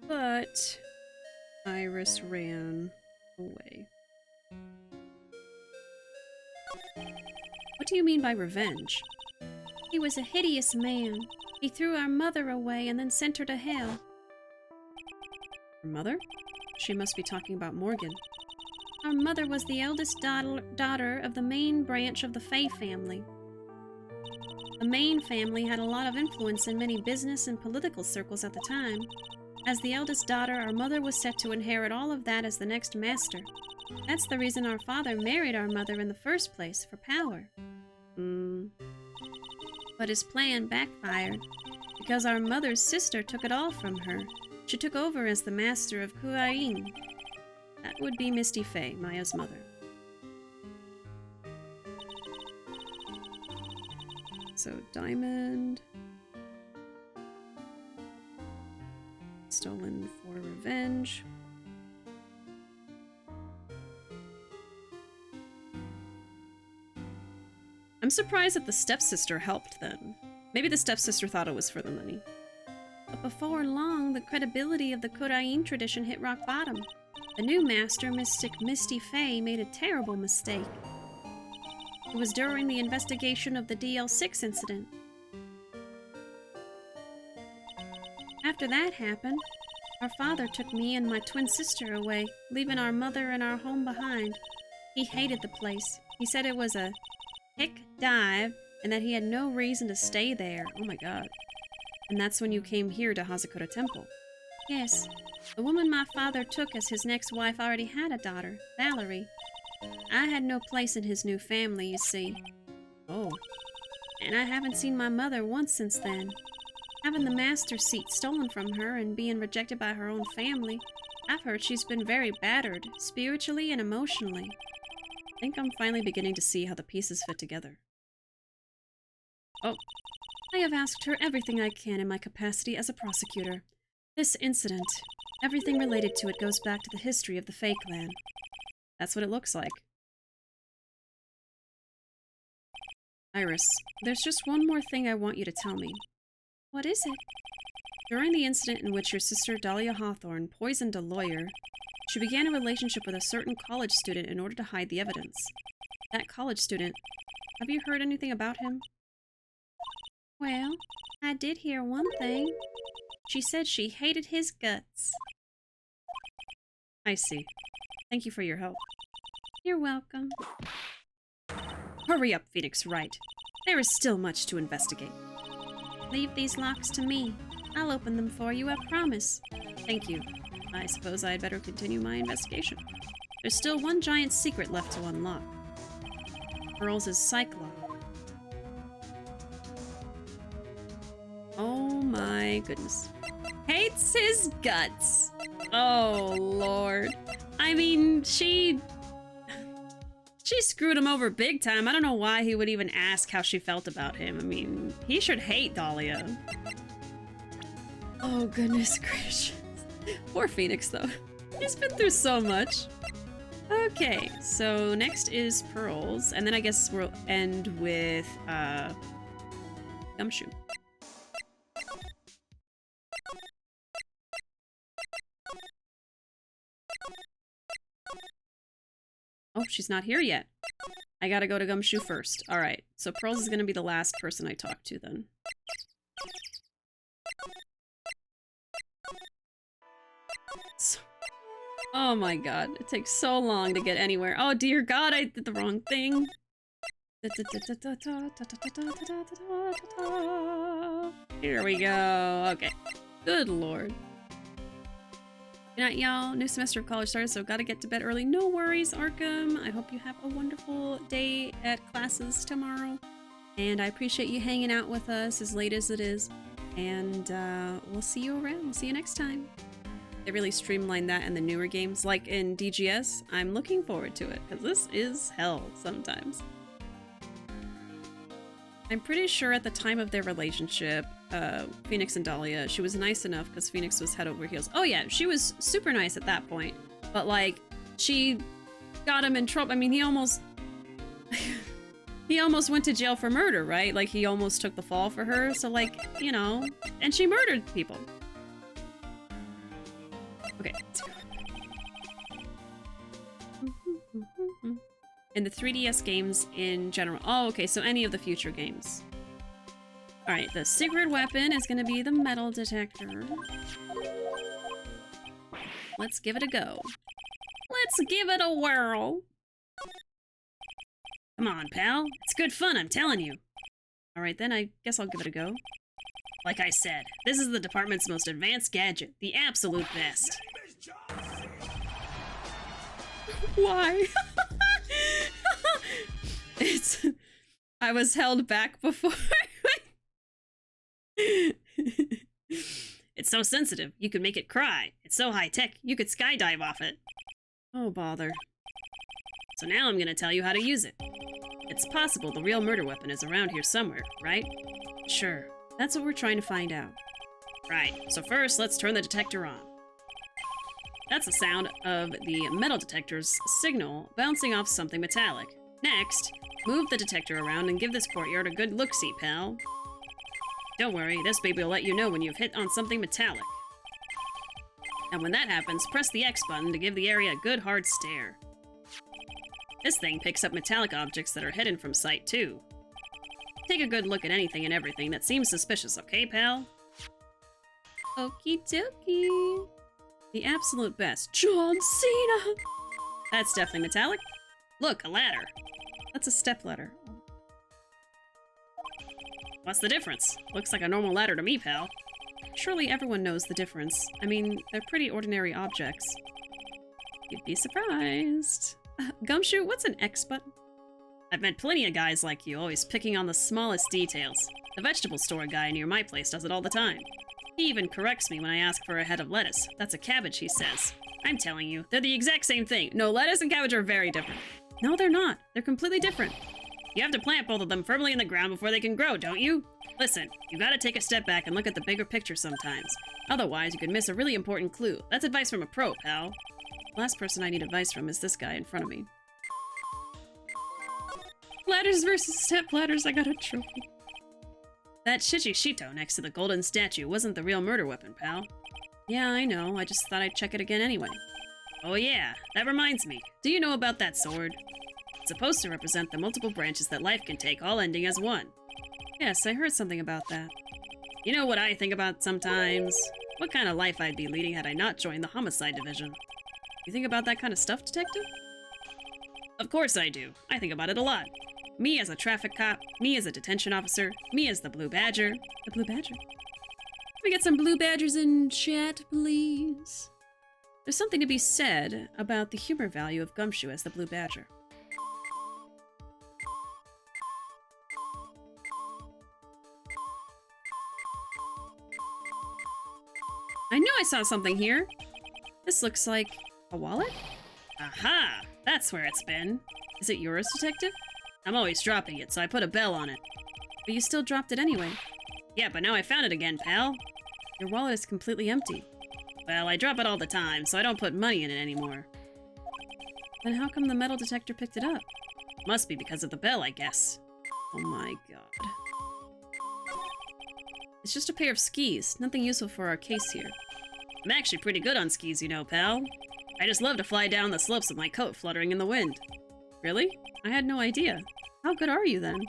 But Iris ran away. What do you mean by revenge? He was a hideous man. He threw our mother away and then sent her to hell. Her mother? She must be talking about Morgan. Our mother was the eldest daughter of the main branch of the Fay family. The Main family had a lot of influence in many business and political circles at the time. As the eldest daughter, our mother was set to inherit all of that as the next master. That's the reason our father married our mother in the first place, for power. But his plan backfired, because our mother's sister took it all from her. She took over as the master of Kuain. That would be Misty Fay, Maya's mother. So, diamond. Stolen for revenge. I'm surprised that the stepsister helped then. Maybe the stepsister thought it was for the money. But before long, the credibility of the Kurain tradition hit rock bottom. The new master, Mystic Misty Fay, made a terrible mistake. It was during the investigation of the DL6 incident. After that happened, our father took me and my twin sister away, leaving our mother and our home behind. He hated the place. He said it was a hick dive and that he had no reason to stay there. Oh my god. And that's when you came here to Hazakura Temple. Yes. The woman my father took as his next wife already had a daughter, Valerie. I had no place in his new family, you see. Oh. And I haven't seen my mother once since then. Having the master seat stolen from her and being rejected by her own family, I've heard she's been very battered, spiritually and emotionally. I think I'm finally beginning to see how the pieces fit together. Oh. I have asked her everything I can in my capacity as a prosecutor. This incident, everything related to it goes back to the history of the Fae Clan. That's what it looks like. Iris, there's just one more thing I want you to tell me. What is it? During the incident in which your sister Dahlia Hawthorne poisoned a lawyer, she began a relationship with a certain college student in order to hide the evidence. That college student, have you heard anything about him? Well, I did hear one thing. She said she hated his guts. I see. Thank you for your help. You're welcome. Hurry up, Phoenix Wright. There is still much to investigate. Leave these locks to me. I'll open them for you, I promise. Thank you. I suppose I'd better continue my investigation. There's still one giant secret left to unlock. Pearls' Cyclops. Oh my goodness. Hates his guts. Oh lord. I mean, she screwed him over big time. I don't know why he would even ask how she felt about him. I mean, he should hate Dahlia. Oh goodness gracious. Poor Phoenix though. He's been through so much. Okay, so next is Pearls, and then I guess we'll end with Gumshoe. Oh, she's not here yet. I gotta go to Gumshoe first. Alright, so Pearls is gonna be the last person I talk to then. Oh my god, it takes so long to get anywhere. Oh dear god, I did the wrong thing. Here we go. Okay. Good lord. Good night, y'all. New semester of college started, so gotta get to bed early. No worries, Arkham. I hope you have a wonderful day at classes tomorrow. And I appreciate you hanging out with us as late as it is. And we'll see you around. We'll see you next time. They really streamlined that in the newer games, like in DGS. I'm looking forward to it, because this is hell sometimes. I'm pretty sure at the time of their relationship, Phoenix and Dahlia, she was nice enough because Phoenix was head over heels. Oh yeah, she was super nice at that point. But like, she got him in trouble. I mean, he almost... he almost went to jail for murder, right? Like, he almost took the fall for her. So like, you know, and she murdered people. Okay, let's go. In the 3DS games in general. Oh, okay, so any of the future games. Alright, the secret weapon is gonna be the metal detector. Let's give it a go. Let's give it a whirl. Come on, pal. It's good fun, I'm telling you. Alright then, I guess I'll give it a go. Like I said, this is the department's most advanced gadget. The absolute best. Why? It's... I was held back before. It's so sensitive, you could make it cry. It's so high-tech, you could skydive off it. Oh, bother. So now I'm gonna tell you how to use it. It's possible the real murder weapon is around here somewhere, right? Sure. That's what we're trying to find out. Right, so first let's turn the detector on. That's the sound of the metal detector's signal bouncing off something metallic. Next, move the detector around and give this courtyard a good look-see, pal. Don't worry, this baby will let you know when you've hit on something metallic. And when that happens, press the X button to give the area a good hard stare. This thing picks up metallic objects that are hidden from sight, too. Take a good look at anything and everything that seems suspicious, okay, pal? Okie dokie. The absolute best. John Cena! That's definitely metallic. Look, a ladder. That's a step ladder. What's the difference? Looks like a normal ladder to me, pal. Surely everyone knows the difference. I mean, they're pretty ordinary objects. You'd be surprised. Gumshoe, what's an X button? I've met plenty of guys like you, always picking on the smallest details. The vegetable store guy near my place does it all the time. He even corrects me when I ask for a head of lettuce. That's a cabbage, he says. I'm telling you, they're the exact same thing. No, lettuce and cabbage are very different. No, they're not. They're completely different. You have to plant both of them firmly in the ground before they can grow, don't you? Listen, you gotta take a step back and look at the bigger picture sometimes. Otherwise, you could miss a really important clue. That's advice from a pro, pal. The last person I need advice from is this guy in front of me. Ladders versus step ladders, I got a trophy. That Shishito next to the golden statue wasn't the real murder weapon, pal. Yeah, I know. I just thought I'd check it again anyway. Oh yeah, that reminds me. Do you know about that sword? It's supposed to represent the multiple branches that life can take, all ending as one. Yes, I heard something about that. You know what I think about sometimes? What kind of life I'd be leading had I not joined the homicide division. You think about that kind of stuff, detective? Of course I do. I think about it a lot. Me as a traffic cop, me as a detention officer, me as the Blue Badger. The Blue Badger? Can we get some Blue Badgers in chat, please? There's something to be said about the humor value of Gumshoe as the Blue Badger. I know I saw something here. This looks like a wallet? Aha! That's where it's been. Is it yours, detective? I'm always dropping it, so I put a bell on it. But you still dropped it anyway. Yeah, but now I found it again, pal. Your wallet is completely empty. Well, I drop it all the time, so I don't put money in it anymore. Then how come the metal detector picked it up? Must be because of the bell, I guess. Oh my god. It's just a pair of skis, nothing useful for our case here. I'm actually pretty good on skis, you know, pal. I just love to fly down the slopes with my coat fluttering in the wind. Really? I had no idea. How good are you, then?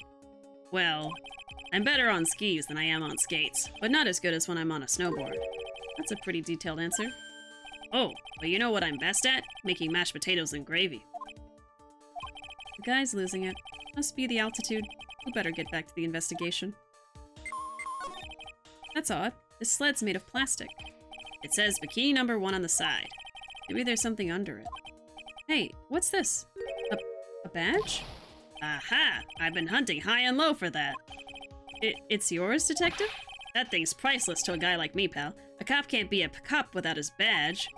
Well, I'm better on skis than I am on skates, but not as good as when I'm on a snowboard. That's a pretty detailed answer. Oh, but you know what I'm best at? Making mashed potatoes and gravy. The guy's losing it. Must be the altitude. We better get back to the investigation. That's odd. This sled's made of plastic. It says bikini number 1 on the side. Maybe there's something under it. Hey, what's this? A badge? Aha! I've been hunting high and low for that. It's yours, detective? That thing's priceless to a guy like me, pal. A cop can't be a cop without his badge.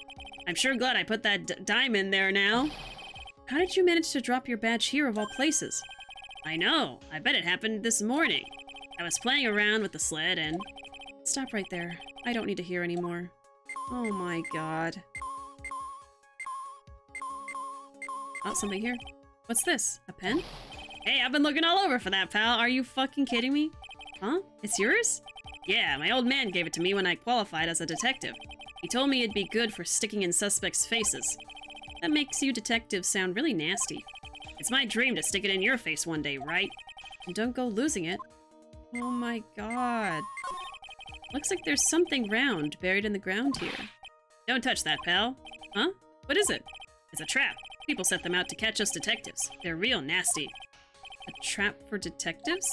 I'm sure glad I put that dime in there now. How did you manage to drop your badge here of all places? I know. I bet it happened this morning. I was playing around with the sled and... Stop right there. I don't need to hear anymore. Oh my god. Oh, something here. What's this? A pen? Hey, I've been looking all over for that, pal. Are you fucking kidding me? Huh? It's yours? Yeah, my old man gave it to me when I qualified as a detective. He told me it'd be good for sticking in suspects' faces. That makes you detectives sound really nasty. It's my dream to stick it in your face one day, right? And don't go losing it. Oh my god. Looks like there's something round buried in the ground here. Don't touch that, pal. Huh? What is it? It's a trap. People set them out to catch us detectives. They're real nasty. A trap for detectives?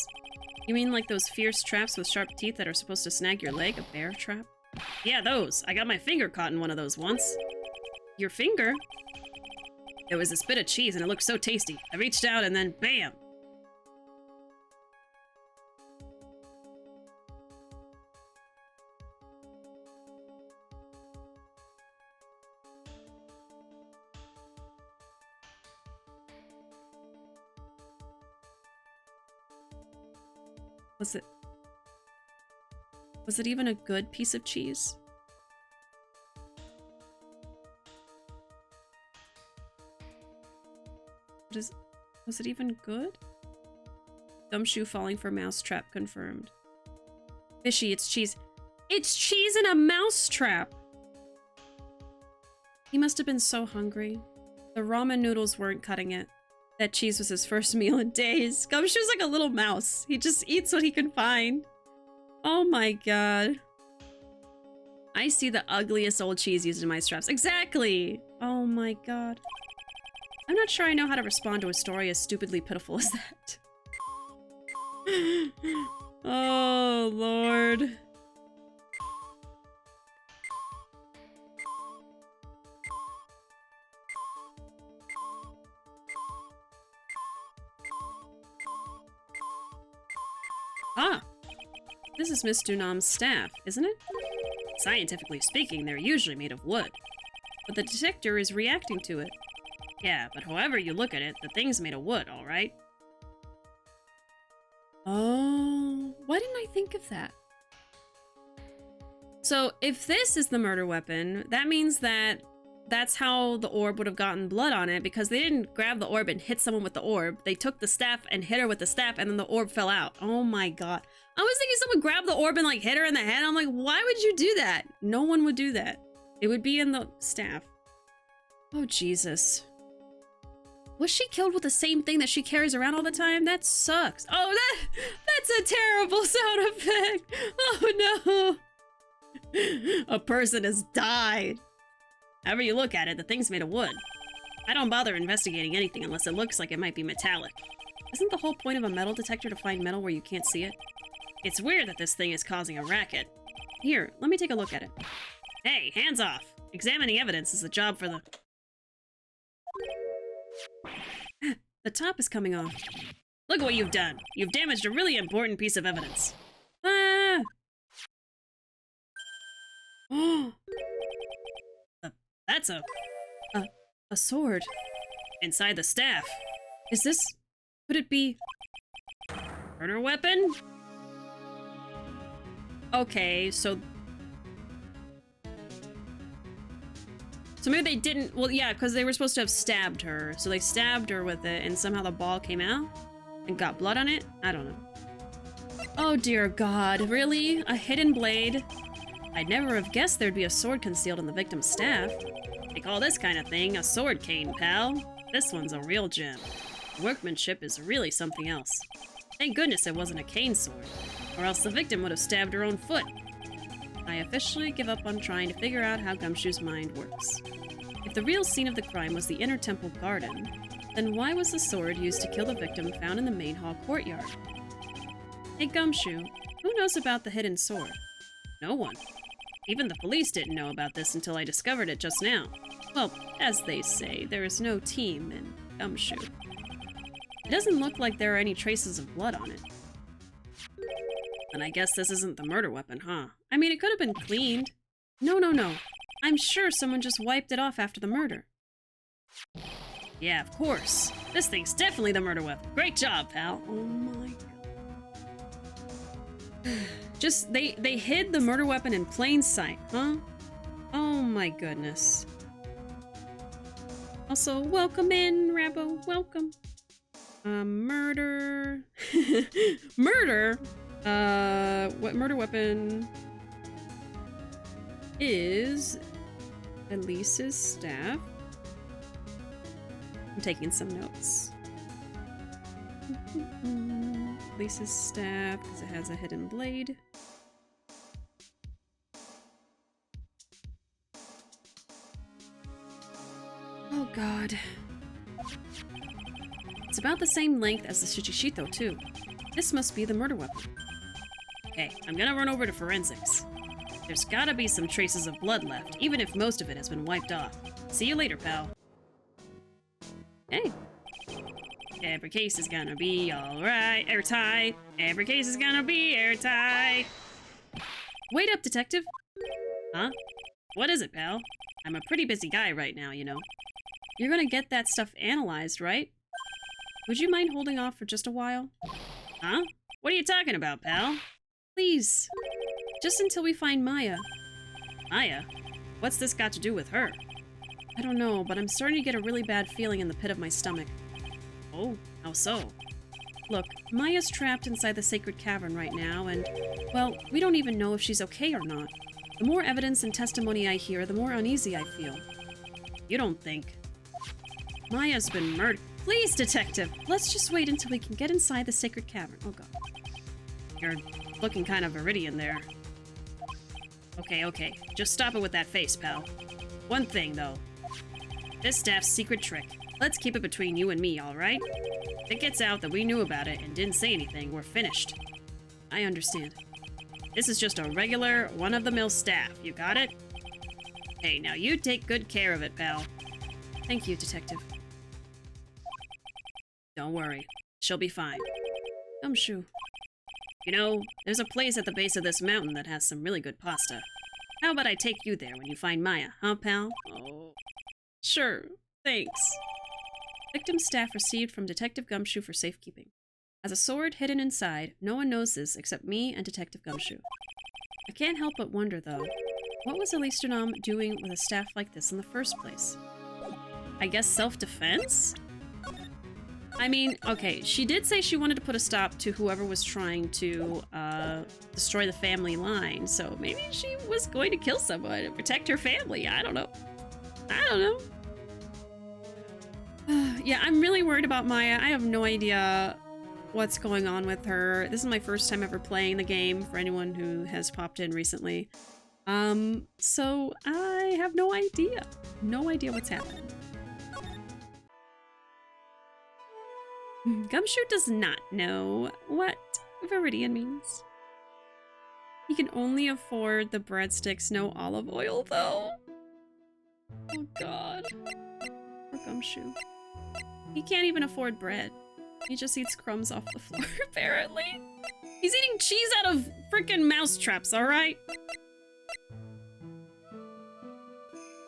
You mean like those fierce traps with sharp teeth that are supposed to snag your leg? A bear trap? Yeah, those. I got my finger caught in one of those once. Your finger? There was this bit of cheese and it looked so tasty. I reached out and then BAM! Was it even a good piece of cheese? Was it even good? Gumshoe falling for mousetrap confirmed. Fishy, it's cheese. It's cheese in a mousetrap! He must have been so hungry. The ramen noodles weren't cutting it. That cheese was his first meal in days. Gumshoe's like a little mouse. He just eats what he can find. Oh my god. I see the ugliest old cheese used in my straps. Exactly! Oh my god. I'm not sure I know how to respond to a story as stupidly pitiful as that. Oh, Lord. Ah! This is Miss Dunam's staff, isn't it? Scientifically speaking, they're usually made of wood. But the detector is reacting to it. Yeah, but however you look at it, the thing's made of wood, alright? Oh, why didn't I think of that? So if this is the murder weapon, that means that that's how the orb would have gotten blood on it, because they didn't grab the orb and hit someone with the orb. They took the staff and hit her with the staff, and then the orb fell out. Oh my god. I was thinking someone grabbed the orb and like hit her in the head. I'm like, why would you do that? No one would do that. It would be in the staff. Oh, Jesus. Was she killed with the same thing that she carries around all the time? That sucks. Oh, that's a terrible sound effect. Oh no. A person has died. However you look at it, the thing's made of wood. I don't bother investigating anything unless it looks like it might be metallic. Isn't the whole point of a metal detector to find metal where you can't see it? It's weird that this thing is causing a racket. Here, let me take a look at it. Hey, hands off! Examining evidence is a job for the... The top is coming off. Look what you've done! You've damaged a really important piece of evidence. Ah! Oh! That's a sword. Inside the staff. Is this... Could it be... murder weapon? Okay, so maybe they didn't... Well, yeah, because they were supposed to have stabbed her. So they stabbed her with it, and somehow the ball came out and got blood on it? I don't know. Oh, dear God. Really? A hidden blade? I'd never have guessed there'd be a sword concealed in the victim's staff. They call this kind of thing a sword cane, pal. This one's a real gem. Workmanship is really something else. Thank goodness it wasn't a cane sword, or else the victim would have stabbed her own foot. I officially give up on trying to figure out how Gumshoe's mind works. If the real scene of the crime was the inner temple garden, then why was the sword used to kill the victim found in the main hall courtyard? Hey Gumshoe, who knows about the hidden sword? No one. Even the police didn't know about this until I discovered it just now. Well, as they say, there is no team in Gumshoe. It doesn't look like there are any traces of blood on it. Then I guess this isn't the murder weapon, huh? I mean, it could have been cleaned. No. I'm sure someone just wiped it off after the murder. Yeah, of course. This thing's definitely the murder weapon. Great job, pal. Oh my god. Just, they hid the murder weapon in plain sight, huh? Oh my goodness. Also, welcome in, Rabbo. Welcome. Murder. Murder? What murder weapon is Elise's staff? I'm taking some notes. Elise's staff, because it has a hidden blade. Oh god. It's about the same length as the Shichishito, too. This must be the murder weapon. Okay, I'm gonna run over to forensics. There's gotta be some traces of blood left, even if most of it has been wiped off. See you later, pal. Hey. Every case is gonna be alright, airtight. Every case is gonna be airtight. Wait up, detective. Huh? What is it, pal? I'm a pretty busy guy right now, you know. You're gonna get that stuff analyzed, right? Would you mind holding off for just a while? Huh? What are you talking about, pal? Please. Just until we find Maya. Maya? What's this got to do with her? I don't know, but I'm starting to get a really bad feeling in the pit of my stomach. Oh, how so? Look, Maya's trapped inside the sacred cavern right now, and, well, we don't even know if she's okay or not. The more evidence and testimony I hear, the more uneasy I feel. You don't think... Maya's been murdered? Please, detective! Let's just wait until we can get inside the sacred cavern. Oh god. You're looking kind of viridian there. Okay. Just stop it with that face, pal. One thing, though. This staff's secret trick. Let's keep it between you and me, alright? If it gets out that we knew about it and didn't say anything, we're finished. I understand. This is just a regular, one-of-the-mill staff. You got it? Hey, now you take good care of it, pal. Thank you, detective. Don't worry. She'll be fine. Gumshoe. You know, there's a place at the base of this mountain that has some really good pasta. How about I take you there when you find Maya, huh, pal? Oh, sure. Thanks. Victim staff received from Detective Gumshoe for safekeeping. Has a sword hidden inside. No one knows this except me and Detective Gumshoe. I can't help but wonder, though, what was Livestream doing with a staff like this in the first place? I guess self-defense? I mean, okay, she did say she wanted to put a stop to whoever was trying to destroy the family line, so maybe she was going to kill someone to protect her family. I don't know. I don't know. Yeah, I'm really worried about Maya. I have no idea what's going on with her. This is my first time ever playing the game for anyone who has popped in recently. So I have no idea. No idea what's happening. Gumshoe does not know what Viridian means. He can only afford the breadsticks, no olive oil, though. Oh god. Poor Gumshoe. He can't even afford bread. He just eats crumbs off the floor, apparently. He's eating cheese out of freaking mouse traps, alright?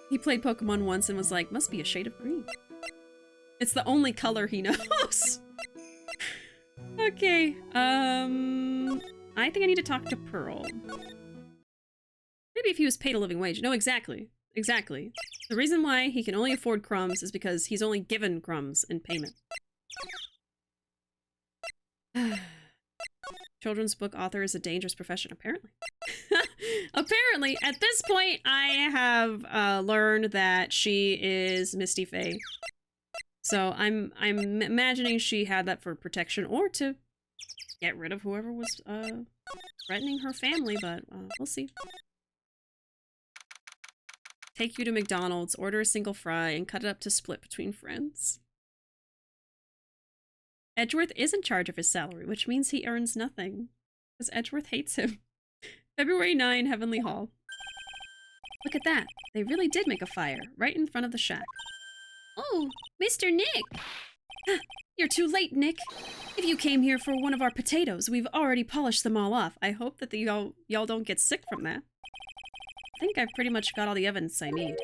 He played Pokemon once and was like, must be a shade of green. It's the only color he knows. Okay, I think I need to talk to Pearl. Maybe if he was paid a living wage. No, exactly. Exactly. The reason why he can only afford crumbs is because he's only given crumbs in payment. Children's book author is a dangerous profession, apparently. Apparently, at this point, I have learned that she is Misty Faye. So I'm imagining she had that for protection or to get rid of whoever was threatening her family, but we'll see. Take you to McDonald's, order a single fry, and cut it up to split between friends. Edgeworth is in charge of his salary, which means he earns nothing. Because Edgeworth hates him. February 9, Heavenly Hall. Look at that. They really did make a fire, right in front of the shack. Oh, Mr. Nick! You're too late, Nick. If you came here for one of our potatoes, we've already polished them all off. I hope that y'all don't get sick from that. I think I've pretty much got all the evidence I need.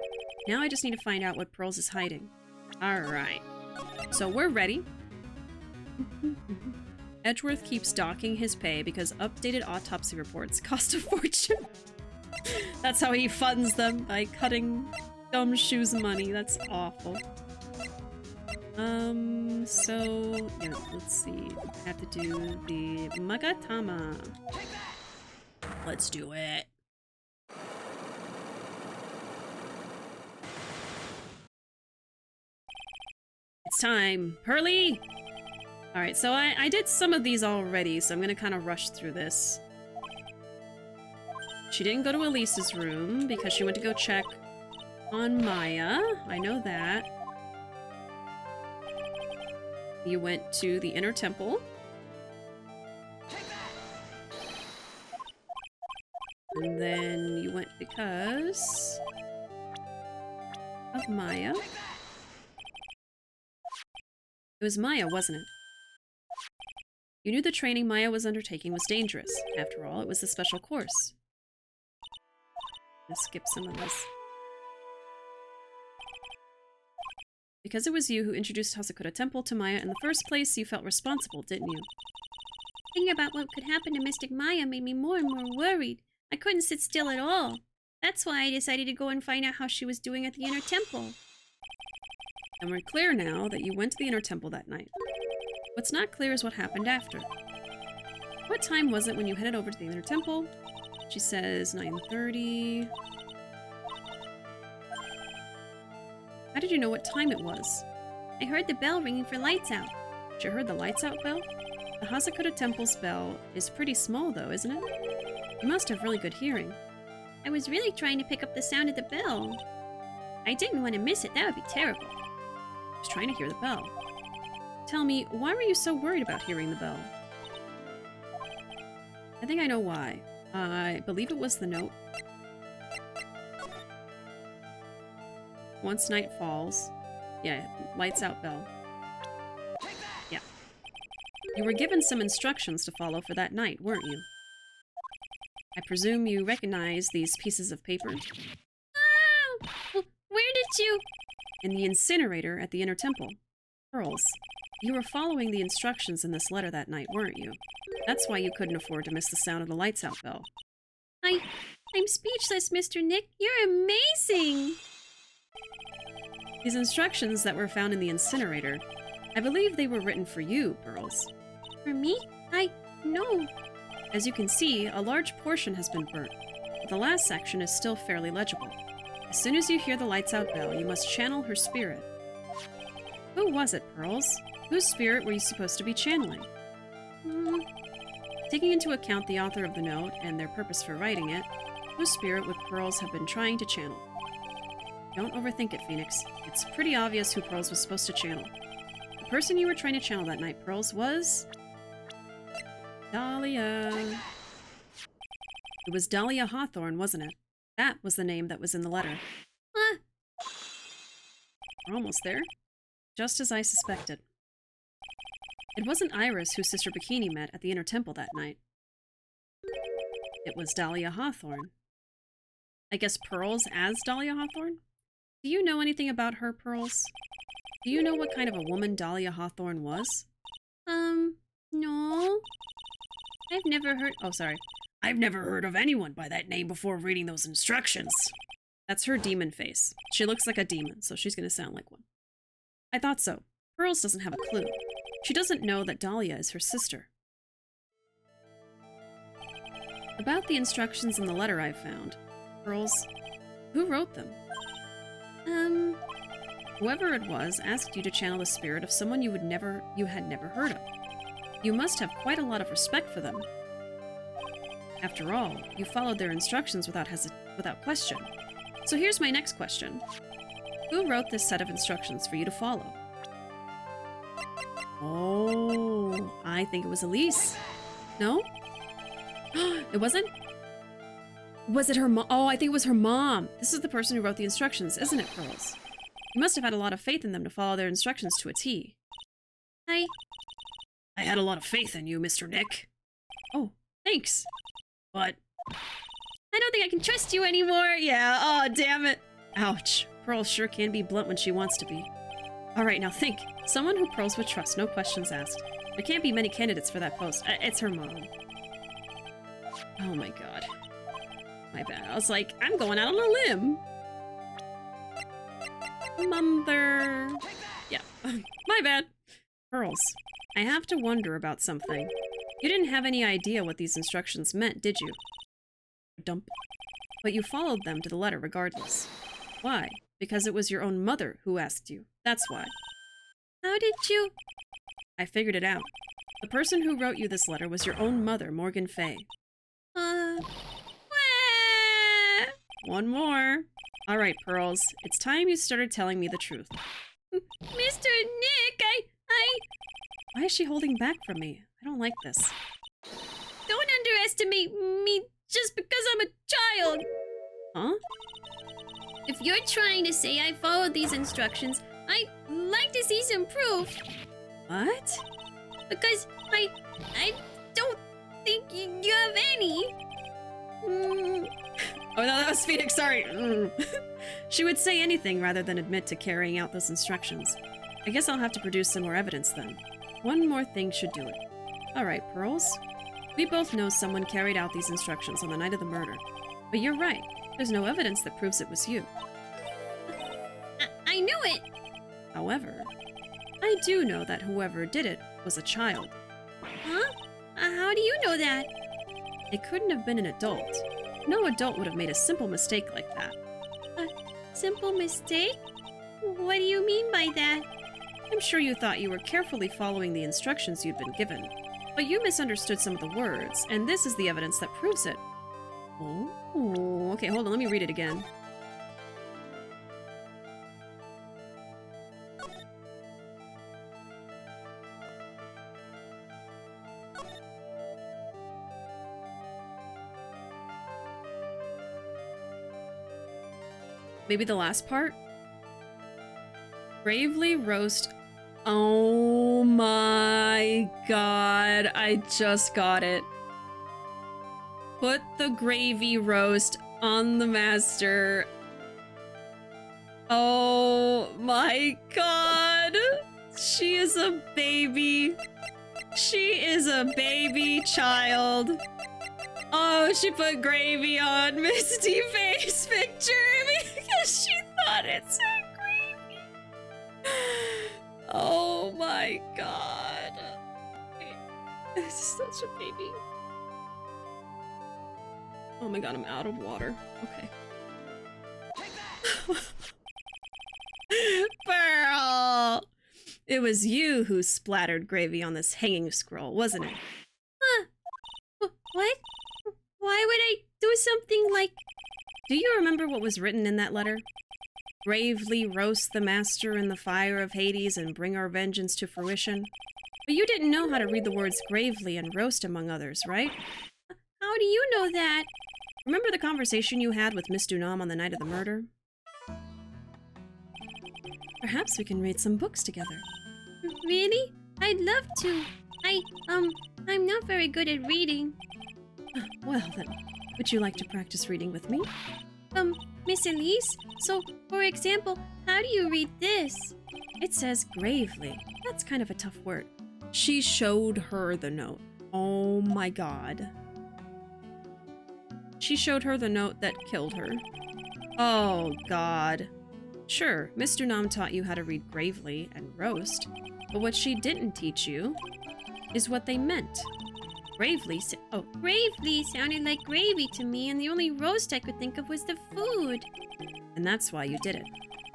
Now I just need to find out what Pearls is hiding. Alright. So we're ready. Edgeworth keeps docking his pay because updated autopsy reports cost a fortune. That's how he funds them, by cutting Gumshoe's money. That's awful. So, yeah, let's see. I have to do the Magatama. Let's do it. It's time. Pearly! Alright, so I did some of these already, so I'm gonna kind of rush through this. She didn't go to Elise's room because she went to go check on Maya. I know that. You went to the inner temple. And then you went because of Maya. It was Maya, wasn't it? You knew the training Maya was undertaking was dangerous. After all, it was a special course. Let's skip some of this. Because it was you who introduced Hasakura Temple to Maya in the first place, you felt responsible, didn't you? Thinking about what could happen to Mystic Maya made me more and more worried. I couldn't sit still at all. That's why I decided to go and find out how she was doing at the inner temple. And we're clear now that you went to the inner temple that night. What's not clear is what happened after. What time was it when you headed over to the inner temple? She says 9:30. How did you know what time it was? I heard the bell ringing for lights out. You heard the lights out bell? The Hasakura Temple's bell is pretty small though, isn't it? You must have really good hearing. I was really trying to pick up the sound of the bell. I didn't want to miss it, that would be terrible. I was trying to hear the bell. Tell me, why were you so worried about hearing the bell? I think I know why. I believe it was the note. Once night falls. Yeah, lights out bell. Yeah. You were given some instructions to follow for that night, weren't you? I presume you recognize these pieces of paper? Oh! Where did you... In the incinerator at the inner temple. Pearls, you were following the instructions in this letter that night, weren't you? That's why you couldn't afford to miss the sound of the lights out bell. I'm speechless, Mr. Nick. You're amazing! These instructions that were found in the incinerator, I believe they were written for you, Pearls. For me? No. As you can see, a large portion has been burnt, but the last section is still fairly legible. As soon as you hear the lights out bell, you must channel her spirit. Who was it, Pearls? Whose spirit were you supposed to be channeling? Taking into account the author of the note and their purpose for writing it, whose spirit would Pearls have been trying to channel? Don't overthink it, Phoenix. It's pretty obvious who Pearls was supposed to channel. The person you were trying to channel that night, Pearls, was... Dahlia. It was Dahlia Hawthorne, wasn't it? That was the name that was in the letter. We're almost there. Just as I suspected. It wasn't Iris who Sister Bikini met at the Inner Temple that night. It was Dahlia Hawthorne. I guess Pearls as Dahlia Hawthorne? Do you know anything about her, Pearls? Do you know what kind of a woman Dahlia Hawthorne was? No. I've never heard... Oh, sorry. I've never heard of anyone by that name before reading those instructions. That's her demon face. She looks like a demon, so she's gonna sound like one. I thought so. Pearls doesn't have a clue. She doesn't know that Dahlia is her sister. About the instructions in the letter I found, Pearls, who wrote them? Whoever it was asked you to channel the spirit of someone you had never heard of. You must have quite a lot of respect for them. After all, you followed their instructions without question. So here's my next question. Who wrote this set of instructions for you to follow? Oh, I think it was Elise. No? It wasn't? Was it her mom? Oh, I think it was her mom. This is the person who wrote the instructions, isn't it, Pearls? You must have had a lot of faith in them to follow their instructions to a T. I had a lot of faith in you, Mr. Nick. Oh, thanks. But I don't think I can trust you anymore. yeah, oh, damn it. Ouch. Pearls sure can be blunt when she wants to be. All right, now think. Someone who Pearls would trust, no questions asked. There can't be many candidates for that post. It's her mom. Oh my god. My bad. I was like, I'm going out on a limb. Mother. Yeah, my bad. Pearls, I have to wonder about something. You didn't have any idea what these instructions meant, did you? Dump. But you followed them to the letter regardless. Why? Because it was your own mother who asked you. That's why. How did you... I figured it out. The person who wrote you this letter was your own mother, Morgan Fay. One more. All right, Pearls. It's time you started telling me the truth. Mr. Nick, Why is she holding back from me? I don't like this. Don't underestimate me just because I'm a child. Huh? If you're trying to say I followed these instructions, I'd like to see some proof. What? Because I don't think you have any. Oh no, that was Phoenix, sorry. She would say anything rather than admit to carrying out those instructions. I guess I'll have to produce some more evidence then. One more thing should do it. Alright, Pearls. We both know someone carried out these instructions on the night of the murder. But you're right. There's no evidence that proves it was you. I knew it! However, I do know that whoever did it was a child. Huh? How do you know that? It couldn't have been an adult. No adult would have made a simple mistake like that. A simple mistake? What do you mean by that? I'm sure you thought you were carefully following the instructions you'd been given, but you misunderstood some of the words, and this is the evidence that proves it. Oh, okay, hold on, let me read it again. Maybe the last part? Gravely roast. Oh my god, I just got it. Put the gravy roast on the master. Oh my god. She is a baby. She is a baby child. Oh, she put gravy on Misty face picture because she thought it said gravy. Oh my god. It's such a baby. Oh my god, I'm out of water. Okay. Pearl! It was you who splattered gravy on this hanging scroll, wasn't it? Huh. What? Why would I do something like... Do you remember what was written in that letter? Bravely roast the master in the fire of Hades and bring our vengeance to fruition. But you didn't know how to read the words gravely and roast among others, right? How do you know that? Remember the conversation you had with Miss Dunam on the night of the murder? Perhaps we can read some books together. Really? I'd love to. I'm not very good at reading. Well then, would you like to practice reading with me? Miss Elise? So, for example, how do you read this? It says gravely. That's kind of a tough word. She showed her the note. Oh my god. She showed her the note that killed her. Oh god. Sure, Miss Dunam taught you how to read gravely and roast, but what she didn't teach you is what they meant. Gravely Gravely sounded like gravy to me, and the only roast I could think of was the food. And that's why you did it.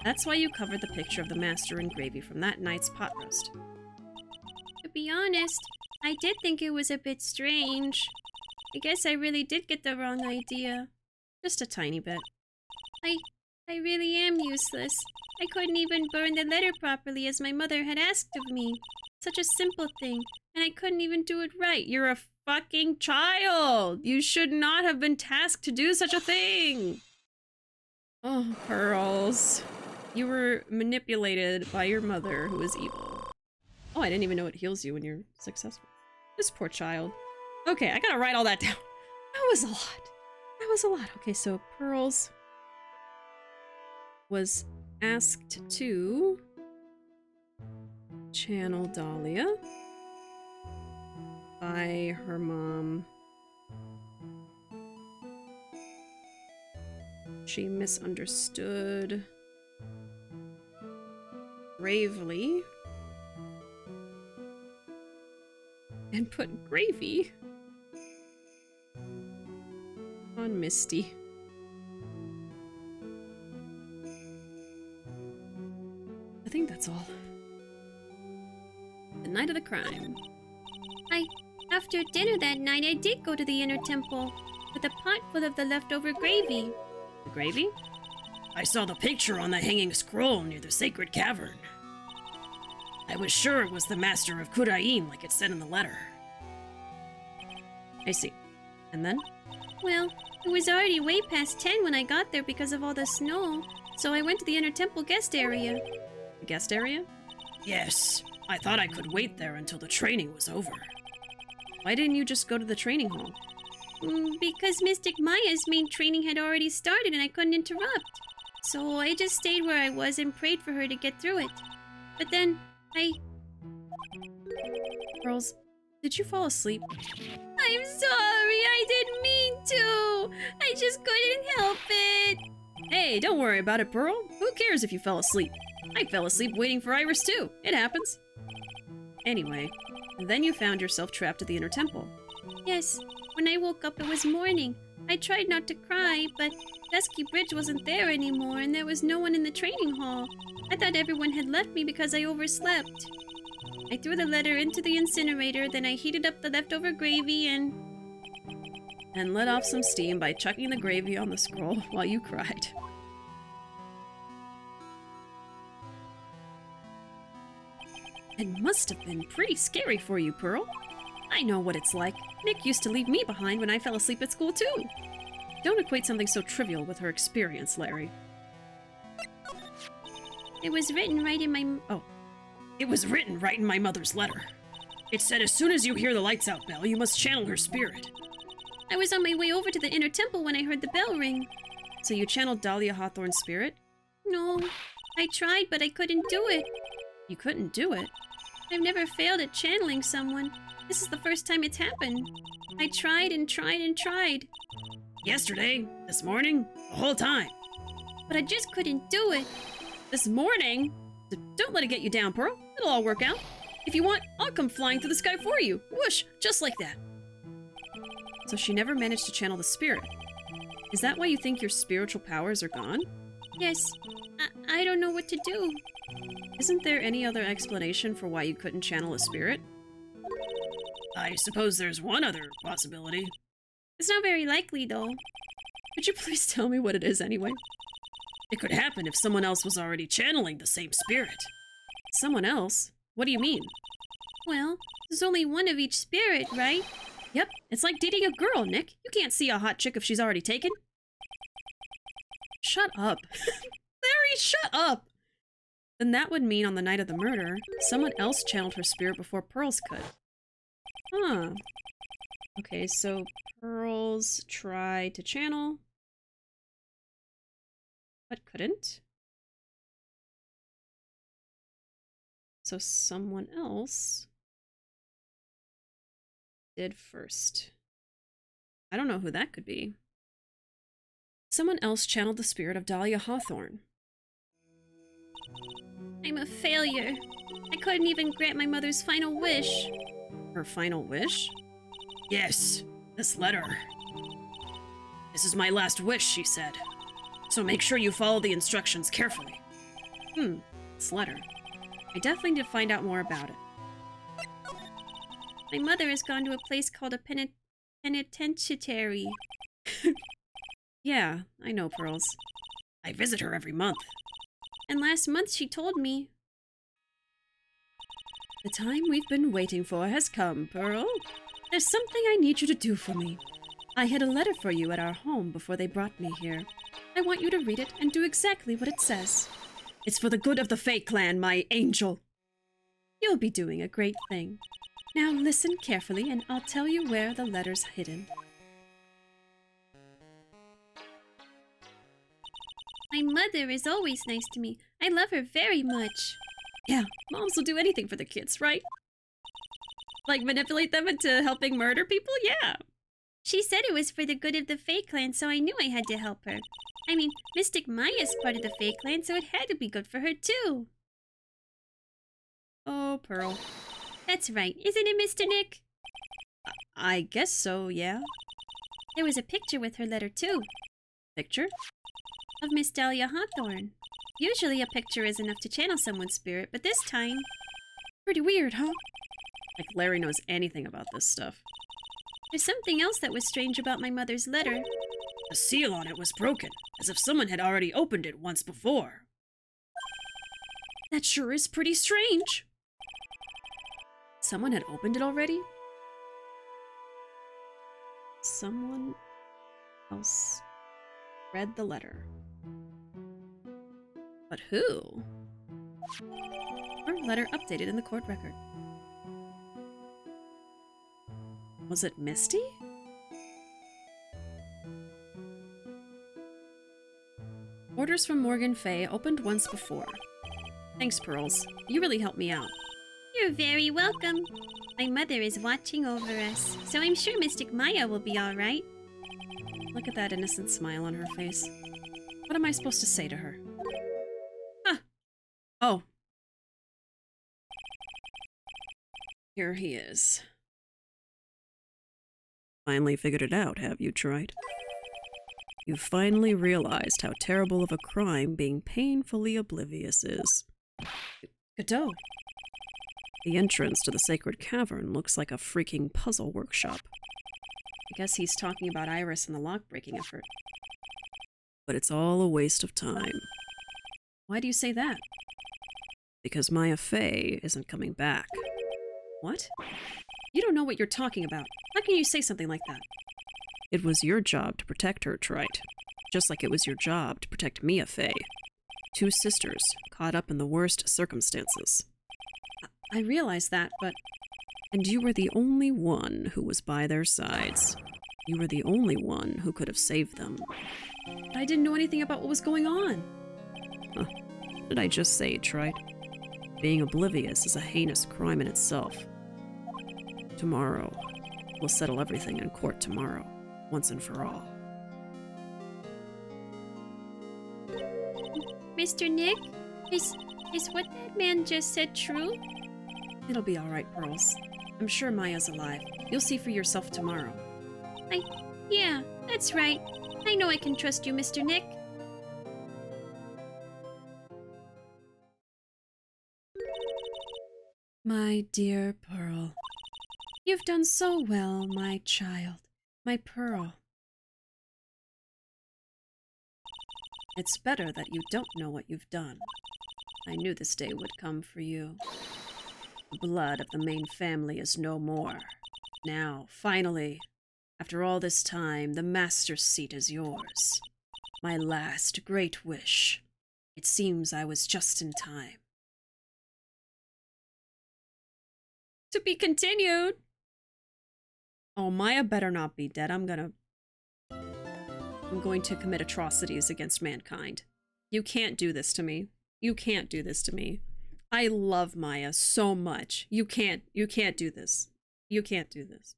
That's why you covered the picture of the master in gravy from that night's pot roast. To be honest, I did think it was a bit strange. I guess I really did get the wrong idea. Just a tiny bit. I really am useless. I couldn't even burn the letter properly as my mother had asked of me. Such a simple thing, and I couldn't even do it right. You're a fucking child! You should not have been tasked to do such a thing! Oh, Pearls. You were manipulated by your mother, who is evil. Oh, I didn't even know it heals you when you're successful. This poor child. Okay, I gotta write all that down. That was a lot. That was a lot. Okay, so Pearls was asked to channel Dahlia by her mom. She misunderstood gravely and put gravy on Misty. I think that's all. The night of the crime. After dinner that night, I did go to the inner temple with a pot full of the leftover gravy. The gravy? I saw the picture on the hanging scroll near the sacred cavern. I was sure it was the master of Kurain, like it said in the letter. I see. And then? Well, it was already way past 10 when I got there because of all the snow, so I went to the inner temple guest area. The guest area? Yes, I thought I could wait there until the training was over. Why didn't you just go to the training hall? Because Mystic Maya's main training had already started and I couldn't interrupt. So I just stayed where I was and prayed for her to get through it. But then, Pearls, did you fall asleep? I'm sorry, I didn't mean to! I just couldn't help it! Hey, don't worry about it, Pearl. Who cares if you fell asleep? I fell asleep waiting for Iris too. It happens. Anyway, then you found yourself trapped at the inner temple. Yes, when I woke up it was morning. I tried not to cry, but Dusky Bridge wasn't there anymore and there was no one in the training hall. I thought everyone had left me because I overslept. I threw the letter into the incinerator, then I heated up the leftover gravy and let off some steam by chucking the gravy on the scroll while you cried. It must have been pretty scary for you, Pearl. I know what it's like. Nick used to leave me behind when I fell asleep at school, too. Don't equate something so trivial with her experience, Larry. it was written right in my... It was written right in my mother's letter. It said as soon as you hear the lights out bell, you must channel her spirit. I was on my way over to the inner temple when I heard the bell ring. So you channeled Dahlia Hawthorne's spirit? No, I tried, but I couldn't do it. You couldn't do it. I've never failed at channeling someone. This is the first time it's happened. I tried and tried and tried, Yesterday, this morning, the whole time. but I just couldn't do it. This morning? Don't let it get you down, Pearl. It'll all work out. If you want, I'll come flying through the sky for you. Whoosh, just like that. So she never managed to channel the spirit. Is that why you think your spiritual powers are gone? Yes, I don't know what to do. Isn't there any other explanation for why you couldn't channel a spirit? I suppose there's one other possibility. It's not very likely, though. Could you please tell me what it is anyway? It could happen if someone else was already channeling the same spirit. Someone else? What do you mean? Well, there's only one of each spirit, right? Yep, it's like dating a girl, Nick. You can't see a hot chick if she's already taken. Shut up. Larry, shut up! Then that would mean on the night of the murder, someone else channeled her spirit before Pearls could. Huh. Okay, so Pearls tried to channel, but couldn't. So someone else did first. I don't know who that could be. Someone else channeled the spirit of Dahlia Hawthorne. I'm a failure. I couldn't even grant my mother's final wish. Her final wish? Yes, this letter. This is my last wish, she said. So make sure you follow the instructions carefully. This letter. I definitely need to find out more about it. My mother has gone to a place called a penitentiary. Yeah, I know, Pearls. I visit her every month. And last month she told me. The time we've been waiting for has come, Pearl. There's something I need you to do for me. I hid a letter for you at our home before they brought me here. I want you to read it and do exactly what it says. It's for the good of the Fae clan, my angel. You'll be doing a great thing. Now listen carefully and I'll tell you where the letter's hidden. My mother is always nice to me. I love her very much. Yeah, moms will do anything for the kids, right? Like manipulate them into helping murder people? Yeah. She said it was for the good of the Fae clan, so I knew I had to help her. I mean, Mystic Maya's part of the Fae clan, so it had to be good for her too. Oh, Pearl. That's right, isn't it, Mr. Nick? I guess so, yeah. There was a picture with her letter too, Picture? of Miss Dahlia Hawthorne. Usually a picture is enough to channel someone's spirit, but this time... Pretty weird, huh? Like Larry knows anything about this stuff. There's something else that was strange about my mother's letter. The seal on it was broken, as if someone had already opened it once before. That sure is pretty strange. Someone had opened it already? Someone else read the letter. But who? Her letter updated in the court record. Was it Misty? Orders from Morgan Fay opened once before. Thanks, Pearls. You really helped me out. You're very welcome. My mother is watching over us, so I'm sure Mystic Maya will be all right. Look at that innocent smile on her face. What am I supposed to say to her? Huh. Oh. Here he is. Finally figured it out, have you, Tried? You finally realized how terrible of a crime being painfully oblivious is. Godot. The entrance to the sacred cavern looks like a freaking puzzle workshop. I guess he's talking about Iris and the lock-breaking effort. But it's all a waste of time. Why do you say that? Because Maya Fey isn't coming back. What? You don't know what you're talking about. How can you say something like that? It was your job to protect her, Trite. Just like it was your job to protect Mia Fey. Two sisters, caught up in the worst circumstances. I realize that, but... And you were the only one who was by their sides. You were the only one who could have saved them. But I didn't know anything about what was going on. Huh. What did I just say, Trite? Being oblivious is a heinous crime in itself. Tomorrow. We'll settle everything in court tomorrow, once and for all. Mr. Nick, is what that man just said true? It'll be alright, Pearls. I'm sure Maya's alive. You'll see for yourself tomorrow. Yeah, that's right. I know I can trust you, Mr. Nick. My dear Pearl. You've done so well, my child. My Pearl. It's better that you don't know what you've done. I knew this day would come for you. The blood of the main family is no more. Now, finally, after all this time, the master's seat is yours. My last great wish. It seems I was just in time. To be continued. Oh, Maya better not be dead. I'm going to commit atrocities against mankind. You can't do this to me. You can't do this to me. I love Maya so much. You can't do this. You can't do this.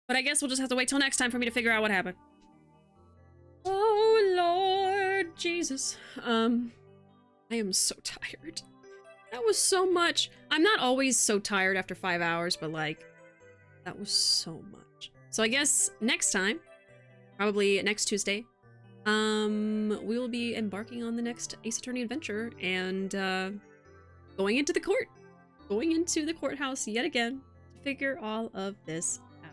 But I guess we'll just have to wait till next time for me to figure out what happened. Oh, Lord Jesus. I am so tired. That was so much. I'm not always so tired after 5 hours, but like, that was so much. So I guess next time, probably next Tuesday, we will be embarking on the next Ace Attorney adventure and going into the court. Going into the courthouse yet again to figure all of this out.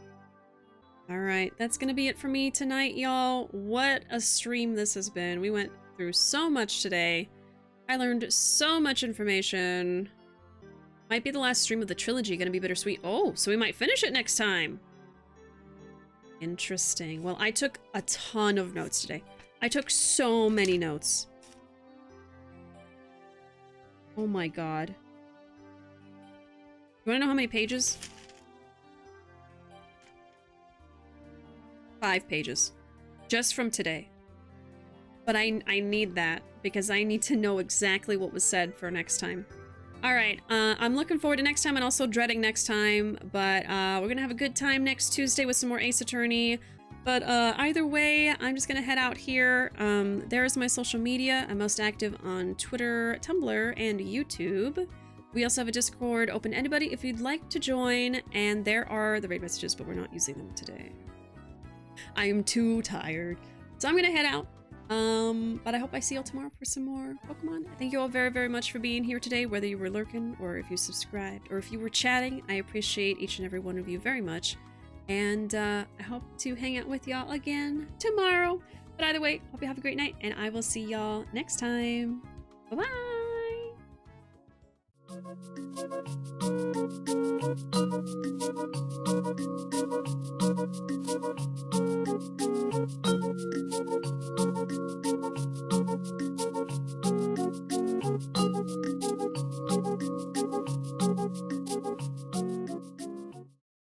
Alright, that's gonna be it for me tonight, y'all. What a stream this has been. We went through so much today. I learned so much information. Might be the last stream of the trilogy, gonna be bittersweet. Oh, so we might finish it next time. Interesting. Well, I took a ton of notes today. I took so many notes. Oh my god. You wanna know how many pages? 5 pages. Just from today. But I need that, because I need to know exactly what was said for next time. Alright, I'm looking forward to next time and also dreading next time, but we're gonna have a good time next Tuesday with some more Ace Attorney. But either way, I'm just gonna head out here. There's my social media. I'm most active on Twitter, Tumblr, and YouTube. We also have a Discord open to anybody if you'd like to join, and there are the raid messages, but we're not using them today. I am too tired. So I'm gonna head out. But I hope I see y'all tomorrow for some more Pokemon. Thank you all very, very much for being here today, whether you were lurking, or if you subscribed, or if you were chatting. I appreciate each and every one of you very much. And, I hope to hang out with y'all again tomorrow. But either way, hope you have a great night, and I will see y'all next time. Bye-bye!